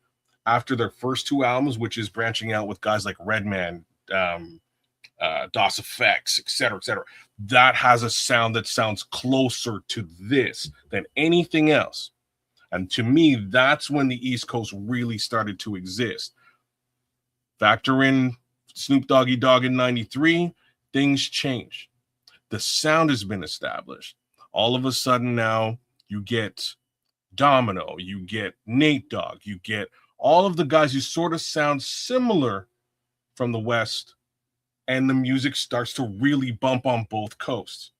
after their first 2 albums, which is branching out with guys like Redman, DOS Effects, etc., that has a sound that sounds closer to this than anything else. And to me, that's when the East Coast really started to exist. Factor in Snoop Doggy Dogg in 93, things change. The sound has been established. All of a sudden now you get Domino, you get Nate Dogg, you get all of the guys who sort of sound similar from the West, and the music starts to really bump on both coasts.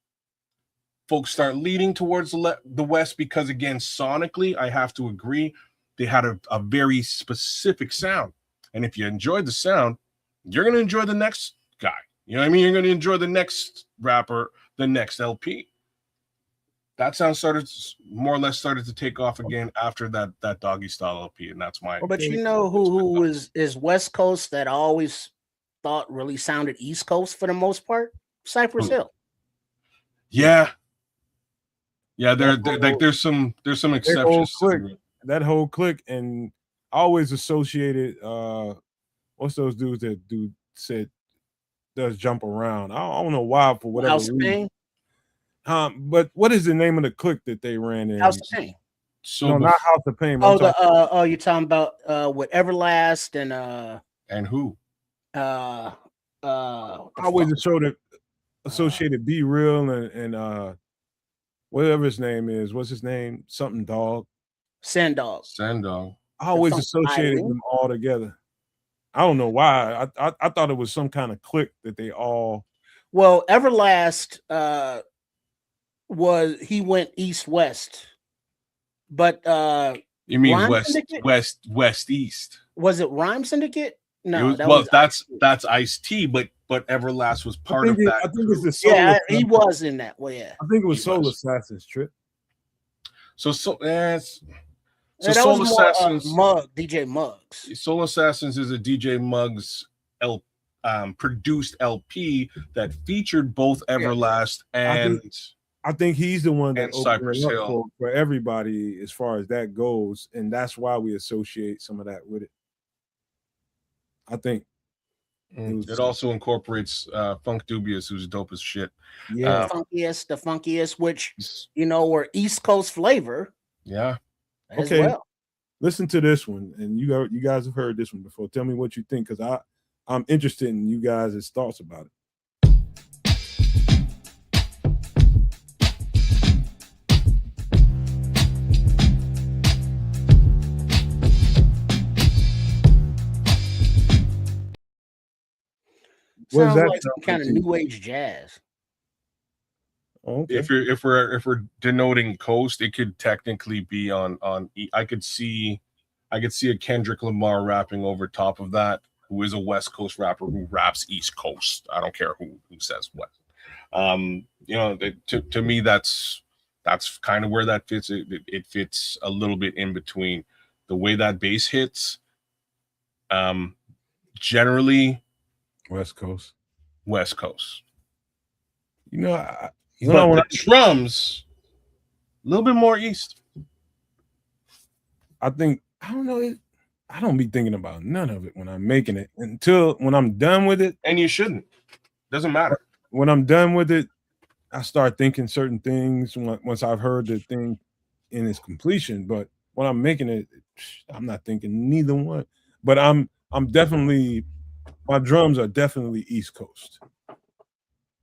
Folks start leading towards the West because, again, sonically, I have to agree, they had a very specific sound. And if you enjoyed the sound, you're going to enjoy the next guy. You know what I mean? You're going to enjoy the next rapper, the next LP. That sound more or less started to take off again after that Doggy Style LP, and that's my. But who is West Coast that I always thought really sounded East Coast for the most part? Cypress Hill. Yeah. There's some exceptions. That whole clique, and I always associated what's those dudes that does jump around. I don't know why, for whatever reason. But what is the name of the clique that they ran in? House of Pain. No, not House of Pain. You're talking about with Everlast and who? I always associated Be Real and whatever his name is. What's his name? Something Dog. Sandog. I always associated them all together. I don't know why. I thought it was some kind of clique that they all. Well, Everlast he went east-west, but you mean west-east? Was it Rhyme Syndicate? No, that's Ice-T, but Everlast was part of that. I think it's the Soul Assassins. He was in that. Well, yeah, I think it was Soul Assassins, Trip. So Soul Assassins, DJ Muggs. Soul Assassins is a DJ Muggs produced LP that featured both Everlast and. I think he's the one that Cypress Hill for everybody as far as that goes, and that's why we associate some of that with it. I think. It also incorporates Funk Dubious, who's dope as shit. Yeah, the funkiest, which were East Coast flavor. Yeah. As well. Listen to this one, and you guys have heard this one before. Tell me what you think, because I'm interested in you guys' thoughts about it. Sounds like some kind of new age jazz. Okay. If we're denoting coast, it could technically be on. I could see a Kendrick Lamar rapping over top of that, who is a West Coast rapper who raps East Coast. I don't care who says what. To me, that's kind of where that fits. It fits a little bit in between the way that bass hits. Generally, West Coast. The drums, a little bit more East. I don't know. I don't be thinking about none of it when I'm making it until when I'm done with it. And you shouldn't. Doesn't matter. When I'm done with it, I start thinking certain things once I've heard the thing in its completion. But when I'm making it, I'm not thinking neither one. But I'm definitely, my drums are definitely East Coast.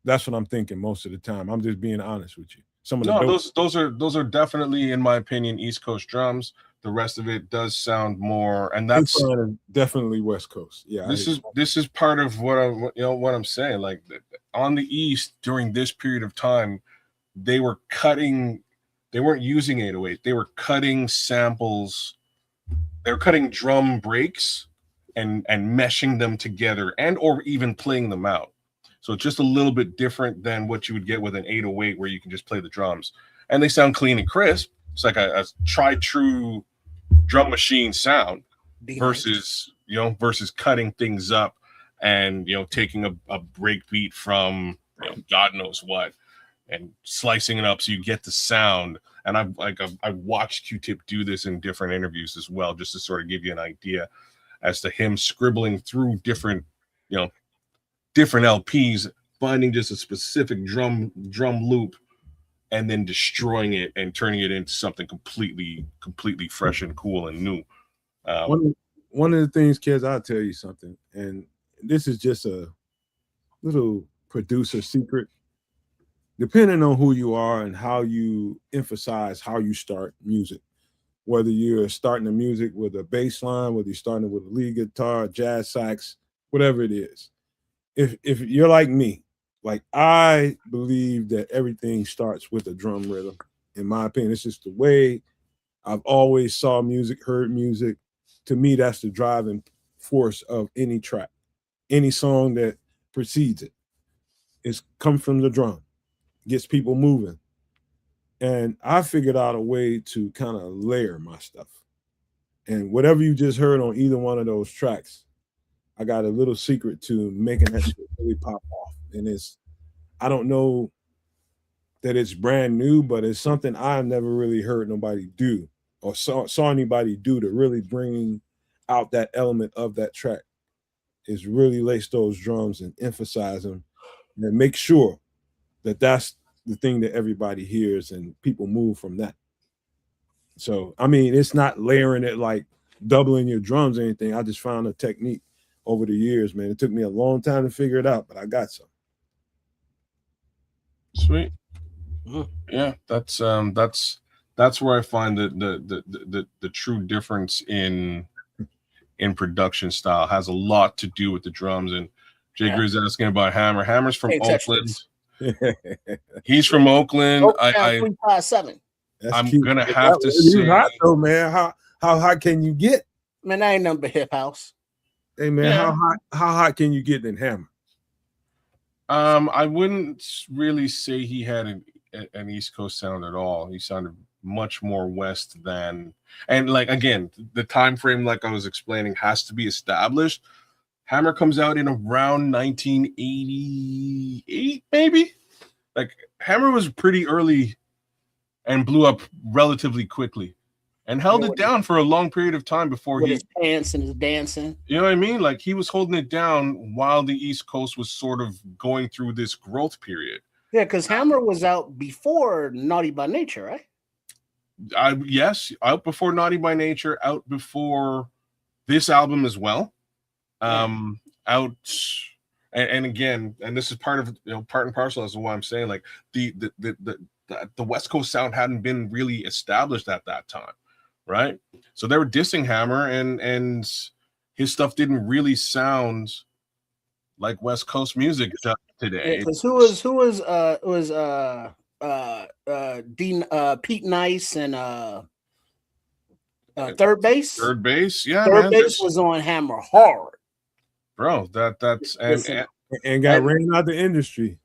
That's what I'm thinking most of the time. I'm just being honest with you. Those are definitely, in my opinion, East Coast drums. The rest of it does sound more, and that's definitely West Coast. Yeah, this is part of what I'm saying. Like on the East during this period of time, they were cutting. They weren't using 808. They were cutting samples. They were cutting drum breaks and meshing them together, and or even playing them out. So it's just a little bit different than what you would get with an 808, where you can just play the drums and they sound clean and crisp. It's like a tried true drum machine sound versus cutting things up and taking a break beat from God knows what and slicing it up so you get the sound. And I've watched Q-Tip do this in different interviews as well, just to sort of give you an idea as to him scribbling through different LPs, finding just a specific drum loop and then destroying it and turning it into something completely fresh and cool and new. One of the things, kids, I'll tell you something, and this is just a little producer secret. Depending on who you are and how you emphasize how you start music, whether you're starting the music with a bass line, whether you're starting with a lead guitar, jazz sax, whatever it is. If you're like me, like I believe that everything starts with a drum rhythm. In my opinion, it's just the way I've always saw music, heard music. To me, that's the driving force of any track, any song that precedes it. It's come from the drum, gets people moving. And I figured out a way to kind of layer my stuff. And whatever you just heard on either one of those tracks, I got a little secret to making that shit really pop off. And I don't know that it's brand new, but it's something I've never really heard nobody do or saw anybody do to really bring out that element of that track, is really lace those drums and emphasize them and make sure that that's the thing that everybody hears and people move from that. So, I mean, it's not layering it like doubling your drums or anything. I just found a technique over the years, man. It took me a long time to figure it out, but I got some. Sweet. Yeah, that's where I find the true difference in production style has a lot to do with the drums. And Jay Grizz asking about Hammer. Hammer's from Oakland. He's from Oakland. I'm gonna have to say, hot though, man. How hot can you get? Man, I ain't nothing but hip house. Hey man, how hot can you get in Hammer? I wouldn't really say he had an East Coast sound at all. He sounded much more West than, and like again, the time frame, like I was explaining, has to be established. Hammer comes out in around 1988, maybe. Like Hammer was pretty early and blew up relatively quickly. and held it down for a long period of time before his pants and his dancing. You know what I mean? Like he was holding it down while the East Coast was sort of going through this growth period. Yeah, because Hammer was out before Naughty by Nature, right? Yes, out before Naughty by Nature, out before this album as well. Out and again, and this is part of part and parcel as to why I'm saying like the West Coast sound hadn't been really established at that time, right? So they were dissing Hammer, and his stuff didn't really sound like West Coast music today. Because who was Pete Nice and Third Base? Third Base, yeah. Third Base was on Hammer hard, bro. That's and got ran out the industry.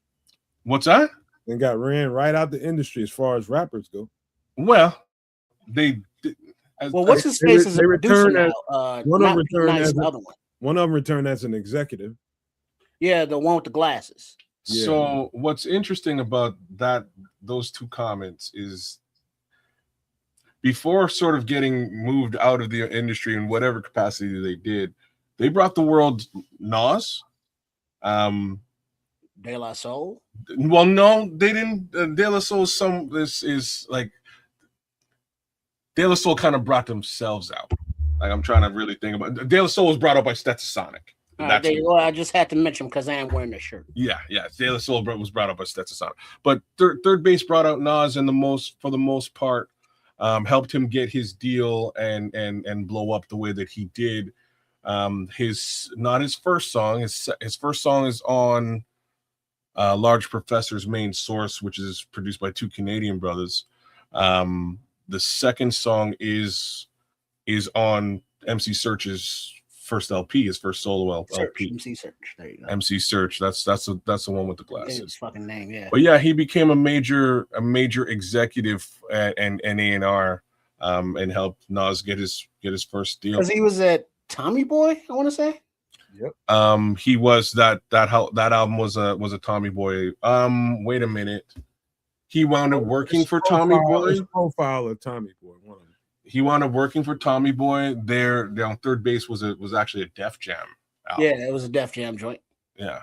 What's that? And got ran right out the industry as far as rappers go. Well, they. What's his face as a producer now? One of them returned as the other one. One of them returned as an executive. Yeah, the one with the glasses. Yeah. So what's interesting about those two comments is before sort of getting moved out of the industry in whatever capacity they did, they brought the world Nas. De La Soul. Well, no, they didn't. De La Soul. This is like De La Soul kind of brought themselves out. Like I'm trying to really think about. De La Soul was brought out by Stetsasonic. I just had to mention because I am wearing the shirt. Yeah. De La Soul was brought up by Stetsasonic, but Third Base brought out Nas, and for the most part, helped him get his deal and blow up the way that he did. Not his first song. His first song is on Large Professor's Main Source, which is produced by two Canadian brothers. The second song is on MC Search's first LP, his first solo LP. MC Search. There you go. MC Search. That's the one with the glasses. His fucking name, yeah. But yeah, he became a major executive and A&R, and helped Nas get his first deal. Because he was at Tommy Boy, I want to say. Yep. He was that album was a Tommy Boy. Wait a minute. He wound up working for Tommy Boy. Profile of Tommy Boy. One of them. He wound up working for Tommy Boy. There on Third Base was actually a Def Jam album. Yeah, it was a Def Jam joint. Yeah.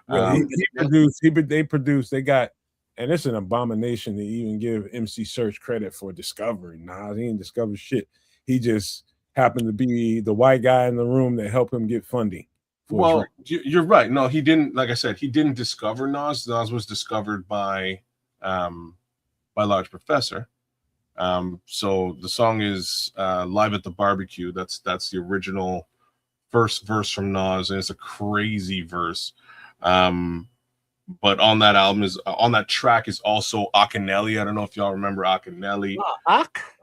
Well, they produced. They got, and it's an abomination to even give MC Search credit for discovering. Nah, he didn't discover shit. He just happened to be the white guy in the room that helped him get funding. Well, you're right. No, he didn't. Like I said, he didn't discover Nas. Nas was discovered by Large Professor. So the song is Live at the Barbecue. That's the original first verse from Nas, and it's a crazy verse. But on that track is also Akinelli. I don't know if y'all remember Akinelli.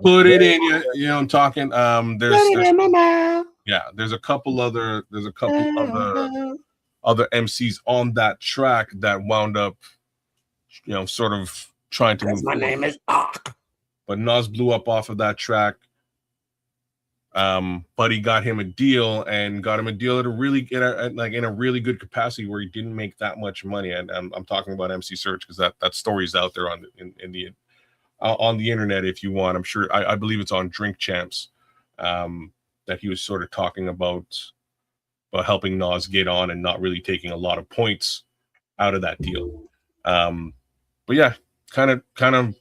Put it in you know what I'm talking. There's a couple other MCs on that track that wound up sort of trying to move. My name is Ak. But Nas blew up off of that track. Buddy got him a deal at a really in a really good capacity where he didn't make that much money. And I'm talking about MC Search because that story is out there on the internet if you want. I'm sure I believe it's on Drink Champs that he was sort of talking about helping Nas get on and not really taking a lot of points out of that deal. But yeah, kind of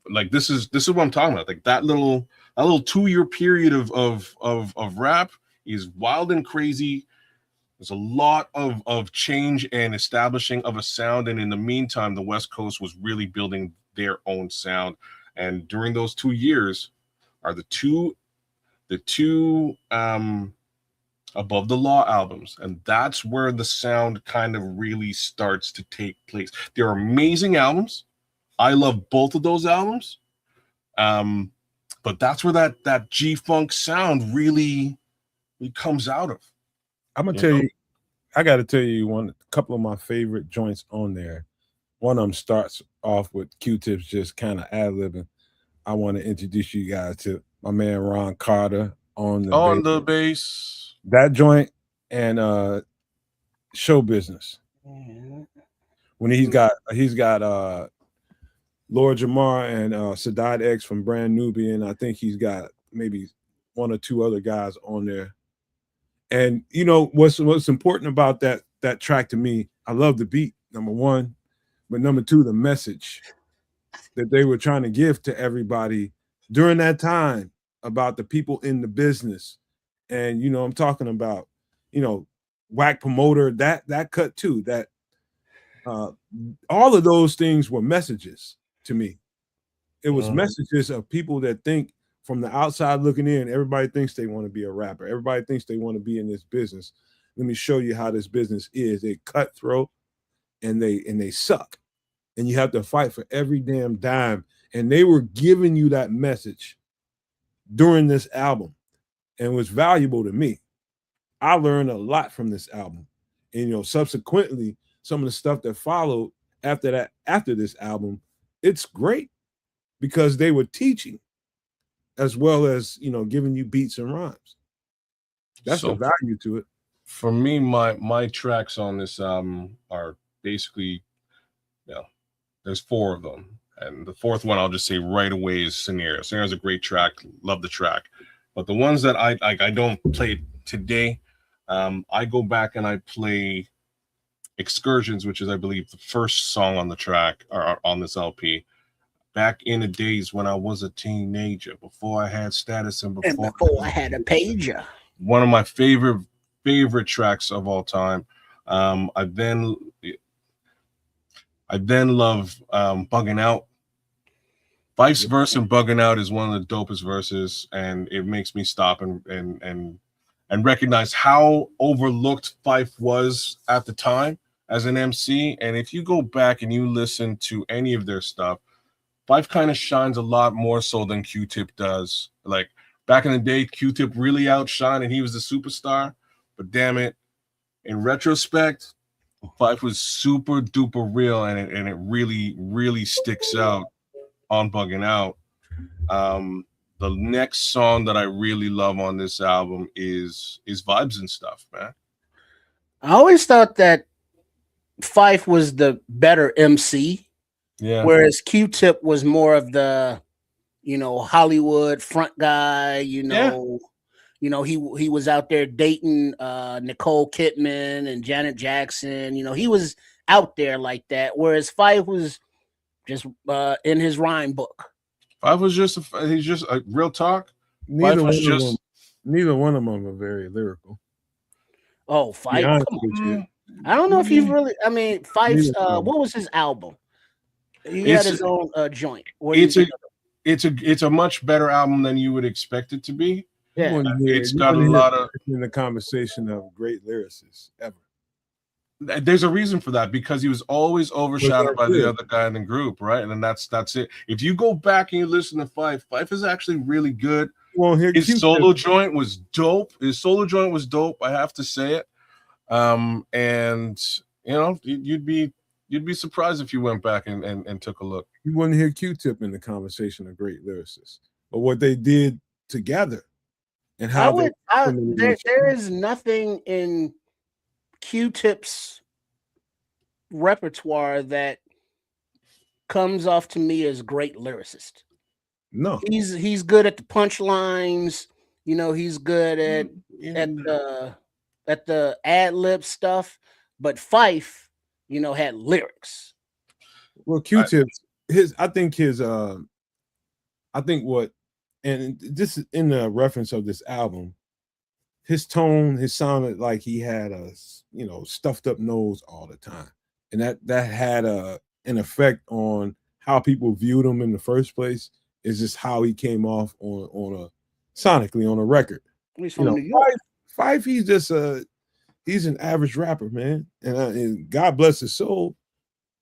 like this is what I'm talking about. Like that little 2-year period of rap is wild and crazy. There's a lot of change and establishing of a sound, and in the meantime, the West Coast was really building their own sound. And during those 2 years are the two Above the Law albums, and that's where the sound kind of really starts to take place. They're amazing albums. I love both of those albums. But that's where that G-Funk sound really comes out of. I'm gonna tell you, I gotta tell you a couple of my favorite joints on there. One of them starts off with Q-Tips just kind of ad-libbing. I want to introduce you guys to my man Ron Carter on the bass. That joint and Show Business. When he's got Lord Jamar and Sadat X from Brand Nubian. I think he's got maybe one or two other guys on there. And you know what's important about that track to me, I love the beat, number one, but number two, the message that they were trying to give to everybody during that time about the people in the business. And you know, I'm talking about, you know, whack promoter, that cut too, that all of those things were messages to me. It was messages of people that think from the outside looking in, everybody thinks they want to be a rapper. Everybody thinks they want to be in this business. Let me show you how this business is. They cutthroat and they suck. And you have to fight for every damn dime. And they were giving you that message during this album. And it was valuable to me. I learned a lot from this album. And you know, subsequently, some of the stuff that followed after this album, it's great because they were teaching as well as, you know, giving you beats and rhymes. That's the value to it. For me, my tracks on this album are basically, you know, there's 4 of them. And the 4th one I'll just say right away is Scenario. Scenario is a great track. Love the track. But the ones that I don't play today, I go back and I play Excursions, which is, I believe, the first song on the track or on this LP. Back in the days when I was a teenager, before I had status and before I had a pager. One of my favorite tracks of all time. I then love Bugging Out. Fife's verse in Bugging Out is one of the dopest verses, and it makes me stop and recognize how overlooked Fife was at the time as an MC. And if you go back and you listen to any of their stuff, Fife kind of shines a lot more so than Q-Tip does. Like back in the day, Q-Tip really outshined and he was the superstar. But damn it, in retrospect, Fife was super duper real, and it really sticks out on Bugging Out. The next song that I really love on this album is Vibes and Stuff, man. I always thought that Fife was the better MC. Yeah. Whereas Q-Tip was more of the, you know, Hollywood front guy, you know. Yeah. You know, he was out there dating Nicole Kidman and Janet Jackson. You know, he was out there like that. Whereas Fife was just in his rhyme book. Fife was he's just a real talk. Neither one of them are very lyrical. Oh, Fife. I don't know if he's really. I mean, Fife's. What was his album? He had his own joint. It's a much better album than you would expect it to be. Yeah, it's got a lot of in the conversation of great lyricists ever. There's a reason for that, because he was always overshadowed by the other guy in the group, right? And then that's it. If you go back and you listen to Fife is actually really good. His solo joint was dope. I have to say it. And you know, you'd be surprised if you went back and took a look. You wouldn't hear Q-Tip in the conversation of great lyricists, but what they did together and how there is nothing in Q-Tip's repertoire that comes off to me as great lyricist. No, he's good at the punchlines. You know, he's good at the ad lib stuff. But Fife, you know, had lyrics. Well, Q-Tip, I think what, and this is in the reference of this album, his tone, his sounded like he had a, you know, stuffed up nose all the time. And that had an effect on how people viewed him in the first place. Is just how he came off on sonically on a record. He's from New York. Fife, he's he's an average rapper, man. And God bless his soul.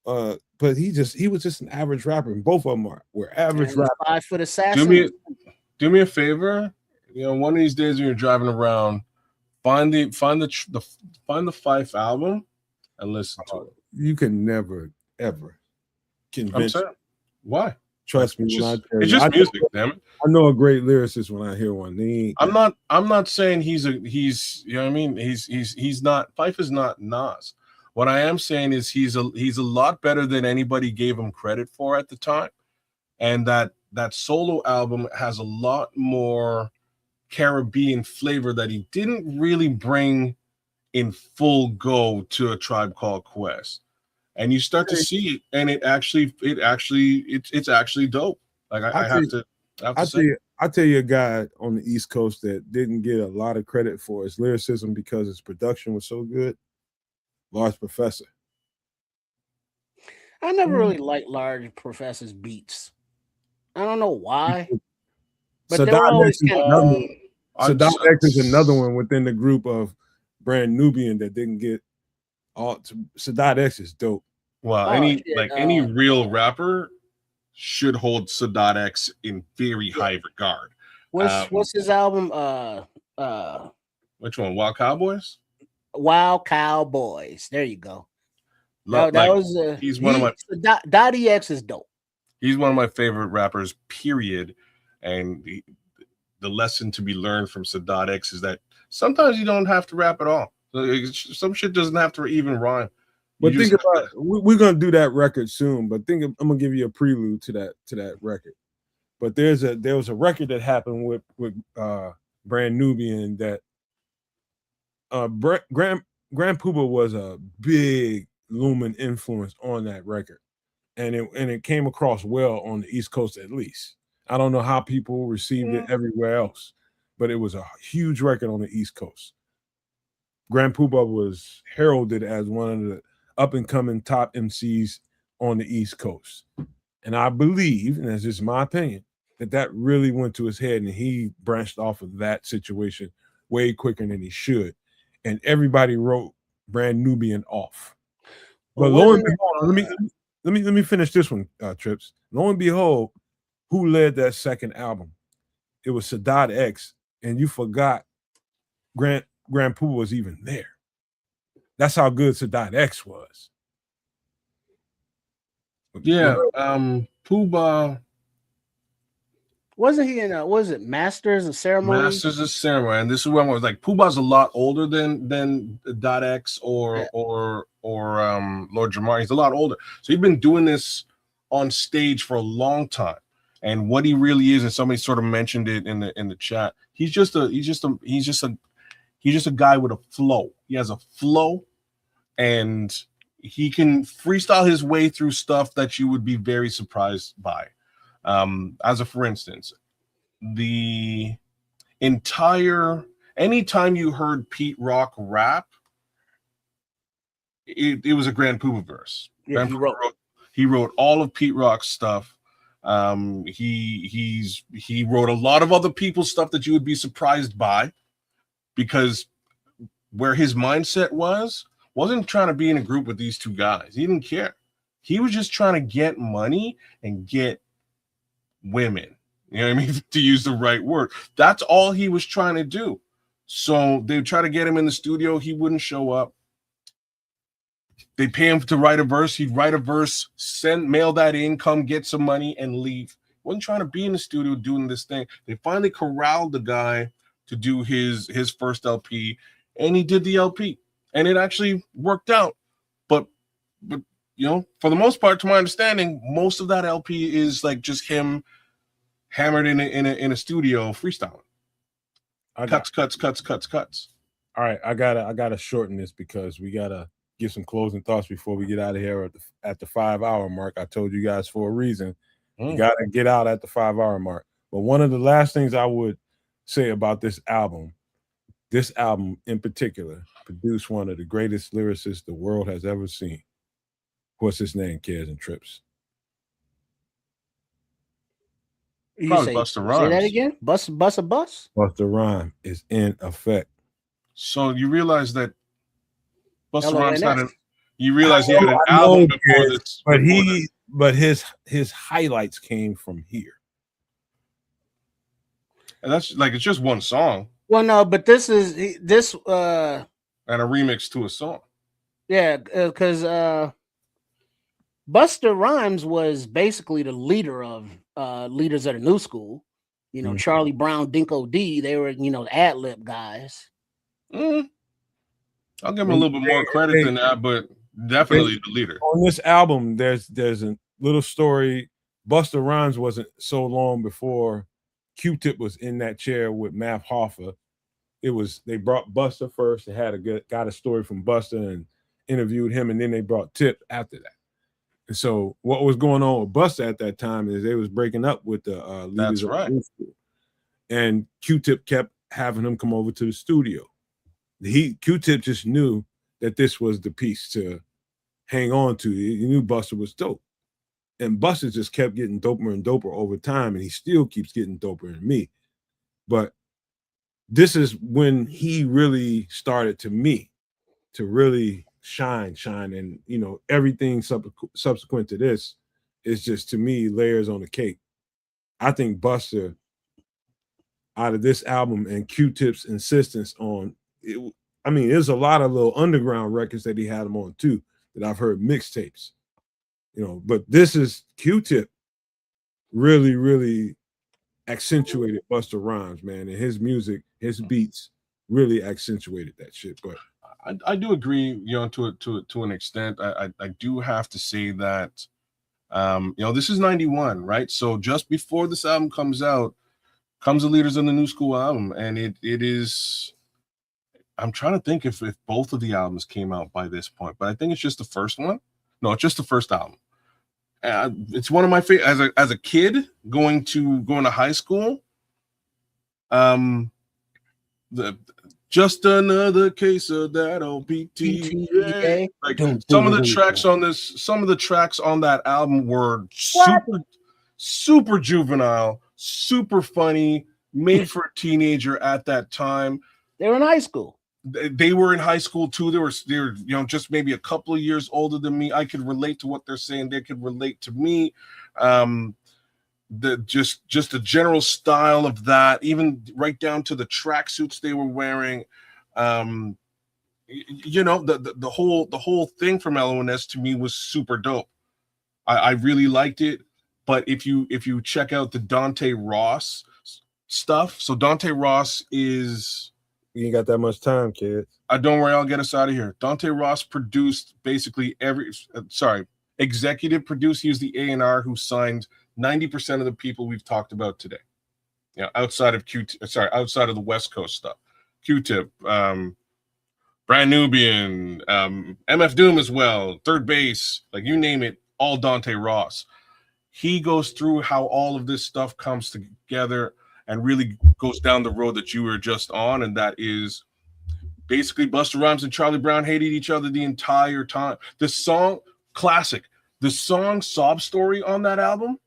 But he was just an average rapper, and both of them were average rappers. 5 foot assassin. Do me a favor. You know, one of these days when you're driving around, find the Fife album and listen to it. You can never ever convince. Why? Trust me, it's just music, damn it. I know a great lyricist when I hear one. I'm not saying he's you know what I mean? He's not, Fife is not Nas, What I am saying is he's a lot better than anybody gave him credit for at the time, and that solo album has a lot more Caribbean flavor that he didn't really bring in full go to A Tribe Called Quest. And you start to see it, and it's actually dope. Like I have to say. I'll tell you a guy on the East Coast that didn't get a lot of credit for his lyricism because his production was so good. Large Professor. I never really liked Large Professor's beats. I don't know why. But they were always Sadat X is another one within the group of Brand Nubian that didn't get all. Sadat X is dope. Well, any real rapper should hold Sadat X in very high regard. What's his album? Which one? Wild Cowboys? Wild Cowboys. There you go. He's one of my Dottie X is dope. He's one of my favorite rappers, period. And the lesson to be learned from Sadat X is that sometimes you don't have to rap at all. Some shit doesn't have to even rhyme. But think about we're gonna do that record soon. But I'm gonna give you a prelude to that record. But there was a record that happened with Brand Nubian that Grand Puba was a big Lumen influence on that record, and it came across well on the East Coast at least. I don't know how people received it everywhere else, but it was a huge record on the East Coast. Grand Puba was heralded as one of the up-and-coming top MCs on the East Coast. And I believe, and that's just my opinion, that really went to his head and he branched off of that situation way quicker than he should. And everybody wrote Brand Nubian off. But lo and behold, let me finish this one, Trips. Lo and behold, who led that second album? It was Sadat X, and you forgot Grand Puba was even there. That's how good Sadat X was. Yeah, Puba. Wasn't he in was it Masters of Ceremony? Masters of Ceremony, and this is when I was like, Puba's a lot older than Dot X or Lord Jamar. He's a lot older, so he's been doing this on stage for a long time. And what he really is, and somebody sort of mentioned it in the chat, he's just a guy with a flow. He has a flow, and he can freestyle his way through stuff that you would be very surprised by. For instance, the entire anytime you heard Pete Rock rap, it was a Grand Puba verse. Yeah, he wrote all of Pete Rock's stuff. He wrote a lot of other people's stuff that you would be surprised by, because where his mindset wasn't trying to be in a group with these two guys. He didn't care. He was just trying to get money and get women. You know what I mean? To use the right word. That's all he was trying to do. So they try to get him in the studio. He wouldn't show up. They pay him to write a verse. He'd write a verse, mail that in, come get some money, and leave. Wasn't trying to be in the studio doing this thing. They finally corralled the guy to do his first LP, and he did the LP, and it actually worked out. But you know, for the most part, to my understanding, most of that LP is like just him hammered in a studio freestyling. Cuts. All right, I gotta shorten this because we gotta give some closing thoughts before we get out of here at the 5-hour mark. I told you guys for a reason. You gotta get out at the 5-hour mark. But one of the last things I would say about this album in particular produced one of the greatest lyricists the world has ever seen. What's his name, Cares and Trips? Probably Busta Rhymes. Say that again? Bus? Busta Rhymes is in effect. So you realize that Busta Rhymes had he had an album before this. But his highlights came from here. And that's like, it's just one song. Well, no, but this and a remix to a song. Yeah, because Busta Rhymes was basically the leader of leaders of the new school. You know, Charlie Brown, Dinko D, they were, the ad-lib guys. I'll give him a little bit more credit than that, but Definitely the leader. On this album, there's a little story. Busta Rhymes wasn't so long before Q-Tip was in that chair with Math Hoffa. They brought Busta first. They got a story from Busta and interviewed him, and then they brought Tip after that. And so what was going on with Busta at that time is they was breaking up with the leaders of the new school. And Q-Tip kept having him come over to the studio. Q-Tip just knew that this was the piece to hang on to. He knew Busta was dope. And Busta just kept getting doper and doper over time, and he still keeps getting doper than me. But this is when he really started to really shine. And, you know, everything subsequent to this is just, to me, layers on the cake. I think Busta, out of this album and Q-Tip's insistence on it, I mean, there's a lot of little underground records that he had him on too, that I've heard mixtapes, you know, but this is Q-Tip really, really accentuated Busta Rhymes, man, and his music, his beats really accentuated that shit. But I do agree, you know, to an extent. I do have to say that, you know, this is 91, right? So just before this album comes out, comes the Leaders of the New School album, and it is. I'm trying to think if both of the albums came out by this point, but I think it's just the first one. No, it's just the first album. It's one of my favorite as a kid going to high school. Just another case of that old PTA. Like some of the tracks on that album were super juvenile, super funny, made for a teenager at that time. They were in high school. They were in high school too. They're you know, just maybe a couple of years older than me. I could relate to what they're saying. They could relate to me. Just the general style of that, even right down to the tracksuits they were wearing. You know, the whole thing from LONS to me was super dope. I really liked it. But if you check out the Dante Ross stuff, so Dante Ross is. You ain't got that much time, kid. Don't worry, I'll get us out of here. Dante Ross produced basically executive produced. He was the A&R who signed 90% of the people we've talked about today. You know, outside of the West Coast stuff. Q-Tip, Brand Nubian, MF Doom as well, Third Base, like you name it, all Dante Ross. He goes through how all of this stuff comes together and really goes down the road that you were just on, and that is basically Busta Rhymes and Charlie Brown hated each other the entire time. The song, classic, the song Sob Story on that album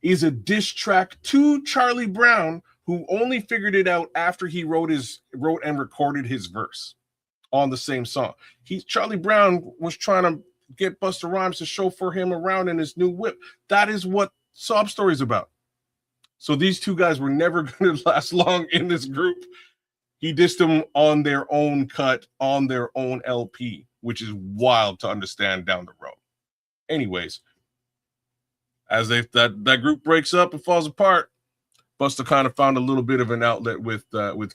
is a diss track to Charlie Brown, who only figured it out after he wrote and recorded his verse on the same song. Charlie Brown was trying to get Busta Rhymes to chauffeur him around in his new whip. That is what Sob Story is about. So these two guys were never going to last long in this group. He dissed them on their own cut, on their own LP, which is wild to understand down the road. Anyways, as that group breaks up and falls apart, Busta kind of found a little bit of an outlet with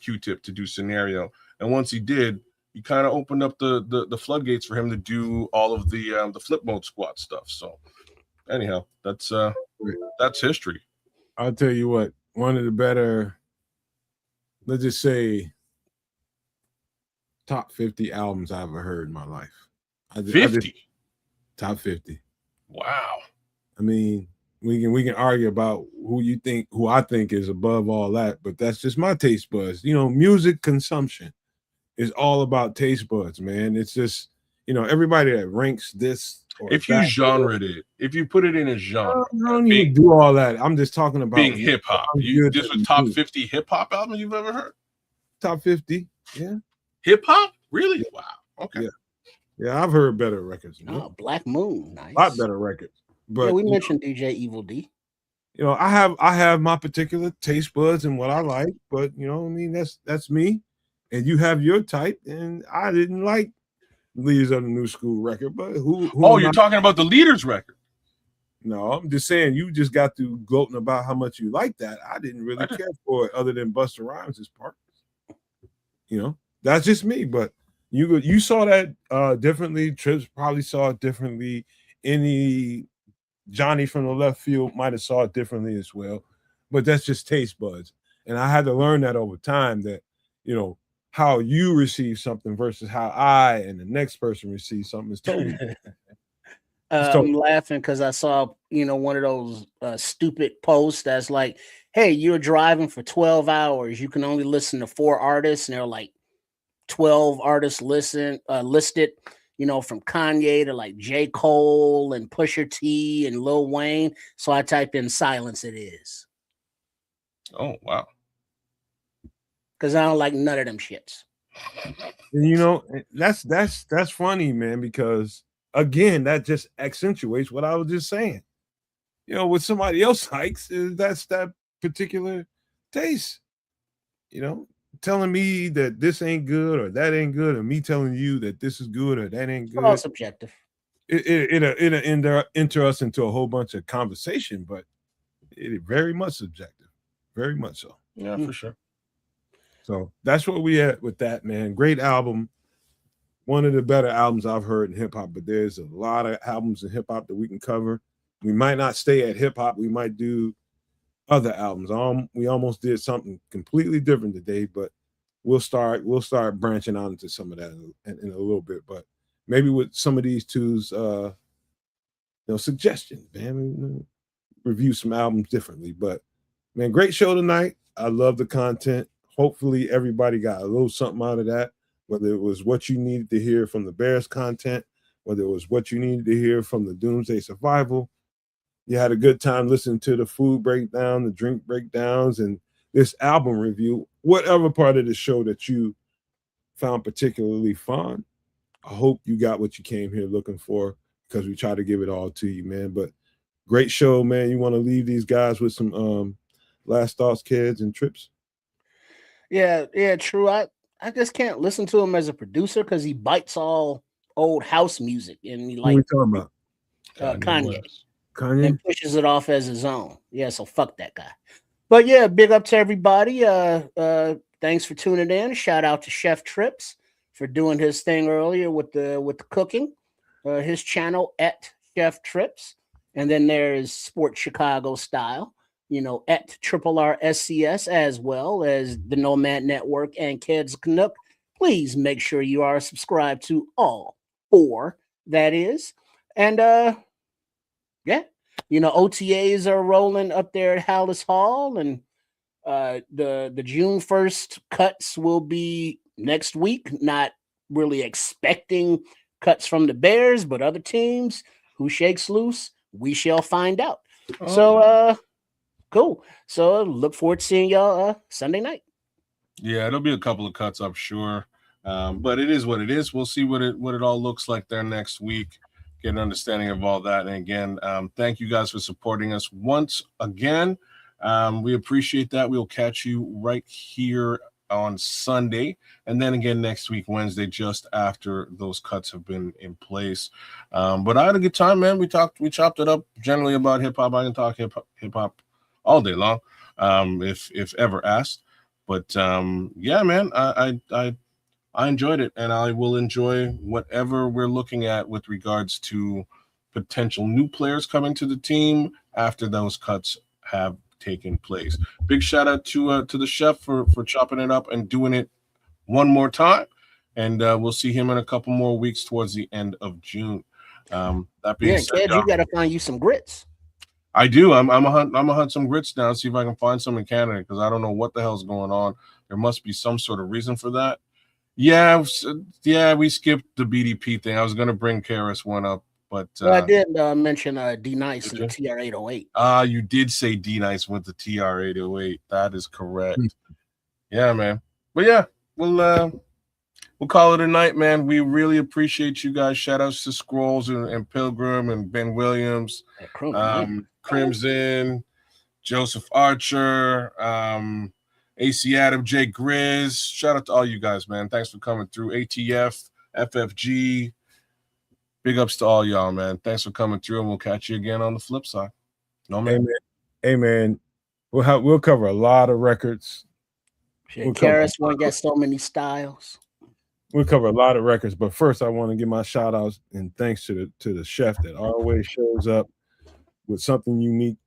Q-Tip to do Scenario. And once he did, he kind of opened up the floodgates for him to do all of the Flip Mode Squad stuff. So anyhow, that's history. I'll tell you what, one of the better, let's just say, top 50 albums I ever heard in my life. 50? Top 50. Wow. I mean, we can argue about who I think is above all that, but that's just my taste buds. You know, music consumption is all about taste buds, man. It's just, you know, everybody that ranks this. If you genre'd it, if you put it in a genre, I don't need to do all that. I'm just talking about being hip hop. This was top 50 hip hop album you've ever heard? Top 50, yeah. Hip hop? Really? Wow. Okay. Yeah, I've heard better records. Oh, Black Moon, nice. A lot better records. But yeah, we mentioned DJ Evil D. You know, I have my particular taste buds and what I like, but you know, I mean, that's me, and you have your type, and I didn't like Leaders of the New School record, but who you're talking about the Leaders record? No, I'm just saying you just got through gloating about how much you like that. I didn't really care for it, other than Busta Rhymes' part. You know, that's just me, but You saw that differently. Trips probably saw it differently. Any Johnny from the left field might have saw it differently as well. But that's just taste buds. And I had to learn that over time that, how you receive something versus how I and the next person receives something is totally I'm laughing because I saw, one of those stupid posts that's like, hey, you're driving for 12 hours. You can only listen to 4 artists. And they're like 12 artists listed, from Kanye to like J. Cole and Pusha T and Lil Wayne. So I type in Silence It Is. Oh, wow. Because I don't like none of them shits. And that's funny, man, because again, that just accentuates what I was just saying. What somebody else likes is that's that particular taste. Telling me that this ain't good or that ain't good, or me telling you that this is good or that ain't good. All subjective. It'll enter us into a whole bunch of conversation, but it is very much subjective. Very much so. Yeah, for sure. So that's what we had with that, man. Great album. One of the better albums I've heard in hip hop, but there's a lot of albums in hip hop that we can cover. We might not stay at hip hop. We might do other albums. We almost did something completely different today, but we'll start branching out into some of that in a little bit. But maybe with some of these two's suggestions, man, we'll review some albums differently. But man, great show tonight. I love the content. Hopefully everybody got a little something out of that, whether it was what you needed to hear from the Bears content, whether it was what you needed to hear from the Doomsday Survival. You had a good time listening to the food breakdown, the drink breakdowns, and this album review. Whatever part of the show that you found particularly fun, I hope you got what you came here looking for, because we try to give it all to you, man. But great show, man. You want to leave these guys with some last thoughts, kids, and trips? Yeah, true. I just can't listen to him as a producer because he bites all old house music and he What are we talking about? Kanye. Kanye? And pushes it off as his own. Yeah, so fuck that guy. But yeah, big up to everybody. Thanks for tuning in. Shout out to Chef Trips for doing his thing earlier with the cooking. His channel at Chef Trips. And then there's Sports Chicago Style, at RRSCS, as well as the Nomad Network and Kids Canuck. Please make sure you are subscribed to all 4, that is. And yeah, OTAs are rolling up there at Hallis Hall, and the June 1st cuts will be next week. Not really expecting cuts from the Bears, but other teams. Who shakes loose? We shall find out. So cool. So look forward to seeing y'all Sunday night. Yeah, it'll be a couple of cuts, I'm sure. But it is what it is. We'll see what it all looks like there next week. Get an understanding of all that. And again, thank you guys for supporting us once again. We appreciate that. We'll catch you right here on Sunday, and then again next week, Wednesday, just after those cuts have been in place. But I had a good time, man. We chopped it up generally about hip hop. I can talk hip hop all day long, if ever asked. But yeah, man, I enjoyed it, and I will enjoy whatever we're looking at with regards to potential new players coming to the team after those cuts have taken place. Big shout out to the chef for chopping it up and doing it one more time, and we'll see him in a couple more weeks towards the end of June. That being said, kid, you got to find you some grits. I do. I'm gonna hunt some grits now, see if I can find some in Canada, because I don't know what the hell's going on. There must be some sort of reason for that. Yeah, we skipped the BDP thing. I was gonna bring Karis one up, but I did mention D Nice and the TR-808. You did say D Nice with the TR-808. That is correct. Yeah, man. But yeah, we'll call it a night, man. We really appreciate you guys. Shout outs to Scrolls and Pilgrim and Ben Williams, Crimson, Joseph Archer, AC Adam, Jay Grizz. Shout out to all you guys, man. Thanks for coming through. ATF, FFG. Big ups to all y'all, man. Thanks for coming through, and we'll catch you again on the flip side. No, man. Hey, man. We'll cover a lot of records. Karis won't get so many styles. we'll cover a lot of records, but first I want to give my shout outs and thanks to the chef that always shows up with something unique,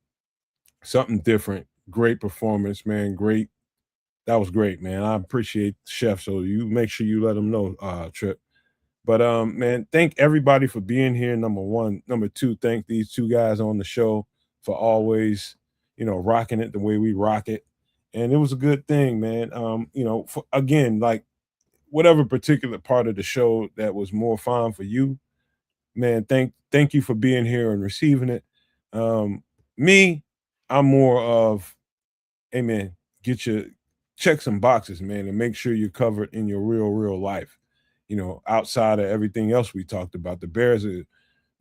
something different. Great performance, man. Great. That was great, man. I appreciate the chef. So you make sure you let them know, Trip. But man, thank everybody for being here. Number one. Number two, thank these two guys on the show for always, rocking it the way we rock it. And it was a good thing, man. Again, like whatever particular part of the show that was more fun for you, man, thank you for being here and receiving it. Me, I'm more of, hey man, check some boxes, man, and make sure you're covered in your real life. Outside of everything else we talked about, the Bears are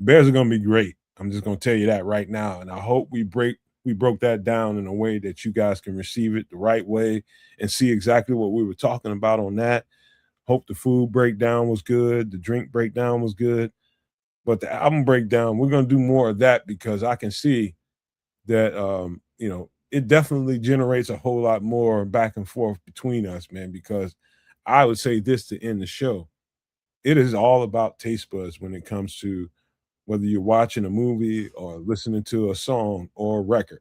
going to be great. I'm just going to tell you that right now, and I hope we broke that down in a way that you guys can receive it the right way and see exactly what we were talking about on that. Hope the food breakdown was good, the drink breakdown was good, but the album breakdown, we're going to do more of that because I can see that it definitely generates a whole lot more back and forth between us, man, because I would say this to end the show. It is all about taste buds when it comes to whether you're watching a movie or listening to a song or a record.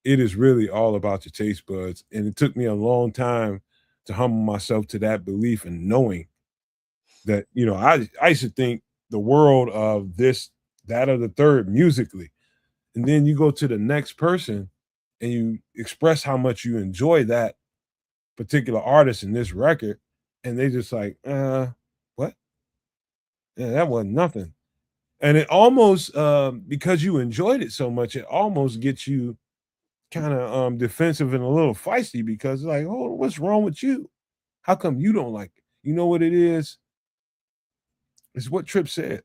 It is really all about your taste buds. And it took me a long time to humble myself to that belief and knowing that, I used to think the world of this, that, or the third musically. And then you go to the next person and you express how much you enjoy that particular artist in this record. And they just like, what? Yeah, that wasn't nothing. And it almost, because you enjoyed it so much, it almost gets you kind of defensive and a little feisty because like, oh, what's wrong with you? How come you don't like it? You know what it is? It's what Tripp said.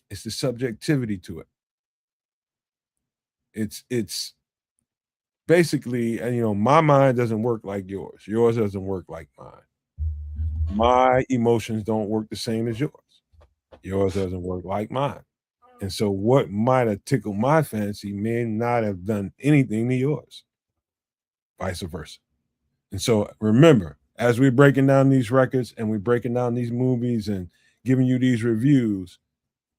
It's the subjectivity to it. It's basically, my mind doesn't work like yours. Yours doesn't work like mine. My emotions don't work the same as yours. Yours doesn't work like mine. And so what might have tickled my fancy may not have done anything to yours. Vice versa. And so remember, as we're breaking down these records and we're breaking down these movies and giving you these reviews,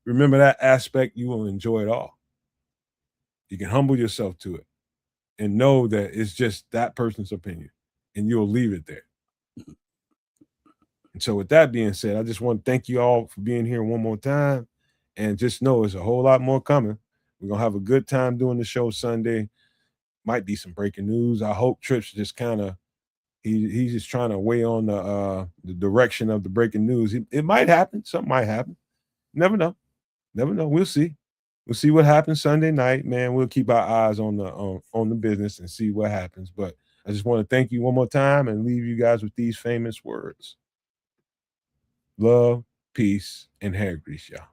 remember that aspect, you will enjoy it all. You can humble yourself to it and know that it's just that person's opinion and you'll leave it there. And so with that being said, I just want to thank you all for being here one more time. And just know there's a whole lot more coming. We're going to have a good time doing the show Sunday. Might be some breaking news. I hope Tripp's just kind of, he's just trying to weigh on the direction of the breaking news. It might happen. Something might happen. Never know. Never know. We'll see. We'll see what happens Sunday night, man. We'll keep our eyes on the business and see what happens. But I just want to thank you one more time and leave you guys with these famous words. Love, peace, and hair grease, y'all.